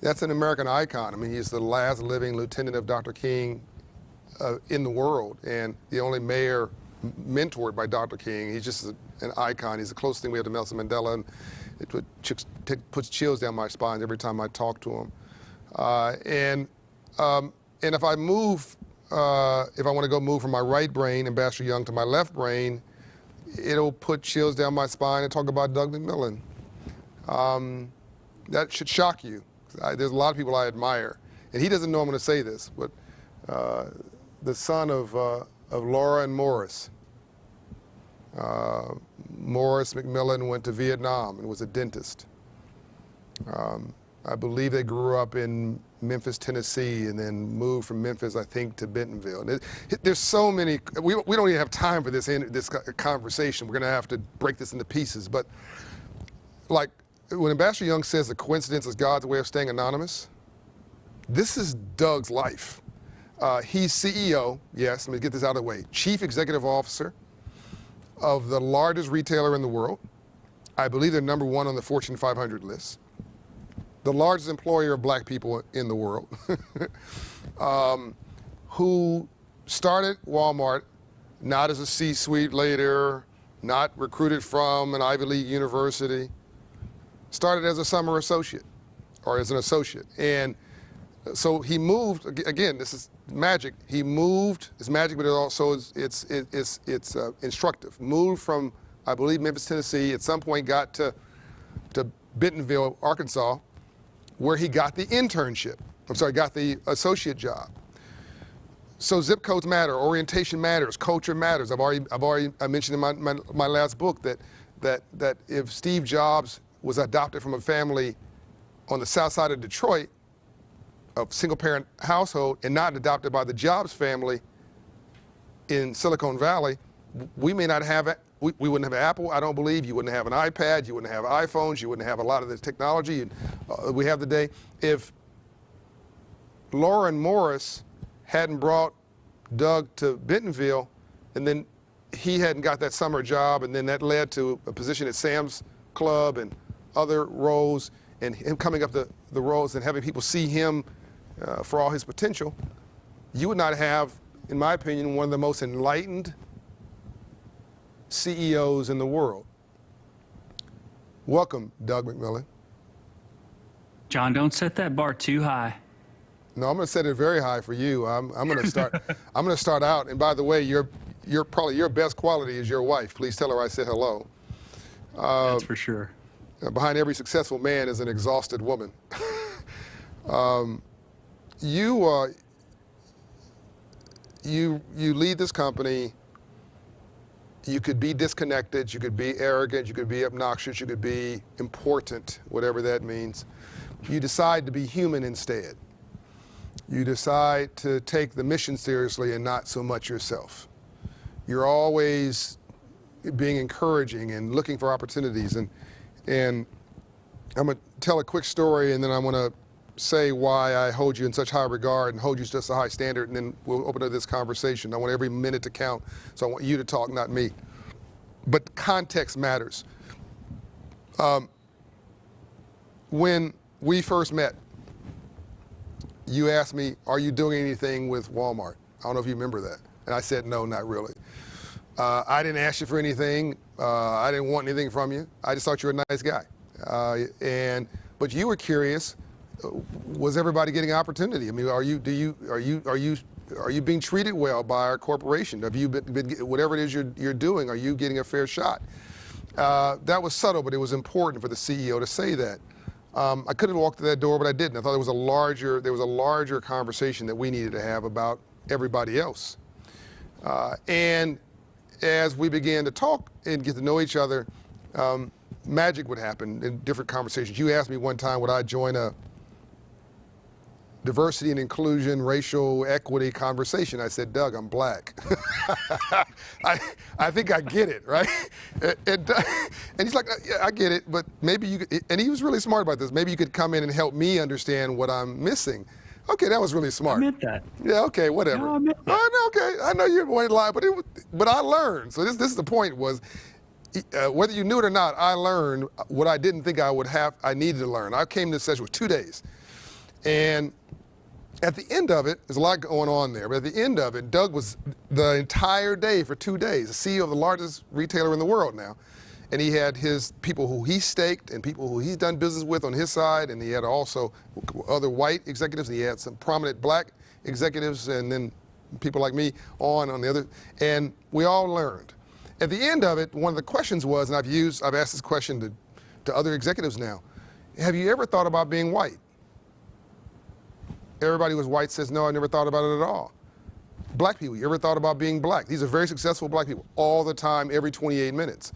S5: that's an American icon. I mean, he's the last living lieutenant of Dr. King in the world, and the only mayor mentored by Dr. King. He's just an icon. He's the closest thing we have to Nelson Mandela, and it puts chills down my spine every time I talk to him. And if I move, if I want to go move from my right brain, Ambassador Young, to my left brain, it'll put chills down my spine and talk about Doug McMillon. That should shock you. There's a lot of people I admire, and he doesn't know I'm going to say this, but the son of Laura and Morris. Morris McMillan went to Vietnam and was a dentist. I believe they grew up in Memphis, Tennessee, and then moved from Memphis, I think, to Bentonville. And there's so many, we don't even have time for this conversation. We're going to have to break this into pieces. But like when Ambassador Young says the coincidence is God's way of staying anonymous, this is Doug's life. He's CEO, yes, let me get this out of the way, Chief Executive Officer of the largest retailer in the world. I believe they're number one on the Fortune 500 list. The largest employer of black people in the world, who started Walmart not as a C-suite leader, not recruited from an Ivy League university, started as a summer associate or as an associate. And so he moved, again, this is magic. He moved, it's magic, but it also it's instructive. Moved from, I believe, Memphis, Tennessee, at some point got to Bentonville, Arkansas, where he got the internship. Got the associate job. So zip codes matter, orientation matters, culture matters. I mentioned in my last book that if Steve Jobs was adopted from a family on the south side of Detroit, a single parent household, and not adopted by the Jobs family in Silicon Valley, we may not have we wouldn't have Apple, I don't believe. You wouldn't have an iPad. You wouldn't have iPhones. You wouldn't have a lot of the technology we have today. If Laura and Morris hadn't brought Doug to Bentonville, and then he hadn't got that summer job, and then that led to a position at Sam's Club and other roles, and him coming up the roles and having people see him for all his potential, you would not have, in my opinion, one of the most enlightened CEOs in the world. Welcome, Doug McMillan.
S7: John, don't set that bar too high.
S5: No, I'm going to set it very high for you. I'm going to start. I'm going to start out. And by the way, probably your best quality is your wife. Please tell her I said hello.
S7: That's for sure.
S5: Behind every successful man is an exhausted woman. You lead this company. You could be disconnected, you could be arrogant, you could be obnoxious, you could be important, whatever that means. You decide to be human instead. You decide to take the mission seriously and not so much yourself. You're always being encouraging and looking for opportunities. And I'm going to tell a quick story, and then I want to say why I hold you in such high regard and hold you to such a high standard, and then we'll open up this conversation. I want every minute to count, so I want you to talk, not me. But context matters. When we first met, you asked me, are you doing anything with Walmart? I don't know if you remember that. And I said, no, not really. I didn't ask you for anything. I didn't want anything from you. I just thought you were a nice guy. But you were curious. Was everybody getting opportunity? I mean, are you being treated well by our corporation? Have you been whatever it is you're doing? Are you getting a fair shot? That was subtle, but it was important for the CEO to say that. I could have walked through that door, but I didn't. I thought there was a larger conversation that we needed to have about everybody else. And as we began to talk and get to know each other, magic would happen in different conversations. You asked me one time, would I join a diversity and inclusion, racial equity conversation? I said, Doug, I'm black. I think I get it, right? And he's like, yeah, I get it, but maybe you could, and he was really smart about this, maybe you could come in and help me understand what I'm missing. Okay, that was really smart.
S7: I meant that.
S5: Yeah, okay, whatever.
S7: No, I meant that.
S5: Okay, I know you wanted to lie, but I learned. So this is the point was, whether you knew it or not, I learned what I didn't think I needed to learn. I came to this session with 2 days. And at the end of it, there's a lot going on there, but at the end of it, Doug was the entire day for 2 days, the CEO of the largest retailer in the world now. And he had his people who he staked and people who he's done business with on his side, and he had also other white executives, and he had some prominent black executives, and then people like me on the other, and we all learned. At the end of it, one of the questions was, and I've asked this question to other executives now, have you ever thought about being white? Everybody who was white says, no, I never thought about it at all. Black people, you ever thought about being black? These are very successful black people all the time, every 28 minutes.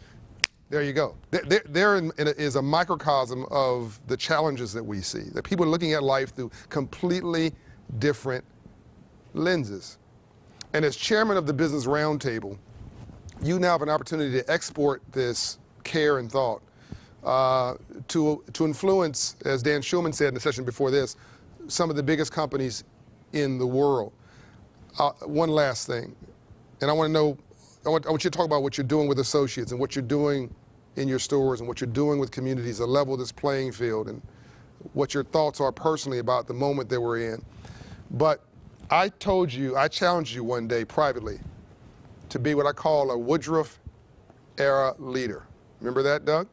S5: There you go. Is a microcosm of the challenges that we see, that people are looking at life through completely different lenses. And as chairman of the Business Roundtable, you now have an opportunity to export this care and thought to influence, as Dan Schulman said in the session before this, some of the biggest companies in the world. One last thing, and I want to know, I want you to talk about what you're doing with associates and what you're doing in your stores and what you're doing with communities to level this playing field and what your thoughts are personally about the moment that we're in. But I challenged you one day privately to be what I call a Woodruff era leader. Remember that, Doug?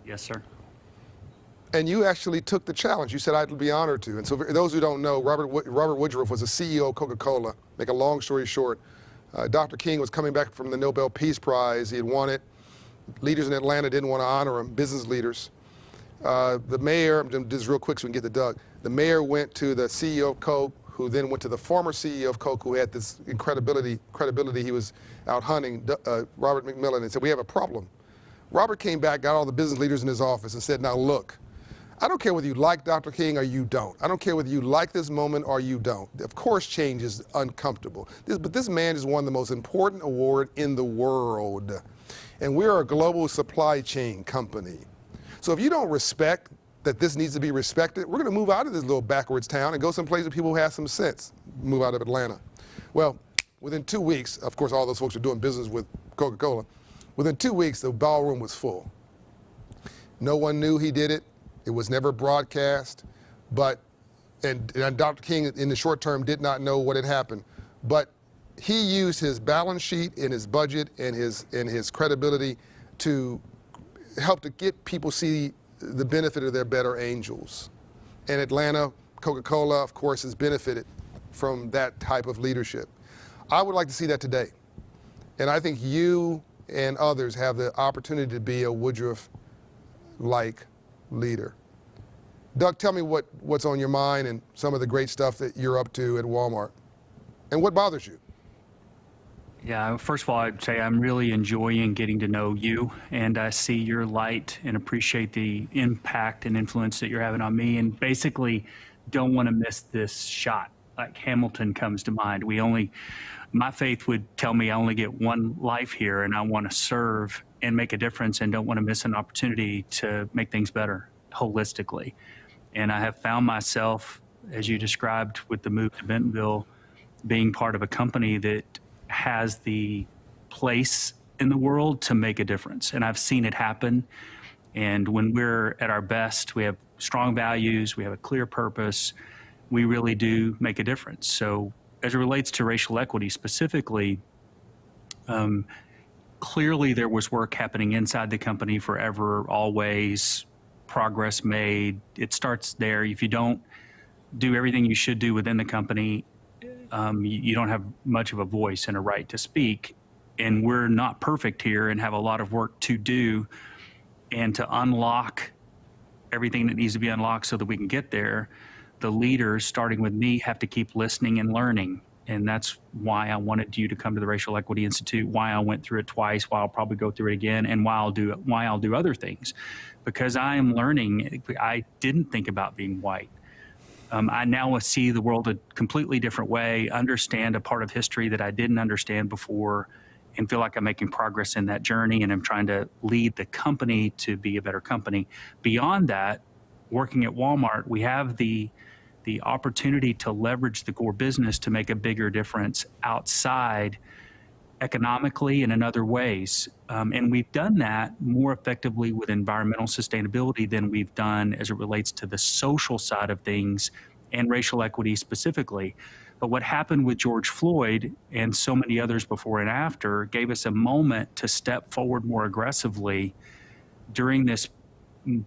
S7: Yes, sir.
S5: And you actually took the challenge. You said I'd be honored to. And so for those who don't know, Robert Woodruff was the CEO of Coca-Cola. Make a long story short, Dr. King was coming back from the Nobel Peace Prize. He had won it. Leaders in Atlanta didn't want to honor him, business leaders. The mayor, just real quick so we can get to Doug, the mayor went to the CEO of Coke, who then went to the former CEO of Coke, who had this credibility. He was out hunting, Robert McMillan, and said, we have a problem. Robert came back, got all the business leaders in his office and said, now look, I don't care whether you like Dr. King or you don't. I don't care whether you like this moment or you don't. Of course, change is uncomfortable. But this man has won the most important award in the world. And we're a global supply chain company. So if you don't respect that this needs to be respected, we're going to move out of this little backwards town and go someplace where people who have some sense. Move out of Atlanta. Well, within 2 weeks, of course, all those folks are doing business with Coca-Cola. Within 2 weeks, the ballroom was full. No one knew he did it. It was never broadcast, and Dr. King in the short term did not know what had happened. But he used his balance sheet and his budget and his credibility to help to get people see the benefit of their better angels. And Atlanta, Coca-Cola, of course, has benefited from that type of leadership. I would like to see that today. And I think you and others have the opportunity to be a Woodruff-like leader. Doug, tell me what's on your mind and some of the great stuff that you're up to at Walmart. And what bothers you?
S7: Yeah, first of all, I'd say I'm really enjoying getting to know you, and I see your light and appreciate the impact and influence that you're having on me, and basically don't want to miss this shot. Like Hamilton comes to mind. My faith would tell me I only get one life here, and I want to serve and make a difference and don't want to miss an opportunity to make things better holistically. And I have found myself, as you described with the move to Bentonville, being part of a company that has the place in the world to make a difference. And I've seen it happen. And when we're at our best, we have strong values, we have a clear purpose, we really do make a difference. So as it relates to racial equity specifically, clearly there was work happening inside the company forever, always, progress made. It starts there. If you don't do everything you should do within the company, you don't have much of a voice and a right to speak. And we're not perfect here and have a lot of work to do. And to unlock everything that needs to be unlocked so that we can get there, the leaders, starting with me, have to keep listening and learning. And that's why I wanted you to come to the Racial Equity Institute, why I went through it twice, why I'll probably go through it again, and why I'll do other things. Because I am learning. I didn't think about being white. I now see the world a completely different way, understand a part of history that I didn't understand before, and feel like I'm making progress in that journey, and I'm trying to lead the company to be a better company. Beyond that, working at Walmart, we have the opportunity to leverage the core business to make a bigger difference outside economically and in other ways. And we've done that more effectively with environmental sustainability than we've done as it relates to the social side of things and racial equity specifically. But what happened with George Floyd and so many others before and after gave us a moment to step forward more aggressively during this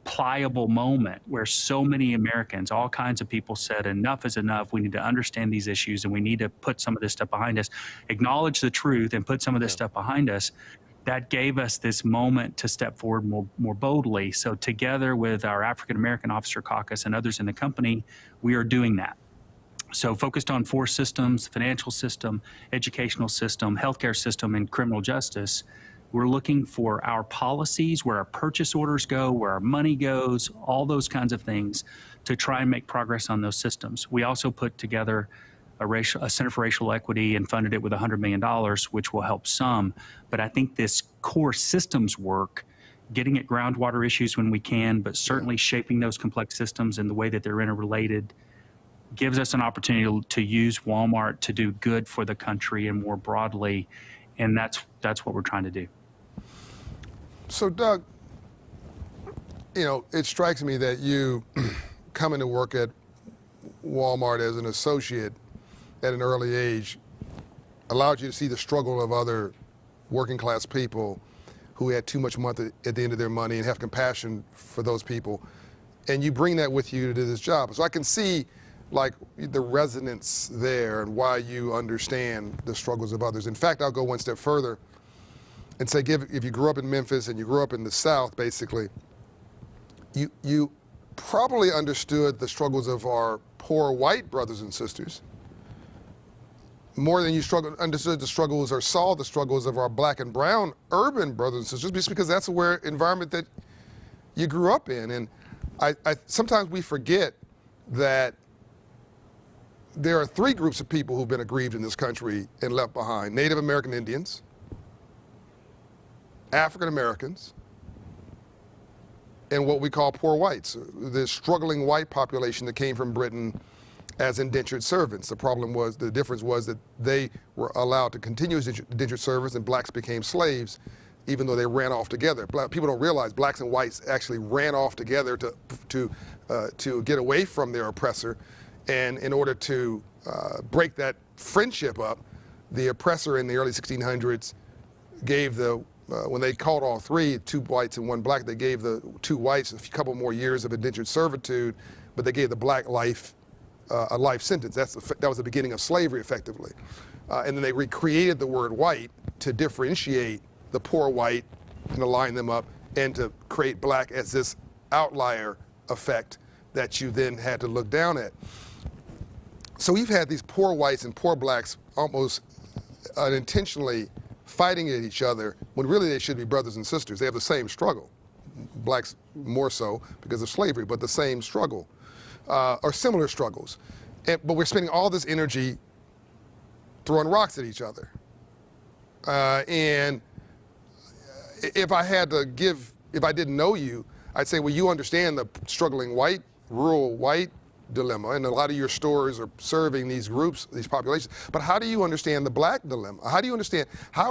S7: pliable moment where so many Americans, all kinds of people said enough is enough. We need to understand these issues and we need to put some of this stuff behind us, acknowledge the truth and put some of this stuff behind us. That gave us this moment to step forward more boldly. So together with our African American Officer Caucus and others in the company, we are doing that. So focused on 4 systems: financial system, educational system, healthcare system, and criminal justice. We're looking for our policies, where our purchase orders go, where our money goes, all those kinds of things, to try and make progress on those systems. We also put together a Center for Racial Equity and funded it with $100 million, which will help some. But I think this core systems work, getting at groundwater issues when we can, but certainly shaping those complex systems in the way that they're interrelated, gives us an opportunity to use Walmart to do good for the country and more broadly. And that's what we're trying to do.
S5: So, Doug, it strikes me that you coming to work at Walmart as an associate at an early age allowed you to see the struggle of other working class people who had too much money at the end of their money and have compassion for those people. And you bring that with you to this job. So I can see the resonance there and why you understand the struggles of others. In fact, I'll go one step further and say, if you grew up in Memphis and you grew up in the South, basically, you probably understood the struggles of our poor white brothers and sisters more than you understood the struggles or saw the struggles of our black and brown urban brothers and sisters, just because that's the environment that you grew up in. And sometimes we forget that there are 3 groups of people who've been aggrieved in this country and left behind: Native American Indians, African Americans, and what we call poor whites, the struggling white population that came from Britain as indentured servants. The difference was that they were allowed to continue as indentured servants and blacks became slaves, even though they ran off together. People don't realize blacks and whites actually ran off together to get away from their oppressor. And in order to break that friendship up, the oppressor in the early 1600s gave when they caught all 3, 2 whites and 1 black, they gave the 2 whites a couple more years of indentured servitude, but they gave the black a life sentence. That was the beginning of slavery, effectively. And then they recreated the word white to differentiate the poor white and align them up, and to create black as this outlier effect that you then had to look down at. So we've had these poor whites and poor blacks almost unintentionally fighting at each other, when really they should be brothers and sisters. They have the same struggle. Blacks more so because of slavery, but the same struggle, or similar struggles. But we're spending all this energy throwing rocks at each other. And if I didn't know you, I'd say, well, you understand the struggling white, rural white dilemma, and a lot of your stores are serving these groups, these populations. But how do you understand the black dilemma? How do you understand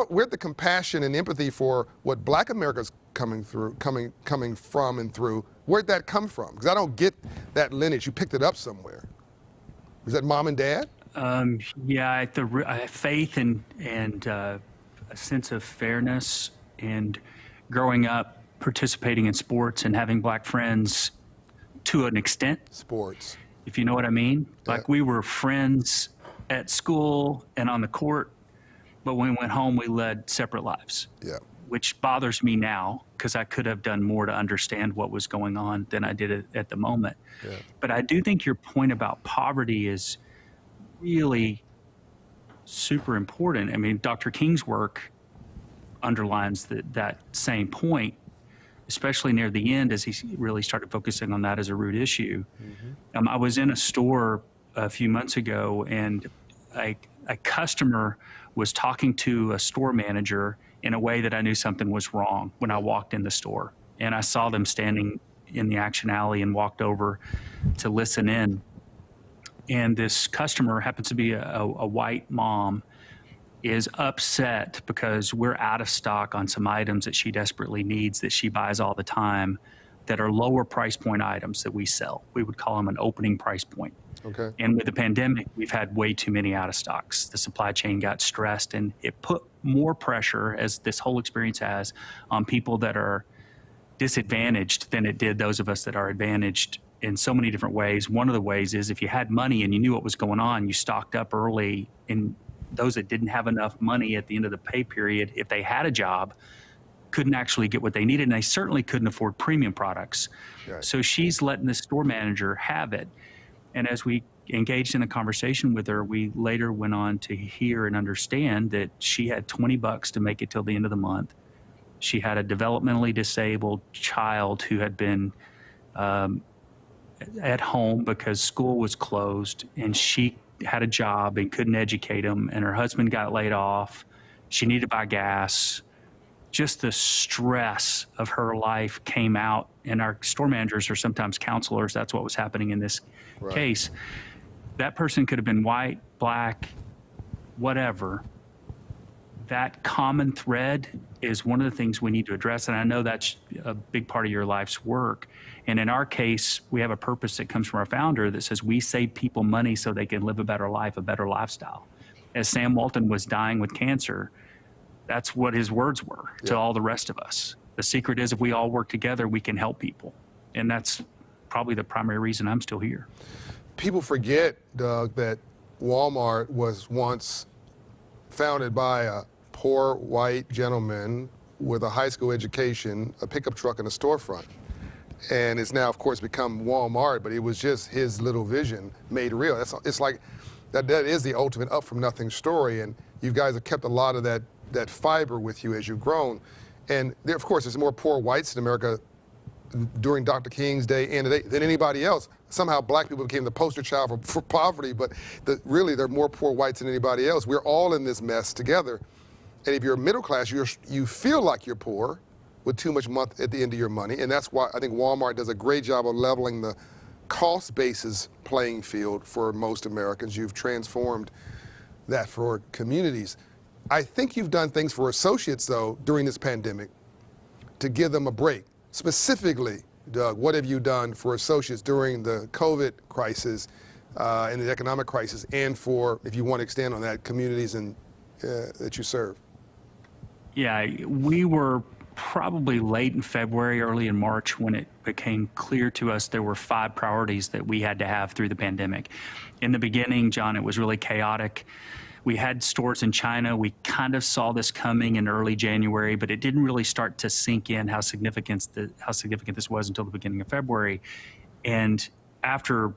S5: where'd the compassion and empathy for what black America's coming from and through, where'd that come from? Because I don't get that lineage. You picked it up somewhere. Was that mom and dad?
S7: Yeah, I have faith and a sense of fairness, and growing up participating in sports and having black friends to an extent.
S5: Sports.
S7: If you know what I mean. Yeah. Like, we were friends at school and on the court, but when we went home, we led separate lives.
S5: Yeah.
S7: Which bothers me now, because I could have done more to understand what was going on than I did at the moment. Yeah. But I do think your point about poverty is really super important. I mean, Dr. King's work underlines that same point, especially near the end, as he really started focusing on that as a root issue. Mm-hmm. I was in a store a few months ago, and a customer was talking to a store manager in a way that I knew something was wrong when I walked in the store. And I saw them standing in the action alley and walked over to listen in. And this customer happens to be a white mom, is upset because we're out of stock on some items that she desperately needs, that she buys all the time, that are lower price point items that we sell. We would call them an opening price point.
S5: Okay.
S7: And with the pandemic, we've had way too many out of stocks. The supply chain got stressed, and it put more pressure, as this whole experience has, on people that are disadvantaged than it did those of us that are advantaged in so many different ways. One of the ways is, if you had money and you knew what was going on, you stocked up early. And those that didn't have enough money at the end of the pay period, if they had a job, couldn't actually get what they needed, and they certainly couldn't afford premium products. Right. So she's letting the store manager have it. And as we engaged in a conversation with her, we later went on to hear and understand that she had $20 to make it till the end of the month. She had a developmentally disabled child who had been at home because school was closed, and she had a job and couldn't educate him, and her husband got laid off. She needed to buy gas. Just the stress of her life came out, and our store managers are sometimes counselors. That's what was happening in this case. That person could have been white, black, whatever. That common thread is one of the things we need to address, and I know that's a big part of your life's work. And in our case, we have a purpose that comes from our founder that says we save people money so they can live a better life, a better lifestyle. As Sam Walton was dying with cancer, that's what his words were to all the rest of us. The secret is if we all work together, we can help people. And that's probably the primary reason I'm still here.
S5: People forget, Doug, that Walmart was once founded by a poor white gentleman with a high school education, a pickup truck, and a storefront. And it's now, of course, become Walmart, but it was just his little vision made real. It's like that is the ultimate up from nothing story, and you guys have kept a lot of that fiber with you as you've grown. And there, of course, there's more poor whites in America during Dr. King's day and today than anybody else. Somehow black people became the poster child for poverty, but really there are more poor whites than anybody else. We're all in this mess together. And if you're middle class, you feel like you're poor with too much month at the end of your money. And that's why I think Walmart does a great job of leveling the cost basis playing field for most Americans. You've transformed that for communities. I think you've done things for associates, though, during this pandemic to give them a break. Specifically, Doug, what have you done for associates during the COVID crisis and the economic crisis, and for, if you want to extend on that, communities and that you serve?
S7: Yeah, we were probably late in February, early in March, when it became clear to us there were 5 priorities that we had to have through the pandemic. In the beginning, John, it was really chaotic. We had stores in China. We kind of saw this coming in early January, but it didn't really start to sink in how significant this was until the beginning of February. And after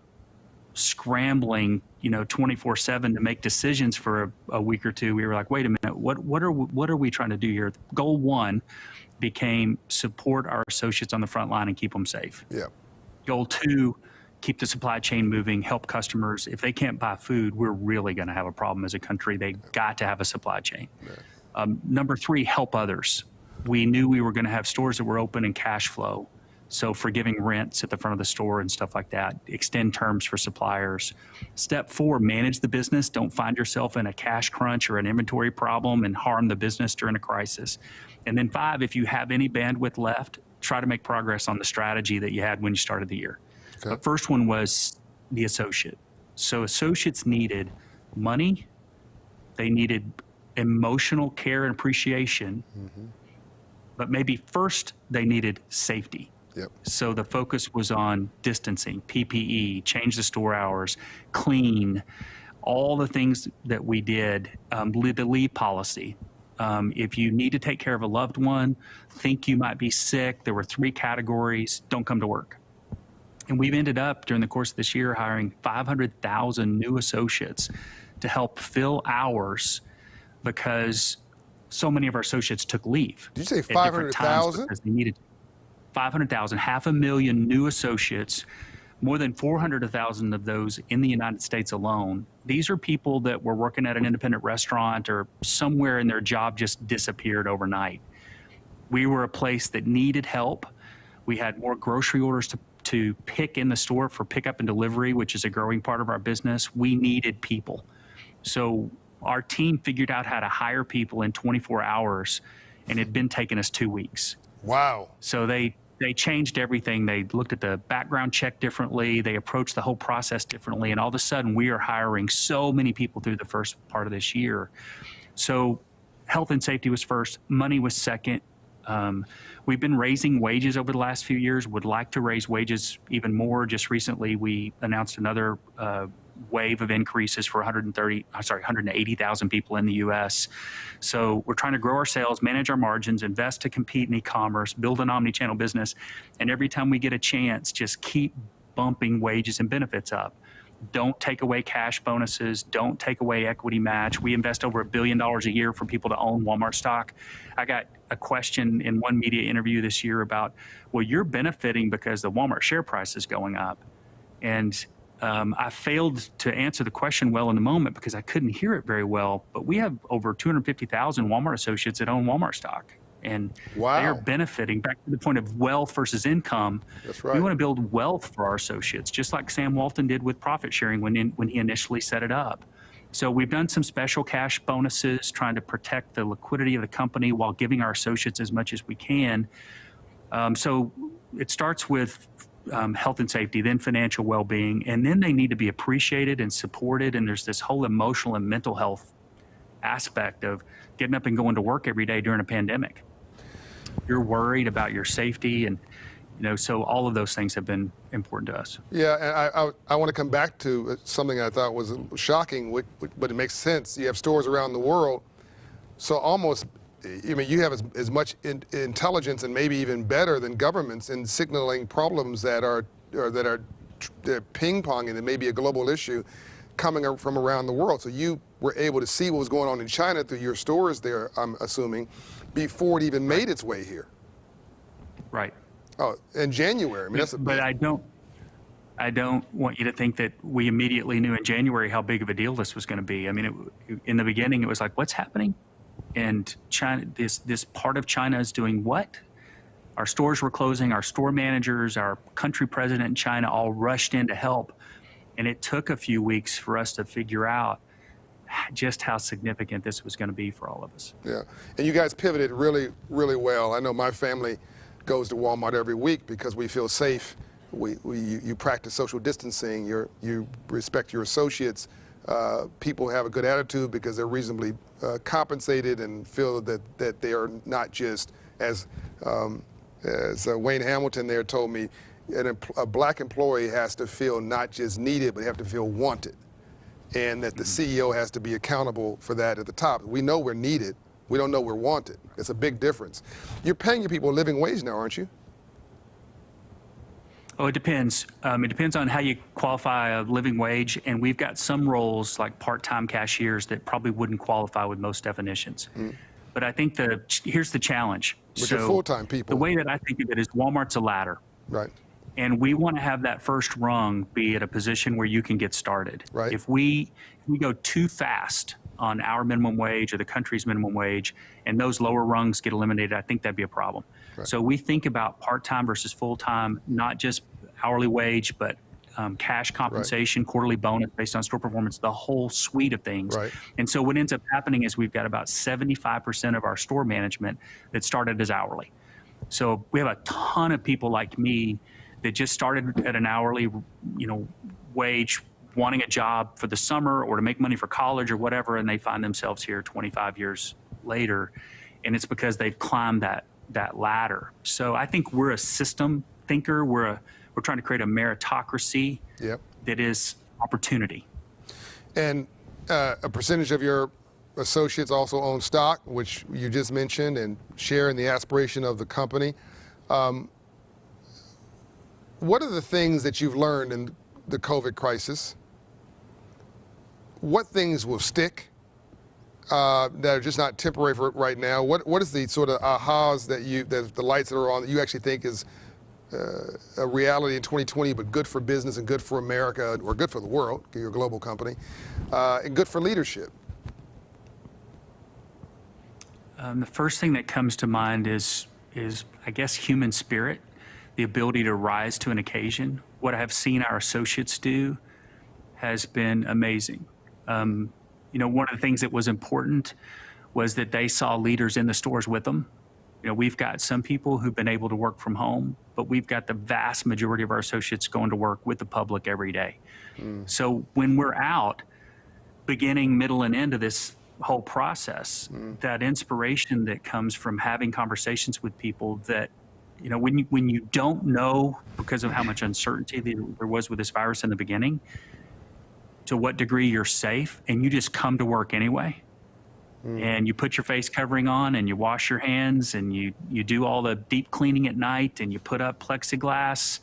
S7: scrambling, 24/7 to make decisions for a week or two, we were like, wait a minute, what are we trying to do here? Goal 1 became support our associates on the front line and keep them safe.
S5: Yeah.
S7: Goal 2, keep the supply chain moving, help customers. If they can't buy food, we're really going to have a problem as a country. They got to have a supply chain. Yeah. Number 3, help others. We knew we were going to have stores that were open and cash flow. So forgiving rents at the front of the store and stuff like that, extend terms for suppliers. Step 4, manage the business. Don't find yourself in a cash crunch or an inventory problem and harm the business during a crisis. And then 5, if you have any bandwidth left, try to make progress on the strategy that you had when you started the year. Okay. The first one was the associate. So associates needed money, they needed emotional care and appreciation, but maybe first they needed safety.
S5: Yep.
S7: So the focus was on distancing, PPE, change the store hours, clean, all the things that we did, the leave policy. If you need to take care of a loved one, think you might be sick, there were 3 categories: don't come to work. And we've ended up during the course of this year hiring 500,000 new associates to help fill hours because so many of our associates took leave.
S5: Did you say 500,000?
S7: Because they needed 500,000, 500,000 new associates, more than 400,000 of those in the United States alone. These are people that were working at an independent restaurant or somewhere and their job just disappeared overnight. We were a place that needed help. We had more grocery orders to pick in the store for pickup and delivery, which is a growing part of our business. We needed people. So our team figured out how to hire people in 24 hours, and it had been taking us 2 weeks.
S5: Wow.
S7: So they changed everything. They looked at the background check differently. They approached the whole process differently. And all of a sudden, we are hiring so many people through the first part of this year. So health and safety was first. Money was second. We've been raising wages over the last few years, would like to raise wages even more. Just recently, we announced another wave of increases for 180,000 people in the U.S. So we're trying to grow our sales, manage our margins, invest to compete in e-commerce, build an omni-channel business, and every time we get a chance, just keep bumping wages and benefits up. Don't take away cash bonuses. Don't take away equity match. We invest over $1 billion a year for people to own Walmart stock. I got a question in one media interview this year about, well, you're benefiting because the Walmart share price is going up. And I failed to answer the question well in the moment because I couldn't hear it very well. But we have over 250,000 Walmart associates that own Walmart stock. And they are benefiting. Back to the point of wealth versus income.
S5: That's right.
S7: We want to build wealth for our associates, just like Sam Walton did with profit sharing when he initially set it up. So we've done some special cash bonuses, trying to protect the liquidity of the company while giving our associates as much as we can. So it starts with health and safety, then financial well-being, and then they need to be appreciated and supported. And there's this whole emotional and mental health aspect of getting up and going to work every day during a pandemic. You're worried about your safety, and so all of those things have been important to us.
S5: Yeah, and I want to come back to something I thought was shocking, but it makes sense. You have stores around the world, so almost, you have as much intelligence and maybe even better than governments in signaling problems that are ping-ponging, that may be a global issue coming from around the world. So you were able to see what was going on in China through your stores there, I'm assuming, before it even made its way here.
S7: Right.
S5: Oh, in January.
S7: But I don't want you to think that we immediately knew in January how big of a deal this was going to be. I mean, in the beginning, it was like, what's happening? And China, this part of China is doing what? Our stores were closing. Our store managers, our country president in China all rushed in to help. And it took a few weeks for us to figure out just how significant this was going to be for all of us.
S5: Yeah, and you guys pivoted really, really well. I know my family goes to Walmart every week because we feel safe. You practice social distancing. You respect your associates. People have a good attitude because they're reasonably compensated and feel that they are not just, as Wayne Hamilton there told me, a black employee has to feel not just needed, but they have to feel wanted. And that the CEO has to be accountable for that at the top. We know we're needed. We don't know we're wanted. It's a big difference. You're paying your people a living wage now, aren't you?
S7: Oh, it depends. It depends on how you qualify a living wage. And we've got some roles like part-time cashiers that probably wouldn't qualify with most definitions. But I think here's the challenge.
S5: But you're full-time people.
S7: The way that I think of it is Walmart's a ladder.
S5: Right.
S7: And we want to have that first rung be at a position where you can get started.
S5: Right.
S7: If we go too fast on our minimum wage or the country's minimum wage, and those lower rungs get eliminated, I think that'd be a problem. Right. So we think about part-time versus full-time, not just hourly wage, but cash compensation, quarterly bonus based on store performance, the whole suite of things.
S5: Right.
S7: And so what ends up happening is we've got about 75% of our store management that started as hourly. So we have a ton of people like me that just started at an hourly, wage, wanting a job for the summer or to make money for college or whatever, and they find themselves here 25 years later, and it's because they've climbed that ladder. So I think we're a system thinker. We're trying to create a meritocracy that is opportunity.
S5: And a percentage of your associates also own stock, which you just mentioned, and share in the aspiration of the company. What are the things that you've learned in the COVID crisis? What things will stick that are just not temporary for right now? What is the sort of ahas that the lights that are on that you actually think is a reality in 2020, but good for business and good for America, or good for the world, because you're a global company, and good for leadership?
S7: The first thing that comes to mind is I guess human spirit, the ability to rise to an occasion. What I have seen our associates do has been amazing. One of the things that was important was that they saw leaders in the stores with them. We've got some people who've been able to work from home, but we've got the vast majority of our associates going to work with the public every day. So when we're out, beginning, middle, and end of this whole process, that inspiration that comes from having conversations with people that, when you don't know, because of how much uncertainty there was with this virus in the beginning, to what degree you're safe, and you just come to work anyway. And you put your face covering on, and you wash your hands, and you do all the deep cleaning at night, and you put up plexiglass,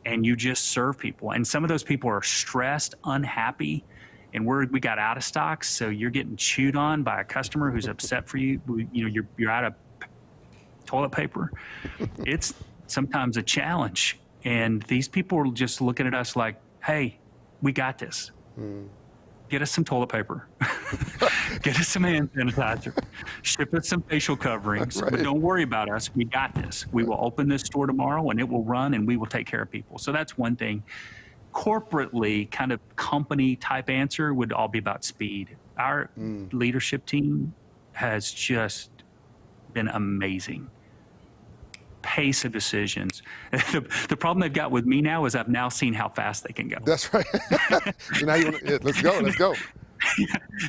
S7: and you just serve people. And some of those people are stressed, unhappy, and we got out of stocks, so you're getting chewed on by a customer who's upset for you. You're out of toilet paper. It's sometimes a challenge, and these people are just looking at us like, hey, we got this. Get us some toilet paper. Get us some hand sanitizer. Ship us some facial coverings.
S5: Right.
S7: But don't worry about us. We got this. We will open this store tomorrow, and it will run, and we will take care of people. So that's one thing. Corporately, kind of company type answer would all be about speed. Our leadership team has just been amazing. Pace of decisions. The problem they've got with me now is I've now seen how fast they can go.
S5: That's right. So now let's go.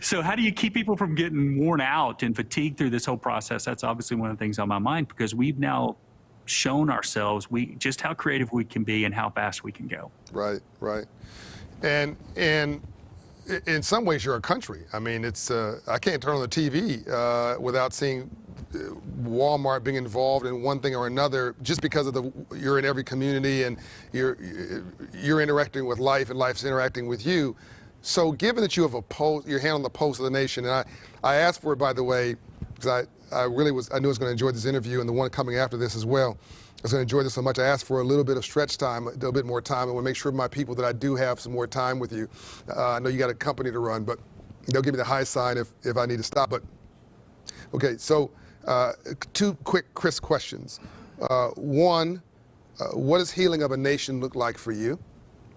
S7: So how do you keep people from getting worn out and fatigued through this whole process? That's obviously one of the things on my mind, because we've now shown ourselves just how creative we can be and how fast we can go.
S5: Right. And in some ways, you're a country. I mean, it's I can't turn on the TV without seeing Walmart being involved in one thing or another, just because of you're in every community and you're interacting with life and life's interacting with you. So given that you have your hand on the pulse of the nation, and I asked for it, by the way, because I knew I was going to enjoy this interview and the one coming after this as well. I was going to enjoy this so much. I asked for a little bit of stretch time, a little bit more time. I want to make sure my people that I do have some more time with you. I know you got a company to run, but they'll give me the high sign if I need to stop. But okay, so two quick, crisp questions. One, what does healing of a nation look like for you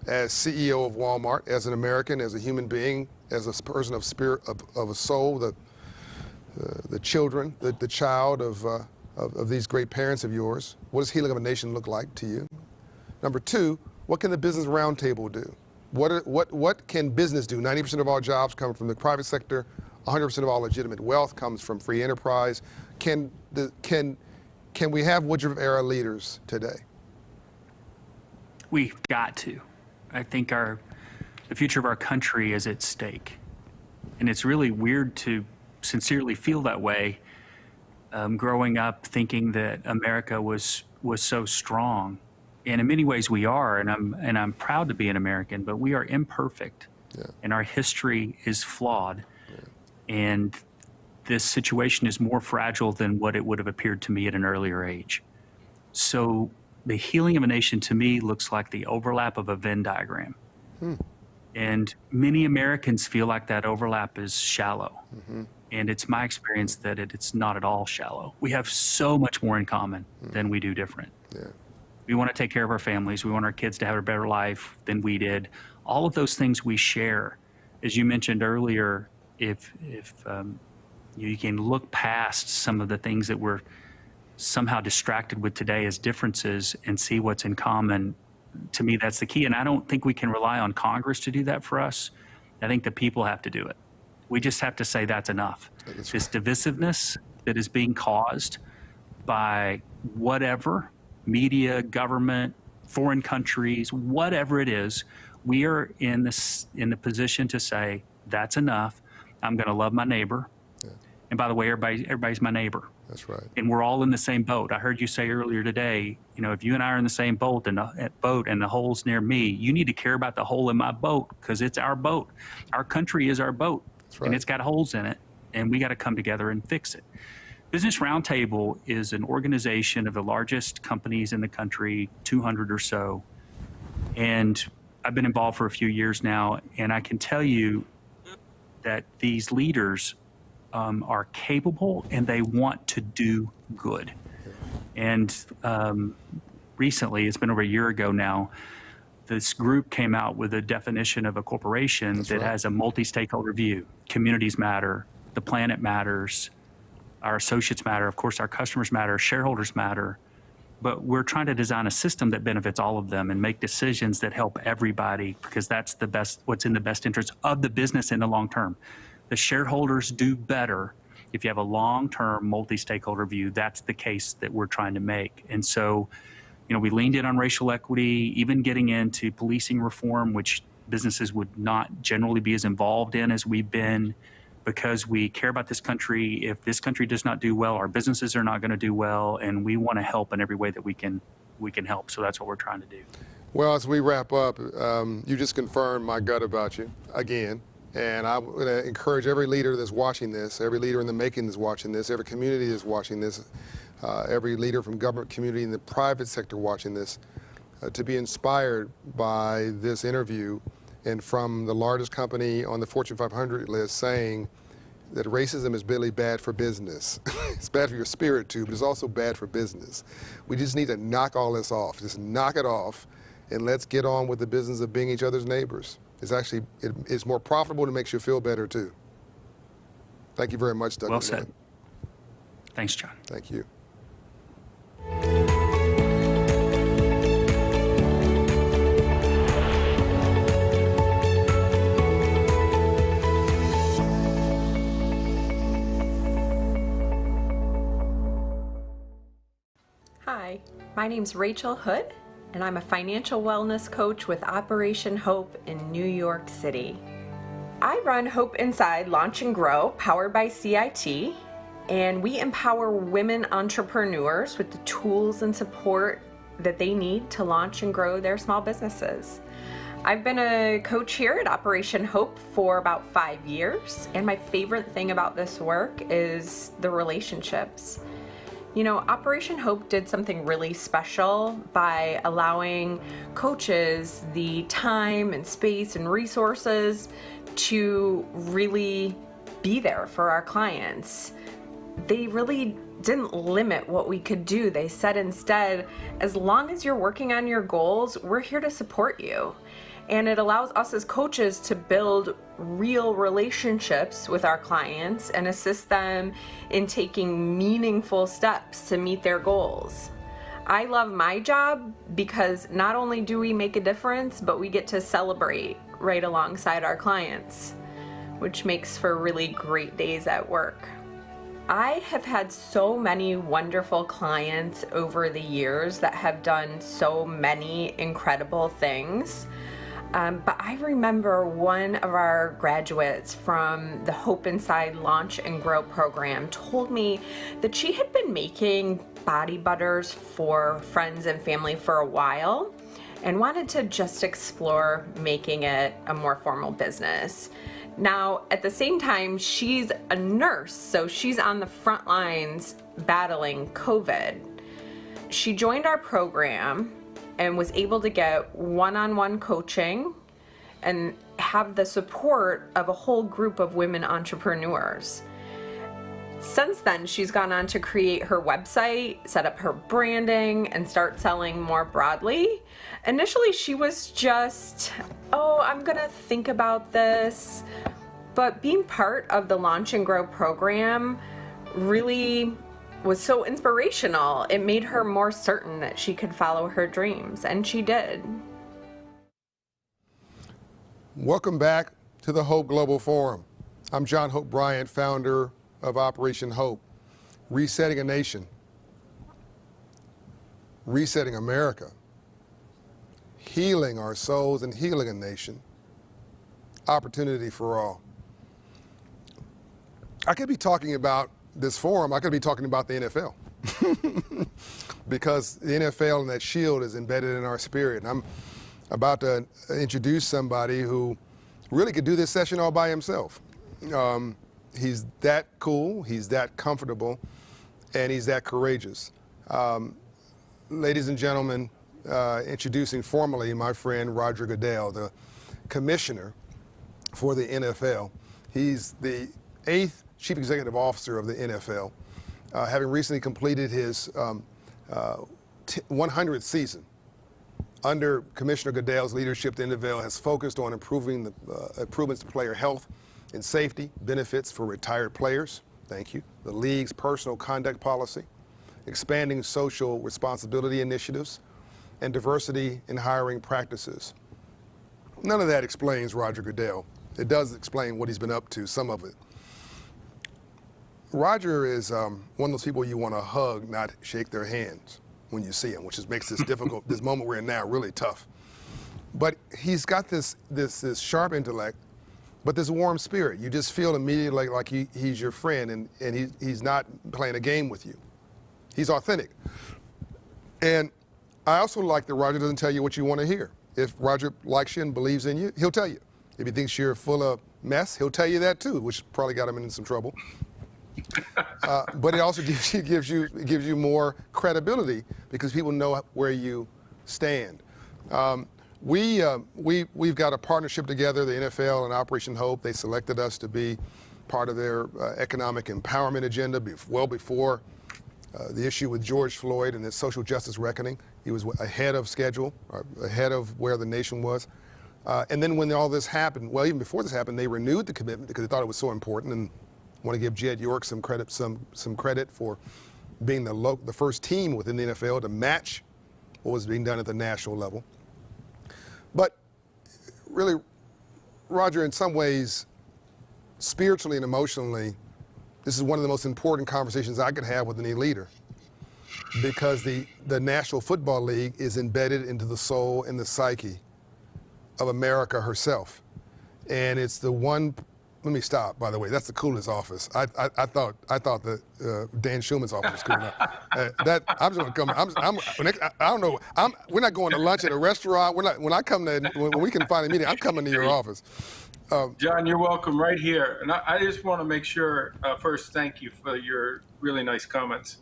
S5: as CEO of Walmart, as an American, as a human being, as a person of spirit, of a soul, the children, the child of these great parents of yours? What does healing of a nation look like to you? Number two, what can the Business Roundtable do? What can business do? 90% of all jobs come from the private sector. 100% of all legitimate wealth comes from free enterprise. Can we have Woodruff era leaders today?
S7: We've got to. I think the future of our country is at stake, and it's really weird to sincerely feel that way. Growing up thinking that America was so strong, and in many ways we are, and I'm proud to be an American, but we are imperfect, and our history is flawed, and this situation is more fragile than what it would have appeared to me at an earlier age. So the healing of a nation to me looks like the overlap of a Venn diagram. And many Americans feel like that overlap is shallow. And it's my experience that it's not at all shallow. We have so much more in common than we do different. We want to take care of our families. We want our kids to have a better life than we did. All of those things we share. As you mentioned earlier, if you can look past some of the things that we're somehow distracted with today as differences and see what's in common, to me, that's the key. And I don't think we can rely on Congress to do that for us. I think the people have to do it. We just have to say that's enough. This divisiveness that is being caused by whatever, media, government, foreign countries, whatever it is, we are in the position to say, that's enough. I'm going to love my neighbor. And by the way, everybody's my neighbor.
S5: That's right.
S7: And we're all in the same boat. I heard you say earlier today, if you and I are in the same boat and the hole's near me, you need to care about the hole in my boat, because it's our boat. Our country is our boat. Right. And it's got holes in it, and we got to come together and fix it. Business Roundtable is an organization of the largest companies in the country, 200 or so. And I've been involved for a few years now, and I can tell you that these leaders are capable and they want to do good. And recently, it's been over a year ago now, this group came out with a definition of a corporation that has a multi-stakeholder view. Communities matter, the planet matters, our associates matter, of course our customers matter, shareholders matter, but we're trying to design a system that benefits all of them and make decisions that help everybody, because that's what's in the best interest of the business in the long term. The shareholders do better if you have a long-term multi-stakeholder view. That's the case that we're trying to make. And so, we leaned in on racial equity, even getting into policing reform, which businesses would not generally be as involved in as we've been, because we care about this country. If this country does not do well, our businesses are not going to do well, and we want to help in every way that we can help. So that's what we're trying to do.
S5: Well, as we wrap up, you just confirmed my gut about you again. And I would encourage every leader that's watching this, every leader in the making that's watching this, every community that's watching this, every leader from government, community, and the private sector watching this, to be inspired by this interview and from the largest company on the Fortune 500 list saying that racism is really bad for business. It's bad for your spirit too, but it's also bad for business. We just need to knock all this off. Just knock it off and let's get on with the business of being each other's neighbors. It's actually, it's more profitable and it makes you feel better too. Thank you very much, Doug.
S7: Well said. Thanks, John.
S5: Thank you.
S8: Hi, my name's Rachel Hood, and I'm a financial wellness coach with Operation Hope in New York City. I run Hope Inside Launch and Grow, powered by CIT, and we empower women entrepreneurs with the tools and support that they need to launch and grow their small businesses. I've been a coach here at Operation Hope for about 5 years, and my favorite thing about this work is the relationships. You know, Operation Hope did something really special by allowing coaches the time and space and resources to really be there for our clients. They really didn't limit what we could do. They said instead, as long as you're working on your goals, we're here to support you. And it allows us as coaches to build real relationships with our clients and assist them in taking meaningful steps to meet their goals. I love my job because not only do we make a difference, but we get to celebrate right alongside our clients, which makes for really great days at work. I have had so many wonderful clients over the years that have done so many incredible things. But I remember one of our graduates from the Hope Inside Launch and Grow program told me that she had been making body butters for friends and family for a while and wanted to just explore making it a more formal business. Now, at the same time, she's a nurse, so she's on the front lines battling COVID. She joined our program and was able to get one-on-one coaching and have the support of a whole group of women entrepreneurs. Since then, she's gone on to create her website, set up her branding, and start selling more broadly. Initially, she was just, I'm gonna think about this. But being part of the Launch and Grow program really was so inspirational. It made her more certain that she could follow her dreams, and she did.
S5: Welcome back to the Hope Global Forum. I'm John Hope Bryant, founder of Operation Hope, resetting a nation, resetting America, healing our souls and healing a nation, opportunity for all. I could be talking about this forum, I could be talking about the NFL because the NFL and that shield is embedded in our spirit. And I'm about to introduce somebody who really could do this session all by himself. He's that cool, he's that comfortable, and he's that courageous. Ladies and gentlemen, introducing formally my friend Roger Goodell, the commissioner for the NFL. He's the 8th Chief Executive Officer of the NFL, having recently completed his 100th season. Under Commissioner Goodell's leadership, the NFL has focused on improving the improvements to player health and safety, benefits for retired players, thank you, the league's personal conduct policy, expanding social responsibility initiatives, and diversity in hiring practices. None of that explains Roger Goodell. It does explain what he's been up to, some of it. Roger is one of those people you want to hug, not shake their hands when you see him, which makes this difficult, this moment we're in now, really tough. But he's got this sharp intellect, but this warm spirit. You just feel immediately like he's your friend, and he's not playing a game with you. He's authentic. And I also like that Roger doesn't tell you what you want to hear. If Roger likes you and believes in you, he'll tell you. If he thinks you're full of mess, he'll tell you that too, which probably got him in some trouble. But it also gives you more credibility because people know where you stand. We've got a partnership together, the NFL and Operation Hope. They selected us to be part of their economic empowerment agenda well before the issue with George Floyd and the social justice reckoning. He was ahead of schedule, or ahead of where the nation was. And then when all this happened, well, even before this happened, they renewed the commitment because they thought it was so important. And I want to give Jed York some credit for being the first team within the NFL to match what was being done at the national level. But really, Roger, in some ways, spiritually and emotionally, this is one of the most important conversations I could have with any leader, because the National Football League is embedded into the soul and the psyche of America herself. And it's the one, let me stop, by the way, that's the coolest office. I thought that Dan Schulman's office was cool enough. I'm just gonna come, I don't know, we're not going to lunch at a restaurant. When I come to, when we can find a meeting, I'm coming to your office.
S9: John, you're welcome right here. And I just want to make sure, first, thank you for your really nice comments.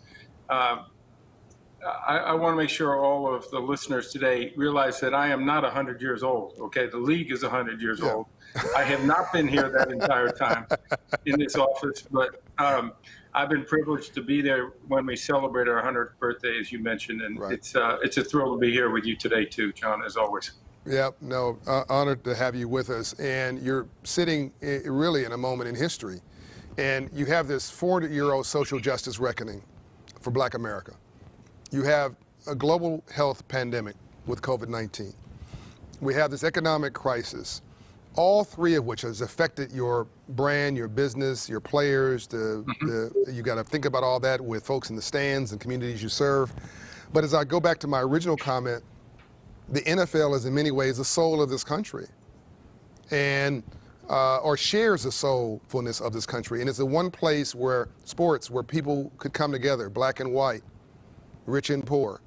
S9: I want to make sure all of the listeners today realize that I am not 100 years old, okay? The league is 100 years old. I have not been here that entire time in this office, but I've been privileged to be there when we celebrate our 100th birthday, as you mentioned, and it's a thrill to be here with you today too, John, as always.
S5: Yeah, no, honored to have you with us. And you're sitting really in a moment in history. And you have this 400-year-old social justice reckoning for Black America. You have a global health pandemic with COVID-19. We have this economic crisis, all three of which has affected your brand, your business, your players. You got to think about all that with folks in the stands and communities you serve. But as I go back to my original comment, the NFL is in many ways the soul of this country, and or shares the soulfulness of this country. And it's the one place where sports, where people could come together, black and white, rich and poor,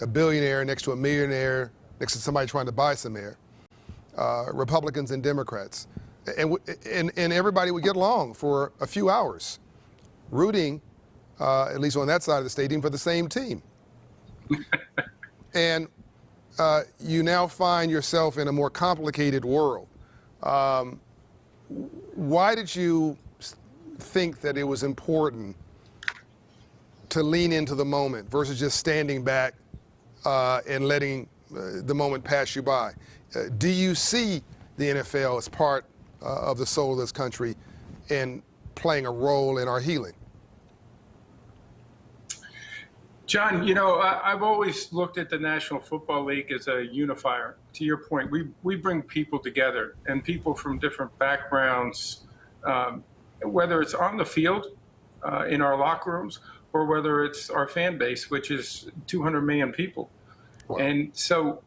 S5: a billionaire next to a millionaire, next to somebody trying to buy some air, Republicans and Democrats. And everybody would get along for a few hours, rooting, at least on that side of the stadium, for the same team. And you now find yourself in a more complicated world. Why did you think that it was important to lean into the moment versus just standing back and letting the moment pass you by? Do you see the NFL as part of the soul of this country and playing a role in our healing?
S9: John, you know, I've always looked at the National Football League as a unifier. To your point, we bring people together, and people from different backgrounds, whether it's on the field, in our locker rooms, or whether it's our fan base, which is 200 million people. Wow. And so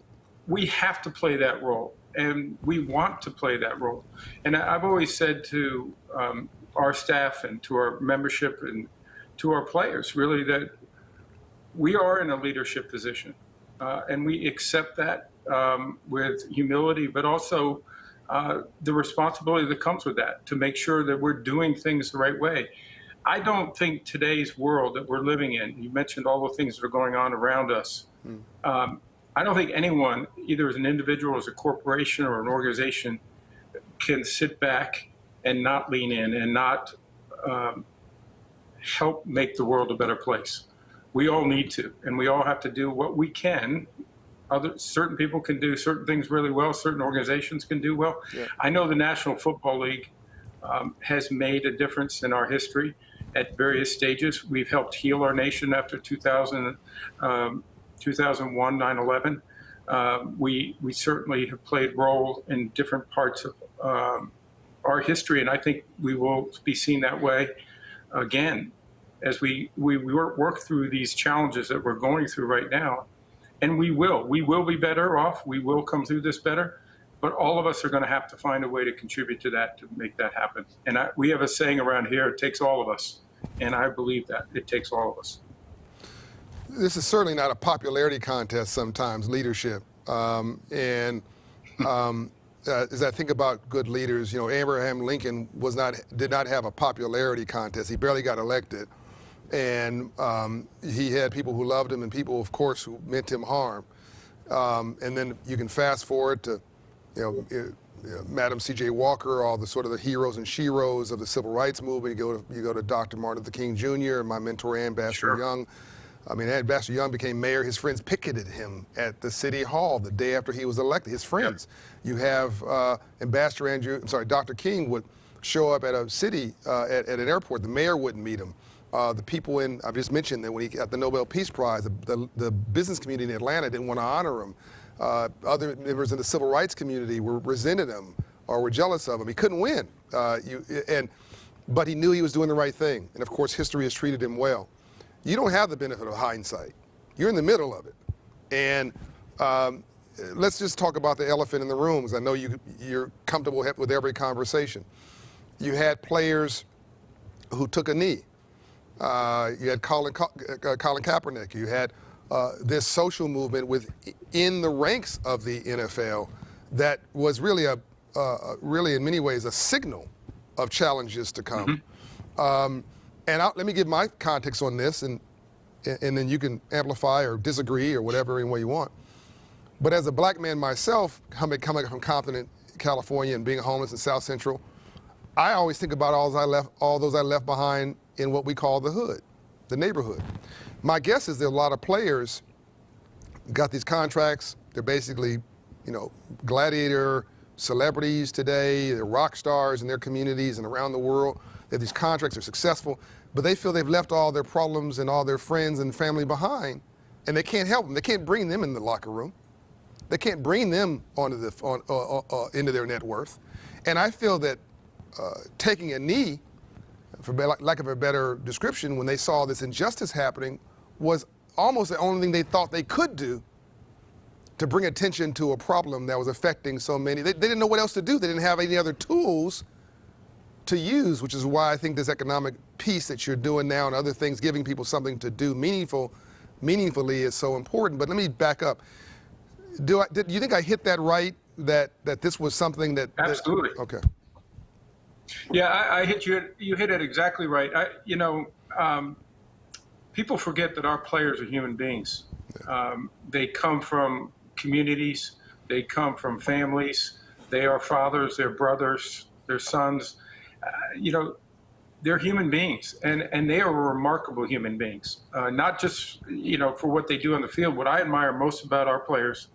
S9: we have to play that role, and we want to play that role. And I've always said to our staff and to our membership and to our players, really, that we are in a leadership position, and we accept that with humility, but also the responsibility that comes with that, to make sure that we're doing things the right way. I don't think today's world that we're living in, you mentioned all the things that are going on around us, I don't think anyone, either as an individual, as a corporation, or an organization, can sit back and not lean in and not help make the world a better place. We all need to, and we all have to do what we can. Certain people can do certain things really well, certain organizations can do well. Yeah. I know the National Football League has made a difference in our history at various stages. We've helped heal our nation after 2001, 9/11. We certainly have played a role in different parts of our history, and I think we will be seen that way again as we work through these challenges that we're going through right now. And we will be better off. We will come through this better, but all of us are going to have to find a way to contribute to that, to make that happen. And we have a saying around here, it takes all of us. And I believe that it takes all of us.
S5: this is certainly not a popularity contest sometimes, leadership. As I think about good leaders, Abraham Lincoln did not have a popularity contest. He barely got elected. And he had people who loved him and people, of course, who meant him harm. And then you can fast forward to, Madam C.J. Walker, all the sort of the heroes and sheroes of the civil rights movement. You go to Dr. Martin Luther King Jr., my mentor, Ambassador Young. I mean, Ambassador Young became mayor. His friends picketed him at the city hall the day after he was elected. His friends. You have Dr. King would show up at a city, at an airport. The mayor wouldn't meet him. The people I've just mentioned that when he got the Nobel Peace Prize, the business community in Atlanta didn't want to honor him. Other members of the civil rights community resented him or were jealous of him. He couldn't win. But he knew he was doing the right thing. And of course, history has treated him well. You don't have the benefit of hindsight. You're in the middle of it. And let's just talk about the elephant in the room, because I know you're comfortable with every conversation. You had players who took a knee. You had Colin Kaepernick. You had this social movement within the ranks of the NFL that was really really in many ways a signal of challenges to come. Let me give my context on this, and then you can amplify or disagree or whatever any way you want. But as a black man myself, coming from Compton, California, and being homeless in South Central, I always think about all those I left behind in what we call the hood, the neighborhood. My guess is there are a lot of players got these contracts. They're basically, gladiator celebrities today. They're rock stars in their communities and around the world. They have these contracts, they're successful, but they feel they've left all their problems and all their friends and family behind, and they can't help them. They can't bring them in the locker room. They can't bring them into their net worth. And I feel that taking a knee, for lack of a better description, when they saw this injustice happening, was almost the only thing they thought they could do to bring attention to a problem that was affecting so many. They didn't know what else to do. They didn't have any other tools to use, which is why I think this economic piece that you're doing now and other things, giving people something to do meaningfully is so important. But let me back up. Do you think I hit that right, that this was something that...
S9: Absolutely.
S5: Okay.
S9: Yeah, I hit you. You hit it exactly right. People forget that our players are human beings. They come from communities. They come from families. They are fathers. They're brothers. They're sons. They're human beings, and they are remarkable human beings. Not just for what they do on the field. What I admire most about our players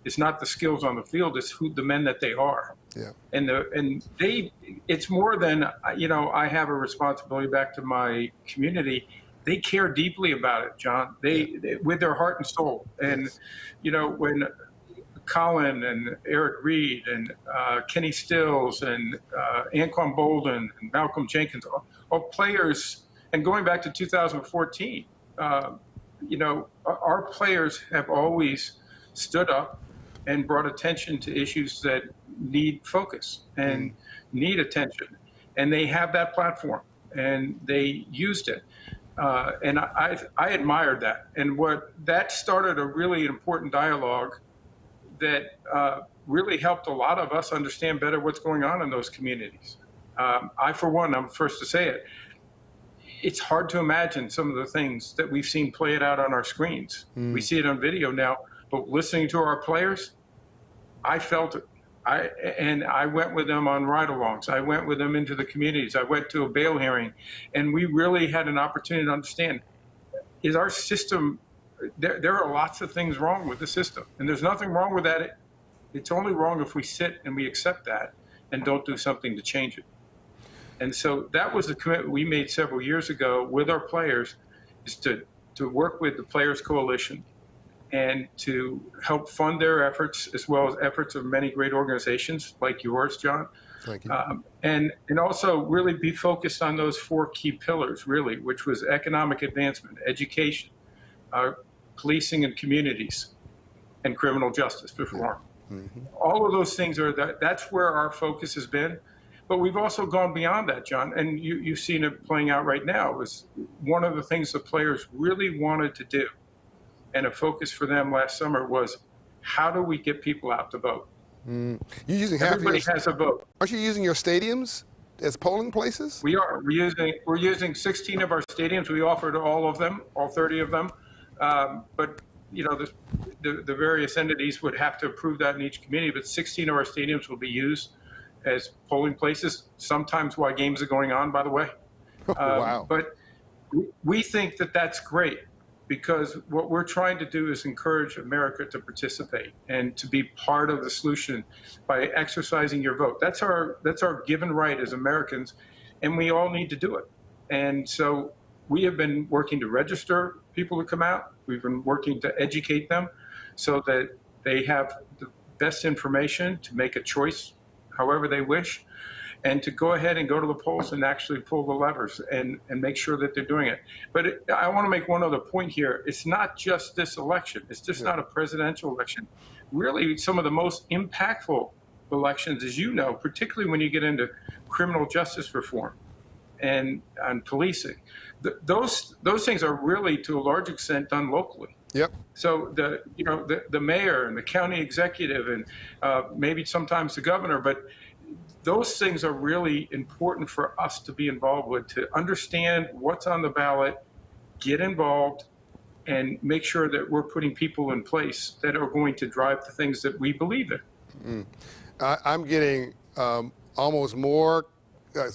S9: is not the skills on the field. It's the men that they are.
S5: Yeah.
S9: And it's more than, I have a responsibility back to my community. They care deeply about it, John. They with their heart and soul. And, when Colin and Eric Reed and Kenny Stills and Anquan Bolden and Malcolm Jenkins, all players, and going back to 2014, our players have always stood up and brought attention to issues that need focus and need attention. And they have that platform, and they used it. And I admired that. And that started a really important dialogue that really helped a lot of us understand better what's going on in those communities. I, for one, I'm the first to say it, it's hard to imagine some of the things that we've seen play it out on our screens. We see it on video now, but listening to our players, I felt it. I went with them on ride-alongs. I went with them into the communities. I went to a bail hearing, and we really had an opportunity to understand, is our system, there are lots of things wrong with the system, and there's nothing wrong with that. It's only wrong if we sit and we accept that and don't do something to change it. And so that was the commitment we made several years ago with our players, is to work with the Players Coalition and to help fund their efforts, as well as efforts of many great organizations like yours, John.
S5: Thank you.
S9: And also really be focused on those 4 key pillars, really, which was economic advancement, education, policing and communities, and criminal justice reform. All of those things that's where our focus has been. But we've also gone beyond that, John, and you've seen it playing out right now. It was one of the things the players really wanted to do and a focus for them last summer was, how do we get people out to vote?
S5: You're using half
S9: Everybody has a vote.
S5: Aren't you using your stadiums as polling places?
S9: We are. We're using 16 of our stadiums. We offered all of them, all 30 of them. But you know, the various entities would have to approve that in each community. But 16 of our stadiums will be used as polling places. Sometimes while games are going on, by the way.
S5: Wow.
S9: But we think that that's great, because what we're trying to do is encourage America to participate and to be part of the solution by exercising your vote. That's our given right as Americans, and we all need to do it. And so we have been working to register people to come out. We've been working to educate them so that they have the best information to make a choice however they wish, and to go ahead and go to the polls and actually pull the levers and make sure that they're doing it. But I want to make one other point here. It's not just this election. It's just not a presidential election. Really, some of the most impactful elections, as you know, particularly when you get into criminal justice reform and policing, those things are really, to a large extent, done locally.
S5: Yep.
S9: So the mayor and the county executive and maybe sometimes the governor, but those things are really important for us to be involved with, to understand what's on the ballot, get involved, and make sure that we're putting people in place that are going to drive the things that we believe in.
S5: I'm getting almost more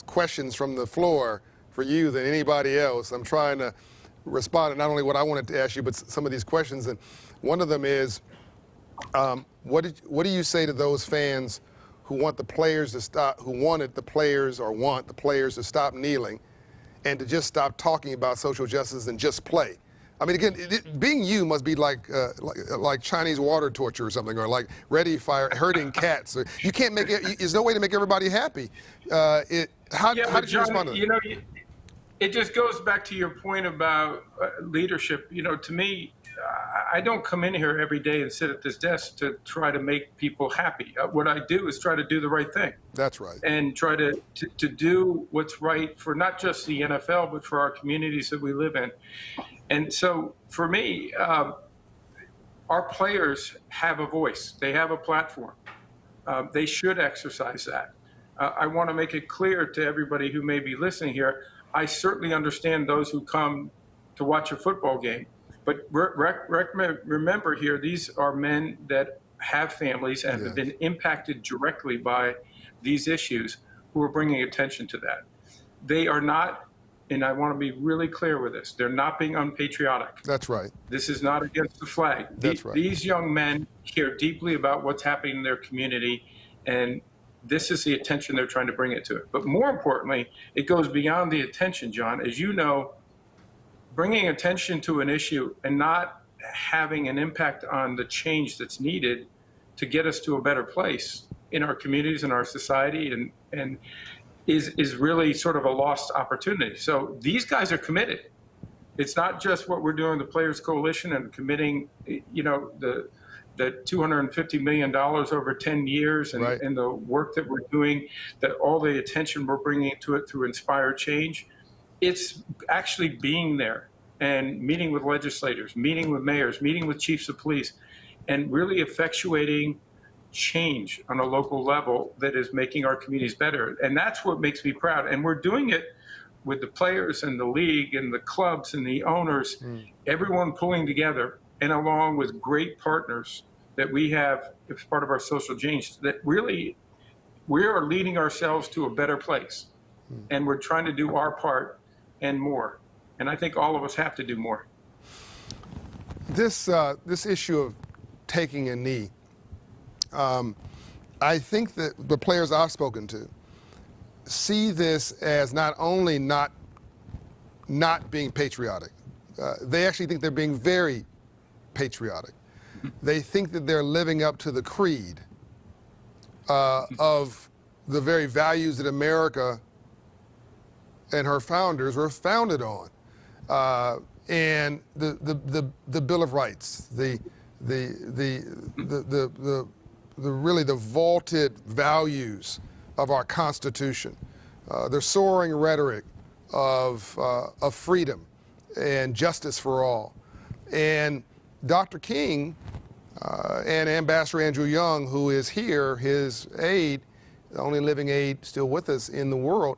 S5: questions from the floor for you than anybody else. I'm trying to respond to not only what I wanted to ask you, but some of these questions. And one of them is, what do you say to those fans who want the players to stop, who wanted the players or want the players to stop kneeling and to just stop talking about social justice and just play? I mean, again, being you must be like Chinese water torture or something, or like ready fire, herding cats. You can't make it. There's no way to make everybody happy. How did you respond to that?
S9: You know, it just goes back to your point about leadership. You know, to me, I don't come in here every day and sit at this desk to try to make people happy. What I do is try to do the right thing.
S5: That's right.
S9: And try to do what's right for not just the NFL, but for our communities that we live in. And so for me, our players have a voice. They have a platform. They should exercise that. I want to make it clear to everybody who may be listening here, I certainly understand those who come to watch a football game. But remember here, these are men that have families and have been impacted directly by these issues who are bringing attention to that. They are not, and I want to be really clear with this, they're not being unpatriotic.
S5: That's right.
S9: This is not against the flag.
S5: That's right.
S9: These young men care deeply about what's happening in their community, and this is the attention they're trying to bring it to it. But more importantly, it goes beyond the attention, John. As you know, bringing attention to an issue and not having an impact on the change that's needed to get us to a better place in our communities and our society and is really sort of a lost opportunity. So these guys are committed. It's not just what we're doing, the Players Coalition, and committing, you know, the $250 million over 10 years and,
S5: right,
S9: and the work that we're doing, that all the attention we're bringing to it through Inspire Change. It's actually being there and meeting with legislators, meeting with mayors, meeting with chiefs of police, and really effectuating change on a local level that is making our communities better. And that's what makes me proud. And we're doing it with the players and the league and the clubs and the owners, everyone pulling together, and along with great partners that we have as part of our social change, that really we are leading ourselves to a better place. And we're trying to do our part and more. And I think all of us have to do more.
S5: This issue of taking a knee, I think that the players I've spoken to see this as not only not being patriotic, they actually think they're being very patriotic. They think that they're living up to the creed of the very values that America and her founders were founded on, and the Bill of Rights, the really the vaulted values of our Constitution, the soaring rhetoric of freedom and justice for all, and Dr. King and Ambassador Andrew Young, who is here, his aide, the only living aide still with us in the world,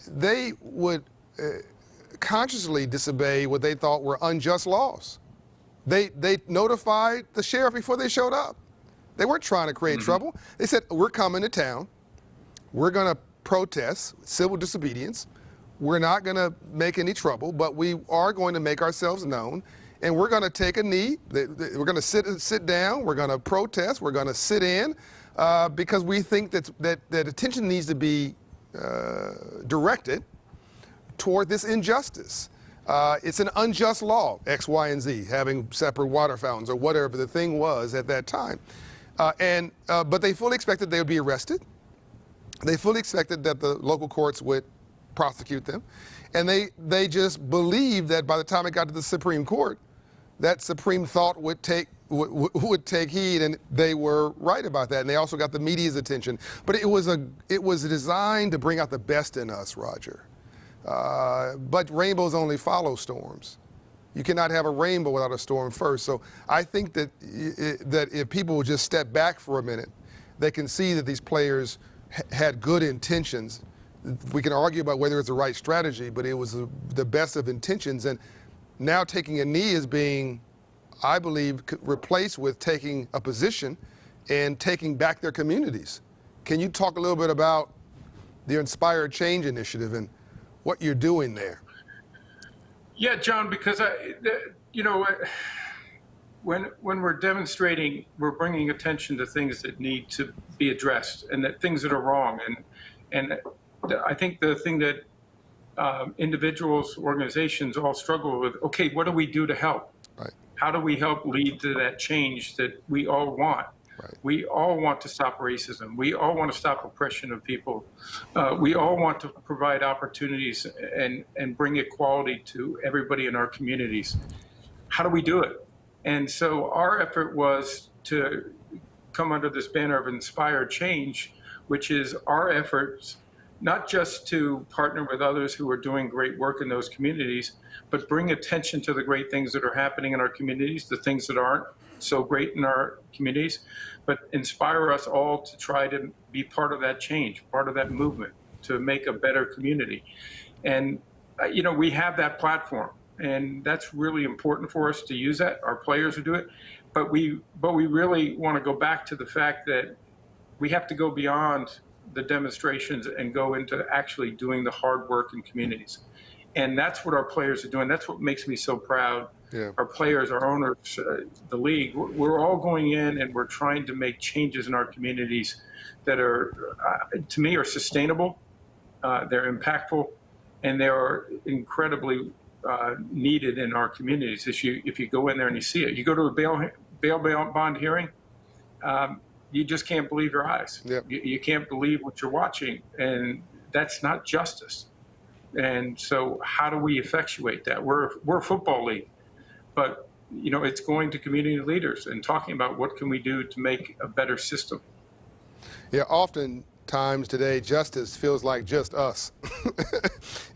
S5: they would consciously disobey what they thought were unjust laws. They notified the sheriff before they showed up. They weren't trying to create trouble. They said, we're coming to town. We're going to protest civil disobedience. We're not going to make any trouble, but we are going to make ourselves known. And we're going to take a knee. We're going to sit down. We're going to protest. We're going to sit in because we think that attention needs to be directed toward this injustice. It's an unjust law, X, Y, and Z, having separate water fountains or whatever the thing was at that time. But they fully expected they would be arrested. They fully expected that the local courts would prosecute them. And they just believed that by the time it got to the Supreme Court, that Supreme thought would take heed, and they were right about that. And they also got the media's attention. But it was designed to bring out the best in us, Roger. But rainbows only follow storms. You cannot have a rainbow without a storm first. So I think that if people will just step back for a minute, they can see that these players had good intentions. We can argue about whether it's the right strategy, but it was the best of intentions. And now taking a knee is being, I believe, replaced with taking a position and taking back their communities. Can you talk a little bit about the Inspired Change Initiative and what you're doing there?
S9: Yeah, John, because when we're demonstrating, we're bringing attention to things that need to be addressed and that things that are wrong. And I think the thing that individuals, organizations all struggle with, okay, what do we do to help?
S5: Right.
S9: How do we help lead to that change that we all want?
S5: Right.
S9: We all want to stop racism. We all want to stop oppression of people. We all want to provide opportunities and bring equality to everybody in our communities. How do we do it? And so our effort was to come under this banner of Inspired Change, which is our efforts not just to partner with others who are doing great work in those communities, but bring attention to the great things that are happening in our communities, the things that aren't so great in our communities, but inspire us all to try to be part of that change, part of that movement to make a better community. And, we have that platform, and that's really important for us to use that. Our players will do it, but we really want to go back to the fact that we have to go beyond the demonstrations and go into actually doing the hard work in communities. And that's what our players are doing. That's what makes me so proud.
S5: Yeah.
S9: Our players, our owners, the league, we're all going in and we're trying to make changes in our communities that are, to me, are sustainable, they're impactful, and they are incredibly needed in our communities. If you go in there and you see it, you go to a bail bond hearing, you just can't believe your eyes.
S5: Yep.
S9: You can't believe what you're watching, and that's not justice. And so how do we effectuate that? We're a football league, but it's going to community leaders and talking about what can we do to make a better system.
S5: Yeah, oftentimes today justice feels like just us.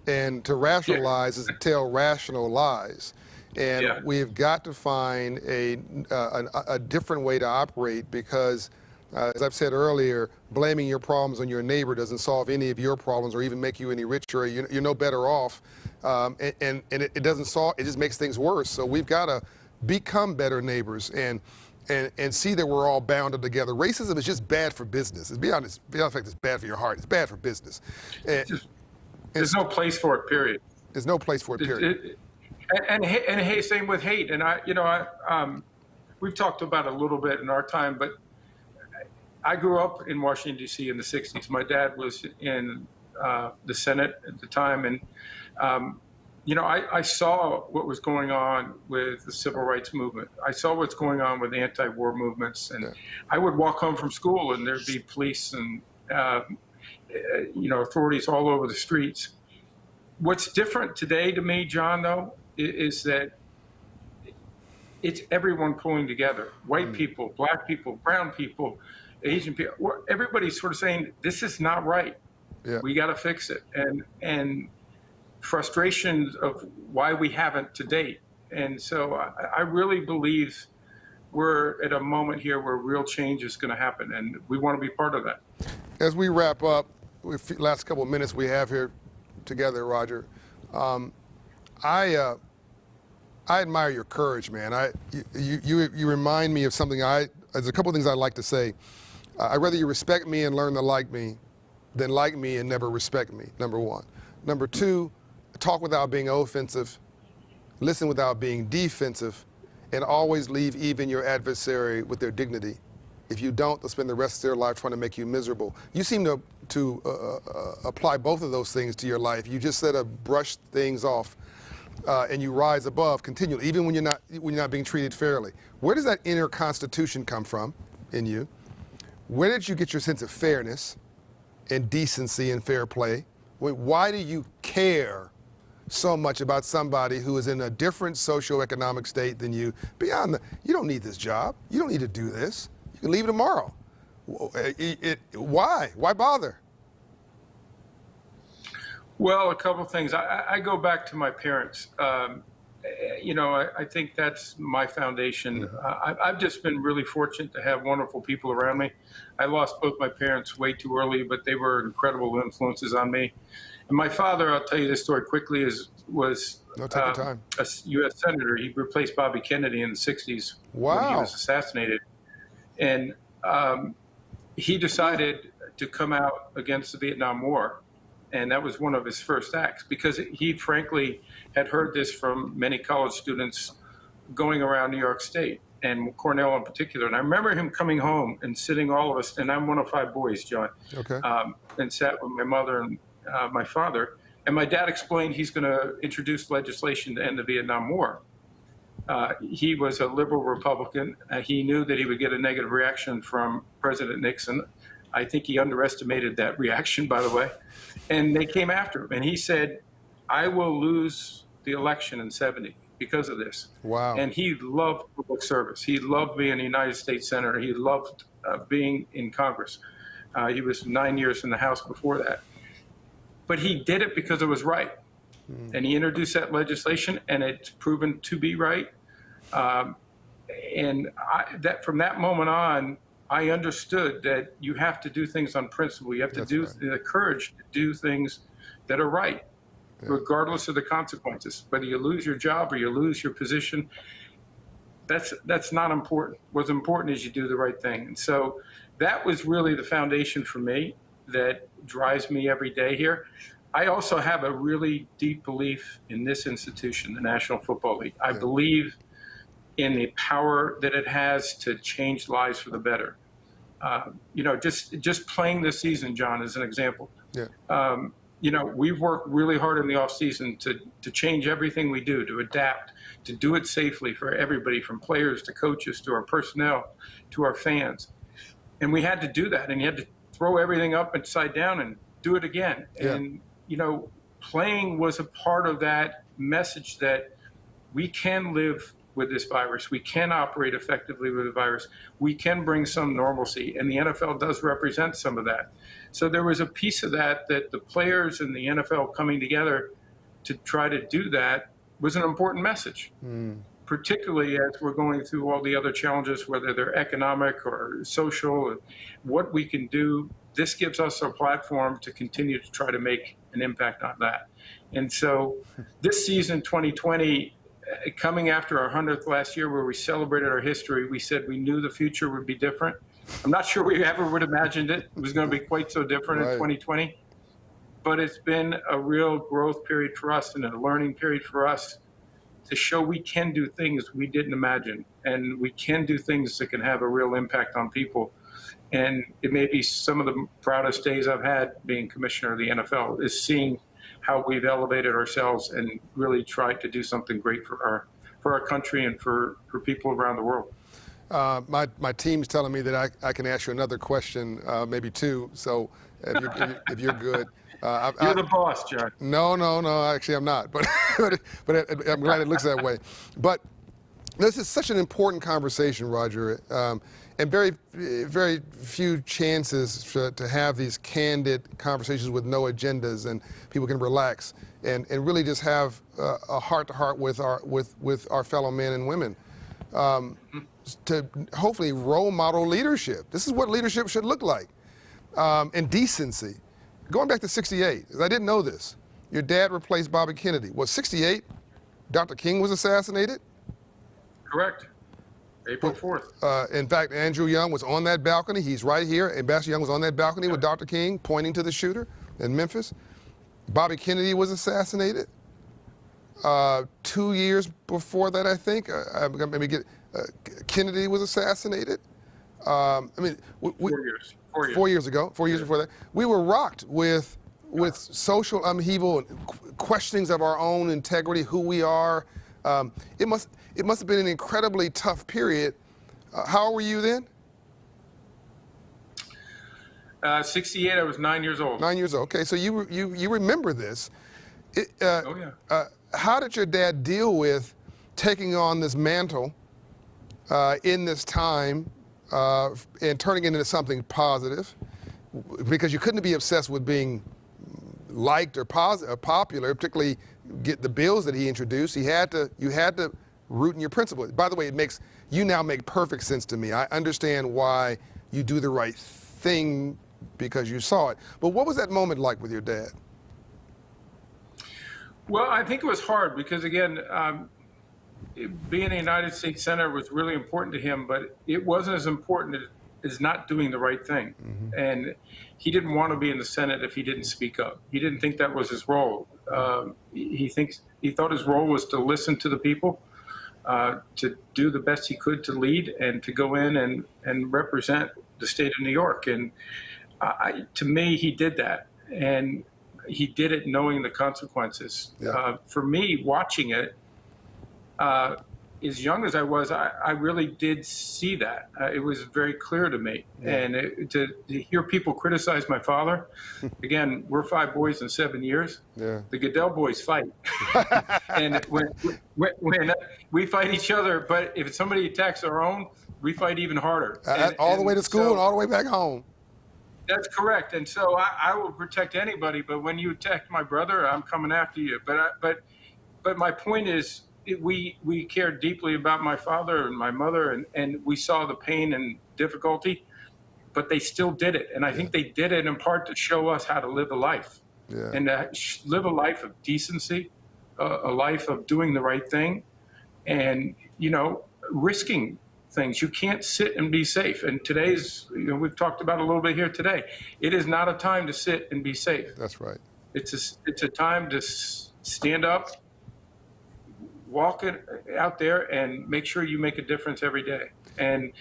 S5: And to rationalize is to tell rational lies. And we've got to find a different way to operate because, as I've said earlier, blaming your problems on your neighbor doesn't solve any of your problems or even make you any richer. You're no better off. And it doesn't solve, it just makes things worse. So we've got to become better neighbors and see that we're all bounded together. Racism is just bad for business. Be honest, it's bad for your heart. It's bad for business.
S9: There's no place for it, period.
S5: There's no place for it, period.
S9: And hey, same with hate. And we've talked about it a little bit in our time, but I grew up in Washington, D.C. in the 60s. My dad was in the Senate at the time. And, I saw what was going on with the civil rights movement. I saw what's going on with the anti-war movements. And I would walk home from school and there'd be police and, authorities all over the streets. What's different today to me, John, though, is that it's everyone pulling together. White people, black people, brown people, Asian people. Everybody's sort of saying, this is not right.
S5: Yeah.
S9: We got to fix it. And frustrations of why we haven't to date. And so I really believe we're at a moment here where real change is going to happen, and we want to be part of that.
S5: As we wrap up, with last couple of minutes we have here together, Roger, I admire your courage, man. You remind me of something. There's a couple of things I'd like to say. I'd rather you respect me and learn to like me than like me and never respect me, number one. Number two, talk without being offensive, listen without being defensive, and always leave even your adversary with their dignity. If you don't, they'll spend the rest of their life trying to make you miserable. You seem to apply both of those things to your life. You just sort of brush things off, and you rise above continually, even when you're not being treated fairly. Where does that inner constitution come from in you? Where did you get your sense of fairness and decency and fair play? Why do you care so much about somebody who is in a different socioeconomic state than you? You don't need this job. You don't need to do this. You can leave tomorrow. Why? Why bother?
S9: Well, a couple things. I go back to my parents. I think that's my foundation. I've just been really fortunate to have wonderful people around me. I lost both my parents way too early, but they were incredible influences on me. And my father, I'll tell you this story quickly, was a U.S. senator. He replaced Bobby Kennedy in the 60s when he was assassinated. And he decided to come out against the Vietnam War. And that was one of his first acts, because he frankly had heard this from many college students going around New York State, and Cornell in particular. And I remember him coming home and sitting all of us, and I'm one of 5 boys, John, and sat with my mother and my father. And my dad explained he's going to introduce legislation to end the Vietnam War. He was a liberal Republican. He knew that he would get a negative reaction from President Nixon. I think he underestimated that reaction, by the way. And they came after him. And he said, I will lose the election in 70 because of this.
S5: Wow.
S9: And he loved public service. He loved being a United States Senator. He loved being in Congress. He was 9 years in the House before that. But he did it because it was right. And he introduced that legislation, and it's proven to be right. From that moment on, I understood that you have to do things on principle. You have to do the courage to do things that are right, regardless of the consequences. Whether you lose your job or you lose your position, that's not important. What's important is you do the right thing. And so that was really the foundation for me that drives me every day here. I also have a really deep belief in this institution, the National Football League. I believe in the power that it has to change lives for the better. Just playing this season, John, as an example. We've worked really hard in the off season to change everything we do, to adapt, to do it safely for everybody, from players to coaches to our personnel to our fans. And we had to do that, and you had to throw everything up upside down and do it again. And playing was a part of that message that we can live with this virus. We can operate effectively with the virus. We can bring some normalcy, and the NFL does represent some of that. So there was a piece of that the players and the NFL coming together to try to do that was an important message, particularly as we're going through all the other challenges, whether they're economic or social, what we can do. This gives us a platform to continue to try to make an impact on that. And so this season, 2020, coming after our 100th last year, where we celebrated our history, we said we knew the future would be different. I'm not sure we ever would have imagined it was going to be quite so different in 2020. But it's been a real growth period for us and a learning period for us to show we can do things we didn't imagine, and we can do things that can have a real impact on people. And it may be some of the proudest days I've had being commissioner of the NFL, is seeing how we've elevated ourselves and really tried to do something great for our country and for people around the world.
S5: My team's telling me that I can ask you another question, maybe 2. So if you're good.
S9: You're the boss, John.
S5: No, actually I'm not. But I'm glad it looks that way. But This is such an important conversation, Roger, and very few chances to have these candid conversations with no agendas, and people can relax and really just have a heart-to-heart with our fellow men and women to hopefully role model leadership. This is what leadership should look like, and decency. Going back to '68, I didn't know this. Your dad replaced Bobby Kennedy. Was '68? Dr. King was assassinated?
S9: Correct. April 4th.
S5: In fact, Andrew Young was on that balcony. He's right here. Ambassador Young was on that balcony with Dr. King pointing to the shooter in Memphis. Bobby Kennedy was assassinated 2 years before that, I think. Kennedy was assassinated.
S9: 4 years.
S5: 4 years ago, 4 years before that. We were rocked with social upheaval and questionings of our own integrity, who we are. It must have been an incredibly tough period. How old were you then?
S9: 68, I was 9 years old.
S5: 9 years old. Okay, so you remember this.
S9: Oh, yeah.
S5: How did your dad deal with taking on this mantle in this time and turning it into something positive? Because you couldn't be obsessed with being liked or popular, particularly get the bills that he introduced. You had to root in your principles. By the way, you now make perfect sense to me. I understand why you do the right thing because you saw it. But what was that moment like with your dad?
S9: Well, I think it was hard because, again, being a United States Senator was really important to him, but it wasn't as important as not doing the right thing. Mm-hmm. And he didn't want to be in the Senate if he didn't speak up. He didn't think that was his role. He thought his role was to listen to the people, to do the best he could to lead and to go in and represent the state of New York. And to me, he did that. And he did it knowing the consequences. Yeah. For me, watching it, as young as I was, I really did see that. It was very clear to me. Yeah. And to hear people criticize my father, again, we're 5 boys in 7 years.
S5: Yeah.
S9: The Goodell boys fight. And when we fight each other, but if somebody attacks our own, we fight even harder.
S5: All the way to school and all the way back home.
S9: That's correct. And so I will protect anybody, but when you attack my brother, I'm coming after you. But my point is, we cared deeply about my father and my mother, and we saw the pain and difficulty, but they still did it. And I think they did it in part to show us how to live a life, and live a life of decency, a life of doing the right thing, and, risking things. You can't sit and be safe. And today's, we've talked about it a little bit here today. It is not a time to sit and be safe.
S5: That's right.
S9: It's a time to stand up, walk it out there, and make sure you make a difference every day. And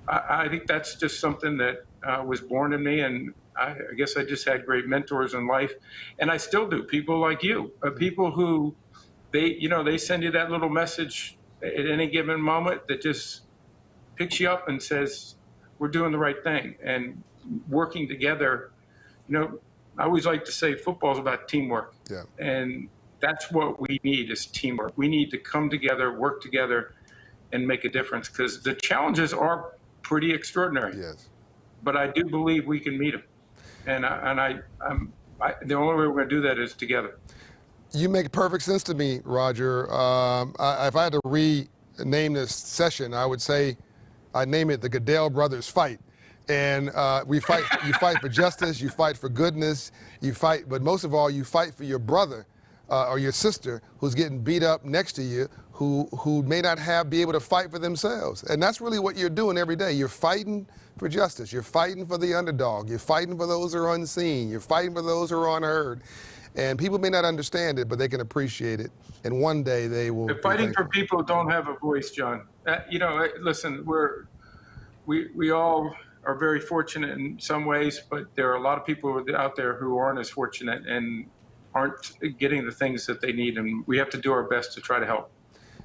S9: I think that's just something that was born in me. And I guess I just had great mentors in life, and I still do. People like you, people who they send you that little message at any given moment that just picks you up and says, we're doing the right thing and working together. I always like to say football is about teamwork.
S5: Yeah.
S9: And that's what we need is teamwork. We need to come together, work together, and make a difference, because the challenges are pretty extraordinary.
S5: Yes.
S9: But I do believe we can meet them. And the only way we're going to do that is together.
S5: You make perfect sense to me, Roger. If I had to rename this session, I would say I'd name it the Goodell Brothers Fight. And we fight. You fight for justice. You fight for goodness. You fight, but most of all, you fight for your brother or your sister who's getting beat up next to you, who may not be able to fight for themselves. And that's really what you're doing every day. You're fighting for justice. You're fighting for the underdog. You're fighting for those who are unseen. You're fighting for those who are unheard. And people may not understand it, but they can appreciate it. And one day they will.
S9: They're fighting for people who don't have a voice, John. Listen, we all are very fortunate in some ways, but there are a lot of people out there who aren't as fortunate and aren't getting the things that they need. And we have to do our best to try to help.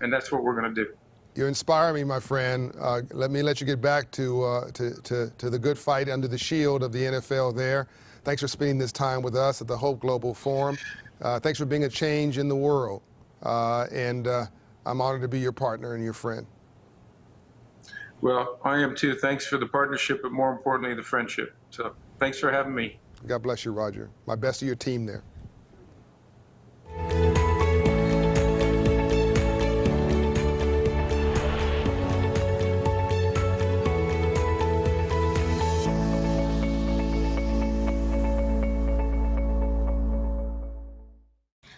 S9: And that's what we're going to do.
S5: You inspire me, my friend. Let you get back to the good fight under the shield of the NFL there. Thanks for spending this time with us at the Hope Global Forum. Thanks for being a change in the world. And I'm honored to be your partner and your friend.
S9: Well, I am too. Thanks for the partnership, but more importantly, the friendship. So thanks for having me.
S5: God bless you, Roger. My best to your team there.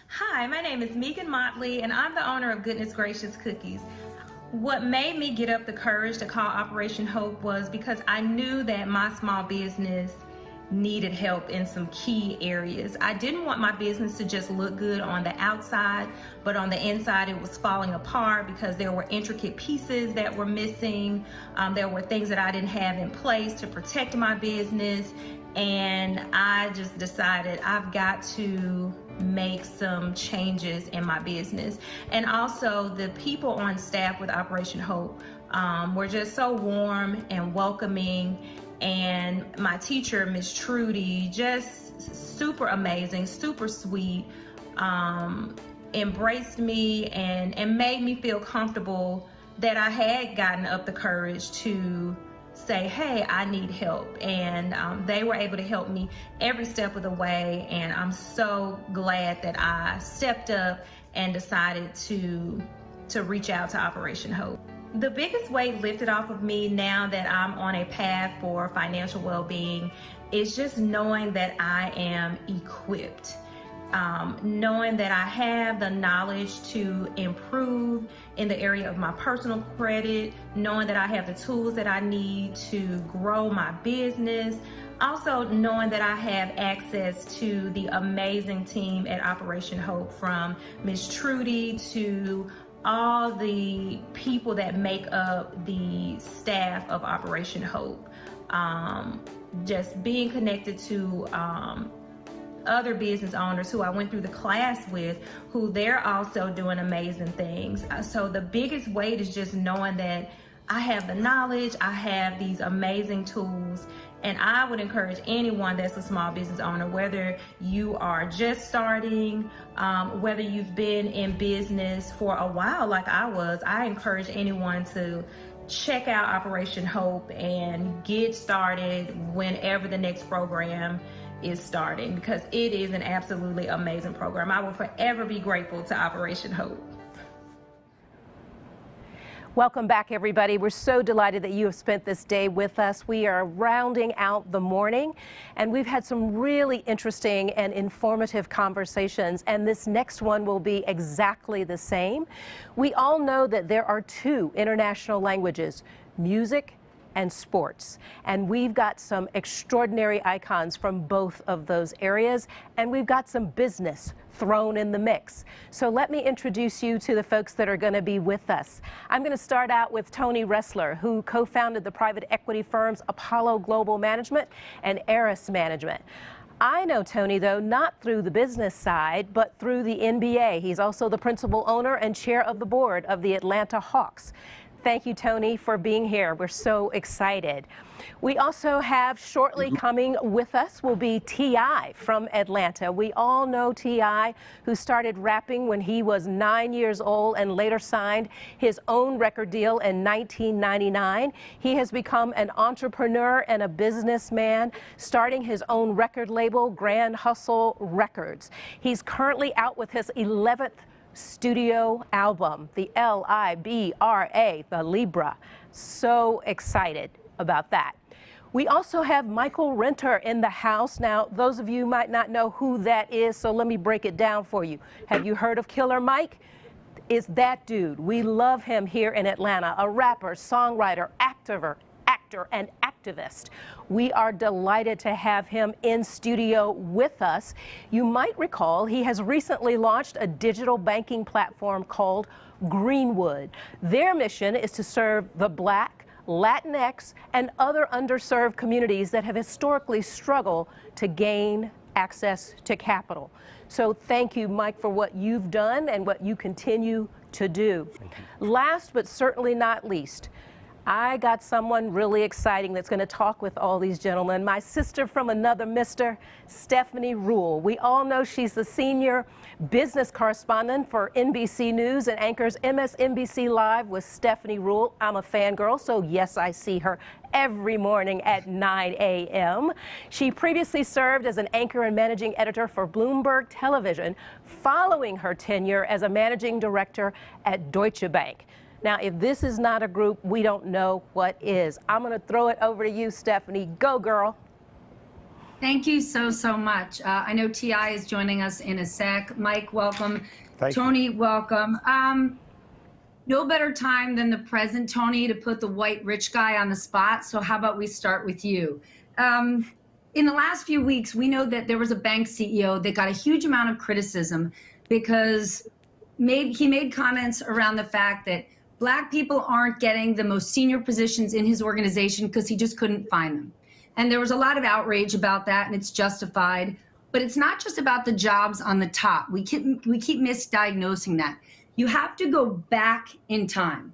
S10: Hi, my name is Megan Motley, and I'm the owner of Goodness Gracious Cookies. What made me get up the courage to call Operation Hope was because I knew that my small business needed help in some key areas. I didn't want my business to just look good on the outside, but on the inside it was falling apart because there were intricate pieces that were missing. There were things that I didn't have in place to protect my business, and I just decided I've got to make some changes in my business. And also the people on staff with Operation Hope were just so warm and welcoming, and my teacher, Miss Trudy, just super amazing, super sweet, embraced me and made me feel comfortable that I had gotten up the courage to say, hey, I need help. And they were able to help me every step of the way, and I'm so glad that I stepped up and decided to reach out to Operation Hope. The biggest weight lifted off of me now that I'm on a path for financial well-being is just knowing that I am equipped. Knowing that I have the knowledge to improve in the area of my personal credit, knowing that I have the tools that I need to grow my business, also knowing that I have access to the amazing team at Operation Hope, from Miss Trudy to all the people that make up the staff of Operation Hope. Just being connected to other business owners who I went through the class with, who they're also doing amazing things. So the biggest weight is just knowing that I have the knowledge, I have these amazing tools, and I would encourage anyone that's a small business owner, whether you are just starting, whether you've been in business for a while like I was, I encourage anyone to check out Operation Hope and get started whenever the next program is starting, because it is an absolutely amazing program. I will forever be grateful to Operation Hope.
S4: Welcome back, everybody. We're so delighted that you have spent this day with us. We are rounding out the morning, and we've had some really interesting and informative conversations, and this next one will be exactly the same. We all know that there are two international languages, music and sports, and we've got some extraordinary icons from both of those areas, and we've got some business thrown in the mix. So let me introduce you to the folks that are going to be with us. I'm going to start out with Tony Ressler, who co-founded the private equity firms Apollo Global Management and Eris Management. I know Tony, though, not through the business side, but through the NBA. He's also the principal owner and chair of the board of the Atlanta Hawks. Thank you, Tony, for being here. We're so excited. We also have shortly coming with us will be T.I. from Atlanta. We all know T.I., who started rapping when he was 9 years old and later signed his own record deal in 1999. He has become an entrepreneur and a businessman, starting his own record label, Grand Hustle Records. He's currently out with his 11th studio album, the Libra, the Libra. So excited about that. We also have Michael Renter in the house. Now, those of you might not know who that is, so let me break it down for you. Have you heard of Killer Mike? It's that dude. We love him here in Atlanta, a rapper, songwriter, actor, and activist. We are delighted to have him in studio with us. You might recall he has recently launched a digital banking platform called Greenwood. Their mission is to serve the Black, Latinx, and other underserved communities that have historically struggled to gain access to capital. So thank you, Mike, for what you've done and what you continue to do. Last but certainly not least, I got someone really exciting that's going to talk with all these gentlemen. My sister from another mister, Stephanie Ruhle. We all know she's the senior business correspondent for NBC News and anchors MSNBC Live with Stephanie Ruhle. I'm a fangirl, so yes, I see her every morning at 9 a.m. She previously served as an anchor and managing editor for Bloomberg Television, following her tenure as a managing director at Deutsche Bank. Now, if this is not a group, we don't know what is. I'm going to throw it over to you, Stephanie. Go, girl.
S11: Thank you so much. I know T.I. is joining us in a sec. Mike, welcome. Tony, welcome. No better time than the present, Tony, to put the white rich guy on the spot. So how about we start with you? In the last few weeks, we know that there was a bank CEO that got a huge amount of criticism because he made comments around the fact that Black people aren't getting the most senior positions in his organization because he just couldn't find them. And there was a lot of outrage about that, and it's justified. But it's not just about the jobs on the top. We keep misdiagnosing that. You have to go back in time.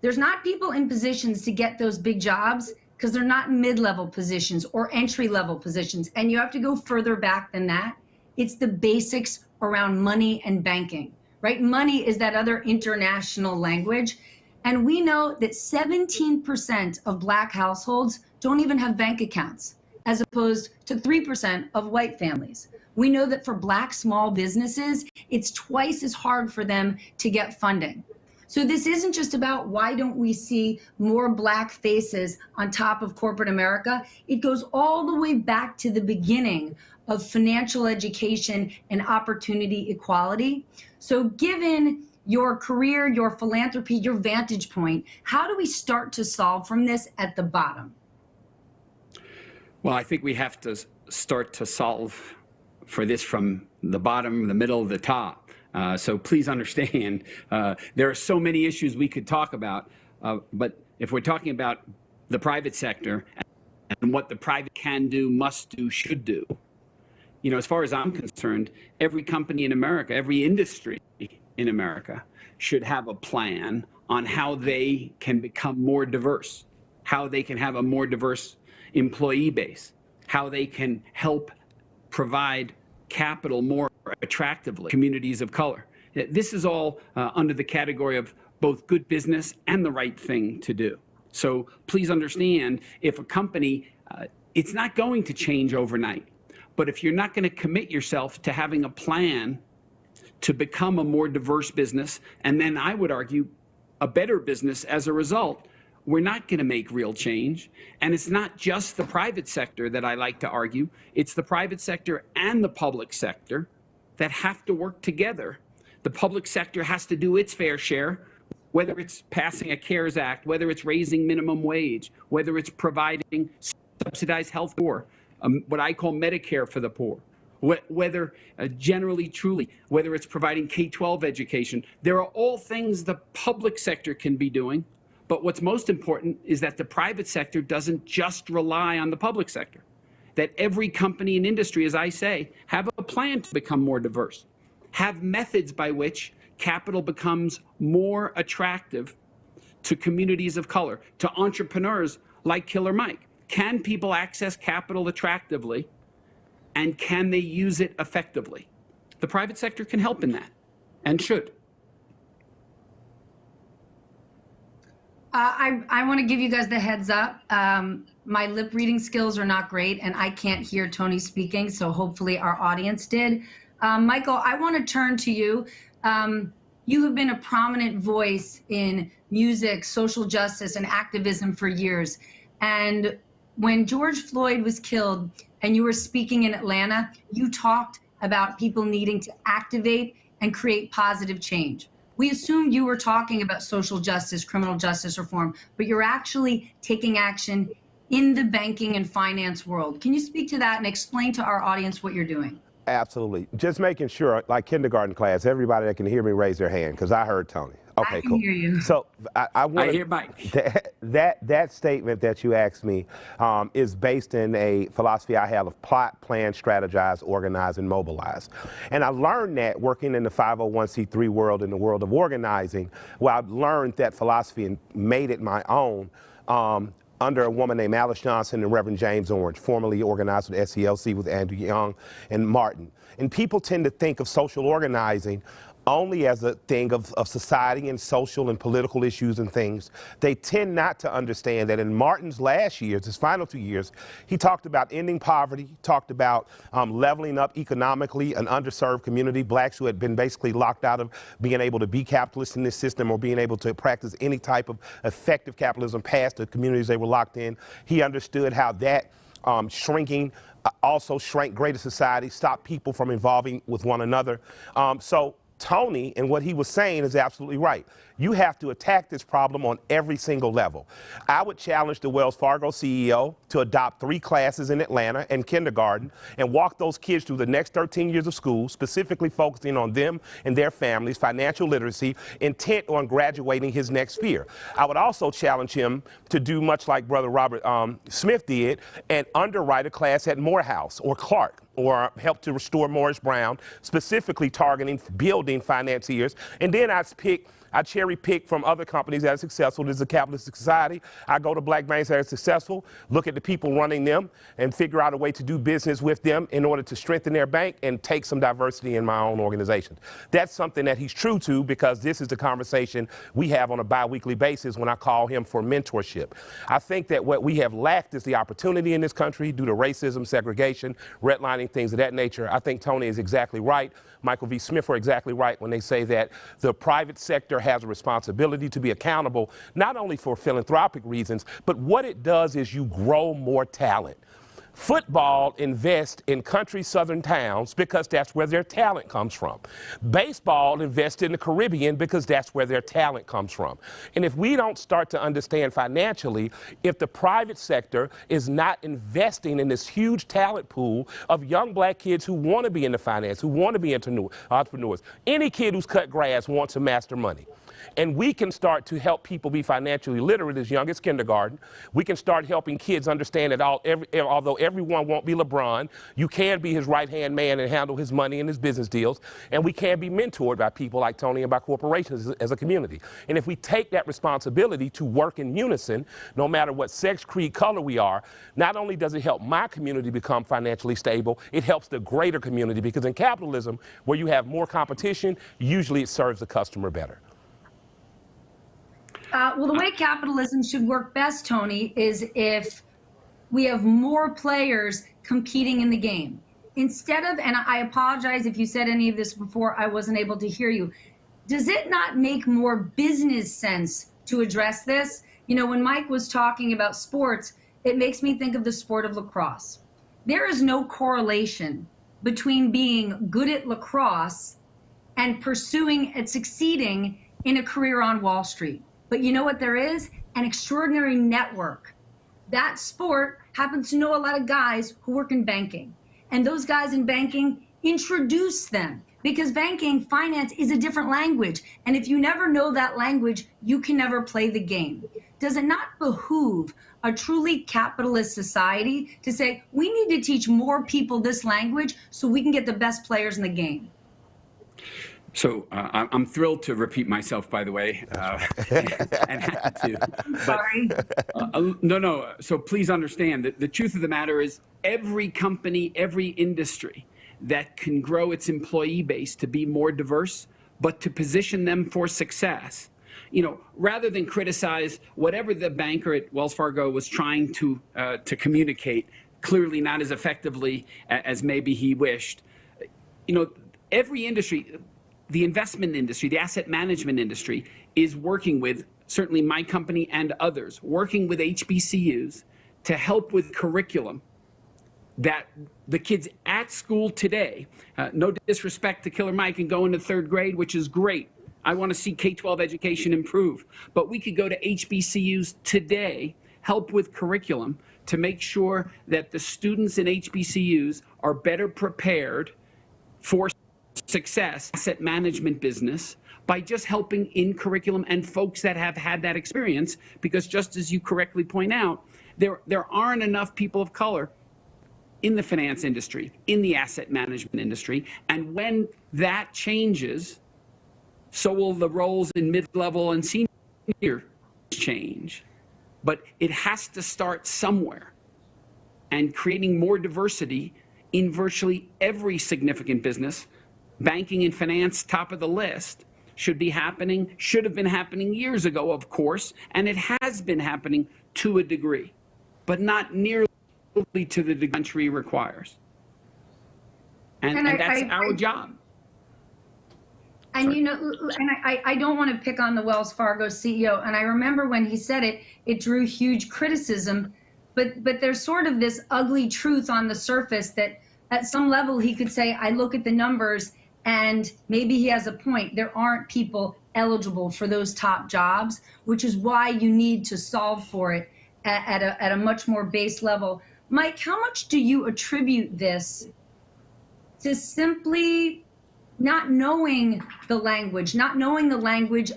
S11: There's not people in positions to get those big jobs because they're not mid-level positions or entry-level positions. And you have to go further back than that. It's the basics around money and banking. Right? Money is that other international language. And we know that 17% of Black households don't even have bank accounts, as opposed to 3% of white families. We know that for Black small businesses, it's twice as hard for them to get funding. So this isn't just about why don't we see more Black faces on top of corporate America. It goes all the way back to the beginning of financial education and opportunity equality. So given your career, your philanthropy, your vantage point, how do we start to solve from this at the bottom?
S12: Well, I think we have to start to solve for this from the bottom, the middle, the top. So please understand, there are so many issues we could talk about, but if we're talking about the private sector and what the private can do, must do, should do, you know, as far as I'm concerned, every company in America, every industry in America should have a plan on how they can become more diverse, how they can have a more diverse employee base, how they can help provide capital more attractively, communities of color. This is all under the category of both good business and the right thing to do. So please understand, if a company, it's not going to change overnight. But if you're not going to commit yourself to having a plan to become a more diverse business, and then I would argue a better business as a result, we're not going to make real change. And it's not just the private sector that I like to argue. It's the private sector and the public sector that have to work together. The public sector has to do its fair share, whether it's passing a CARES Act, whether it's raising minimum wage, whether it's providing subsidized health care, what I call Medicare for the poor, whether generally, truly, whether it's providing K-12 education. There are all things the public sector can be doing, but what's most important is that the private sector doesn't just rely on the public sector, that every company and industry, as I say, have a plan to become more diverse, have methods by which capital becomes more attractive to communities of color, to entrepreneurs like Killer Mike. Can people access capital attractively, and can they use it effectively? The private sector can help in that, and should.
S11: I want to give you guys the heads up. My lip reading skills are not great, and I can't hear Tony speaking, so hopefully our audience did. Michael, I want to turn to you. You have been a prominent voice in music, social justice, and activism for years. And when George Floyd was killed and you were speaking in Atlanta, you talked about people needing to activate and create positive change. We assumed you were talking about social justice, criminal justice reform, but you're actually taking action in the banking and finance world. Can you speak to that and explain to our audience what you're doing?
S13: Absolutely. Just making sure, like kindergarten class, everybody that can hear me raise their hand, because I heard Tony.
S20: Okay,
S11: I can
S20: cool.
S11: hear you.
S20: So I want
S12: I hear Mike.
S20: That statement that you asked me is based in a philosophy I have of plot, plan, strategize, organize, and mobilize. And I learned that working in the 501c3 world, in the world of organizing, where I learned that philosophy and made it my own. Under a woman named Alice Johnson and Reverend James Orange, formerly organized with SCLC with Andrew Young and Martin. And people tend to think of social organizing only as a thing of society and social and political issues and things. They tend not to understand that in Martin's last years, his final 2 years, he talked about ending poverty, talked about leveling up economically an underserved community, blacks who had been basically locked out of being able to be capitalists in this system or being able to practice any type of effective capitalism past the communities they were locked in. He understood how that shrinking also shrank greater society, stopped people from involving with one another. So Tony and what he was saying is absolutely right. You have to attack this problem on every single level. I would challenge the Wells Fargo CEO to adopt 3 classes in Atlanta and kindergarten and walk those kids through the next 13 years of school, specifically focusing on them and their families, financial literacy, intent on graduating his next sphere. I would also challenge him to do much like Brother Robert Smith did and underwrite a class at Morehouse or Clark, or help to restore Morris Brown, specifically targeting building financiers. And then I cherry pick from other companies that are successful. This is a capitalistic society. I go to black banks that are successful, look at the people running them, and figure out a way to do business with them in order to strengthen their bank and take some diversity in my own organization. That's something that he's true to, because this is the conversation we have on a bi-weekly basis when I call him for mentorship. I think that what we have lacked is the opportunity in this country due to racism, segregation, redlining, things of that nature. I think Tony is exactly right. Michael V. Smith are exactly right when they say that the private sector has a responsibility to be accountable, not only for philanthropic reasons, but what it does is you grow more talent. Football invests in country southern towns because that's where their talent comes from. Baseball invests in the Caribbean because that's where their talent comes from. And if we don't start to understand financially, if the private sector is not investing in this huge talent pool of young black kids who want to be in the finance, who want to be entrepreneurs, any kid who's cut grass wants to master money. And we can start to help people be financially literate as young as kindergarten. We can start helping kids understand that although everyone won't be LeBron, you can be his right-hand man and handle his money and his business deals. And we can be mentored by people like Tony and by corporations as a community. And if we take that responsibility to work in unison, no matter what sex, creed, color we are, not only does it help my community become financially stable, it helps the greater community, because in capitalism, where you have more competition, usually it serves the customer better.
S11: Well, the way capitalism should work best, Tony, is if we have more players competing in the game. Instead of, and I apologize if you said any of this before, I wasn't able to hear you. Does it not make more business sense to address this? You know, when Mike was talking about sports, it makes me think of the sport of lacrosse. There is no correlation between being good at lacrosse and pursuing and succeeding in a career on Wall Street. But you know what there is? An extraordinary network. That sport happens to know a lot of guys who work in banking. And those guys in banking introduce them, because banking, finance is a different language. And if you never know that language, you can never play the game. Does it not behoove a truly capitalist society to say, we need to teach more people this language so we can get the best players in the game?
S12: So I'm thrilled to repeat myself, by the way, and had to.
S11: Sorry.
S12: No. So please understand that the truth of the matter is every company, every industry that can grow its employee base to be more diverse, but to position them for success, you know, rather than criticize whatever the banker at Wells Fargo was trying to communicate, clearly not as effectively as maybe he wished. You know, every industry, the investment industry, the asset management industry is working with, certainly my company and others, working with HBCUs to help with curriculum that the kids at school today, no disrespect to Killer Mike and going to 3rd grade, which is great. I want to see K-12 education improve. But we could go to HBCUs today, help with curriculum to make sure that the students in HBCUs are better prepared for success, asset management business, by just helping in curriculum and folks that have had that experience, because just as you correctly point out, there aren't enough people of color in the finance industry, in the asset management industry. And when that changes, so will the roles in mid-level and senior change. But it has to start somewhere. And creating more diversity in virtually every significant business, banking and finance, top of the list, should have been happening years ago, of course, and it has been happening to a degree, but not nearly to the degree the country requires. And that's our job.
S11: And I don't want to pick on the Wells Fargo CEO. And I remember when he said it, it drew huge criticism. But there's sort of this ugly truth on the surface that at some level he could say, I look at the numbers and maybe he has a point. There aren't people eligible for those top jobs, which is why you need to solve for it at a much more base level. Mike, how much do you attribute this to simply not knowing the language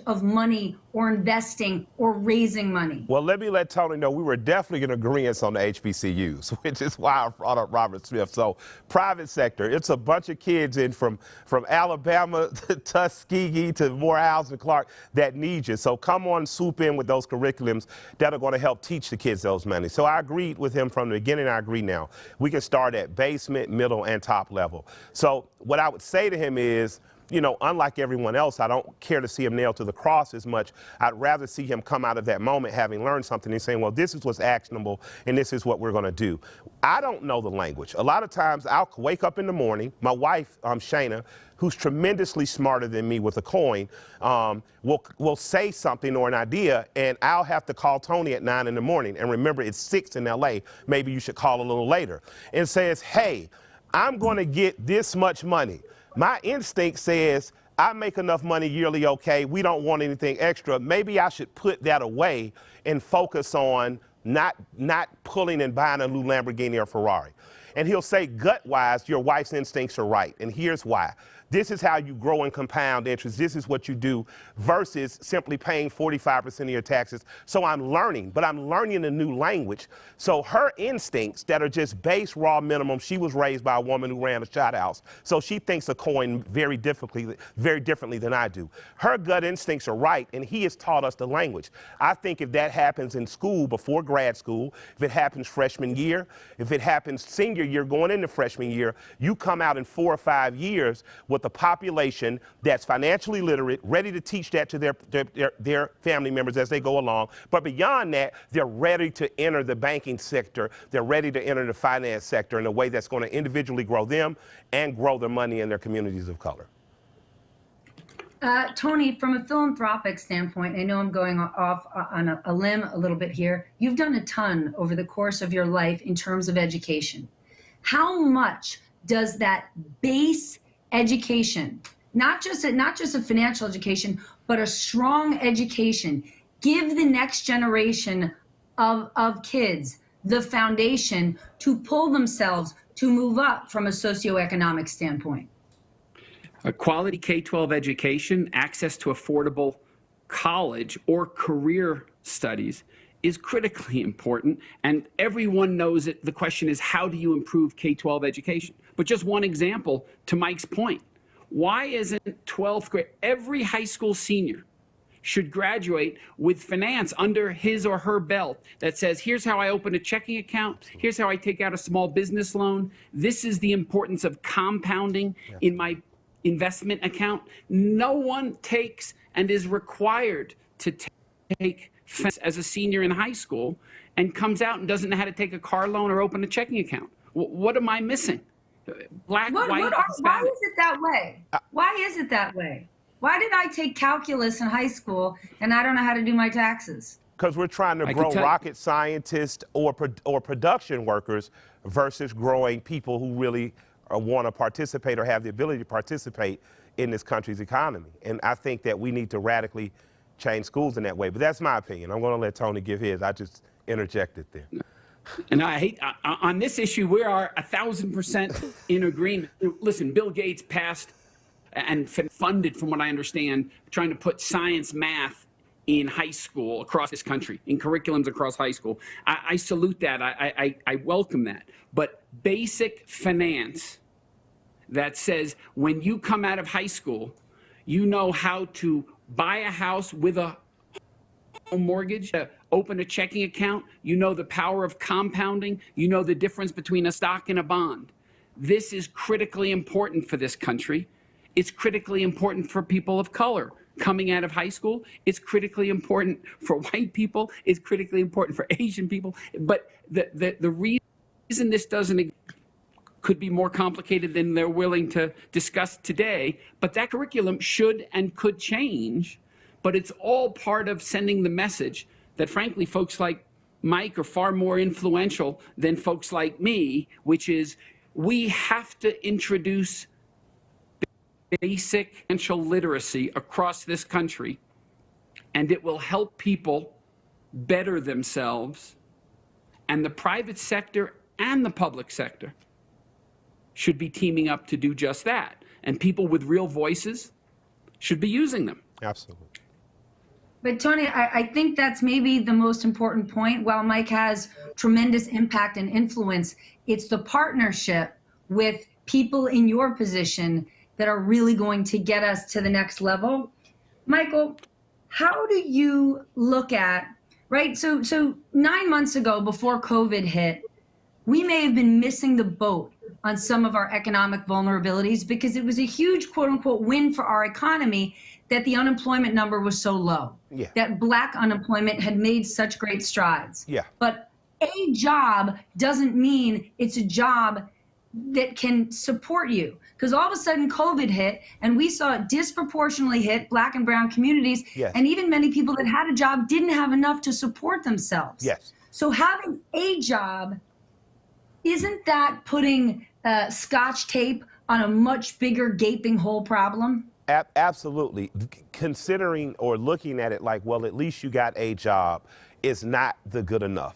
S11: of money or investing or raising money?
S20: Well, let me let Tony know we were definitely in agreement on the HBCUs, which is why I brought up Robert Smith. So private sector, it's a bunch of kids in from Alabama to Tuskegee to Morehouse and Clark that need you. So come on, swoop in with those curriculums that are going to help teach the kids those money. So I agreed with him from the beginning. I agree now. We can start at basement, middle, and top level. So what I would say to him is, unlike everyone else, I don't care to see him nailed to the cross as much. I'd rather see him come out of that moment having learned something and saying, well, this is what's actionable and this is what we're going to do. I don't know the language. A lot of times I'll wake up in the morning, my wife, Shana, who's tremendously smarter than me with a coin, will say something or an idea, and I'll have to call Tony at 9 in the morning. And remember, it's 6 in LA. Maybe you should call a little later. And says, hey, I'm going to get this much money. My instinct says, I make enough money yearly, okay, we don't want anything extra. Maybe I should put that away and focus on not pulling and buying a new Lamborghini or Ferrari. And he'll say, gut-wise, your wife's instincts are right, and here's why. This is how you grow and compound interest. This is what you do versus simply paying 45% of your taxes. So I'm learning, but I'm learning a new language. So her instincts that are just base raw minimum, she was raised by a woman who ran a shot house. So she thinks of coin very differently than I do. Her gut instincts are right, and he has taught us the language. I think if that happens in school before grad school, if it happens freshman year, if it happens senior year going into freshman year, you come out in 4 or 5 years with a population that's financially literate, ready to teach that to their family members as they go along. But beyond that, they're ready to enter the banking sector. They're ready to enter the finance sector in a way that's going to individually grow them and grow their money in their communities of color.
S11: Tony, from a philanthropic standpoint, I know I'm going off on a limb a little bit here. You've done a ton over the course of your life in terms of education. How much does that base education, not just a financial education, but a strong education, give the next generation of kids the foundation to pull themselves to move up from a socioeconomic standpoint?
S12: A quality K-12 education, access to affordable college or career studies is critically important, and everyone knows it. The question is, how do you improve K-12 education? But just one example, to Mike's point, why isn't 12th grade, every high school senior should graduate with finance under his or her belt that says, here's how I open a checking account, here's how I take out a small business loan, this is the importance of compounding in my investment account. No one takes and is required to take finance as a senior in high school and comes out and doesn't know how to take a car loan or open a checking account. What am I missing? Black, white,
S11: why is it that way? Why is it that way? Why did I take calculus in high school and I don't know how to do my taxes?
S20: Because we're trying to grow rocket scientists or production workers versus growing people who really want to participate or have the ability to participate in this country's economy. And I think that we need to radically change schools in that way. But that's my opinion. I'm going to let Tony give his. I just interjected there.
S12: And I hate, on this issue, we are 1,000% in agreement. Listen, Bill Gates passed and funded, from what I understand, trying to put science, math in high school across this country, in curriculums across high school. I salute that. I welcome that. But basic finance that says when you come out of high school, you know how to buy a house with a home mortgage, open a checking account, you know the power of compounding, you know the difference between a stock and a bond. This is critically important for this country. It's critically important for people of color coming out of high school. It's critically important for white people. It's critically important for Asian people. But the reason this could be more complicated than they're willing to discuss today, but that curriculum should and could change. But it's all part of sending the message that, frankly, folks like Mike are far more influential than folks like me, which is we have to introduce basic financial literacy across this country, and it will help people better themselves. And the private sector and the public sector should be teaming up to do just that. And people with real voices should be using them.
S5: Absolutely.
S11: But Tony, I think that's maybe the most important point. While Mike has tremendous impact and influence, it's the partnership with people in your position that are really going to get us to the next level. Michael, how do you look at, right? So 9 months ago, before COVID hit, we may have been missing the boat on some of our economic vulnerabilities because it was a huge quote unquote win for our economy that the unemployment number was so low, that Black unemployment had made such great strides. But a job doesn't mean it's a job that can support you. Because all of a sudden COVID hit and we saw it disproportionately hit Black and brown communities. And even many people that had a job didn't have enough to support themselves. So having a job, isn't that putting Scotch tape on a much bigger gaping hole problem?
S20: Absolutely. Considering or looking at it like, well, at least you got a job is not the good enough.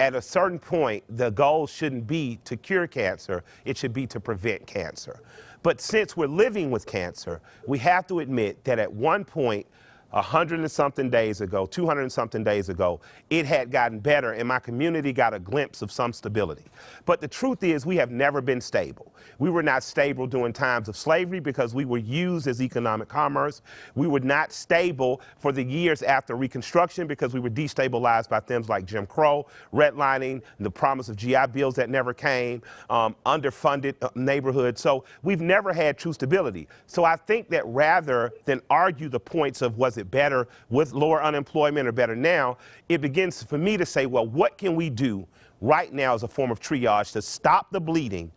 S20: At a certain point, the goal shouldn't be to cure cancer, it should be to prevent cancer. But since we're living with cancer, we have to admit that at one point, 100 and something days ago, 200 and something days ago, it had gotten better and my community got a glimpse of some stability. But the truth is we have never been stable. We were not stable during times of slavery because we were used as economic commerce. We were not stable for the years after Reconstruction because we were destabilized by things like Jim Crow, redlining, the promise of GI bills that never came, underfunded neighborhoods. So we've never had true stability. So I think that rather than argue the points of was it better with lower unemployment or better now, it begins for me to say, well, what can we do right now as a form of triage to stop the bleeding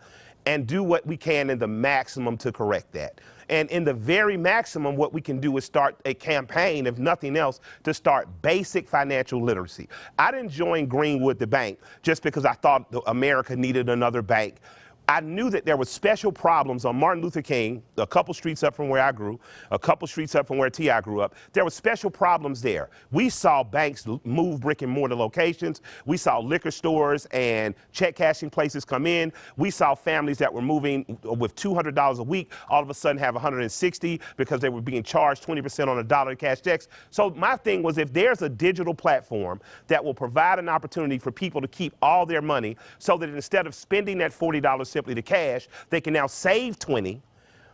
S20: and do what we can in the maximum to correct that? And in the very maximum, what we can do is start a campaign, if nothing else, to start basic financial literacy. I didn't join Greenwood, the bank, just because I thought America needed another bank. I knew that there were special problems on Martin Luther King, a couple streets up from where I grew, a couple streets up from where T.I. grew up. There were special problems there. We saw banks move brick and mortar locations. We saw liquor stores and check cashing places come in. We saw families that were moving with $200 a week all of a sudden have $160 because they were being charged 20% on $1 in cash checks. So my thing was, if there's a digital platform that will provide an opportunity for people to keep all their money so that instead of spending that $40 simply to cash, they can now save 20.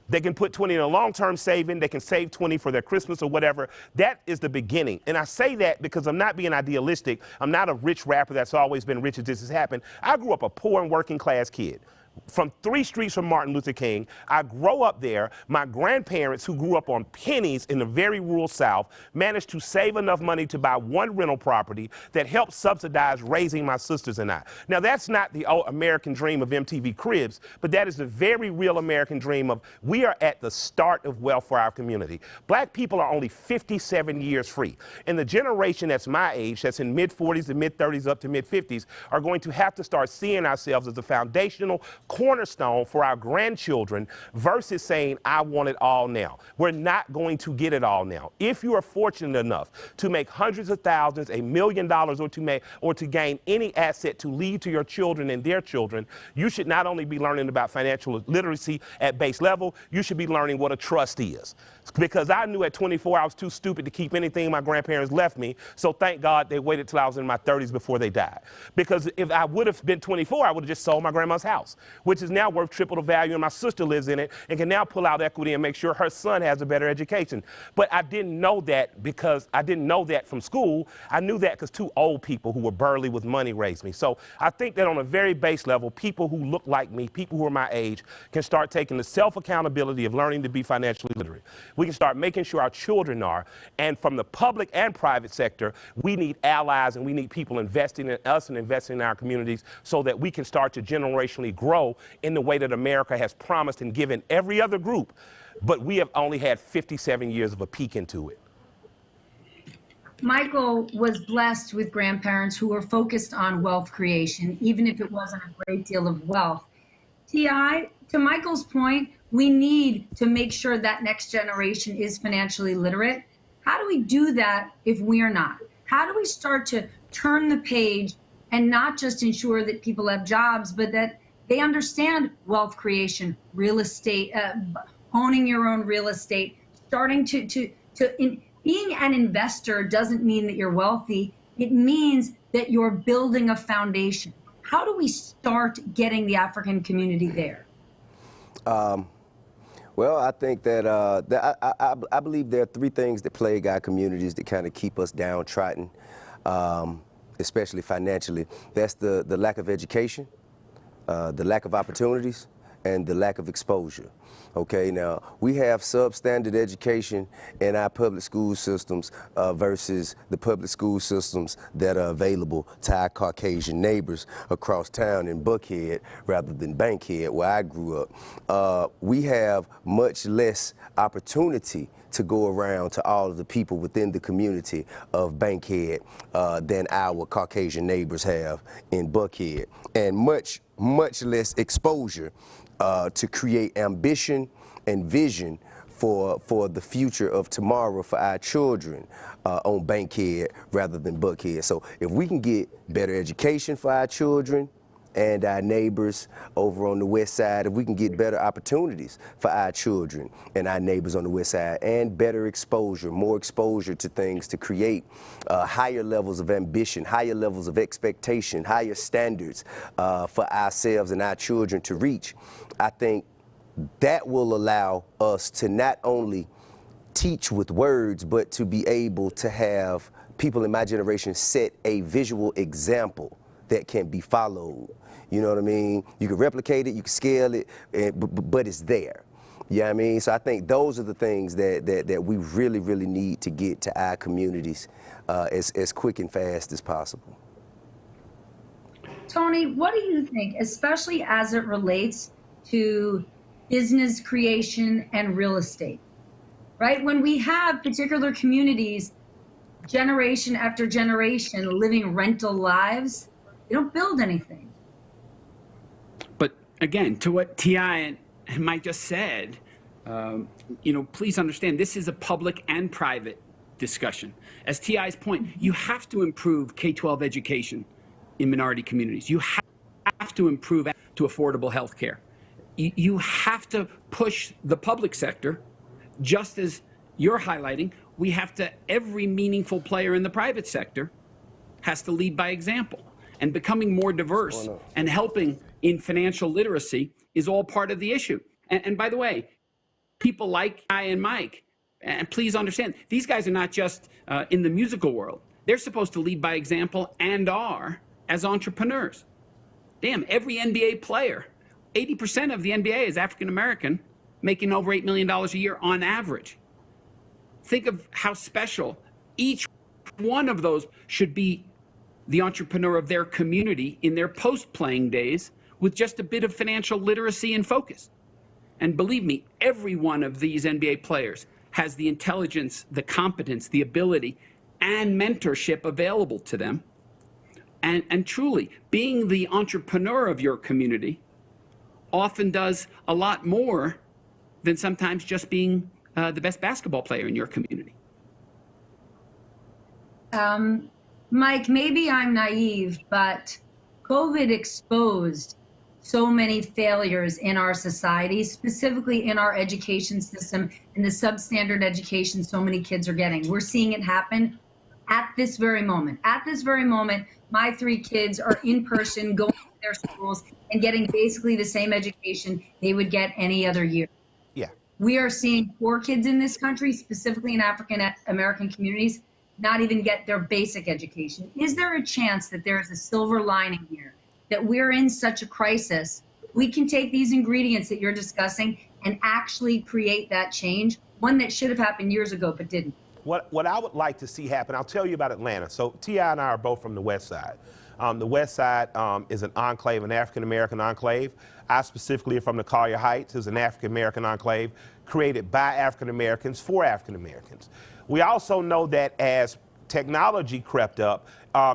S20: They can put 20 in a long-term saving. They can save 20 for their Christmas or whatever. That is the beginning. And I say that because I'm not being idealistic. I'm not a rich rapper that's always been rich as this has happened. I grew up a poor and working class kid. From 3 streets from Martin Luther King. I grow up there. My grandparents, who grew up on pennies in the very rural South, managed to save enough money to buy 1 rental property that helped subsidize raising my sisters and I. Now, that's not the American dream of MTV Cribs, but that is the very real American dream of we are at the start of wealth for our community. Black people are only 57 years free. And the generation that's my age, that's in mid-40s to mid-30s up to mid-50s, are going to have to start seeing ourselves as the foundational cornerstone for our grandchildren versus saying, I want it all now. We're not going to get it all now. If you are fortunate enough to make hundreds of thousands, $1 million, or to gain any asset to leave to your children and their children, you should not only be learning about financial literacy at base level, you should be learning what a trust is. Because I knew at 24 I was too stupid to keep anything my grandparents left me, so thank God they waited till I was in my 30s before they died. Because if I would have been 24, I would have just sold my grandma's house, which is now worth triple the value, and my sister lives in it and can now pull out equity and make sure her son has a better education. But I didn't know that because I didn't know that from school. I knew that because two old people who were burly with money raised me. So I think that on a very base level, people who look like me, people who are my age, can start taking the self-accountability of learning to be financially literate. We can start making sure our children are, and from the public and private sector, we need allies and we need people investing in us and investing in our communities so that we can start to generationally grow in the way that America has promised and given every other group, but we have only had 57 years of a peek into it.
S11: Michael was blessed with grandparents who were focused on wealth creation, even if it wasn't a great deal of wealth. T.I., to Michael's point, we need to make sure that next generation is financially literate. How do we do that if we're not? How do we start to turn the page and not just ensure that people have jobs, but that they understand wealth creation, real estate, owning your own real estate, starting being an investor doesn't mean that you're wealthy. It means that you're building a foundation. How do we start getting the African community there?
S13: Well, I think that, I believe there are three things that plague our communities that kind of keep us downtrodden, especially financially. That's the lack of education, the lack of opportunities, and the lack of exposure. Okay, now we have substandard education in our public school systems versus the public school systems that are available to our Caucasian neighbors across town in Buckhead rather than Bankhead, where I grew up. We have much less opportunity to go around to all of the people within the community of Bankhead than our Caucasian neighbors have in Buckhead, and much less exposure to create ambition and vision for the future of tomorrow for our children on Bankhead rather than Buckhead. So if we can get better education for our children and our neighbors over on the west side, if we can get better opportunities for our children and our neighbors on the west side, and better exposure, more exposure to things to create higher levels of ambition, higher levels of expectation, higher standards for ourselves and our children to reach, I think that will allow us to not only teach with words, but to be able to have people in my generation set a visual example that can be followed. You know what I mean? You can replicate it, you can scale it, but it's there. You know what I mean? So I think those are the things that we really, really need to get to our communities as quick and fast as possible.
S11: Tony, what do you think, especially as it relates to business creation and real estate, right? When we have particular communities, generation after generation, living rental lives, they don't build anything.
S12: But again, to what T.I. and Mike just said, please understand this is a public and private discussion. As T.I.'s point, you have to improve K-12 education in minority communities. You have to improve to affordable health care. You have to push the public sector, just as you're highlighting. We have to, every meaningful player in the private sector has to lead by example. And becoming more diverse and helping in financial literacy is all part of the issue. And by the way, people like I and Mike, and please understand, these guys are not just in the musical world. They're supposed to lead by example and are as entrepreneurs. Damn, every NBA player, 80% of the NBA is African American, making over $8 million a year on average. Think of how special each one of those should be, the entrepreneur of their community in their post-playing days with just a bit of financial literacy and focus. And believe me, every one of these NBA players has the intelligence, the competence, the ability, and mentorship available to them. And truly, being the entrepreneur of your community often does a lot more than sometimes just being the best basketball player in your community.
S11: Mike, maybe I'm naive, but COVID exposed so many failures in our society, specifically in our education system, in the substandard education so many kids are getting. We're seeing it happen at this very moment. At this very moment, my 3 kids are in person, going to their schools and getting basically the same education they would get any other year.
S20: Yeah.
S11: We are seeing poor kids in this country, specifically in African American communities, not even get their basic education. Is there a chance that there is a silver lining here, that we're in such a crisis, we can take these ingredients that you're discussing and actually create that change, one that should have happened years ago but didn't?
S20: What I would like to see happen, I'll tell you about Atlanta. So T.I. and I are both from the West Side. The West Side is an enclave, an African-American enclave. I specifically am from the Collier Heights, is an African-American enclave created by African-Americans for African-Americans. We also know that as technology crept up,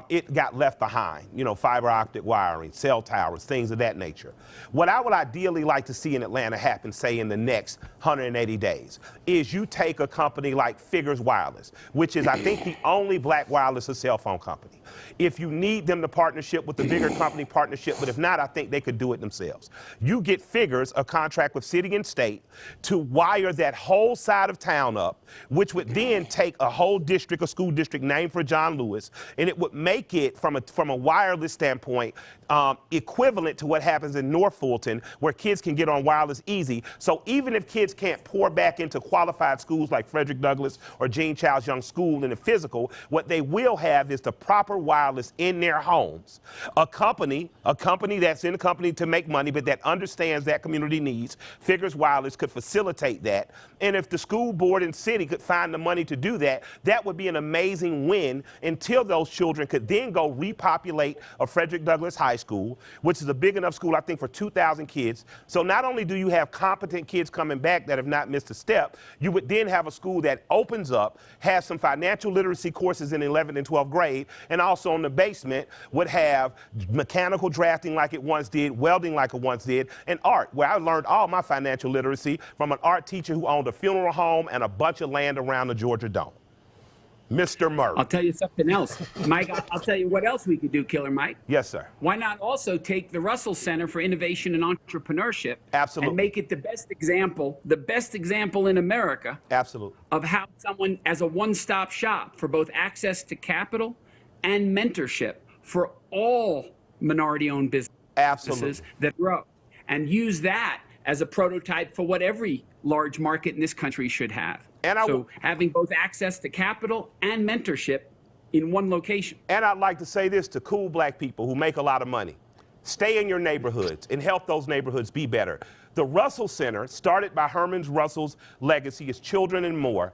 S20: it got left behind, you know, fiber optic wiring, cell towers, things of that nature. What I would ideally like to see in Atlanta happen, say in the next 180 days, is you take a company like Figures Wireless, which is, I think, the only black wireless cell phone company. If you need them to partnership with the bigger company, partnership, but if not, I think they could do it themselves. You get Figures, a contract with city and state, to wire that whole side of town up, which would then take a whole district, a school district named for John Lewis, and it would make it, from a wireless standpoint, equivalent to what happens in North Fulton, where kids can get on wireless easy. So even if kids can't pour back into qualified schools like Frederick Douglass or Gene Childs Young School in the physical, what they will have is the proper wireless in their homes. A company that's in the company to make money, but that understands that community needs, Figures Wireless could facilitate that. And if the school board and city could find the money to do that, that would be an amazing win until those children could then go repopulate a Frederick Douglass High School, which is a big enough school, I think, for 2,000 kids. So not only do you have competent kids coming back that have not missed a step, you would then have a school that opens up, has some financial literacy courses in 11th and 12th grade, and also in the basement would have mechanical drafting like it once did, welding like it once did, and art, where I learned all my financial literacy from an art teacher who owned a funeral home and a bunch of land around the Georgia Dome. Mr. Murray.
S12: I'll tell you something else. Mike, I'll tell you what else we could do, Killer Mike.
S20: Yes, sir.
S12: Why not also take the Russell Center for Innovation and Entrepreneurship
S20: Absolutely.
S12: and make it the best example in America
S20: Absolutely.
S12: of how someone, as a one-stop shop for both access to capital and mentorship for all minority-owned businesses
S20: Absolutely.
S12: that grow, and use that as a prototype for what every large market in this country should have.
S20: And
S12: so having both access to capital and mentorship in one location.
S20: And I'd like to say this to cool black people who make a lot of money. Stay in your neighborhoods and help those neighborhoods be better. The Russell Center, started by Herman Russell's legacy, his children and more.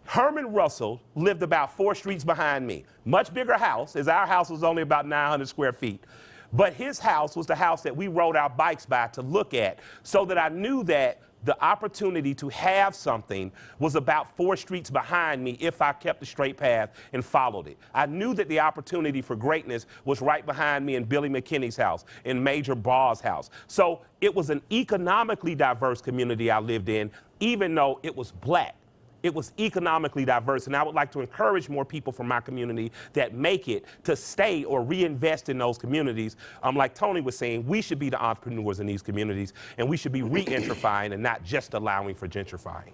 S20: Herman Russell lived about 4 streets behind me. Much bigger house, as our house was only about 900 square feet. But his house was the house that we rode our bikes by to look at, so that I knew that the opportunity to have something was about 4 streets behind me if I kept the straight path and followed it. I knew that the opportunity for greatness was right behind me in Billy McKinney's house, in Major Ball's house. So it was an economically diverse community I lived in, even though it was black. It was economically diverse, and I would like to encourage more people from my community that make it to stay or reinvest in those communities. Like Tony was saying, we should be the entrepreneurs in these communities, and we should be re-gentrifying and not just allowing for gentrifying.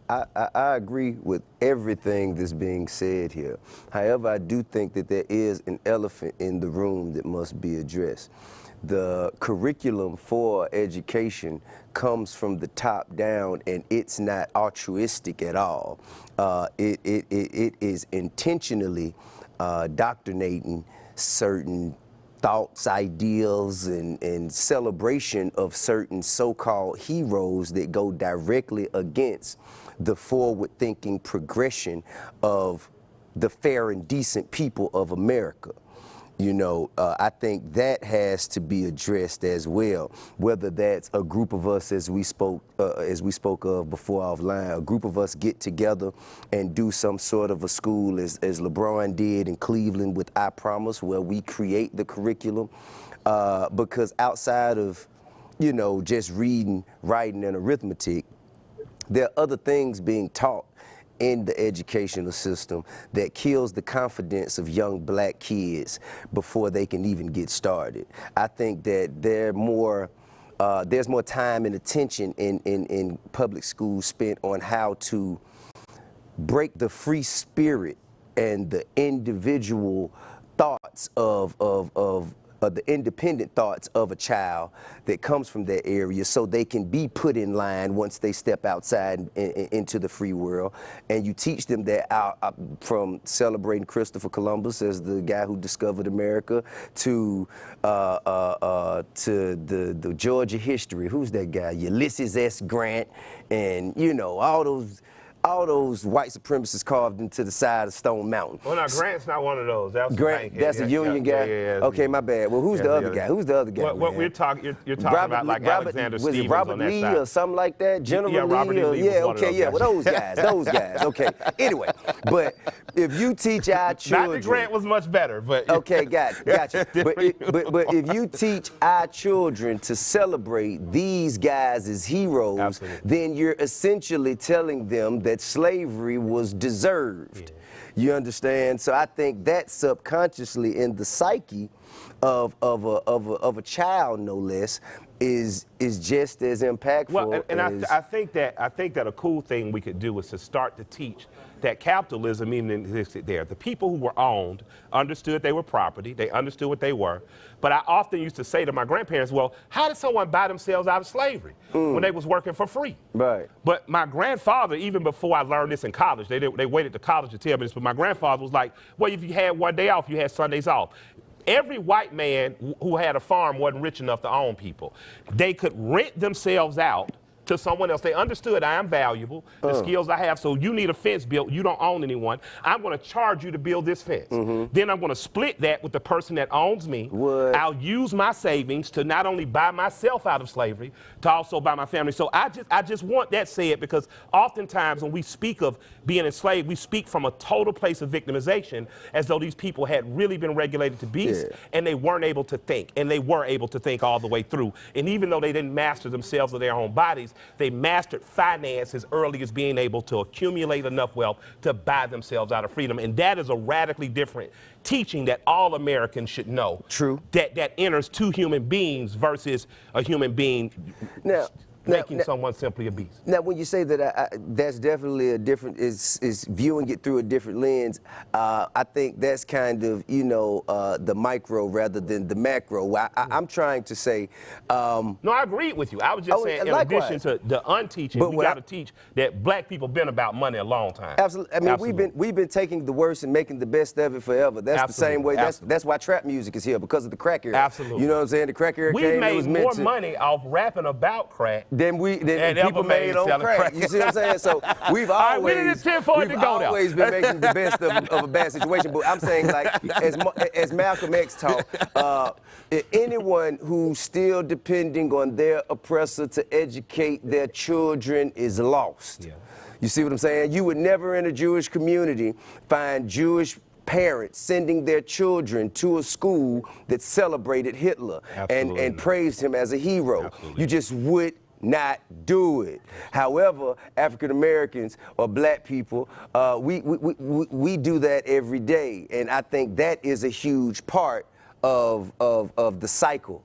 S13: I agree with everything that's being said here. However, I do think that there is an elephant in the room that must be addressed. The curriculum for education comes from the top down, and it's not altruistic at all. It is intentionally doctrinating certain thoughts, ideals, and celebration of certain so-called heroes that go directly against the forward-thinking progression of the fair and decent people of America. You know, I think that has to be addressed as well. Whether that's a group of us, as we spoke of before offline, a group of us get together and do some sort of a school, as LeBron did in Cleveland with I Promise, where we create the curriculum. Because outside of you know, just reading, writing, and arithmetic. There are other things being taught in the educational system that kills the confidence of young black kids before they can even get started. I think that there's more time and attention in public schools spent on how to break the free spirit and the individual thoughts of the independent thoughts of a child that comes from that area, so they can be put in line once they step outside into the free world. And you teach them that from celebrating Christopher Columbus as the guy who discovered America to the Georgia history. Who's that guy? Ulysses S. Grant, and you know, all those white supremacists carved into the side of Stone Mountain.
S20: Well, now, Grant's not one of those. That's
S13: Grant, that's a Union guy?
S20: Yeah,
S13: okay, my bad. Well, who's the other guy? Who's the other guy?
S20: What we're talking, you're talking about like Alexander
S13: was
S20: Stevens
S13: it Robert
S20: on that
S13: Lee
S20: side.
S13: or something like that? General
S20: Yeah, Robert
S13: Lee?
S20: E. Lee
S13: Yeah,
S20: was one of
S13: okay,
S20: those
S13: yeah.
S20: guys.
S13: Well, those guys. Okay. Anyway, but if you teach our children,
S20: not that Grant was much better, but
S13: okay, got you. But if you teach our children to celebrate these guys as heroes,
S20: Absolutely.
S13: then you're essentially telling them that slavery was deserved. You understand? So I think that subconsciously in the psyche of a child, no less, is just as impactful.
S20: Well, and
S13: as,
S20: I think that a cool thing we could do is to start to teach that capitalism even existed there. The people who were owned understood they were property, they understood what they were. But I often used to say to my grandparents, well, how did someone buy themselves out of slavery when they was working for free?
S13: Right.
S20: But my grandfather, even before I learned this in college, they waited to college to tell me this, but my grandfather was like, well, if you had one day off, you had Sundays off. Every white man who had a farm wasn't rich enough to own people. They could rent themselves out to someone else. They understood I am valuable, the skills I have, so you need a fence built, you don't own anyone. I'm going to charge you to build this fence. Then I'm going to split that with the person that owns me. I'll use my savings to not only buy myself out of slavery, to also buy my family. So I just want that said, because oftentimes when we speak of being enslaved, we speak from a total place of victimization, as though these people had really been regulated to beasts, and they weren't able to think, and they were able to think all the way through. And even though they didn't master themselves or their own bodies, they mastered finance as early as being able to accumulate enough wealth to buy themselves out of freedom. And that is a radically different teaching that all Americans should know.
S13: True.
S20: That enters two human beings versus a human being making someone simply a beast.
S13: Now, when you say that, that's definitely a different, is viewing it through a different lens. I think that's kind of, you know, the micro rather than the macro. I'm trying to say.
S20: No, I agree with you. I was just saying, in addition to the unteaching, we got to teach that black people been about money a long time.
S13: Absolutely. I mean, we've been taking the worst and making the best of it forever. That's the same way. That's why trap music is here, because of the crack era.
S20: Absolutely.
S13: You know what I'm saying? The crack era
S20: We've made more money off rapping about crack
S13: than people made on crack. You see what I'm saying? So we've always, always been making the best of a bad situation. But I'm saying, like, as Malcolm X taught, anyone who's still depending on their oppressor to educate their children is lost. Yeah. You see what I'm saying? You would never in a Jewish community find Jewish parents sending their children to a school that celebrated Hitler and praised him as a hero. Absolutely. You just would not do it. However, African Americans or black people, we do that every day, and I think that is a huge part of the cycle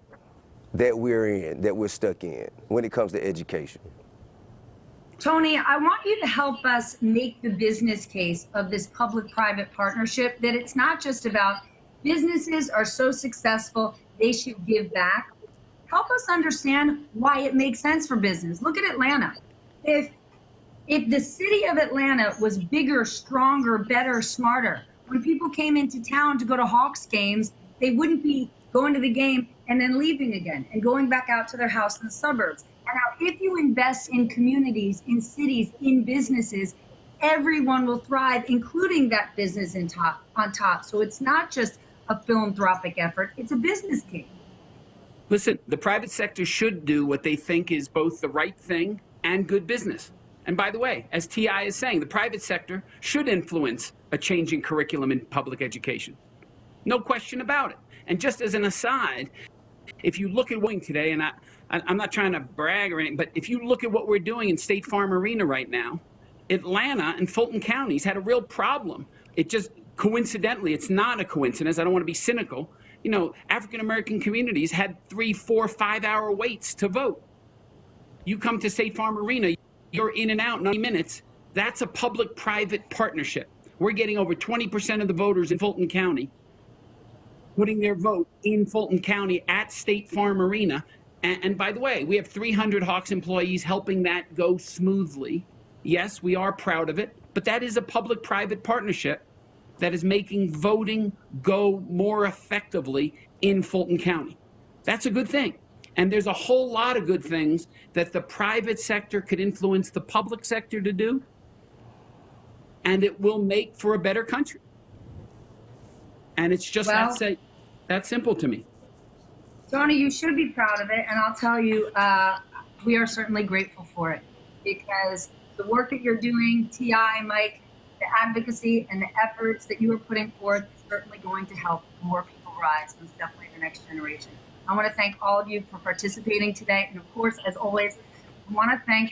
S13: that we're stuck in when it comes to education.
S11: Tony, I want you to help us make the business case of this public-private partnership, that it's not just about businesses are so successful, they should give back. Help us understand why it makes sense for business. Look at Atlanta. If the city of Atlanta was bigger, stronger, better, smarter, when people came into town to go to Hawks games, they wouldn't be going to the game and then leaving again and going back out to their house in the suburbs. And now, if you invest in communities, in cities, in businesses, everyone will thrive, including that business on top. So it's not just a philanthropic effort, it's a business case.
S12: Listen, the private sector should do what they think is both the right thing and good business. And by the way, as T.I. is saying, the private sector should influence a changing curriculum in public education. No question about it. And just as an aside, if you look at Wing today, and I'm not trying to brag or anything, but if you look at what we're doing in State Farm Arena right now, Atlanta and Fulton counties had a real problem. It just coincidentally, it's not a coincidence. I don't want to be cynical. You know, African American communities had 3, 4, 5-hour waits to vote. You come to State Farm Arena, you're in and out in 90 minutes. That's a public-private partnership. We're getting over 20% of the voters in Fulton County putting their vote in Fulton County at State Farm Arena. And by the way, we have 300 Hawks employees helping that go smoothly. Yes, we are proud of it, but that is a public-private partnership that is making voting go more effectively in Fulton County. That's a good thing. And there's a whole lot of good things that the private sector could influence the public sector to do, and it will make for a better country. And it's just that simple to me.
S11: Tony, you should be proud of it, and I'll tell you, we are certainly grateful for it, because the work that you're doing, T.I., Mike, the advocacy and the efforts that you are putting forth is certainly going to help more people rise, most definitely the next generation. I want to thank all of you for participating today, and of course, as always, I want to thank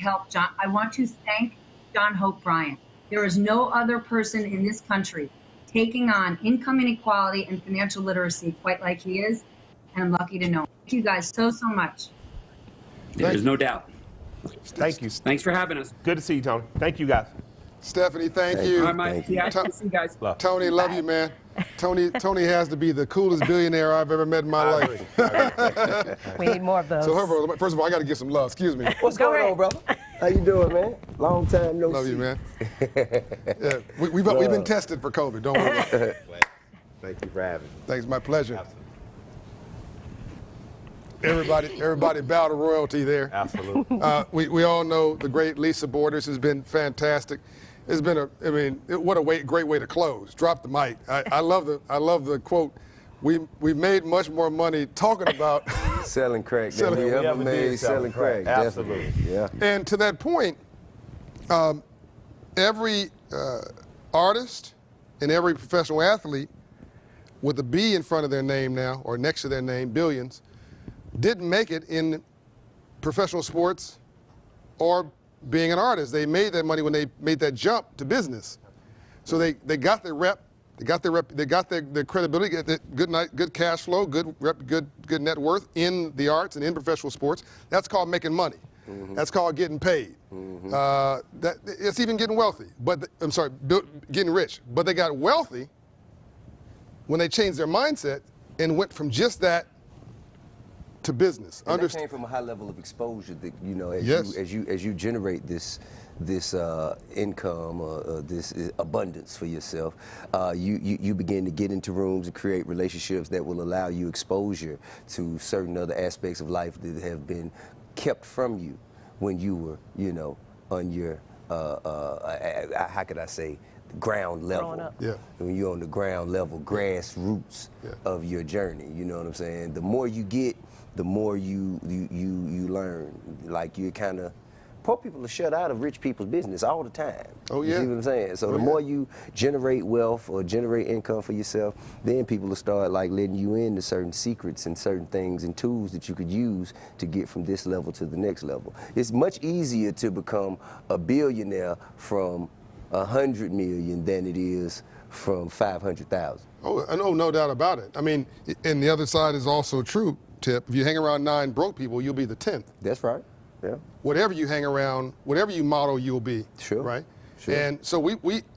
S11: John Hope Bryant. There is no other person in this country taking on income inequality and financial literacy quite like he is, and I'm lucky to know him. Thank you guys so much.
S12: There's no doubt.
S20: Thank you.
S12: Thanks for having us.
S20: Good to see you, Tony. Thank you, guys.
S5: Stephanie, thank you.
S12: All right, Mike. Yeah, see you guys.
S5: Tony, love you, man. Tony has to be the coolest billionaire I've ever met in my life.
S4: We need more of those.
S5: So first of all, I got to give some love. Excuse me.
S13: What's going on, brother? How you doing, man? Long time no see.
S5: Love you, man. Yeah, we've been tested for COVID. Don't worry.
S20: Thank you for having me.
S5: Thanks, my pleasure. Everybody bow to royalty there.
S20: Absolutely.
S5: We all know the great Lisa Borders has been fantastic. It's been what a great way to close. Drop the mic. I love the quote. We've made much more money talking about
S13: selling crack than we ever made selling crack.
S20: Absolutely.
S13: Yeah.
S5: And to that point, every artist and every professional athlete with a B in front of their name now, or next to their name, Billions, didn't make it in professional sports or being an artist. They made that money when they made that jump to business. So they got their rep, they got their credibility, good cash flow, good rep, good net worth in the arts and in professional sports. That's called making money. Mm-hmm. That's called getting paid. Mm-hmm. It's even getting wealthy. Getting rich. But they got wealthy when they changed their mindset and went from just that to business.
S13: And that came from a high level of exposure that, as you generate this income or this abundance for yourself, you begin to get into rooms and create relationships that will allow you exposure to certain other aspects of life that have been kept from you when you were, on your, how could I say, ground level.
S5: Yeah.
S13: When you're on the ground level, grassroots of your journey, you know what I'm saying? The more you get, the more you learn. Like you kind of, poor people are shut out of rich people's business all the time.
S5: Oh yeah.
S13: You see what I'm saying? So the more you generate wealth or generate income for yourself, then people will start like letting you into certain secrets and certain things and tools that you could use to get from this level to the next level. It's much easier to become a billionaire from 100 million than it is from 500,000.
S5: Oh, no doubt about it. I mean, and the other side is also true, Tip. If you hang around 9 broke people, you'll be the 10th.
S13: That's right. Yeah.
S5: Whatever you hang around, whatever you model, you'll be.
S13: Sure.
S5: Right?
S13: Sure.
S5: And so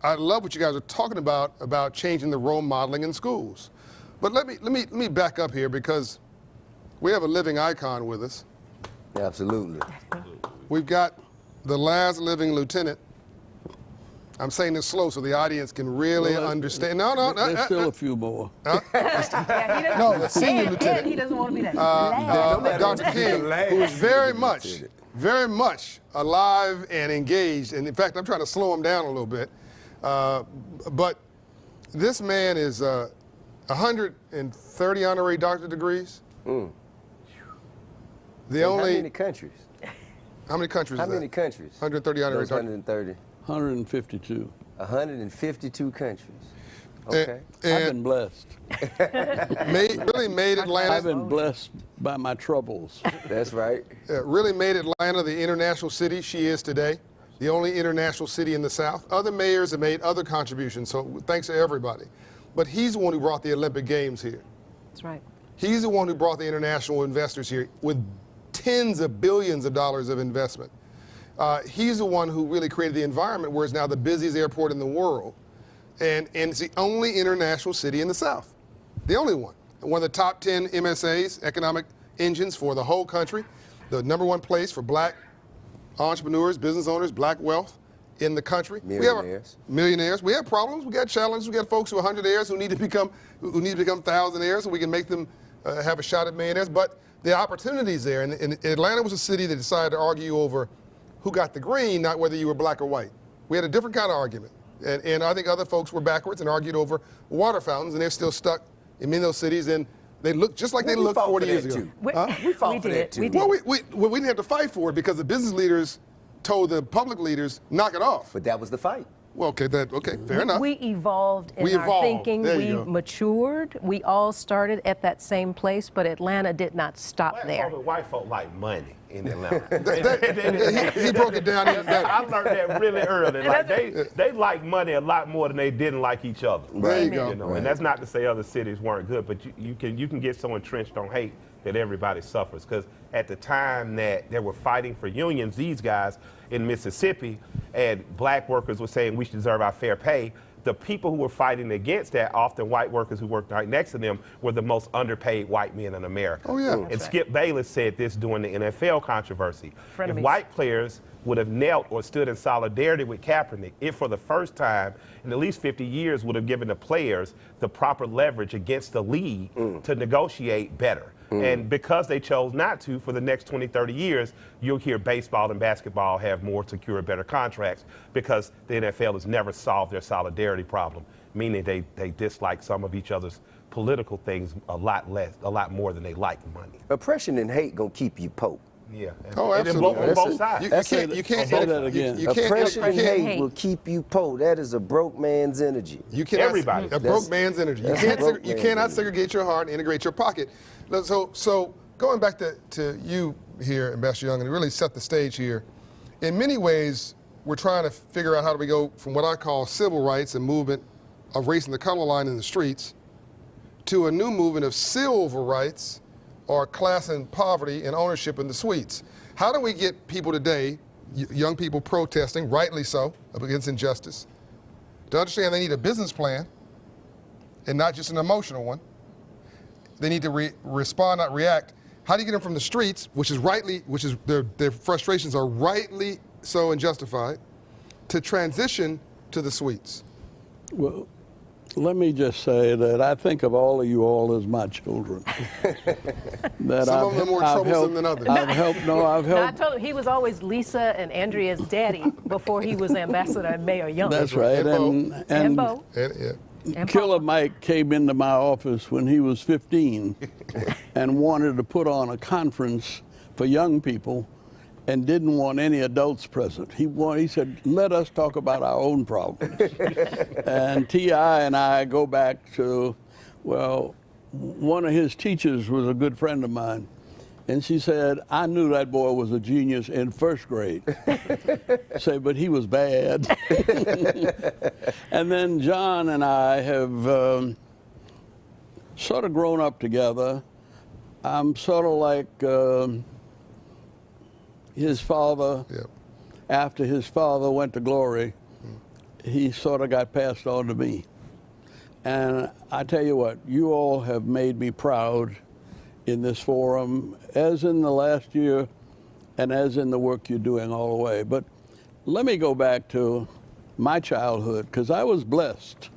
S5: I love what you guys are talking about changing the role modeling in schools. But let me back up here because we have a living icon with us.
S13: Absolutely.
S5: We've got the last living lieutenant. I'm saying this slow so the audience can really understand. No.
S24: There's still a few more.
S5: No, the senior lieutenant.
S4: He doesn't want to be that.
S5: Dr. King, who is very much alive and engaged. And in fact, I'm trying to slow him down a little bit. But this man is 130 honorary doctorate degrees.
S13: Mm.
S5: How
S13: many countries?
S5: How many countries is that?
S13: How many countries?
S5: 130 honorary doctorate.
S13: 130.
S24: 152.
S13: 152 countries.
S24: Okay. I've been blessed.
S5: really made Atlanta.
S24: I've been blessed by my troubles.
S13: That's right.
S5: Really made Atlanta the international city she is today, the only international city in the South. Other mayors have made other contributions, so thanks to everybody. But he's the one who brought the Olympic Games here.
S4: That's right.
S5: He's the one who brought the international investors here with tens of billions of dollars of investment. He's the one who really created the environment where it's now the busiest airport in the world. And it's the only international city in the South. The only one. One of the top 10 MSAs, economic engines for the whole country. The #1 place for black entrepreneurs, business owners, black wealth in the country.
S13: Millionaires.
S5: Millionaires. We have problems. We got challenges. We got folks who are 100-aires who need to become 1,000-aires so we can make them have a shot at millionaires. But the opportunity's there. And Atlanta was a city that decided to argue over who got the green, not whether you were black or white. We had a different kind of argument. And I think other folks were backwards and argued over water fountains, and they're still stuck in many of those cities, and they look just like they looked 40 years ago.
S13: We fought for that too.
S5: Well, we didn't have to fight for it because the business leaders told the public leaders, knock it off.
S13: But that was the fight.
S5: Well, okay, fair enough.
S4: We evolved in our thinking. We matured. We all started at that same place, but Atlanta did not stop there.
S20: White folk like money in Atlanta.
S5: he broke it down even better.
S20: I learned that really early. Like they like money a lot more than they didn't like each other.
S5: There you go.
S20: You know, and that's not to say other cities weren't good, but you can get so entrenched on hate that everybody suffers. Because at the time that they were fighting for unions, these guys in Mississippi, and black workers were saying we should deserve our fair pay. The people who were fighting against that, often white workers who worked right next to them, were the most underpaid white men in America.
S5: Oh, yeah.
S20: And Skip Bayless said this during the NFL controversy.
S4: Frenemies.
S20: If white players would have knelt or stood in solidarity with Kaepernick, it for the first time in at least 50 years would have given the players the proper leverage against the league to negotiate better. And because they chose not to, for the next 20, 30 years, you'll hear baseball and basketball have more secure, better contracts because the NFL has never solved their solidarity problem, meaning they dislike some of each other's political things a lot more than they like money.
S13: Oppression and hate gonna keep you Pope.
S20: Yeah.
S5: Oh, absolutely.
S20: On both sides.
S5: You can't
S24: say that again.
S13: Oppression and hate will keep you Pope. That is a broke man's energy.
S5: You cannot,
S20: Everybody.
S5: A broke man's energy. You cannot segregate your heart and integrate your pocket. So going back to you here, Ambassador Young, and really set the stage here, in many ways, we're trying to figure out how do we go from what I call civil rights and movement of erasing the color line in the streets to a new movement of civil rights or class and poverty and ownership in the suites. How do we get people today, young people protesting, rightly so, against injustice, to understand they need a business plan and not just an emotional one? They need to respond, not react. How do you get them from the streets, which is their frustrations are rightly so and justified, to transition to the suites?
S24: Well, let me just say that I think of all of you all as my children. That
S5: Some of them are more troublesome than others.
S24: I've helped.
S4: I told him he was always Lisa and Andrea's daddy before he was Ambassador and Mayor Young.
S24: That's right.
S4: And Bo.
S24: Killer Mike came into my office when he was 15 and wanted to put on a conference for young people and didn't want any adults present. He said, let us talk about our own problems. And T.I. and I go back to, well, one of his teachers was a good friend of mine. And she said, I knew that boy was a genius in first grade. Say, but he was bad. And then John and I have sort of grown up together. I'm sort of like his father. Yep. After his father went to glory, he sort of got passed on to me. And I tell you what, you all have made me proud in this forum, as in the last year and as in the work you're doing all the way. But let me go back to my childhood, because I was blessed.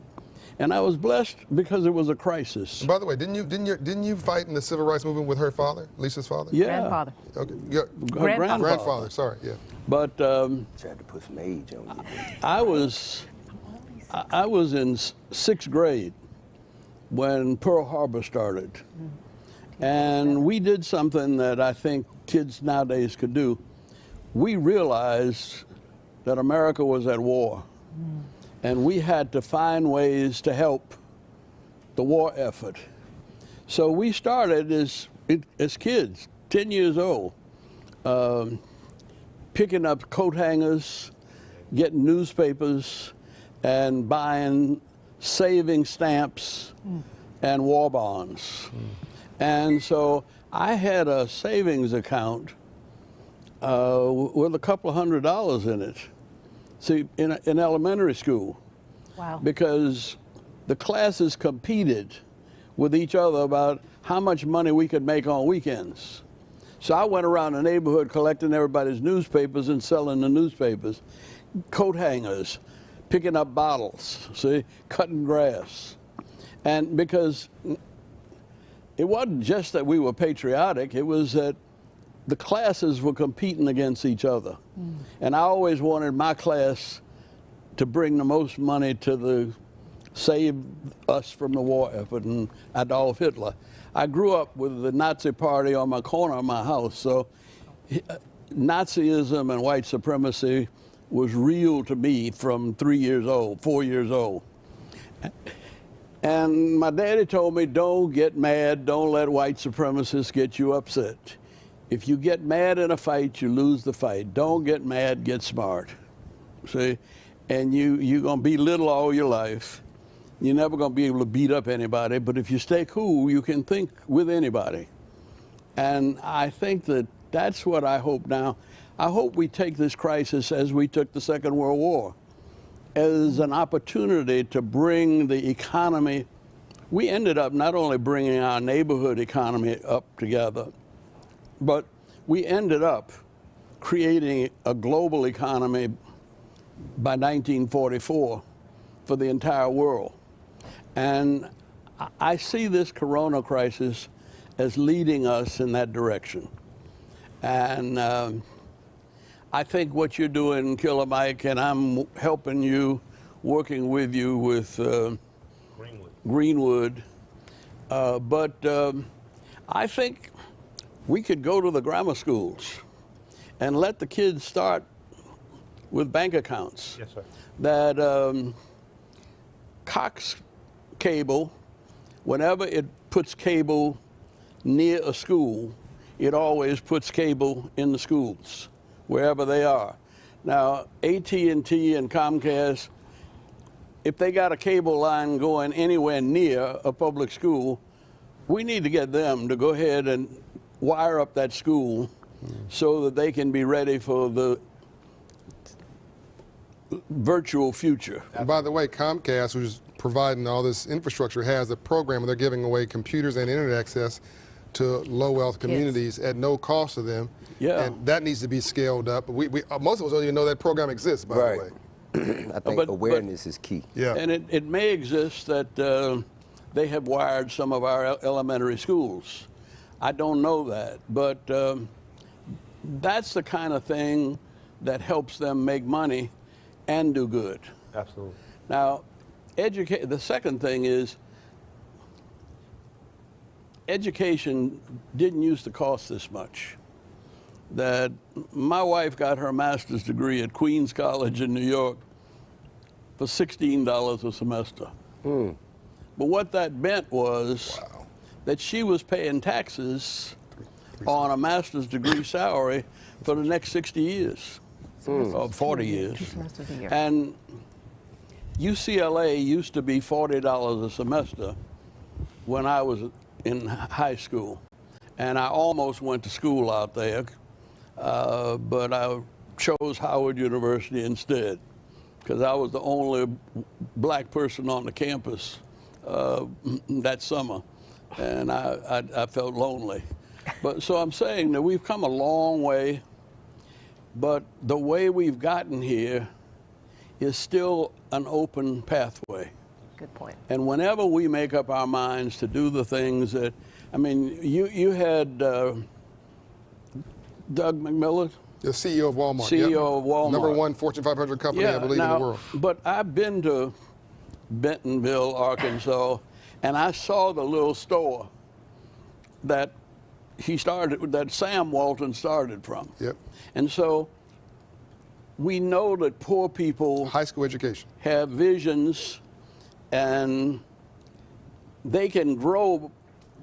S24: And I was blessed because it was a crisis.
S5: And by the way, didn't you fight in the civil rights movement with her father, Lisa's father?
S24: Yeah.
S4: Grandfather.
S5: Okay.
S24: Yeah.
S5: Grandfather, sorry, yeah.
S24: But
S13: tried to put some age on you.
S24: I was in 6th grade when Pearl Harbor started. And we did something that I think kids nowadays could do. We realized that America was at war. and we had to find ways to help the war effort. So we started as kids, 10 years old, picking up coat hangers, getting newspapers, and buying saving stamps and war bonds. And so I had a savings account with a couple of $100 in it. See, in elementary school.
S4: Wow.
S24: Because the classes competed with each other about how much money we could make on weekends. So I went around the neighborhood collecting everybody's newspapers and selling the newspapers, coat hangers, picking up bottles, see, cutting grass. And because it wasn't just that we were patriotic, it was that the classes were competing against each other. And I always wanted my class to bring the most money to save us from the war effort and Adolf Hitler. I grew up with the Nazi party on my corner of my house, so Nazism and white supremacy was real to me from 3 years old, 4 years old. And my daddy told me, don't get mad, don't let white supremacists get you upset. If you get mad in a fight, you lose the fight. Don't get mad, get smart. See? And you're going to be little all your life. You're never going to be able to beat up anybody, but if you stay cool, you can think with anybody. And I think that's what I hope now. I hope we take this crisis as we took the Second World War, as an opportunity to bring the economy. We ended up not only bringing our neighborhood economy up together, but we ended up creating a global economy by 1944 for the entire world. And I see this corona crisis as leading us in that direction. And I think what you're doing, Killer Mike, and I'm helping you, working with you with Greenwood. But I think we could go to the grammar schools and let the kids start with bank accounts.
S20: Yes, sir.
S24: That Cox Cable, whenever it puts cable near a school, it always puts cable in the schools, wherever they are. Now, AT&T and Comcast, if they got a cable line going anywhere near a public school, we need to get them to go ahead and wire up that school so that they can be ready for the virtual future.
S5: And by the way, Comcast, which is providing all this infrastructure, has a program where they're giving away computers and internet access to low-wealth communities at no cost to them.
S24: Yeah.
S5: And that needs to be scaled up. Most of us don't even know that program exists, by the way.
S13: I think awareness is key.
S24: Yeah. And it may exist that they have wired some of our elementary schools. I don't know that, but that's the kind of thing that helps them make money and do good.
S20: Absolutely.
S24: Now, the second thing is education didn't used to cost this much. That my wife got her master's degree at Queens College in New York for $16 a semester. But what that meant was that she was paying taxes on a master's degree salary for the next 60 years, or 40 years. And UCLA used to be $40 a semester when I was in high school. And I almost went to school out there, but I chose Howard University instead, because I was the only black person on the campus that summer, and I felt lonely. But so I'm saying that we've come a long way, but the way we've gotten here is still an open pathway.
S4: Good point.
S24: And whenever we make up our minds to do the things that, I mean, you had Doug McMillon?
S5: The CEO of Walmart.
S24: CEO of Walmart.
S5: Number one Fortune 500 company, I believe, in the world.
S24: But I've been to Bentonville, Arkansas, and I saw the little store that he started, that Sam Walton started from.
S5: Yep.
S24: And so we know that poor people
S5: high school education
S24: have visions, and they can grow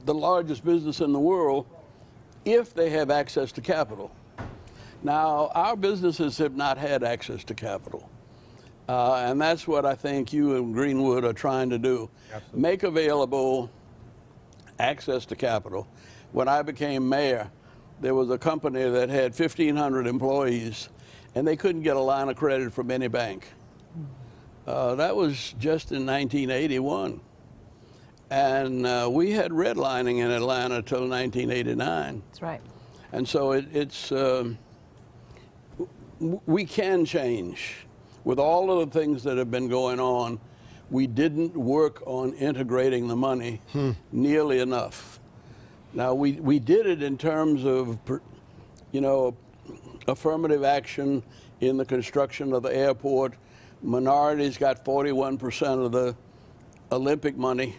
S24: the largest business in the world if they have access to capital. Now, our businesses have not had access to capital. And that's what I think you and Greenwood are trying to do. Absolutely. Make available access to capital. When I became mayor, there was a company that had 1,500 employees, and they couldn't get a line of credit from any bank. That was just in 1981. And we had redlining in Atlanta till 1989.
S4: That's right.
S24: And so we can change. With all of the things that have been going on, we didn't work on integrating the money nearly enough. Now, we did it in terms of, you know, affirmative action in the construction of the airport. Minorities got 41% of the Olympic money,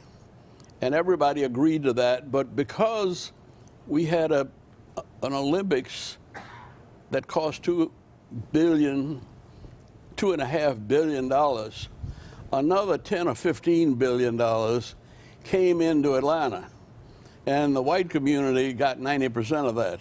S24: and everybody agreed to that. But because we had an Olympics that cost $2.5 billion, another $10 or $15 billion came into Atlanta, and the white community got 90% of that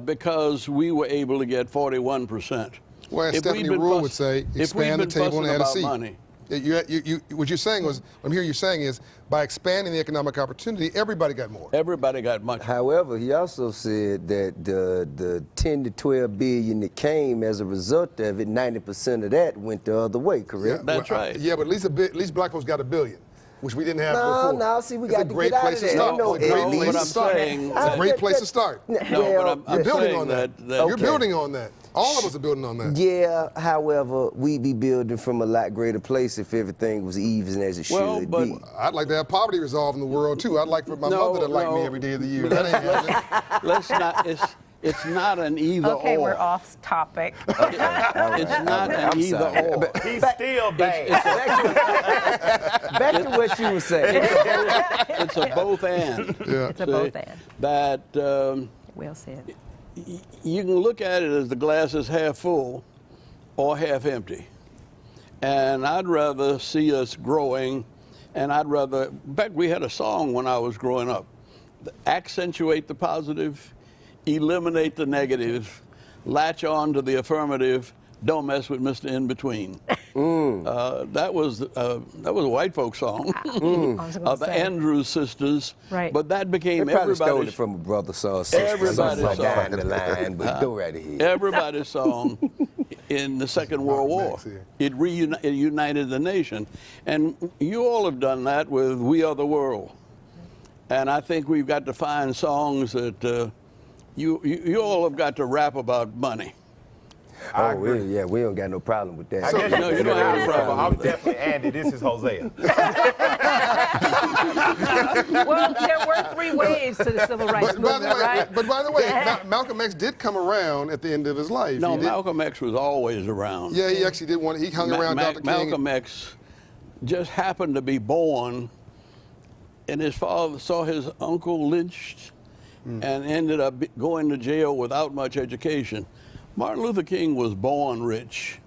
S24: because we were able to get 41%.
S5: Well, as Stephanie Rule would say, expand the table and add a seat.
S24: Money,
S5: what you're saying was, what I'm hearing you saying is, by expanding the economic opportunity, everybody got more.
S24: Everybody got much.
S13: However, he also said that the 10 to 12 billion that came as a result of it, 90% of that went the other way, correct?
S24: Yeah, that's right.
S5: Yeah, but at least black folks got $1 billion, which we didn't have before.
S13: No, see, we got to get out of that.
S5: It's a great place to start. You're building on that. You're building on that. All of us are building on that.
S13: Yeah, however, we'd be building from a lot greater place if everything was even as it should be.
S5: I'd like to have poverty resolved in the world, too. I'd like for my mother to like me every day of the year. That ain't happening.
S24: Let's not, it's not an either or.
S4: Okay, we're off topic.
S24: It's not an either or.
S18: He's still bad.
S13: Back to what you were saying.
S24: It's a both and.
S4: Yeah. It's a both and.
S24: That
S4: well said.
S24: You can look at it as the glass is half full or half empty. And I'd rather see us growing, and I'd rather, in fact, we had a song when I was growing up, accentuate the positive, eliminate the negative, latch on to the affirmative, don't mess with Mr. In-Between. That was a white folk song of the Andrews sisters.
S4: Right.
S24: But that became
S13: everybody's stole it from a brother song.
S24: Everybody's song.
S13: Down the line, but go right ahead.
S24: Everybody's song in the Second World War. It united the nation. And you all have done that with We Are the World. And I think we've got to find songs that you all have got to rap about money.
S13: We don't got no problem with that.
S24: You don't have a problem.
S18: I'm definitely Andy. This is Hosea.
S4: Well, there were 3 waves to the civil rights movement, right?
S5: But by the way, Malcolm X did come around at the end of his life.
S24: No, Malcolm X was always around.
S5: Yeah, he actually did he hung around Dr. King.
S24: Malcolm X just happened to be born, and his father saw his uncle lynched and ended up going to jail without much education. Martin Luther King was born rich,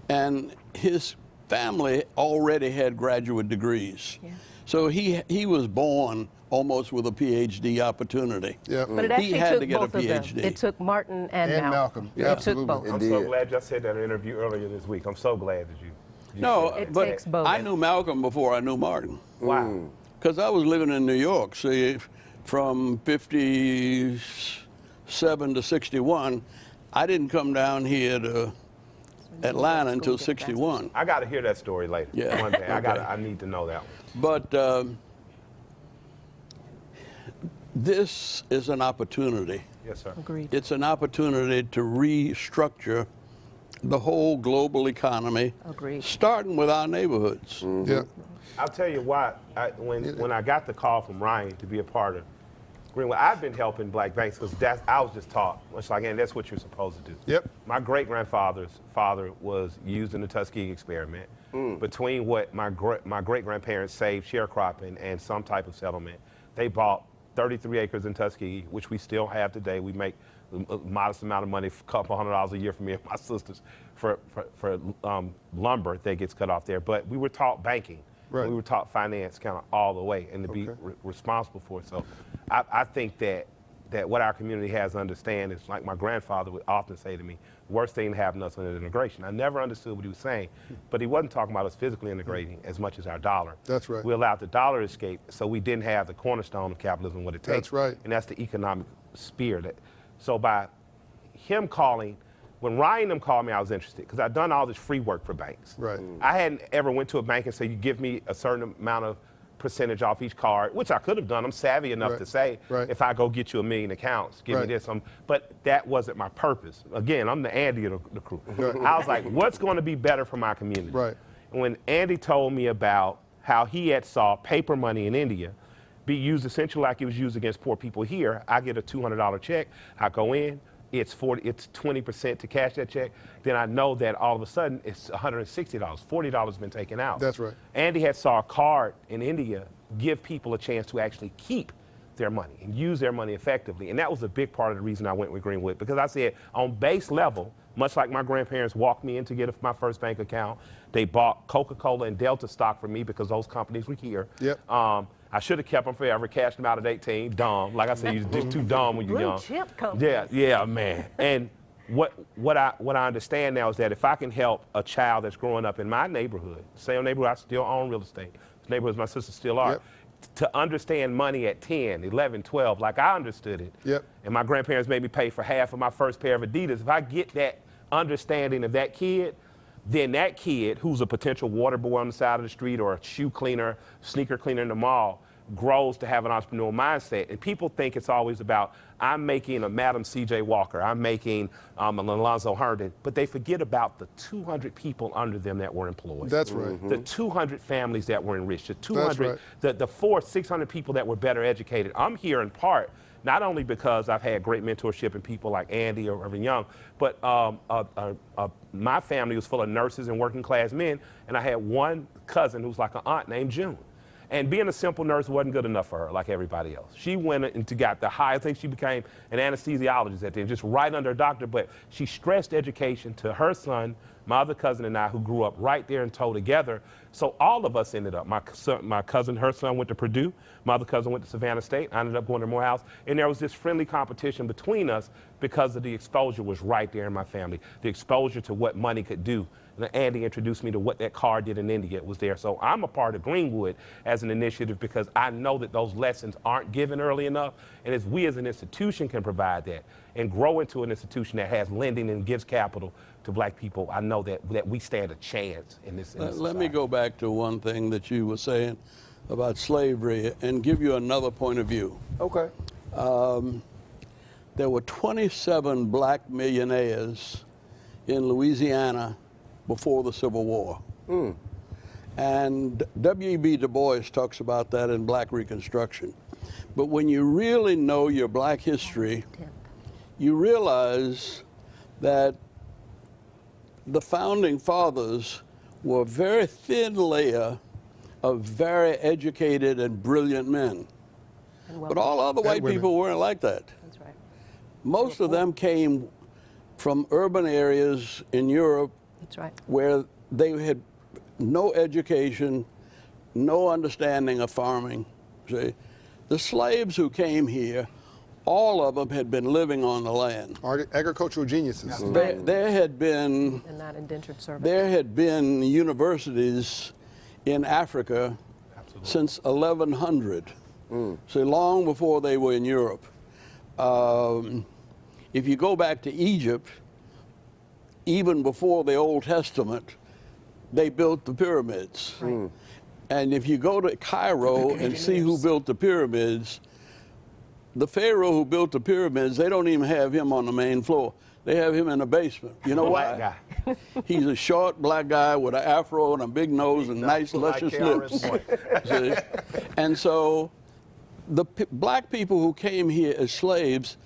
S24: and his family already had graduate degrees. Yeah. So he was born almost with a PhD opportunity.
S5: Yeah.
S4: But it actually
S24: he had
S4: took
S24: to get
S4: both
S24: a PhD.
S4: of them. It took Martin and Malcolm.
S5: Yeah,
S4: it took both.
S18: I'm so glad y'all said that in an interview earlier this week. I'm so glad that you
S24: but
S4: takes both.
S24: I knew Malcolm before I knew Martin.
S18: Wow.
S24: Because I was living in New York, see, from 57 to 61. I didn't come down here to Atlanta until 61.
S18: I got to hear that story later.
S24: Yeah.
S18: One day. I need to know that one.
S24: But this is an opportunity.
S18: Yes, sir.
S4: Agreed.
S24: It's an opportunity to restructure the whole global economy, starting with our neighborhoods.
S5: Yeah.
S18: I'll tell you why. When I got the call from Ryan to be a part of Greenwood, I've been helping black banks because I was just taught. It's like, and that's what you're supposed to do.
S5: Yep.
S18: My great-grandfather's father was used in the Tuskegee experiment. Between what my great-grandparents saved sharecropping and some type of settlement, they bought
S20: 33 acres in Tuskegee, which we still have today. We make a modest amount of money, a couple $100 a year for me and my sisters for lumber that gets cut off there. But we were taught banking.
S5: Right.
S20: We were taught finance kind of all the way and to be responsible for it. So I think that what our community has to understand is, like my grandfather would often say to me, worst thing happened to us was integration. I never understood what he was saying, but he wasn't talking about us physically integrating as much as our dollar.
S5: That's right.
S20: We allowed the dollar to escape, so we didn't have the cornerstone of capitalism, what it takes.
S5: That's right.
S20: And that's the economic sphere. So by him calling, when Ryan and them called me, I was interested because I'd done all this free work for banks.
S5: Right.
S20: I hadn't ever went to a bank and said, you give me a certain amount of percentage off each card, which I could have done. I'm savvy enough to say, if I go get you 1 million accounts, give me this. But that wasn't my purpose. Again, I'm the Andy of the crew. I was like, what's going to be better for my community?
S5: Right.
S20: And when Andy told me about how he had saw paper money in India be used essentially like it was used against poor people here, I get a $200 check, I go in, it's 20% to cash that check, then I know that all of a sudden it's $160, $40 has been taken out.
S5: That's right.
S20: Andy had saw a card in India give people a chance to actually keep their money and use their money effectively. And that was a big part of the reason I went with Greenwood, because I said on base level, much like my grandparents walked me in to get my first bank account, they bought Coca-Cola and Delta stock for me because those companies were here.
S5: Yep.
S20: I should have kept them forever, cashed them out at 18, dumb. Like I said, you're just too dumb when you're young.
S4: Chip companies.
S20: Yeah, man. And what I understand now is that if I can help a child that's growing up in my neighborhood, same neighborhood, I still own real estate, neighborhoods my sisters still are, to understand money at 10, 11, 12, like I understood it.
S5: Yep.
S20: And my grandparents made me pay for half of my first pair of Adidas. If I get that understanding of that kid, then that kid, who's a potential water boy on the side of the street or a shoe cleaner, sneaker cleaner in the mall, grows to have an entrepreneurial mindset. And people think it's always about, I'm making a Madam C.J. Walker, I'm making an Alonzo Herndon, but they forget about the 200 people under them that were employed.
S5: That's right.
S20: The 200 families that were enriched, the 200, the 400-600 people that were better educated. I'm here in part, not only because I've had great mentorship in people like Andy or Reverend Young, but my family was full of nurses and working class men, and I had one cousin who's like an aunt named June. And being a simple nurse wasn't good enough for her, like everybody else. She went and got the high, I think she became an anesthesiologist at the end, just right under a doctor, but she stressed education to her son, my other cousin and I, who grew up right there in Tow together. So all of us ended up, my cousin, her son went to Purdue, my other cousin went to Savannah State, I ended up going to Morehouse, and there was this friendly competition between us because of the exposure was right there in my family, the exposure to what money could do. And Andy introduced me to what that car did in India. It was there. So I'm a part of Greenwood as an initiative because I know that those lessons aren't given early enough. And as we as an institution can provide that and grow into an institution that has lending and gives capital to black people, I know that we stand a chance in this
S24: Let me go back to one thing that you were saying about slavery and give you another point of view.
S13: Okay.
S24: There were 27 black millionaires in Louisiana before the Civil War. And W.E.B. Du Bois talks about that in Black Reconstruction. But when you really know your black history, you realize that the founding fathers were a very thin layer of very educated and brilliant men. But all other white people weren't like that.
S4: That's right.
S24: Most of them came from urban areas in Europe.
S4: That's right.
S24: Where they had no education, no understanding of farming. See, the slaves who came here, all of them had been living on the land.
S5: Agricultural geniuses.
S24: There had been,
S4: and not indentured servants.
S24: There had been universities in Africa since 1100. So long before they were in Europe. If you go back to Egypt, even before the Old Testament, they built the pyramids.
S4: Right.
S24: And if you go to Cairo and see who built the pyramids, the Pharaoh who built the pyramids, they don't even have him on the main floor. They have him in the basement. You know why? He's a short black guy with an afro and a big nose and nice luscious lips. See? And so the black people who came here as slaves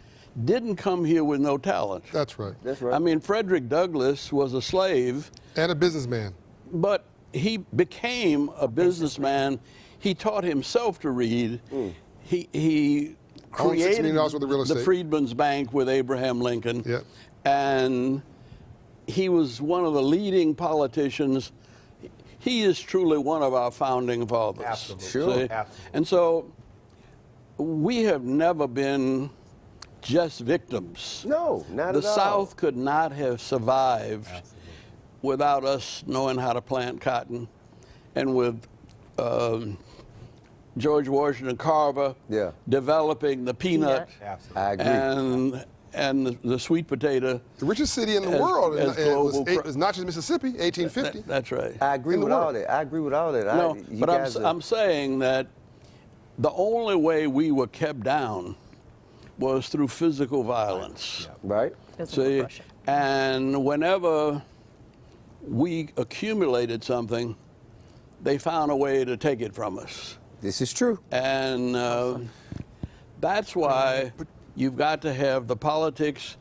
S24: didn't come here with no talent.
S5: That's right.
S13: That's right.
S24: I mean, Frederick Douglass was a slave.
S5: And a businessman.
S24: But he became a businessman. He taught himself to read. he created
S5: $6 million worth of real estate.
S24: the Freedmen's Bank with Abraham Lincoln.
S5: Yep.
S24: And he was one of the leading politicians. He is truly one of our founding fathers.
S20: Absolutely.
S24: Sure.
S20: Absolutely.
S24: And so we have never been just victims.
S13: No, not
S24: The
S13: at all.
S24: South could not have survived without us knowing how to plant cotton, and with George Washington Carver developing the peanut
S13: I agree.
S24: and the sweet potato.
S5: The richest city in the world was not just Mississippi, 1850.
S24: That's right.
S13: I agree with all that. I agree with all that.
S24: No,
S13: You
S24: but
S13: guys
S24: I'm saying that the only way we were kept down was through physical violence.
S13: Right.
S24: See, and whenever we accumulated something, they found a way to take it from us.
S13: This is true.
S24: And that's why you've got to have the politics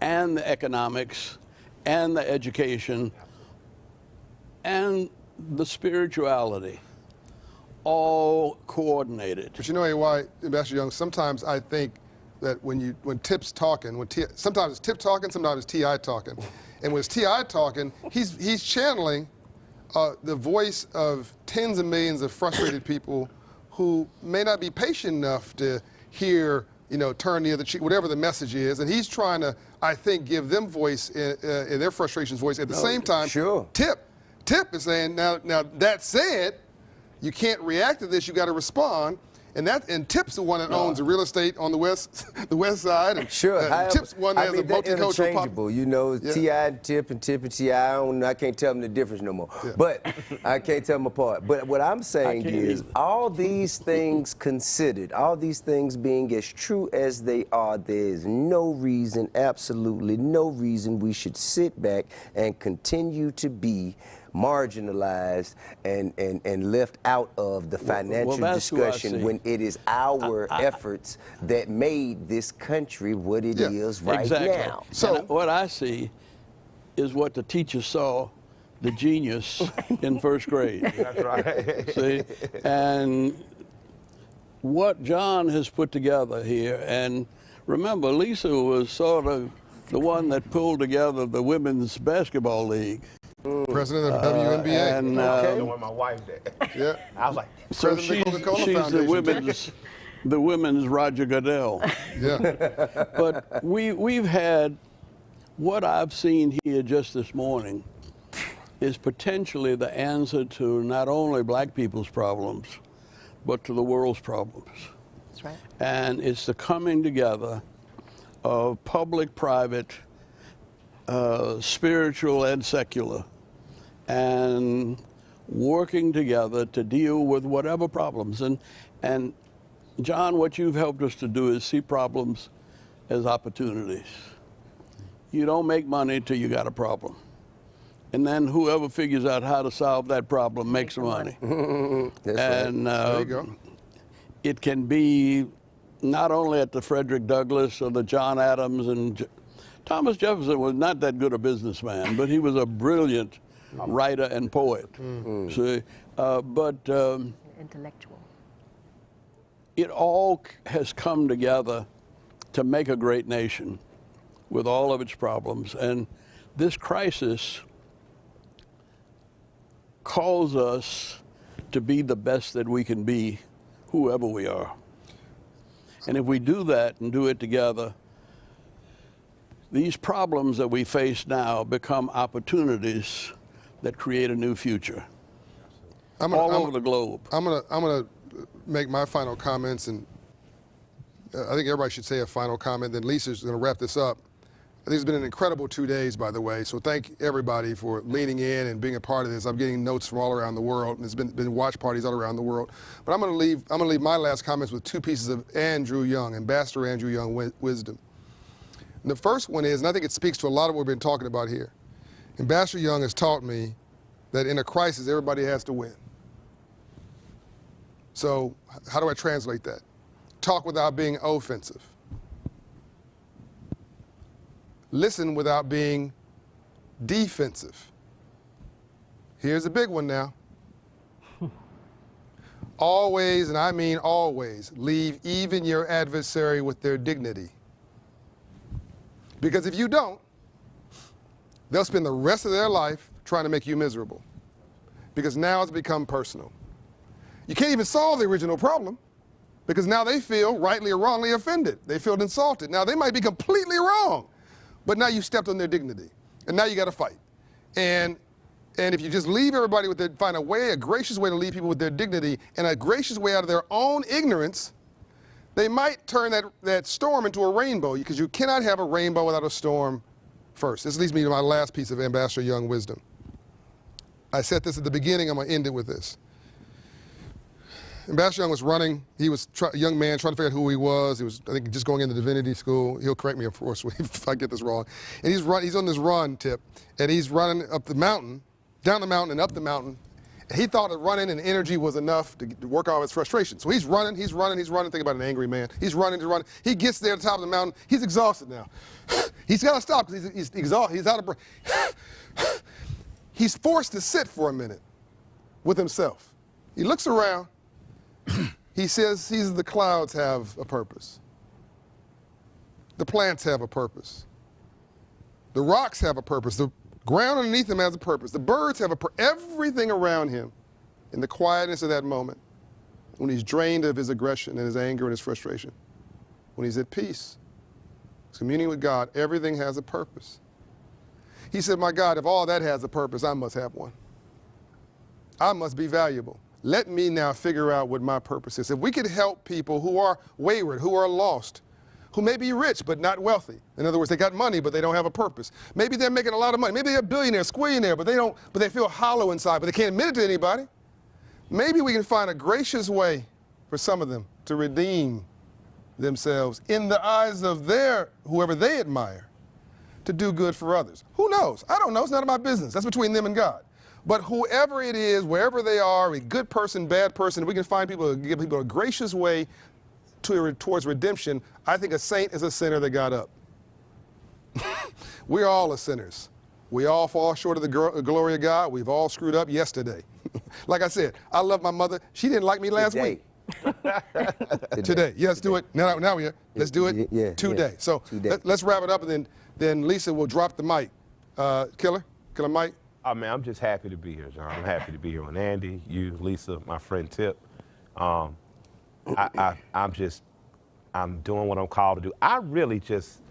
S24: and the economics and the education and the spirituality all coordinated.
S5: But you know why, Ambassador Young, sometimes I think that when Tip's talking, sometimes it's Tip talking, sometimes it's T.I. talking. And when it's T.I. talking, he's channeling the voice of tens of millions of frustrated people who may not be patient enough to hear, turn the other cheek, whatever the message is. And he's trying to, I think, give them voice in their frustrations voice. At the same time, Tip is saying, now that said, you can't react to this, you got to respond. And Tip's the one that owns the real estate on the west side. And, Tip's one that has a multicultural
S13: interchangeable. T.I. and Tip and T.I. I can't tell them the difference no more. Yeah. But I can't tell them apart. But what I'm saying is, all these things considered, all these things being as true as they are, there is no reason, absolutely no reason, we should sit back and continue to be marginalized and left out of the financial discussion when it is our efforts that made this country what it is right now.
S24: So what I see is what the teacher saw, the genius in first grade.
S20: That's right.
S24: See? And what John has put together here, and remember, Lisa was sort of the one that pulled together the Women's Basketball League.
S5: President of the WNBA.
S24: And
S20: when my wife did.
S5: Yeah.
S20: I was like,
S24: so she's the women's Roger Goodell.
S5: Yeah.
S24: But we've had, what I've seen here just this morning is potentially the answer to not only black people's problems, but to the world's problems.
S4: That's right.
S24: And it's the coming together of public, private, spiritual and secular, and working together to deal with whatever problems. And John, what you've helped us to do is see problems as opportunities. You don't make money till you got a problem. And then whoever figures out how to solve that problem makes the money.
S13: That's
S24: and
S13: right.
S5: There you go.
S24: It can be not only at the Frederick Douglass or the John Adams, and Thomas Jefferson was not that good a businessman, but he was a brilliant writer and poet. See,
S4: intellectual.
S24: It all has come together to make a great nation with all of its problems. And this crisis calls us to be the best that we can be, whoever we are. And if we do that and do it together, these problems that we face now become opportunities that create a new future all over the globe.
S5: I'm gonna make my final comments, and I think everybody should say a final comment. Then Lisa's going to wrap this up. I think it's been an incredible 2 days, by the way. So thank everybody for leaning in and being a part of this. I'm getting notes from all around the world, and there's been watch parties all around the world. But I'm going to leave my last comments with two pieces of Andrew Young, Ambassador Andrew Young wisdom. And the first one is, and I think it speaks to a lot of what we've been talking about here. Ambassador Young has taught me that in a crisis, everybody has to win. So how do I translate that? Talk without being offensive. Listen without being defensive. Here's a big one now. Always, and I mean always, leave even your adversary with their dignity. Because if you don't, they'll spend the rest of their life trying to make you miserable. Because now it's become personal. You can't even solve the original problem because now they feel rightly or wrongly offended. They feel insulted. Now they might be completely wrong, but now you stepped on their dignity, and now you got to fight. And if you just leave everybody with find a gracious way to leave people with their dignity and a gracious way out of their own ignorance, they might turn that storm into a rainbow, because you cannot have a rainbow without a storm first. This leads me to my last piece of Ambassador Young wisdom. I said this at the beginning, I'm going to end it with this. Ambassador Young was running. He was a young man trying to figure out who he was. He was, I think, just going into divinity school. He'll correct me, of course, if I get this wrong. And he's on this run tip, and he's running up the mountain, down the mountain and up the mountain. And he thought that running and energy was enough to work out his frustration. So he's running. Think about an angry man. He's running. He gets there at the top of the mountain. He's exhausted now. He's got to stop because he's exhausted. He's out of breath. He's forced to sit for a minute with himself. He looks around. He says the clouds have a purpose. The plants have a purpose. The rocks have a purpose. The ground underneath him has a purpose. The birds have a purpose. Everything around him, in the quietness of that moment, when he's drained of his aggression and his anger and his frustration, when he's at peace, he's communing with God, everything has a purpose. He said, my God, if all that has a purpose, I must have one. I must be valuable. Let me now figure out what my purpose is. If we could help people who are wayward, who are lost, who may be rich but not wealthy. In other words, they got money but they don't have a purpose. Maybe they're making a lot of money. Maybe they're a billionaire, squillionaire, but they feel hollow inside, but they can't admit it to anybody. Maybe we can find a gracious way for some of them to redeem themselves in the eyes of whoever they admire, to do good for others. Who knows? I don't know. It's none of my business. That's between them and God. But whoever it is, wherever they are, a good person, bad person, we can find people, give people a gracious way towards redemption. I think a saint is a sinner that got up. We're all sinners. We all fall short of the glory of God. We've all screwed up yesterday. Like I said, I love my mother. She didn't like me last week. Today. Yeah, let's do it. Now we're here. Let's do it today. So let's wrap it up, and then Lisa will drop the mic. Killer Mike.
S20: Oh, man, I'm just happy to be here, John. I'm happy to be here with Andy, you, Lisa, my friend Tip. I'm doing what I'm called to do. I really just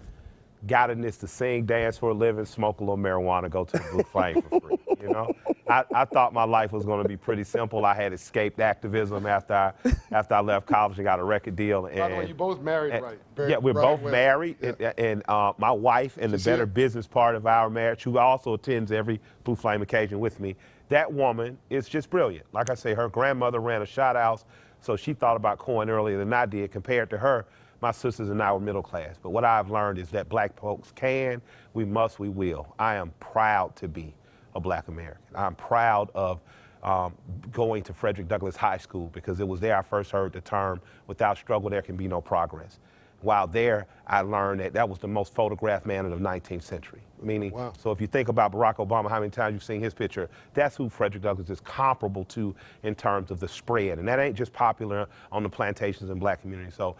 S20: got in this to sing, dance for a living, smoke a little marijuana, go to the Blue Flame for free. You know, I thought my life was going to be pretty simple. I had escaped activism after I left college and got a record deal. And,
S5: by the way, you both married, right?
S20: Yeah, we're both married. Yeah. And my wife, and the better business part of our marriage, who also attends every Blue Flame occasion with me, that woman is just brilliant. Like I say, her grandmother ran a shot house, so she thought about coin earlier than I did. Compared to her, my sisters and I were middle class. But what I've learned is that black folks can, we must, we will. I am proud to be a black American. I'm proud of going to Frederick Douglass High School, because it was there I first heard the term, without struggle there can be no progress. While there, I learned that was the most photographed man of the 19th century. Meaning, so if you think about Barack Obama, how many times you've seen his picture, that's who Frederick Douglass is comparable to in terms of the spread. And that ain't just popular on the plantations and black communities. So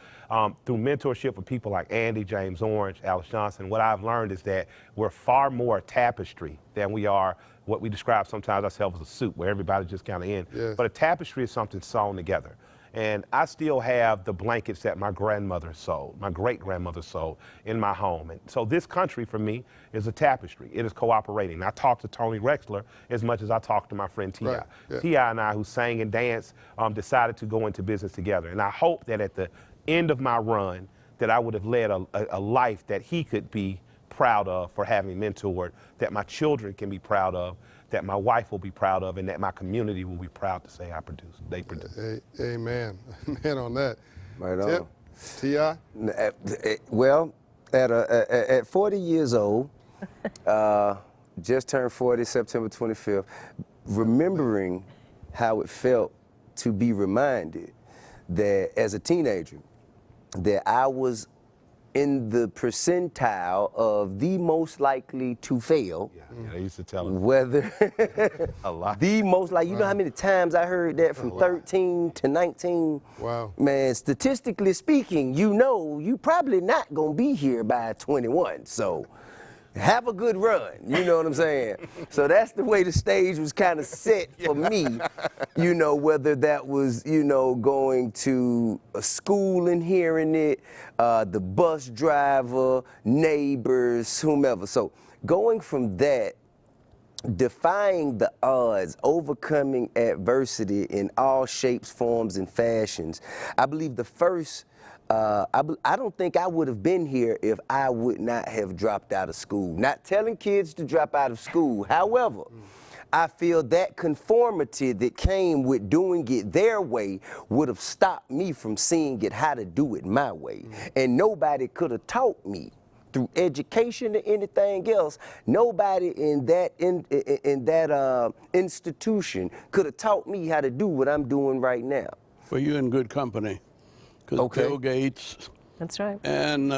S20: through mentorship with people like Andy, James Orange, Alice Johnson, what I've learned is that we're far more tapestry than we are what we describe sometimes ourselves as a suit, where everybody's just kind of in. Yes. But a tapestry is something sewn together. And I still have the blankets that my grandmother sewed, my great-grandmother sewed in my home. And so this country, for me, is a tapestry. It is cooperating. I talk to Tony Rexler as much as I talk to my friend T.I. Right. Yeah. T.I. and I, who sang and danced, decided to go into business together. And I hope that at the end of my run, that I would have led a life that he could be proud of for having mentored, that my children can be proud of, that my wife will be proud of, and that my community will be proud to say they produce.
S5: Amen. Man on that.
S13: Right on.
S5: T.I.?
S13: Well, at 40 years old, just turned 40 September 25th, remembering how it felt to be reminded that as a teenager, that I was in the percentile of the most likely to fail.
S20: Yeah, they used to tell us.
S13: Whether
S20: a lot.
S13: The most likely, you know how many times I heard that from 13 to 19?
S5: Wow.
S13: Man, statistically speaking, you know you probably not gonna be here by 21. So have a good run, you know what I'm saying? So that's the way the stage was kind of set for me, you know, whether that was, you know, going to a school and hearing it, the bus driver, neighbors, whomever. So going from that, defying the odds, overcoming adversity in all shapes, forms, and fashions, I believe the first I don't think I would have been here if I would not have dropped out of school. Not telling kids to drop out of school. However, I feel that conformity that came with doing it their way would have stopped me from seeing it how to do it my way. And nobody could have taught me through education or anything else. Nobody in that institution could have taught me how to do what I'm doing right now.
S24: Well, you're in good company. Because Bill Gates
S4: That's right.
S24: and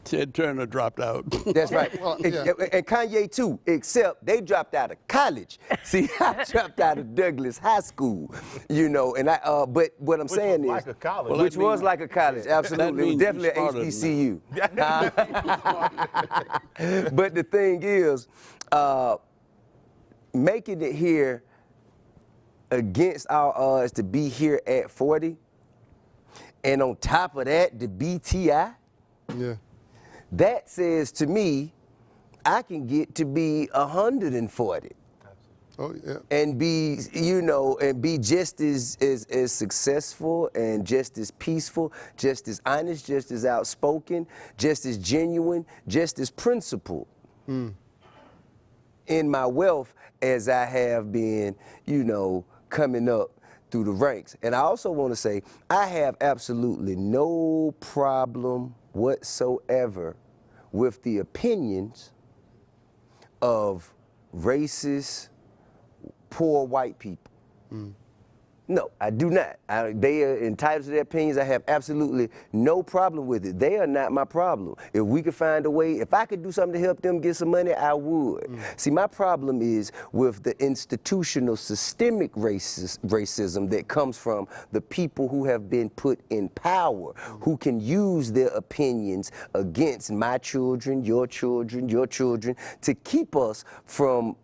S24: Ted Turner dropped out.
S13: That's right. And Kanye too, except they dropped out of college. See, I dropped out of Douglas High School, you know, and but what I'm saying is,
S20: like a college.
S13: which was like a college, absolutely. It was definitely HBCU. But the thing is, making it here against our odds to be here at 40, and on top of that, the BTI, that says to me, I can get to be 140.
S5: Oh, yeah.
S13: And be, you know, and be just as successful and just as peaceful, just as honest, just as outspoken, just as genuine, just as principled in my wealth as I have been, you know, coming up through the ranks. And I also want to say, I have absolutely no problem whatsoever with the opinions of racist, poor white people. No, I do not. They are entitled to their opinions. I have absolutely no problem with it. They are not my problem. If we could find a way, if I could do something to help them get some money, I would. See, my problem is with the institutional systemic racism that comes from the people who have been put in power, who can use their opinions against my children, your children, to keep us from,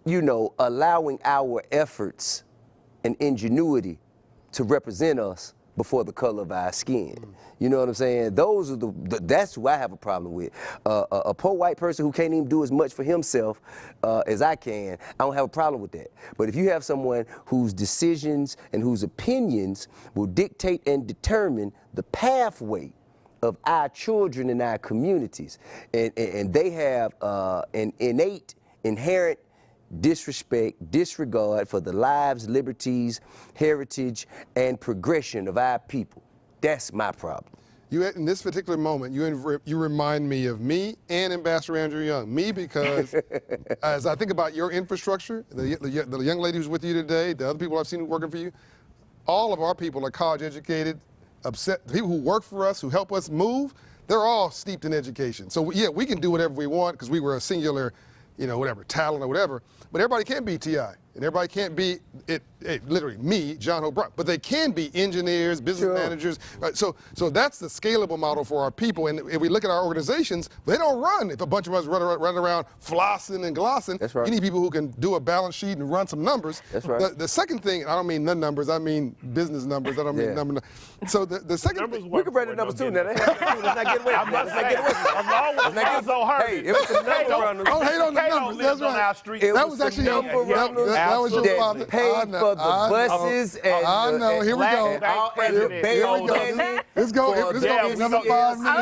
S13: you know, allowing our efforts and ingenuity to represent us before the color of our skin. You know what I'm saying? Those are that's who I have a problem with. A poor white person who can't even do as much for himself as I can, I don't have a problem with that. But if you have someone whose decisions and whose opinions will dictate and determine the pathway of our children and our communities, and they have an innate, inherent disrespect, disregard for the lives, liberties, heritage, and progression of our people. That's my problem.
S5: You, in this particular moment, you remind me of me and Ambassador Andrew Young. Me because as I think about your infrastructure, the young lady who's with you today, the other people I've seen working for you, all of our people are college educated, upset. The people who work for us, who help us move, they're all steeped in education. So yeah, we can do whatever we want because we were a singular, you know, whatever, talent or whatever, but everybody can't be T.I. And everybody can't be, literally me, John Hope Bryant, but they can be engineers, business managers. Right? So that's the scalable model for our people. And if we look at our organizations, they don't run if a bunch of us run around flossing and glossing. That's right. You need people who can do a balance sheet and run some numbers. That's right. The second thing, I don't mean the numbers, I mean business numbers. I don't mean number. So the second thing.
S13: We can run the numbers too now. Let's not get away from that. Let's not get away from that.
S20: As long as on her.
S13: Hey, if it's a number runners.
S5: Don't hate on the numbers. That's right. That was actually
S13: number runners.
S5: That was your father.
S13: Paid for the buses and
S5: I know. Here we go. Here we go. Let's go. Let's go. Another 5 minutes.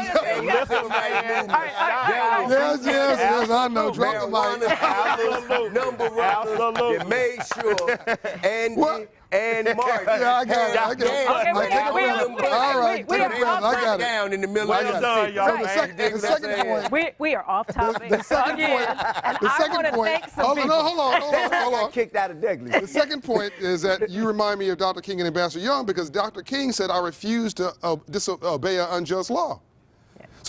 S5: Yes. I know. Drop the mic.
S13: Number runners. They made sure Andy and Mark.
S5: Yeah, I got it. All right.
S13: We are down in the middle of the
S5: The second point.
S4: We are off topic
S5: The second point.
S4: and I want to thank some people.
S5: Hold on.
S13: Kicked out of Douglas.
S5: The second point is that you remind me of Dr. King and Ambassador Young because Dr. King said, I refuse to disobey an unjust law.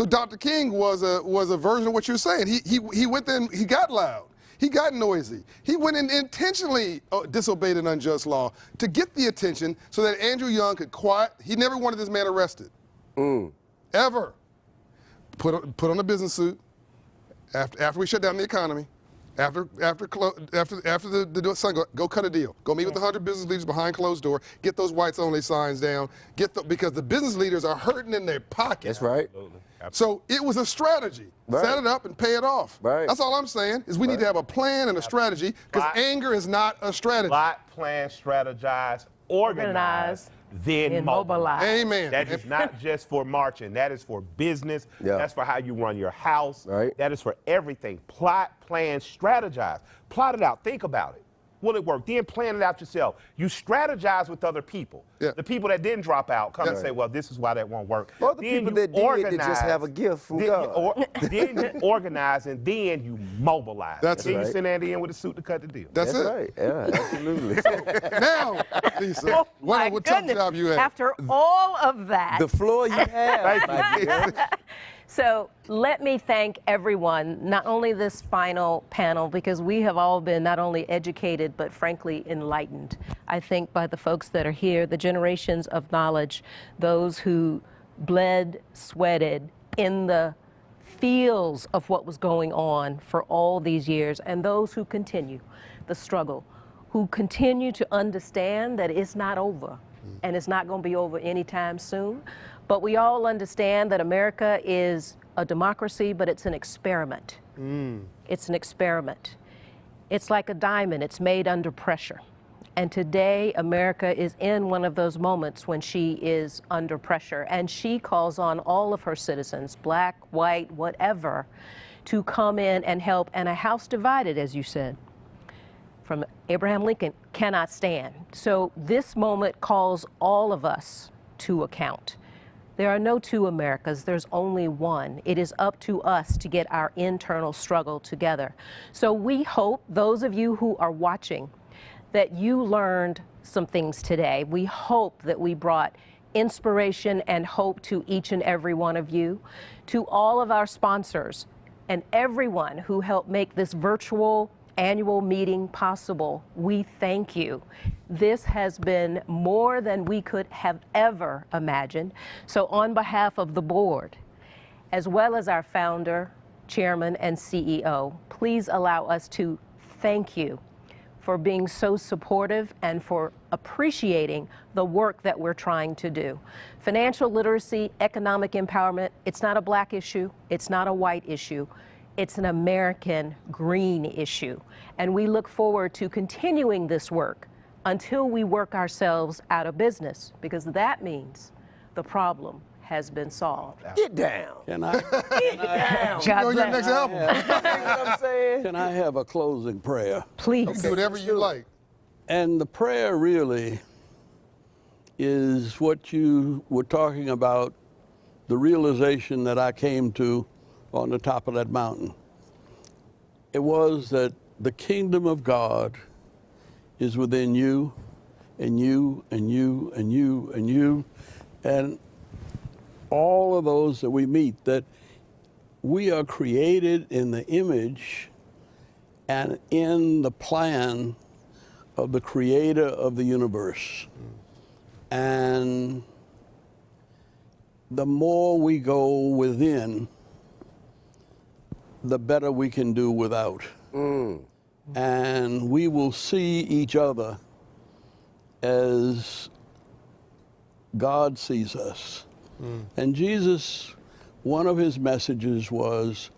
S5: So Dr. King was a version of what you're saying. He went there and he got loud. He got noisy. He went and intentionally disobeyed an unjust law to get the attention so that Andrew Young could quiet. He never wanted this man arrested. Ever. Put on a business suit after we shut down the economy. After the sun go cut a deal. Go meet with 100 business leaders behind closed door. Get those whites only signs down. Because the business leaders are hurting in their pockets.
S13: That's right.
S5: So it was a strategy.
S13: Right.
S5: Set it up and pay it off.
S13: Right.
S5: That's all I'm saying is we need to have a plan and a strategy because anger is not a strategy.
S20: Plot, plan, strategize, organize, then mobilize.
S5: Amen.
S20: That is not just for marching. That is for business.
S13: Yeah.
S20: That's for how you run your house.
S13: Right.
S20: That is for everything. Plot, plan, strategize. Plot it out. Think about it. Will it work? Then plan it out yourself. You strategize with other people.
S5: Yeah.
S20: The people that didn't drop out come and say, well, this is why that won't work.
S13: Well, the
S20: Then
S13: people
S20: you
S13: that did, they just have a gift from God.
S20: Then you organize and then you mobilize.
S5: That's
S20: then
S5: right.
S20: you send Andy in with a suit to cut the deal.
S5: That's it.
S13: Right. Yeah, absolutely.
S5: Now, Lisa, what tough job you had?
S4: After all of that.
S13: The floor you have.
S20: Thank you.
S4: So let me thank everyone, not only this final panel, because we have all been not only educated, but frankly enlightened, I think, by the folks that are here, the generations of knowledge, those who bled, sweated in the fields of what was going on for all these years, and those who continue the struggle, who continue to understand that it's not over, and it's not going to be over anytime soon. But we all understand that America is a democracy, but it's an experiment. It's an experiment. It's like a diamond, it's made under pressure. And today, America is in one of those moments when she is under pressure. And she calls on all of her citizens, black, white, whatever, to come in and help. And a house divided, as you said, from Abraham Lincoln, cannot stand. So this moment calls all of us to account. There are no two Americas, there's only one. It is up to us to get our internal struggle together. So we hope, those of you who are watching, that you learned some things today. We hope that we brought inspiration and hope to each and every one of you, to all of our sponsors, and everyone who helped make this virtual annual meeting possible. We thank you. This has been more than we could have ever imagined. So on behalf of the board, as well as our founder, chairman, and CEO, please allow us to thank you for being so supportive and for appreciating the work that we're trying to do. Financial literacy, economic empowerment, it's not a black issue, it's not a white issue. It's an American green issue. And we look forward to continuing this work until we work ourselves out of business, because that means the problem has been solved.
S13: Get down.
S24: Can I?
S4: God
S5: Your
S4: bless.
S5: next album.
S13: You know what I'm saying?
S24: Can I have a closing prayer?
S4: Please.
S5: Do whatever you like.
S24: And the prayer really is what you were talking about, the realization that I came to on the top of that mountain. It was that the kingdom of God is within you, and you, and you, and you, and you, and all of those that we meet, that we are created in the image and in the plan of the creator of the universe. And the more we go within, the better we can do without. And we will see each other as God sees us. And Jesus, one of his messages was,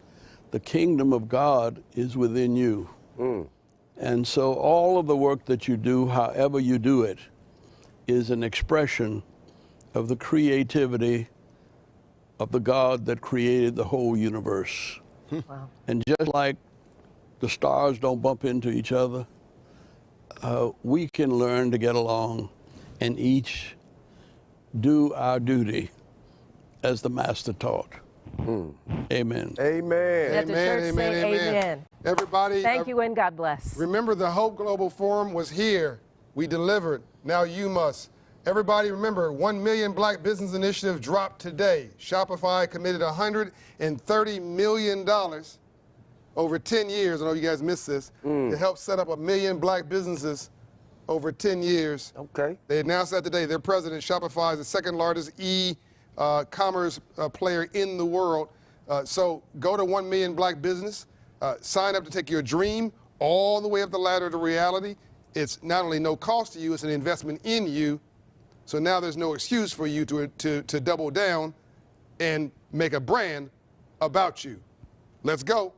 S24: the kingdom of God is within you. And so all of the work that you do, however you do it, is an expression of the creativity of the God that created the whole universe.
S4: Wow.
S24: And just like the stars don't bump into each other, we can learn to get along and each do our duty as the Master taught. Amen.
S13: Amen.
S4: Let the church say amen.
S5: Everybody,
S4: Thank you and God bless.
S5: remember the Hope Global Forum was here. We delivered. Now you must Everybody remember, 1 Million Black Business Initiative dropped today. Shopify committed $130 million over 10 years. I know you guys missed this. To help set up 1 million black businesses over 10 years.
S13: Okay.
S5: They announced that today. Their president, Shopify, is the second largest e-commerce player in the world. So go to 1 Million Black Business. Sign up to take your dream all the way up the ladder to reality. It's not only no cost to you, it's an investment in you. So now there's no excuse for you to double down and make a brand about you. Let's go.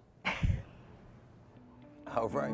S13: All right.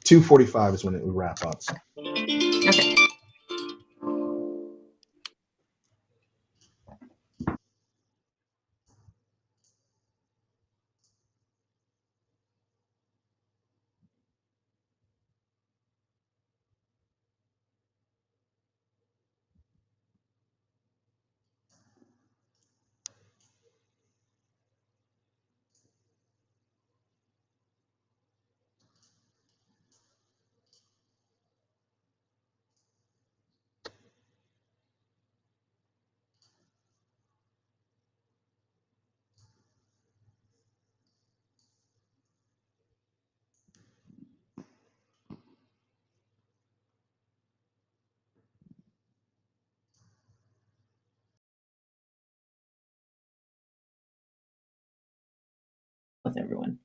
S14: 2:45 is when it would wrap up.
S11: Okay.
S15: With everyone.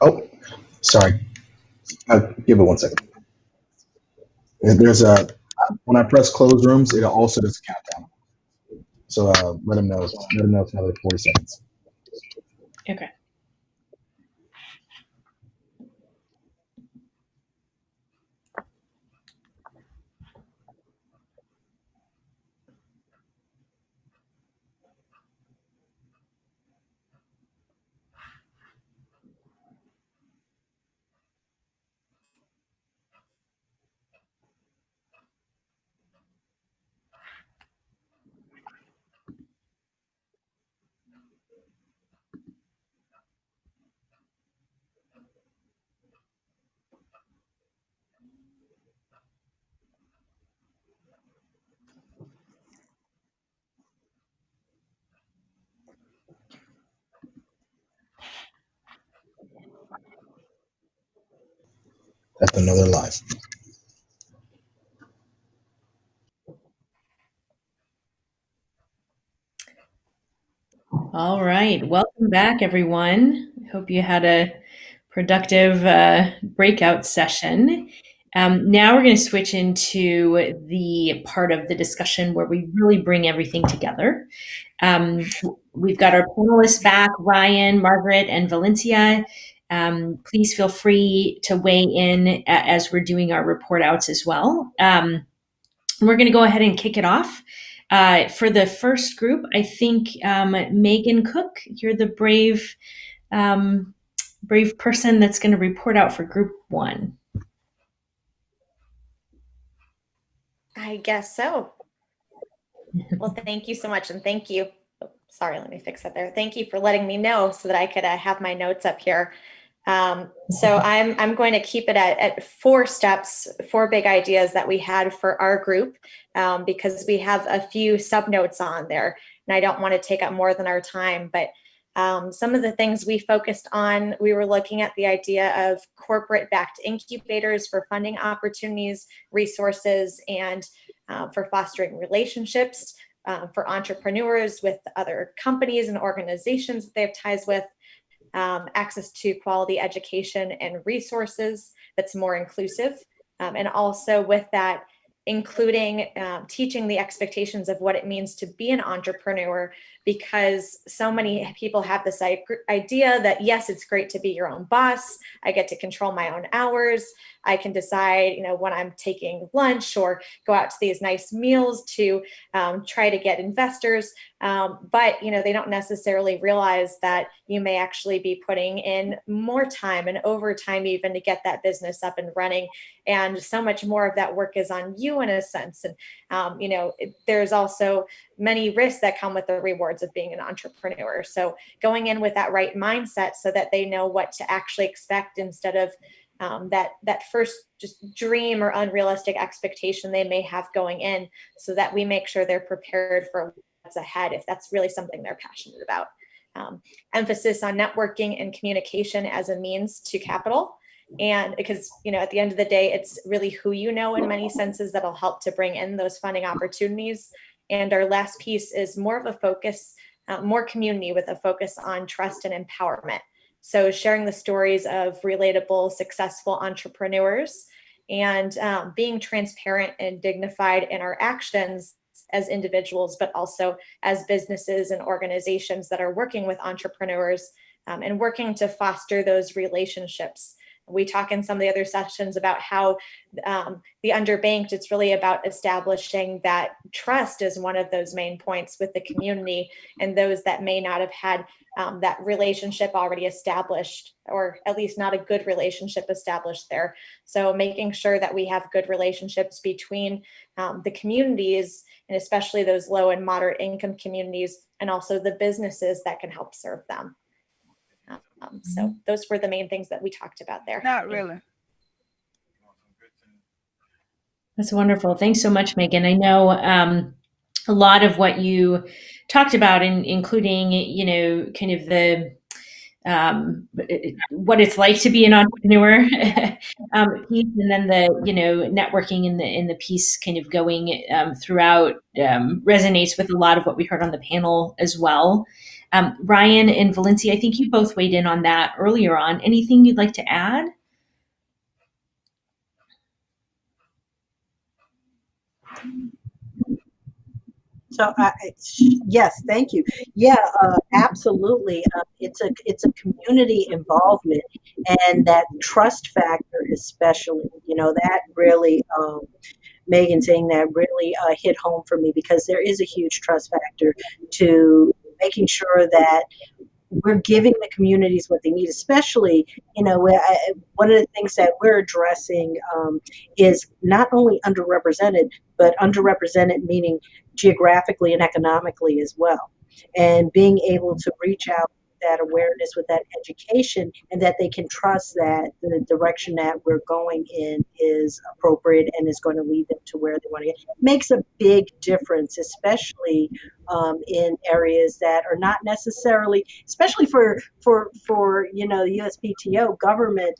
S14: Oh, sorry. Give it 1 second. There's a when I press close rooms, it also does a countdown. So let them know. Let them know it's another 40 seconds.
S15: Okay.
S14: That's another live.
S15: All right. Welcome back, everyone. I hope you had a productive breakout session. Now we're going to switch into the part of the discussion where we really bring everything together. We've got our panelists back, Ryan, Margaret, and Valencia. Please feel free to weigh in as we're doing our report outs as well. We're going to go ahead and kick it off. For the first group, I think Megan Cook, you're the brave person that's going to report out for group 1.
S16: I guess so. Well, thank you so much. And thank you. Oh, sorry, let me fix that there. Thank you for letting me know so that I could have my notes up here. So I'm going to keep it at 4 steps, 4 big ideas that we had for our group, because we have a few subnotes on there and I don't want to take up more than our time, but some of the things we focused on, we were looking at the idea of corporate-backed incubators for funding opportunities, resources, and for fostering relationships for entrepreneurs with other companies and organizations that they have ties with, access to quality education and resources that's more inclusive, and also with that, including teaching the expectations of what it means to be an entrepreneur, because so many people have this idea that, yes, it's great to be your own boss. I get to control my own hours. I can decide, when I'm taking lunch or go out to these nice meals to try to get investors. But, they don't necessarily realize that you may actually be putting in more time and overtime even to get that business up and running. And so much more of that work is on you in a sense. And, there's also many risks that come with the rewards of being an entrepreneur. So going in with that right mindset so that they know what to actually expect instead of that first just dream or unrealistic expectation they may have going in, so that we make sure they're prepared for what's ahead if that's really something they're passionate about. Emphasis on networking and communication as a means to capital. And because, at the end of the day, it's really who you know in many senses that'll help to bring in those funding opportunities. And our last piece is more of a focus, more community with a focus on trust and empowerment. So sharing the stories of relatable, successful entrepreneurs and being transparent and dignified in our actions as individuals, but also as businesses and organizations that are working with entrepreneurs and working to foster those relationships. We talk in some of the other sessions about how the underbanked, it's really about establishing that trust is one of those main points with the community and those that may not have had that relationship already established, or at least not a good relationship established there. So making sure that we have good relationships between the communities, and especially those low and moderate income communities, and also the businesses that can help serve them. So those were the main things that we talked about there.
S17: Not really.
S15: That's wonderful. Thanks so much, Megan. I know a lot of what you talked about, including, kind of the what it's like to be an entrepreneur piece, and then the networking in the piece kind of going throughout resonates with a lot of what we heard on the panel as well. Ryan and Valencia, I think you both weighed in on that earlier on. Anything you'd like to add?
S1: So yes, thank you. Yeah, absolutely. It's a community involvement, and that trust factor, especially. That really, Megan saying that really hit home for me, because there is a huge trust factor to making sure that we're giving the communities what they need, especially, one of the things that we're addressing is not only underrepresented, but underrepresented meaning geographically and economically as well. And being able to reach out with that awareness, with that education, and that they can trust that the direction that we're going in is appropriate and is going to lead them to where they want to get, makes a big difference, especially in areas that are not necessarily, especially for the USPTO government.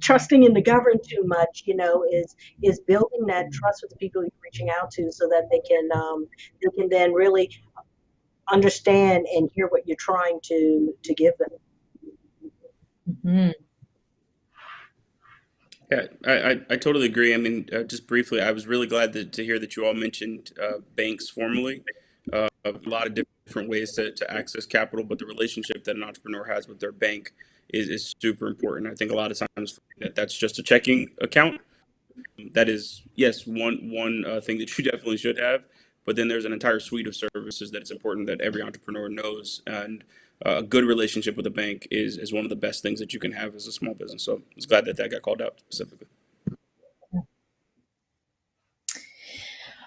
S1: Trusting in the government too much, is building that trust with the people you're reaching out to, so that they can then really understand and hear what you're trying to give them.
S15: Mm-hmm.
S17: Yeah, I totally agree. I mean, just briefly, I was really glad to hear that you all mentioned banks formally. A lot of different ways to access capital, but the relationship that an entrepreneur has with their bank is super important. I think a lot of times that's just a checking account. That is, yes, one thing that you definitely should have, but then there's an entire suite of services that it's important that every entrepreneur knows. And a good relationship with a bank is one of the best things that you can have as a small business. So I was glad that got called out specifically.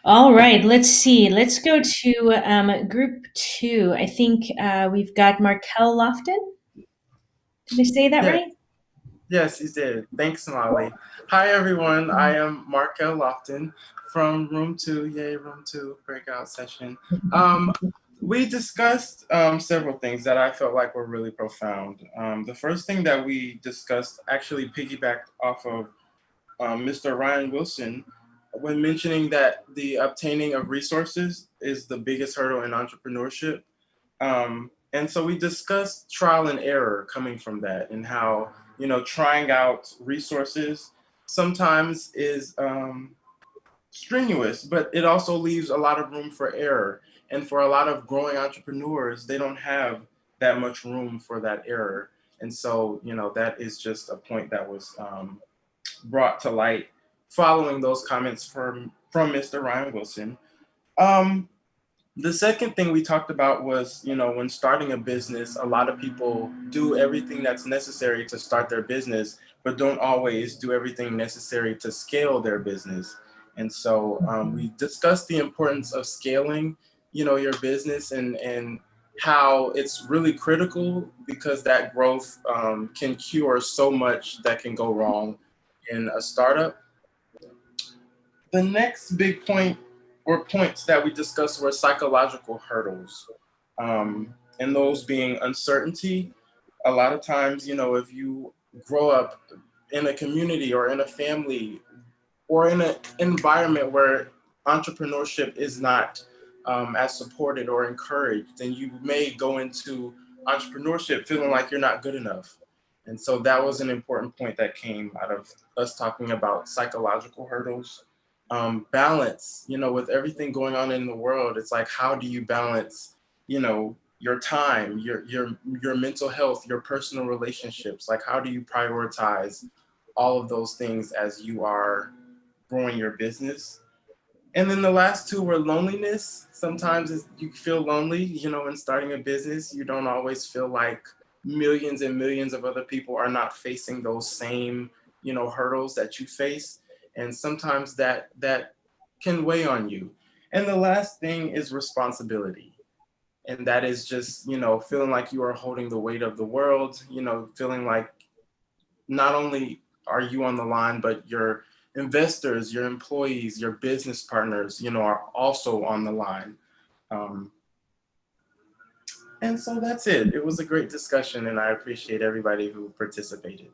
S15: All right, let's see. Let's go to group 2. I think we've got Markel Lofton. Did I say that right?
S19: Yes, you did. Thanks, Molly. Hi, everyone. I am Markel Lofton from Room 2. Yay, Room 2 breakout session. We discussed several things that I felt like were really profound. The first thing that we discussed actually piggybacked off of Mr. Ryan Wilson when mentioning that the obtaining of resources is the biggest hurdle in entrepreneurship. And so we discussed trial and error coming from that, and how, trying out resources sometimes is strenuous, but it also leaves a lot of room for error. And for a lot of growing entrepreneurs, they don't have that much room for that error. And so, that is just a point that was brought to light following those comments from Mr. Ryan Wilson. The second thing we talked about was, when starting a business, a lot of people do everything that's necessary to start their business, but don't always do everything necessary to scale their business. And so we discussed the importance of scaling, your business, and how it's really critical, because that growth can cure so much that can go wrong in a startup. The next big point or points that we discussed were psychological hurdles, and those being uncertainty. A lot of times, if you grow up in a community or in a family or in an environment where entrepreneurship is not as supported or encouraged, then you may go into entrepreneurship feeling like you're not good enough. And so that was an important point that came out of us talking about psychological hurdles. Balance, with everything going on in the world, it's like, how do you balance, your time, your mental health, your personal relationships? Like, how do you prioritize all of those things as you are growing your business? And then the last two were loneliness. Sometimes you feel lonely, in starting a business. You don't always feel like millions and millions of other people are not facing those same, hurdles that you face. And sometimes that can weigh on you. And the last thing is responsibility. And that is just, feeling like you are holding the weight of the world, feeling like not only are you on the line, but your investors, your employees, your business partners, are also on the line. And so that's it. It was a great discussion, and I appreciate everybody who participated.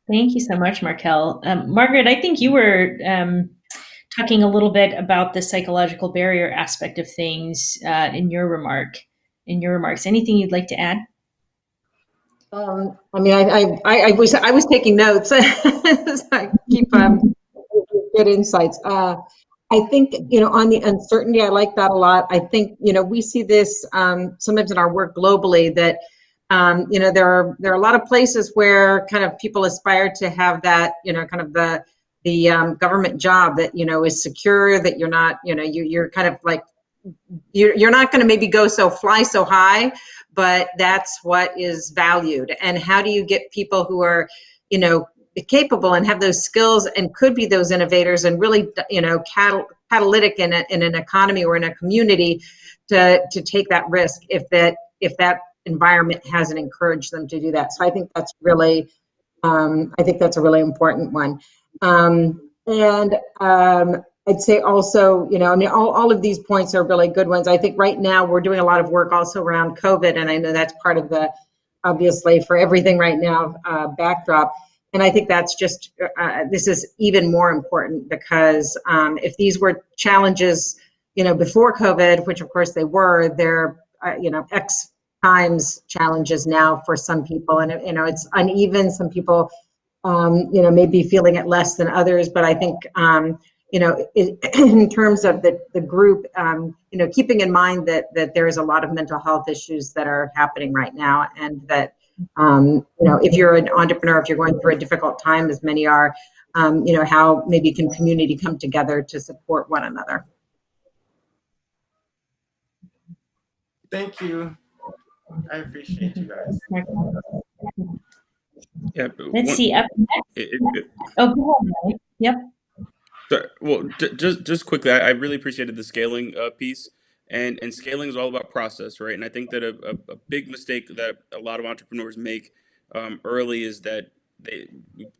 S15: Thank you so much, Markel. Margaret, I think you were talking a little bit about the psychological barrier aspect of things in your remarks. Anything you'd like to add?
S2: I mean, I was taking notes. I keep good insights. I think, on the uncertainty, I like that a lot. I think, we see this sometimes in our work globally that, there are a lot of places where kind of people aspire to have that, kind of the government job that, is secure, that you're not, you're kind of like, you're not going to maybe fly so high, but that's what is valued. And how do you get people who are, capable and have those skills and could be those innovators and really, catalytic in an economy or in a community to take that risk if that environment hasn't encouraged them to do that. So I think that's really, a really important one. I'd say also, all of these points are really good ones. I think right now we're doing a lot of work also around COVID, and I know that's part of the, obviously for everything right now, backdrop. And I think that's just, this is even more important because if these were challenges, before COVID, which of course they were, they're, X times challenges now for some people. And, it's uneven. Some people, may be feeling it less than others. But I think, in terms of the group, keeping in mind that there is a lot of mental health issues that are happening right now, and that, if you're an entrepreneur, if you're going through a difficult time, as many are, how maybe can community come together to support one another.
S19: Thank you. I appreciate you guys.
S17: Yeah.
S15: Let's see. Up next. Oh, go ahead, Mike. Yep.
S17: Sorry. Well, just quickly, I really appreciated the scaling piece, and scaling is all about process, right? And I think that a big mistake that a lot of entrepreneurs make early is that they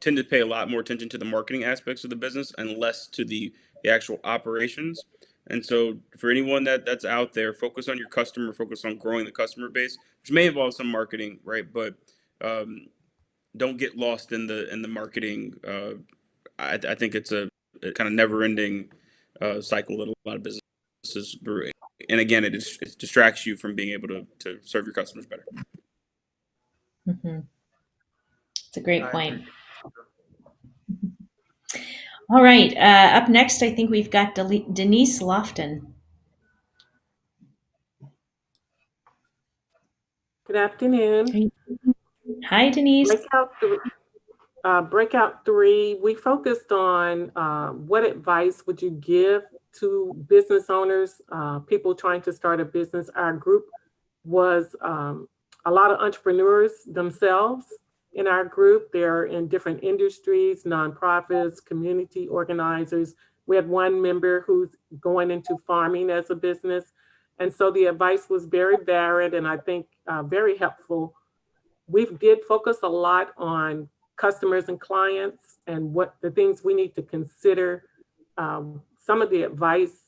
S17: tend to pay a lot more attention to the marketing aspects of the business and less to the actual operations. And so for anyone that's out there, focus on your customer, focus on growing the customer base, which may involve some marketing, right? But don't get lost in the marketing. I think it's a kind of never-ending cycle that a lot of businesses brew. And again, it distracts you from being able to serve your customers better.
S15: Mm-hmm. It's a great point. All right. Up next, I think we've got Denise Lofton.
S3: Good afternoon.
S15: Hi, Denise.
S3: Breakout 3, we focused on what advice would you give to business owners, people trying to start a business. Our group was a lot of entrepreneurs themselves in our group. They're in different industries, nonprofits, community organizers. We had one member who's going into farming as a business. And so the advice was very varied and I think very helpful. We did focus a lot on customers and clients and what the things we need to consider. Some of the advice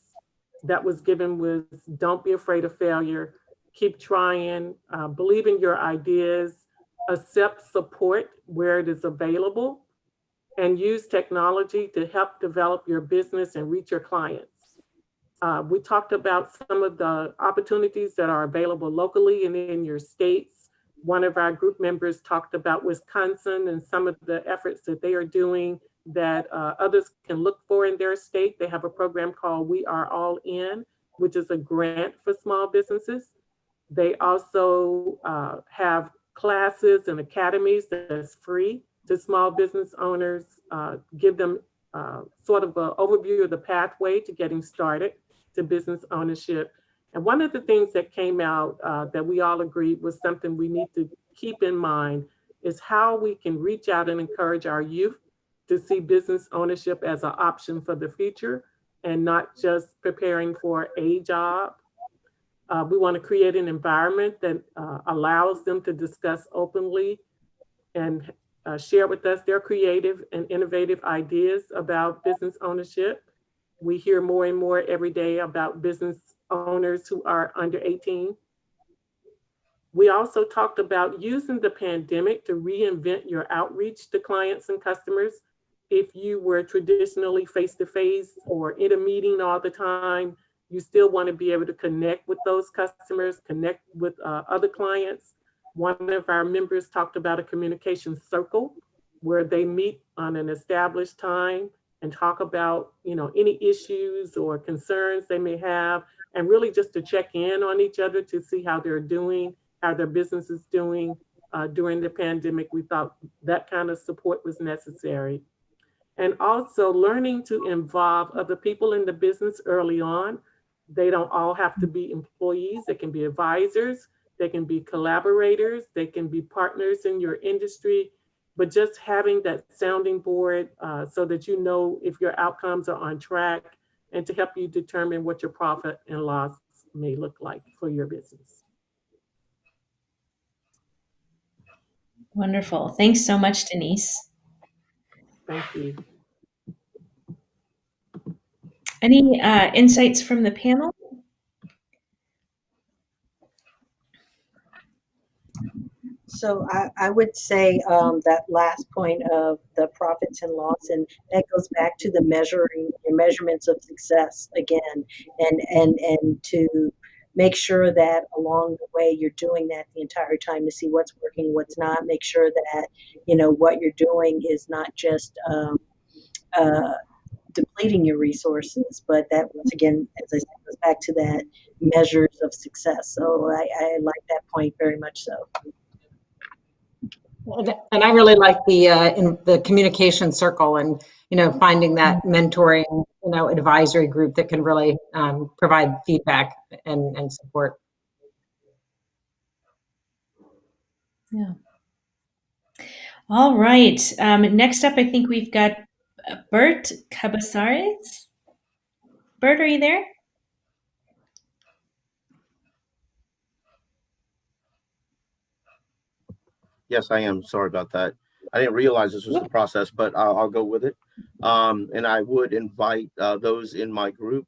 S3: that was given was don't be afraid of failure, keep trying, believe in your ideas, accept support where it is available, and use technology to help develop your business and reach your clients. We talked about some of the opportunities that are available locally and in your states. One of our group members talked about Wisconsin and some of the efforts that they are doing that others can look for in their state. They have a program called We Are All In, which is a grant for small businesses. They also have classes and academies that's free to small business owners, give them sort of an overview of the pathway to getting started to business ownership. And one of the things that came out that we all agreed was something we need to keep in mind is how we can reach out and encourage our youth to see business ownership as an option for the future and not just preparing for a job. We want to create an environment that allows them to discuss openly and share with us their creative and innovative ideas about business ownership. We hear more and more every day about business owners who are under 18. We also talked about using the pandemic to reinvent your outreach to clients and customers. If you were traditionally face-to-face or in a meeting all the time, you still want to be able to connect with those customers, connect with other clients. One of our members talked about a communication circle where they meet on an established time and talk about, any issues or concerns they may have, and really just to check in on each other to see how they're doing, how their business is doing. During the pandemic, we thought that kind of support was necessary. And also learning to involve other people in the business early on. They don't all have to be employees. They can be advisors. They can be collaborators. They can be partners in your industry. But just having that sounding board so that you know if your outcomes are on track and to help you determine what your profit and loss may look like for your business.
S15: Wonderful. Thanks so much, Denise.
S3: Thank you.
S15: Any insights from the panel?
S1: So I would say that last point of the profits and loss, and that goes back to the measurements of success again, and to make sure that along the way you're doing that the entire time to see what's working, what's not. Make sure that what you're doing is not just depleting your resources, but that once again, as I said, goes back to that measures of success. So I like that point very much so.
S2: And I really like in the communication circle and, finding that mentoring, advisory group that can really provide feedback and support.
S15: Yeah. All right. Next up, I think we've got Bert Cabasares. Bert, are you there?
S6: Yes, I am. Sorry about that. I didn't realize this was the process, but I'll go with it. And I would invite those in my group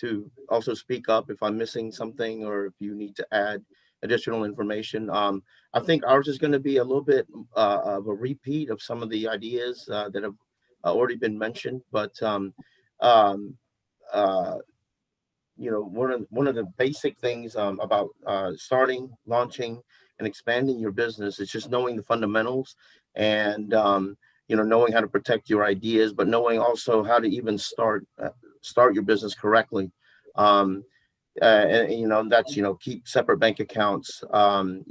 S6: to also speak up if I'm missing something or if you need to add additional information. I think ours is going to be a little bit of a repeat of some of the ideas that have already been mentioned, but one of the basic things about starting, launching, and expanding your business is just knowing the fundamentals and knowing how to protect your ideas, but knowing also how to even start your business correctly. And that's keep separate bank accounts. Have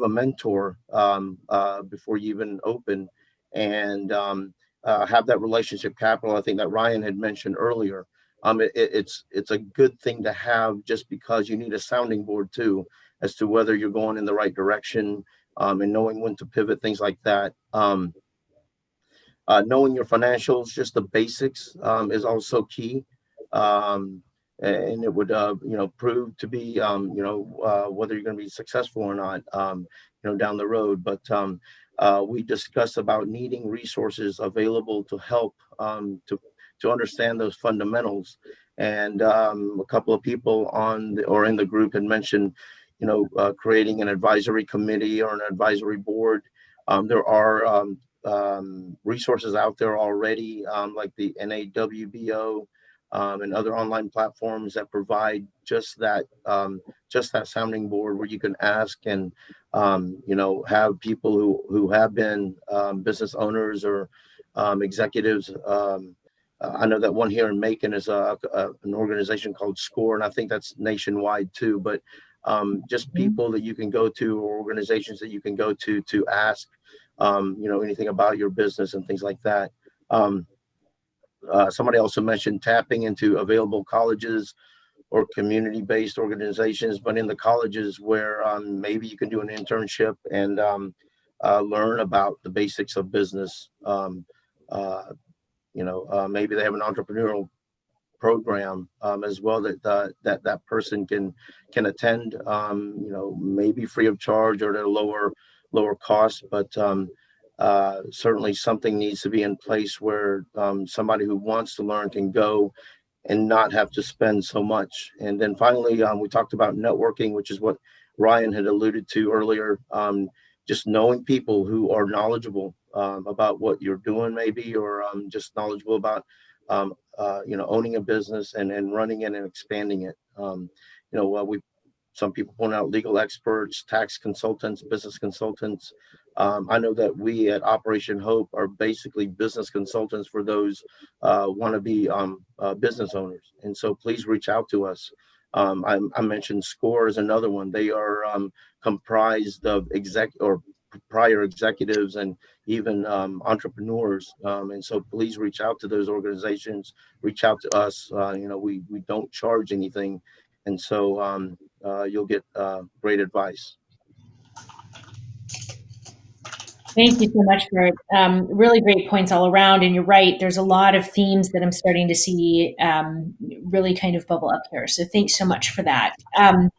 S6: a mentor before you even open, and have that relationship capital. I think that Ryan had mentioned earlier. It's a good thing to have, just because you need a sounding board too, as to whether you're going in the right direction, and knowing when to pivot, things like that. Knowing your financials, just the basics, is also key. And it would, prove to be, whether you're going to be successful or not, down the road. But we discussed about needing resources available to help to understand those fundamentals. And a couple of people in the group had mentioned, creating an advisory committee or an advisory board. There are resources out there already, like the NAWBO and other online platforms that provide just that sounding board where you can ask and have people who have been business owners or executives. I know that one here in Macon is an organization called SCORE, and I think that's nationwide too. But just people that you can go to, or organizations that you can go to ask, anything about your business and things like that. Somebody also mentioned tapping into available colleges or community-based organizations, but in the colleges where maybe you can do an internship and learn about the basics of business. Maybe they have an entrepreneurial program as well that person can attend, maybe free of charge or at a lower lower cost, but certainly something needs to be in place where somebody who wants to learn can go and not have to spend so much. And then finally, we talked about networking, which is what Ryan had alluded to earlier. Just knowing people who are knowledgeable about what you're doing, maybe, or just knowledgeable about owning a business and running it and expanding it. Some people point out legal experts, tax consultants, business consultants. I know that we at Operation Hope are basically business consultants for those want-to-be business owners. And so please reach out to us. I mentioned SCORE is another one. They are comprised of prior executives and even entrepreneurs. And so please reach out to those organizations, reach out to us. We don't charge anything. And so you'll get great advice.
S15: Thank you so much for really great points all around. And you're right, there's a lot of themes that I'm starting to see really kind of bubble up here. So thanks so much for that. I'm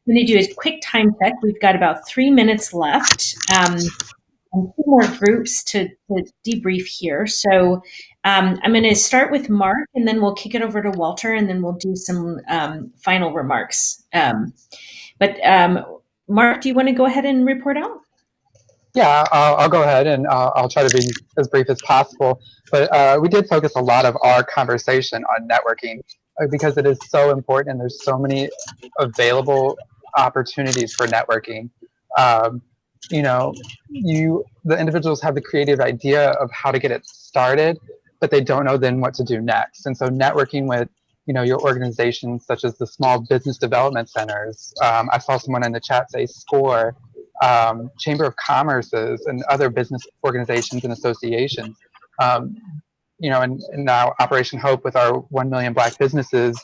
S15: going to do a quick time check. We've got about 3 minutes left and 2 more groups to debrief here. So I'm going to start with Mark, and then we'll kick it over to Walter, and then we'll do some final remarks. But Mark, do you want to go ahead and report out?
S7: Yeah, I'll go ahead and I'll try to be as brief as possible. But we did focus a lot of our conversation on networking because it is so important, and there's so many available opportunities for networking. The individuals have the creative idea of how to get it started, but they don't know then what to do next. And so networking with your organizations such as the Small Business Development Centers. I saw someone in the chat say SCORE, Chamber of Commerce's, and other business organizations and associations. And now Operation Hope with our 1 Million Black Businesses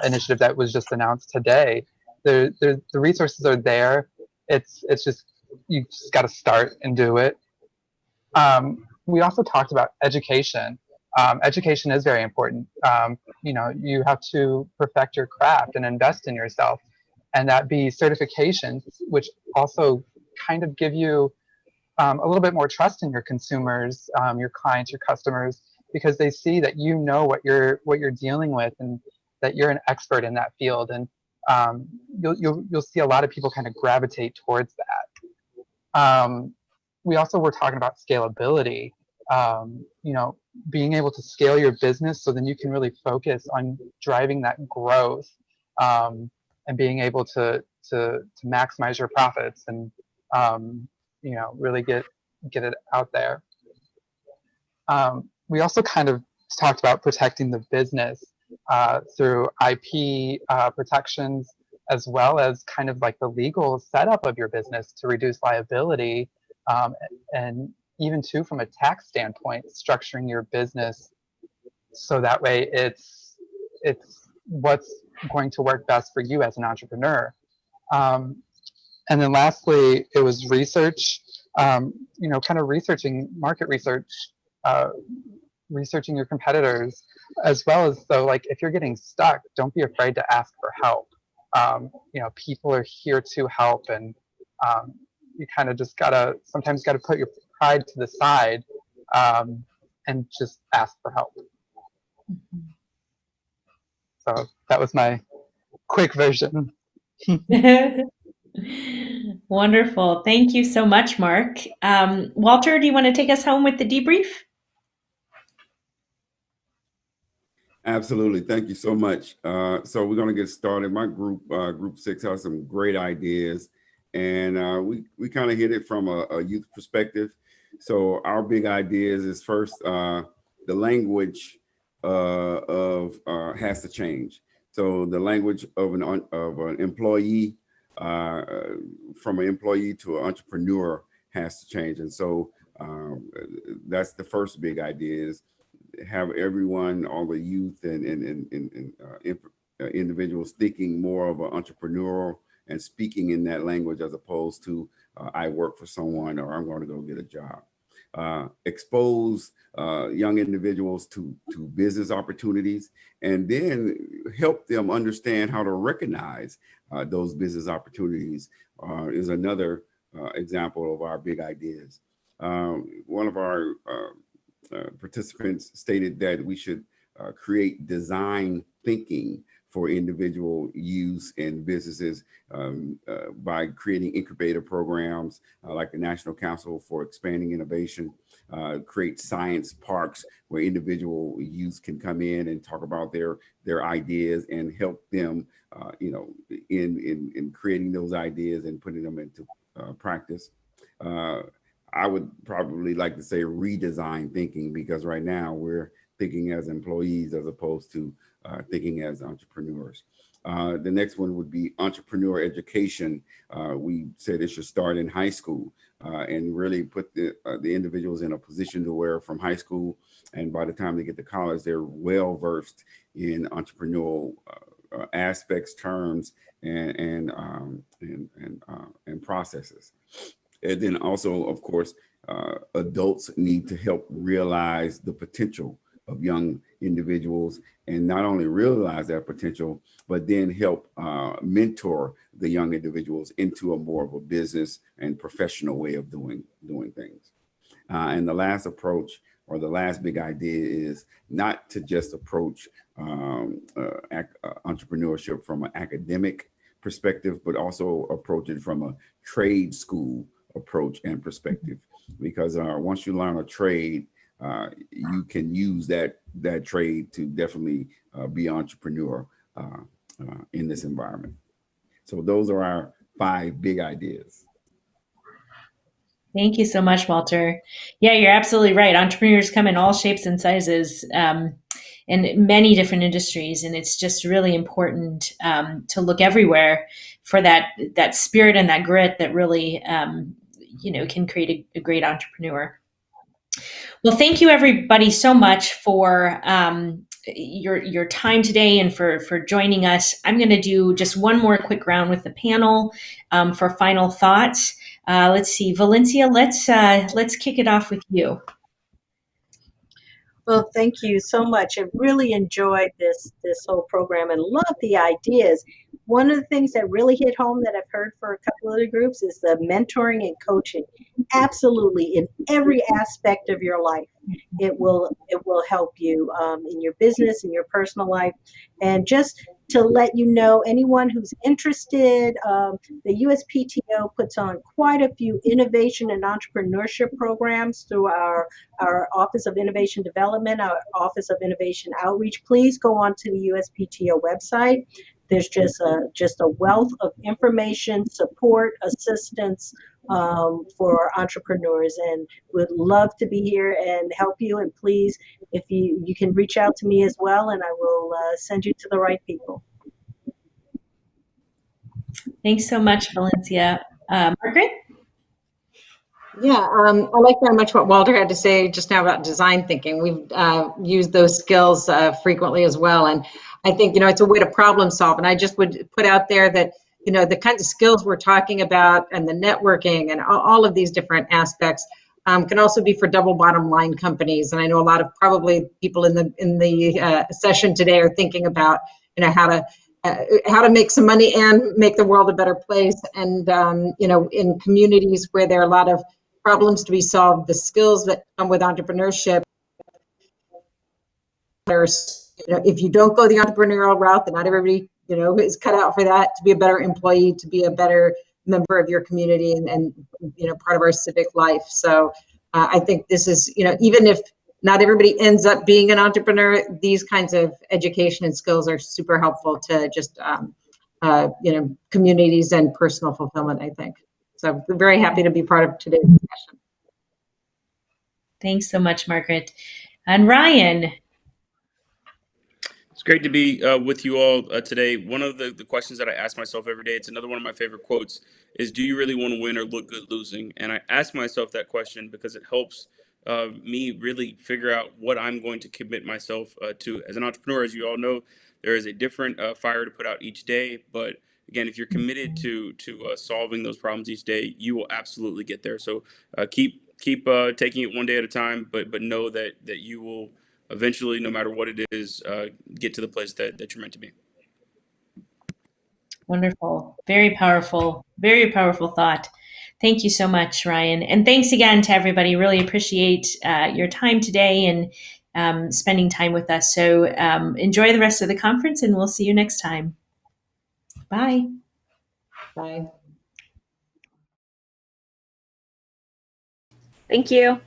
S7: initiative that was just announced today. The resources are there. It's just, you just got to start and do it. We also talked about education. Education is very important. You have to perfect your craft and invest in yourself, and that be certifications, which also kind of give you a little bit more trust in your consumers, your clients, your customers, because they see that you know what you're dealing with and that you're an expert in that field. And you'll see a lot of people kind of gravitate towards that. We also were talking about scalability. Being able to scale your business so then you can really focus on driving that growth and being able to maximize your profits and really get it out there. We also kind of talked about protecting the business through IP protections, as well as kind of like the legal setup of your business to reduce liability, and even too from a tax standpoint, structuring your business so that way it's what's going to work best for you as an entrepreneur. And then lastly, it was research, kind of researching market research, researching your competitors, as well as though, like, if you're getting stuck, don't be afraid to ask for help. People are here to help, and you kind of just sometimes gotta put your pride to the side and just ask for help. So that was my quick version.
S15: Wonderful. Thank you so much, Mark. Walter, do you want to take us home with the debrief?
S21: Absolutely. Thank you so much. So we're going to get started. My group, Group 6, has some great ideas, and we kind of hit it from a youth perspective. So our big ideas is first, the language has to change. So the language of an employee, from an employee to an entrepreneur, has to change. And so that's the first big idea, is have everyone, all the youth and individuals, thinking more of an entrepreneurial and speaking in that language, as opposed to I work for someone or I'm going to go get a job. Expose young individuals to business opportunities, and then help them understand how to recognize those business opportunities is another example of our big ideas. One of our participants stated that we should create design thinking for individual use in businesses by creating incubator programs like the National Council for Expanding Innovation, create science parks where individual youth can come in and talk about their ideas and help them, in creating those ideas and putting them into practice. I would probably like to say redesign thinking, because right now we're thinking as employees as opposed to thinking as entrepreneurs. The next one would be entrepreneur education. We said it should start in high school and really put the individuals in a position to where from high school and by the time they get to college, they're well versed in entrepreneurial aspects, terms, and processes. And then also, of course, adults need to help realize the potential of young individuals, and not only realize that potential, but then help mentor the young individuals into a more of a business and professional way of doing things. And the last approach, or the last big idea, is not to just approach entrepreneurship from an academic perspective, but also approach it from a trade school approach and perspective. Because once you learn a trade, you can use that trade to definitely be an entrepreneur in this environment. So those are our 5 big ideas.
S15: Thank you so much, Walter. Yeah, you're absolutely right. Entrepreneurs come in all shapes and sizes in many different industries. And it's just really important to look everywhere for that spirit and that grit that really, can create a great entrepreneur. Well, thank you everybody so much for your time today and for joining us. I'm going to do just one more quick round with the panel for final thoughts. Let's see, Valencia, let's kick it off with you.
S1: Well, thank you so much. I really enjoyed this whole program and love the ideas. One of the things that really hit home that I've heard for a couple of the groups is the mentoring and coaching. Absolutely, in every aspect of your life, it will help you in your business, in your personal life. And just to let you know, anyone who's interested, the USPTO puts on quite a few innovation and entrepreneurship programs through our Office of Innovation Development, our Office of Innovation Outreach. Please go on to the USPTO website. There's just a wealth of information, support, assistance for entrepreneurs, and would love to be here and help you. And please, if you can reach out to me as well, and I will send you to the right people.
S15: Thanks so much, Valencia. Margaret?
S2: Yeah, I like very much what Walter had to say just now about design thinking. We've used those skills frequently as well. And I think, it's a way to problem solve. And I just would put out there that, the kinds of skills we're talking about and the networking and all of these different aspects can also be for double bottom line companies. And I know a lot of probably people in the session today are thinking about, how to make some money and make the world a better place. And, in communities where there are a lot of problems to be solved, the skills that come with entrepreneurship. If you don't go the entrepreneurial route, then not everybody, is cut out for that, to be a better employee, to be a better member of your community and part of our civic life. So I think this is, even if not everybody ends up being an entrepreneur, these kinds of education and skills are super helpful to just, communities and personal fulfillment, I think. So I'm very happy to be part of today's session.
S15: Thanks so much, Margaret. And Ryan.
S17: It's great to be with you all today. One of the questions that I ask myself every day, it's another one of my favorite quotes, is do you really want to win or look good losing? And I ask myself that question because it helps me really figure out what I'm going to commit myself to. As an entrepreneur, as you all know, there is a different fire to put out each day. But again, if you're committed to solving those problems each day, you will absolutely get there. So keep taking it one day at a time, but know that you will eventually, no matter what it is, get to the place that you're meant to be.
S15: Wonderful. Very powerful thought. Thank you so much, Ryan. And thanks again to everybody. Really appreciate your time today and spending time with us. So enjoy the rest of the conference, and we'll see you next time. Bye.
S2: Bye.
S8: Thank you.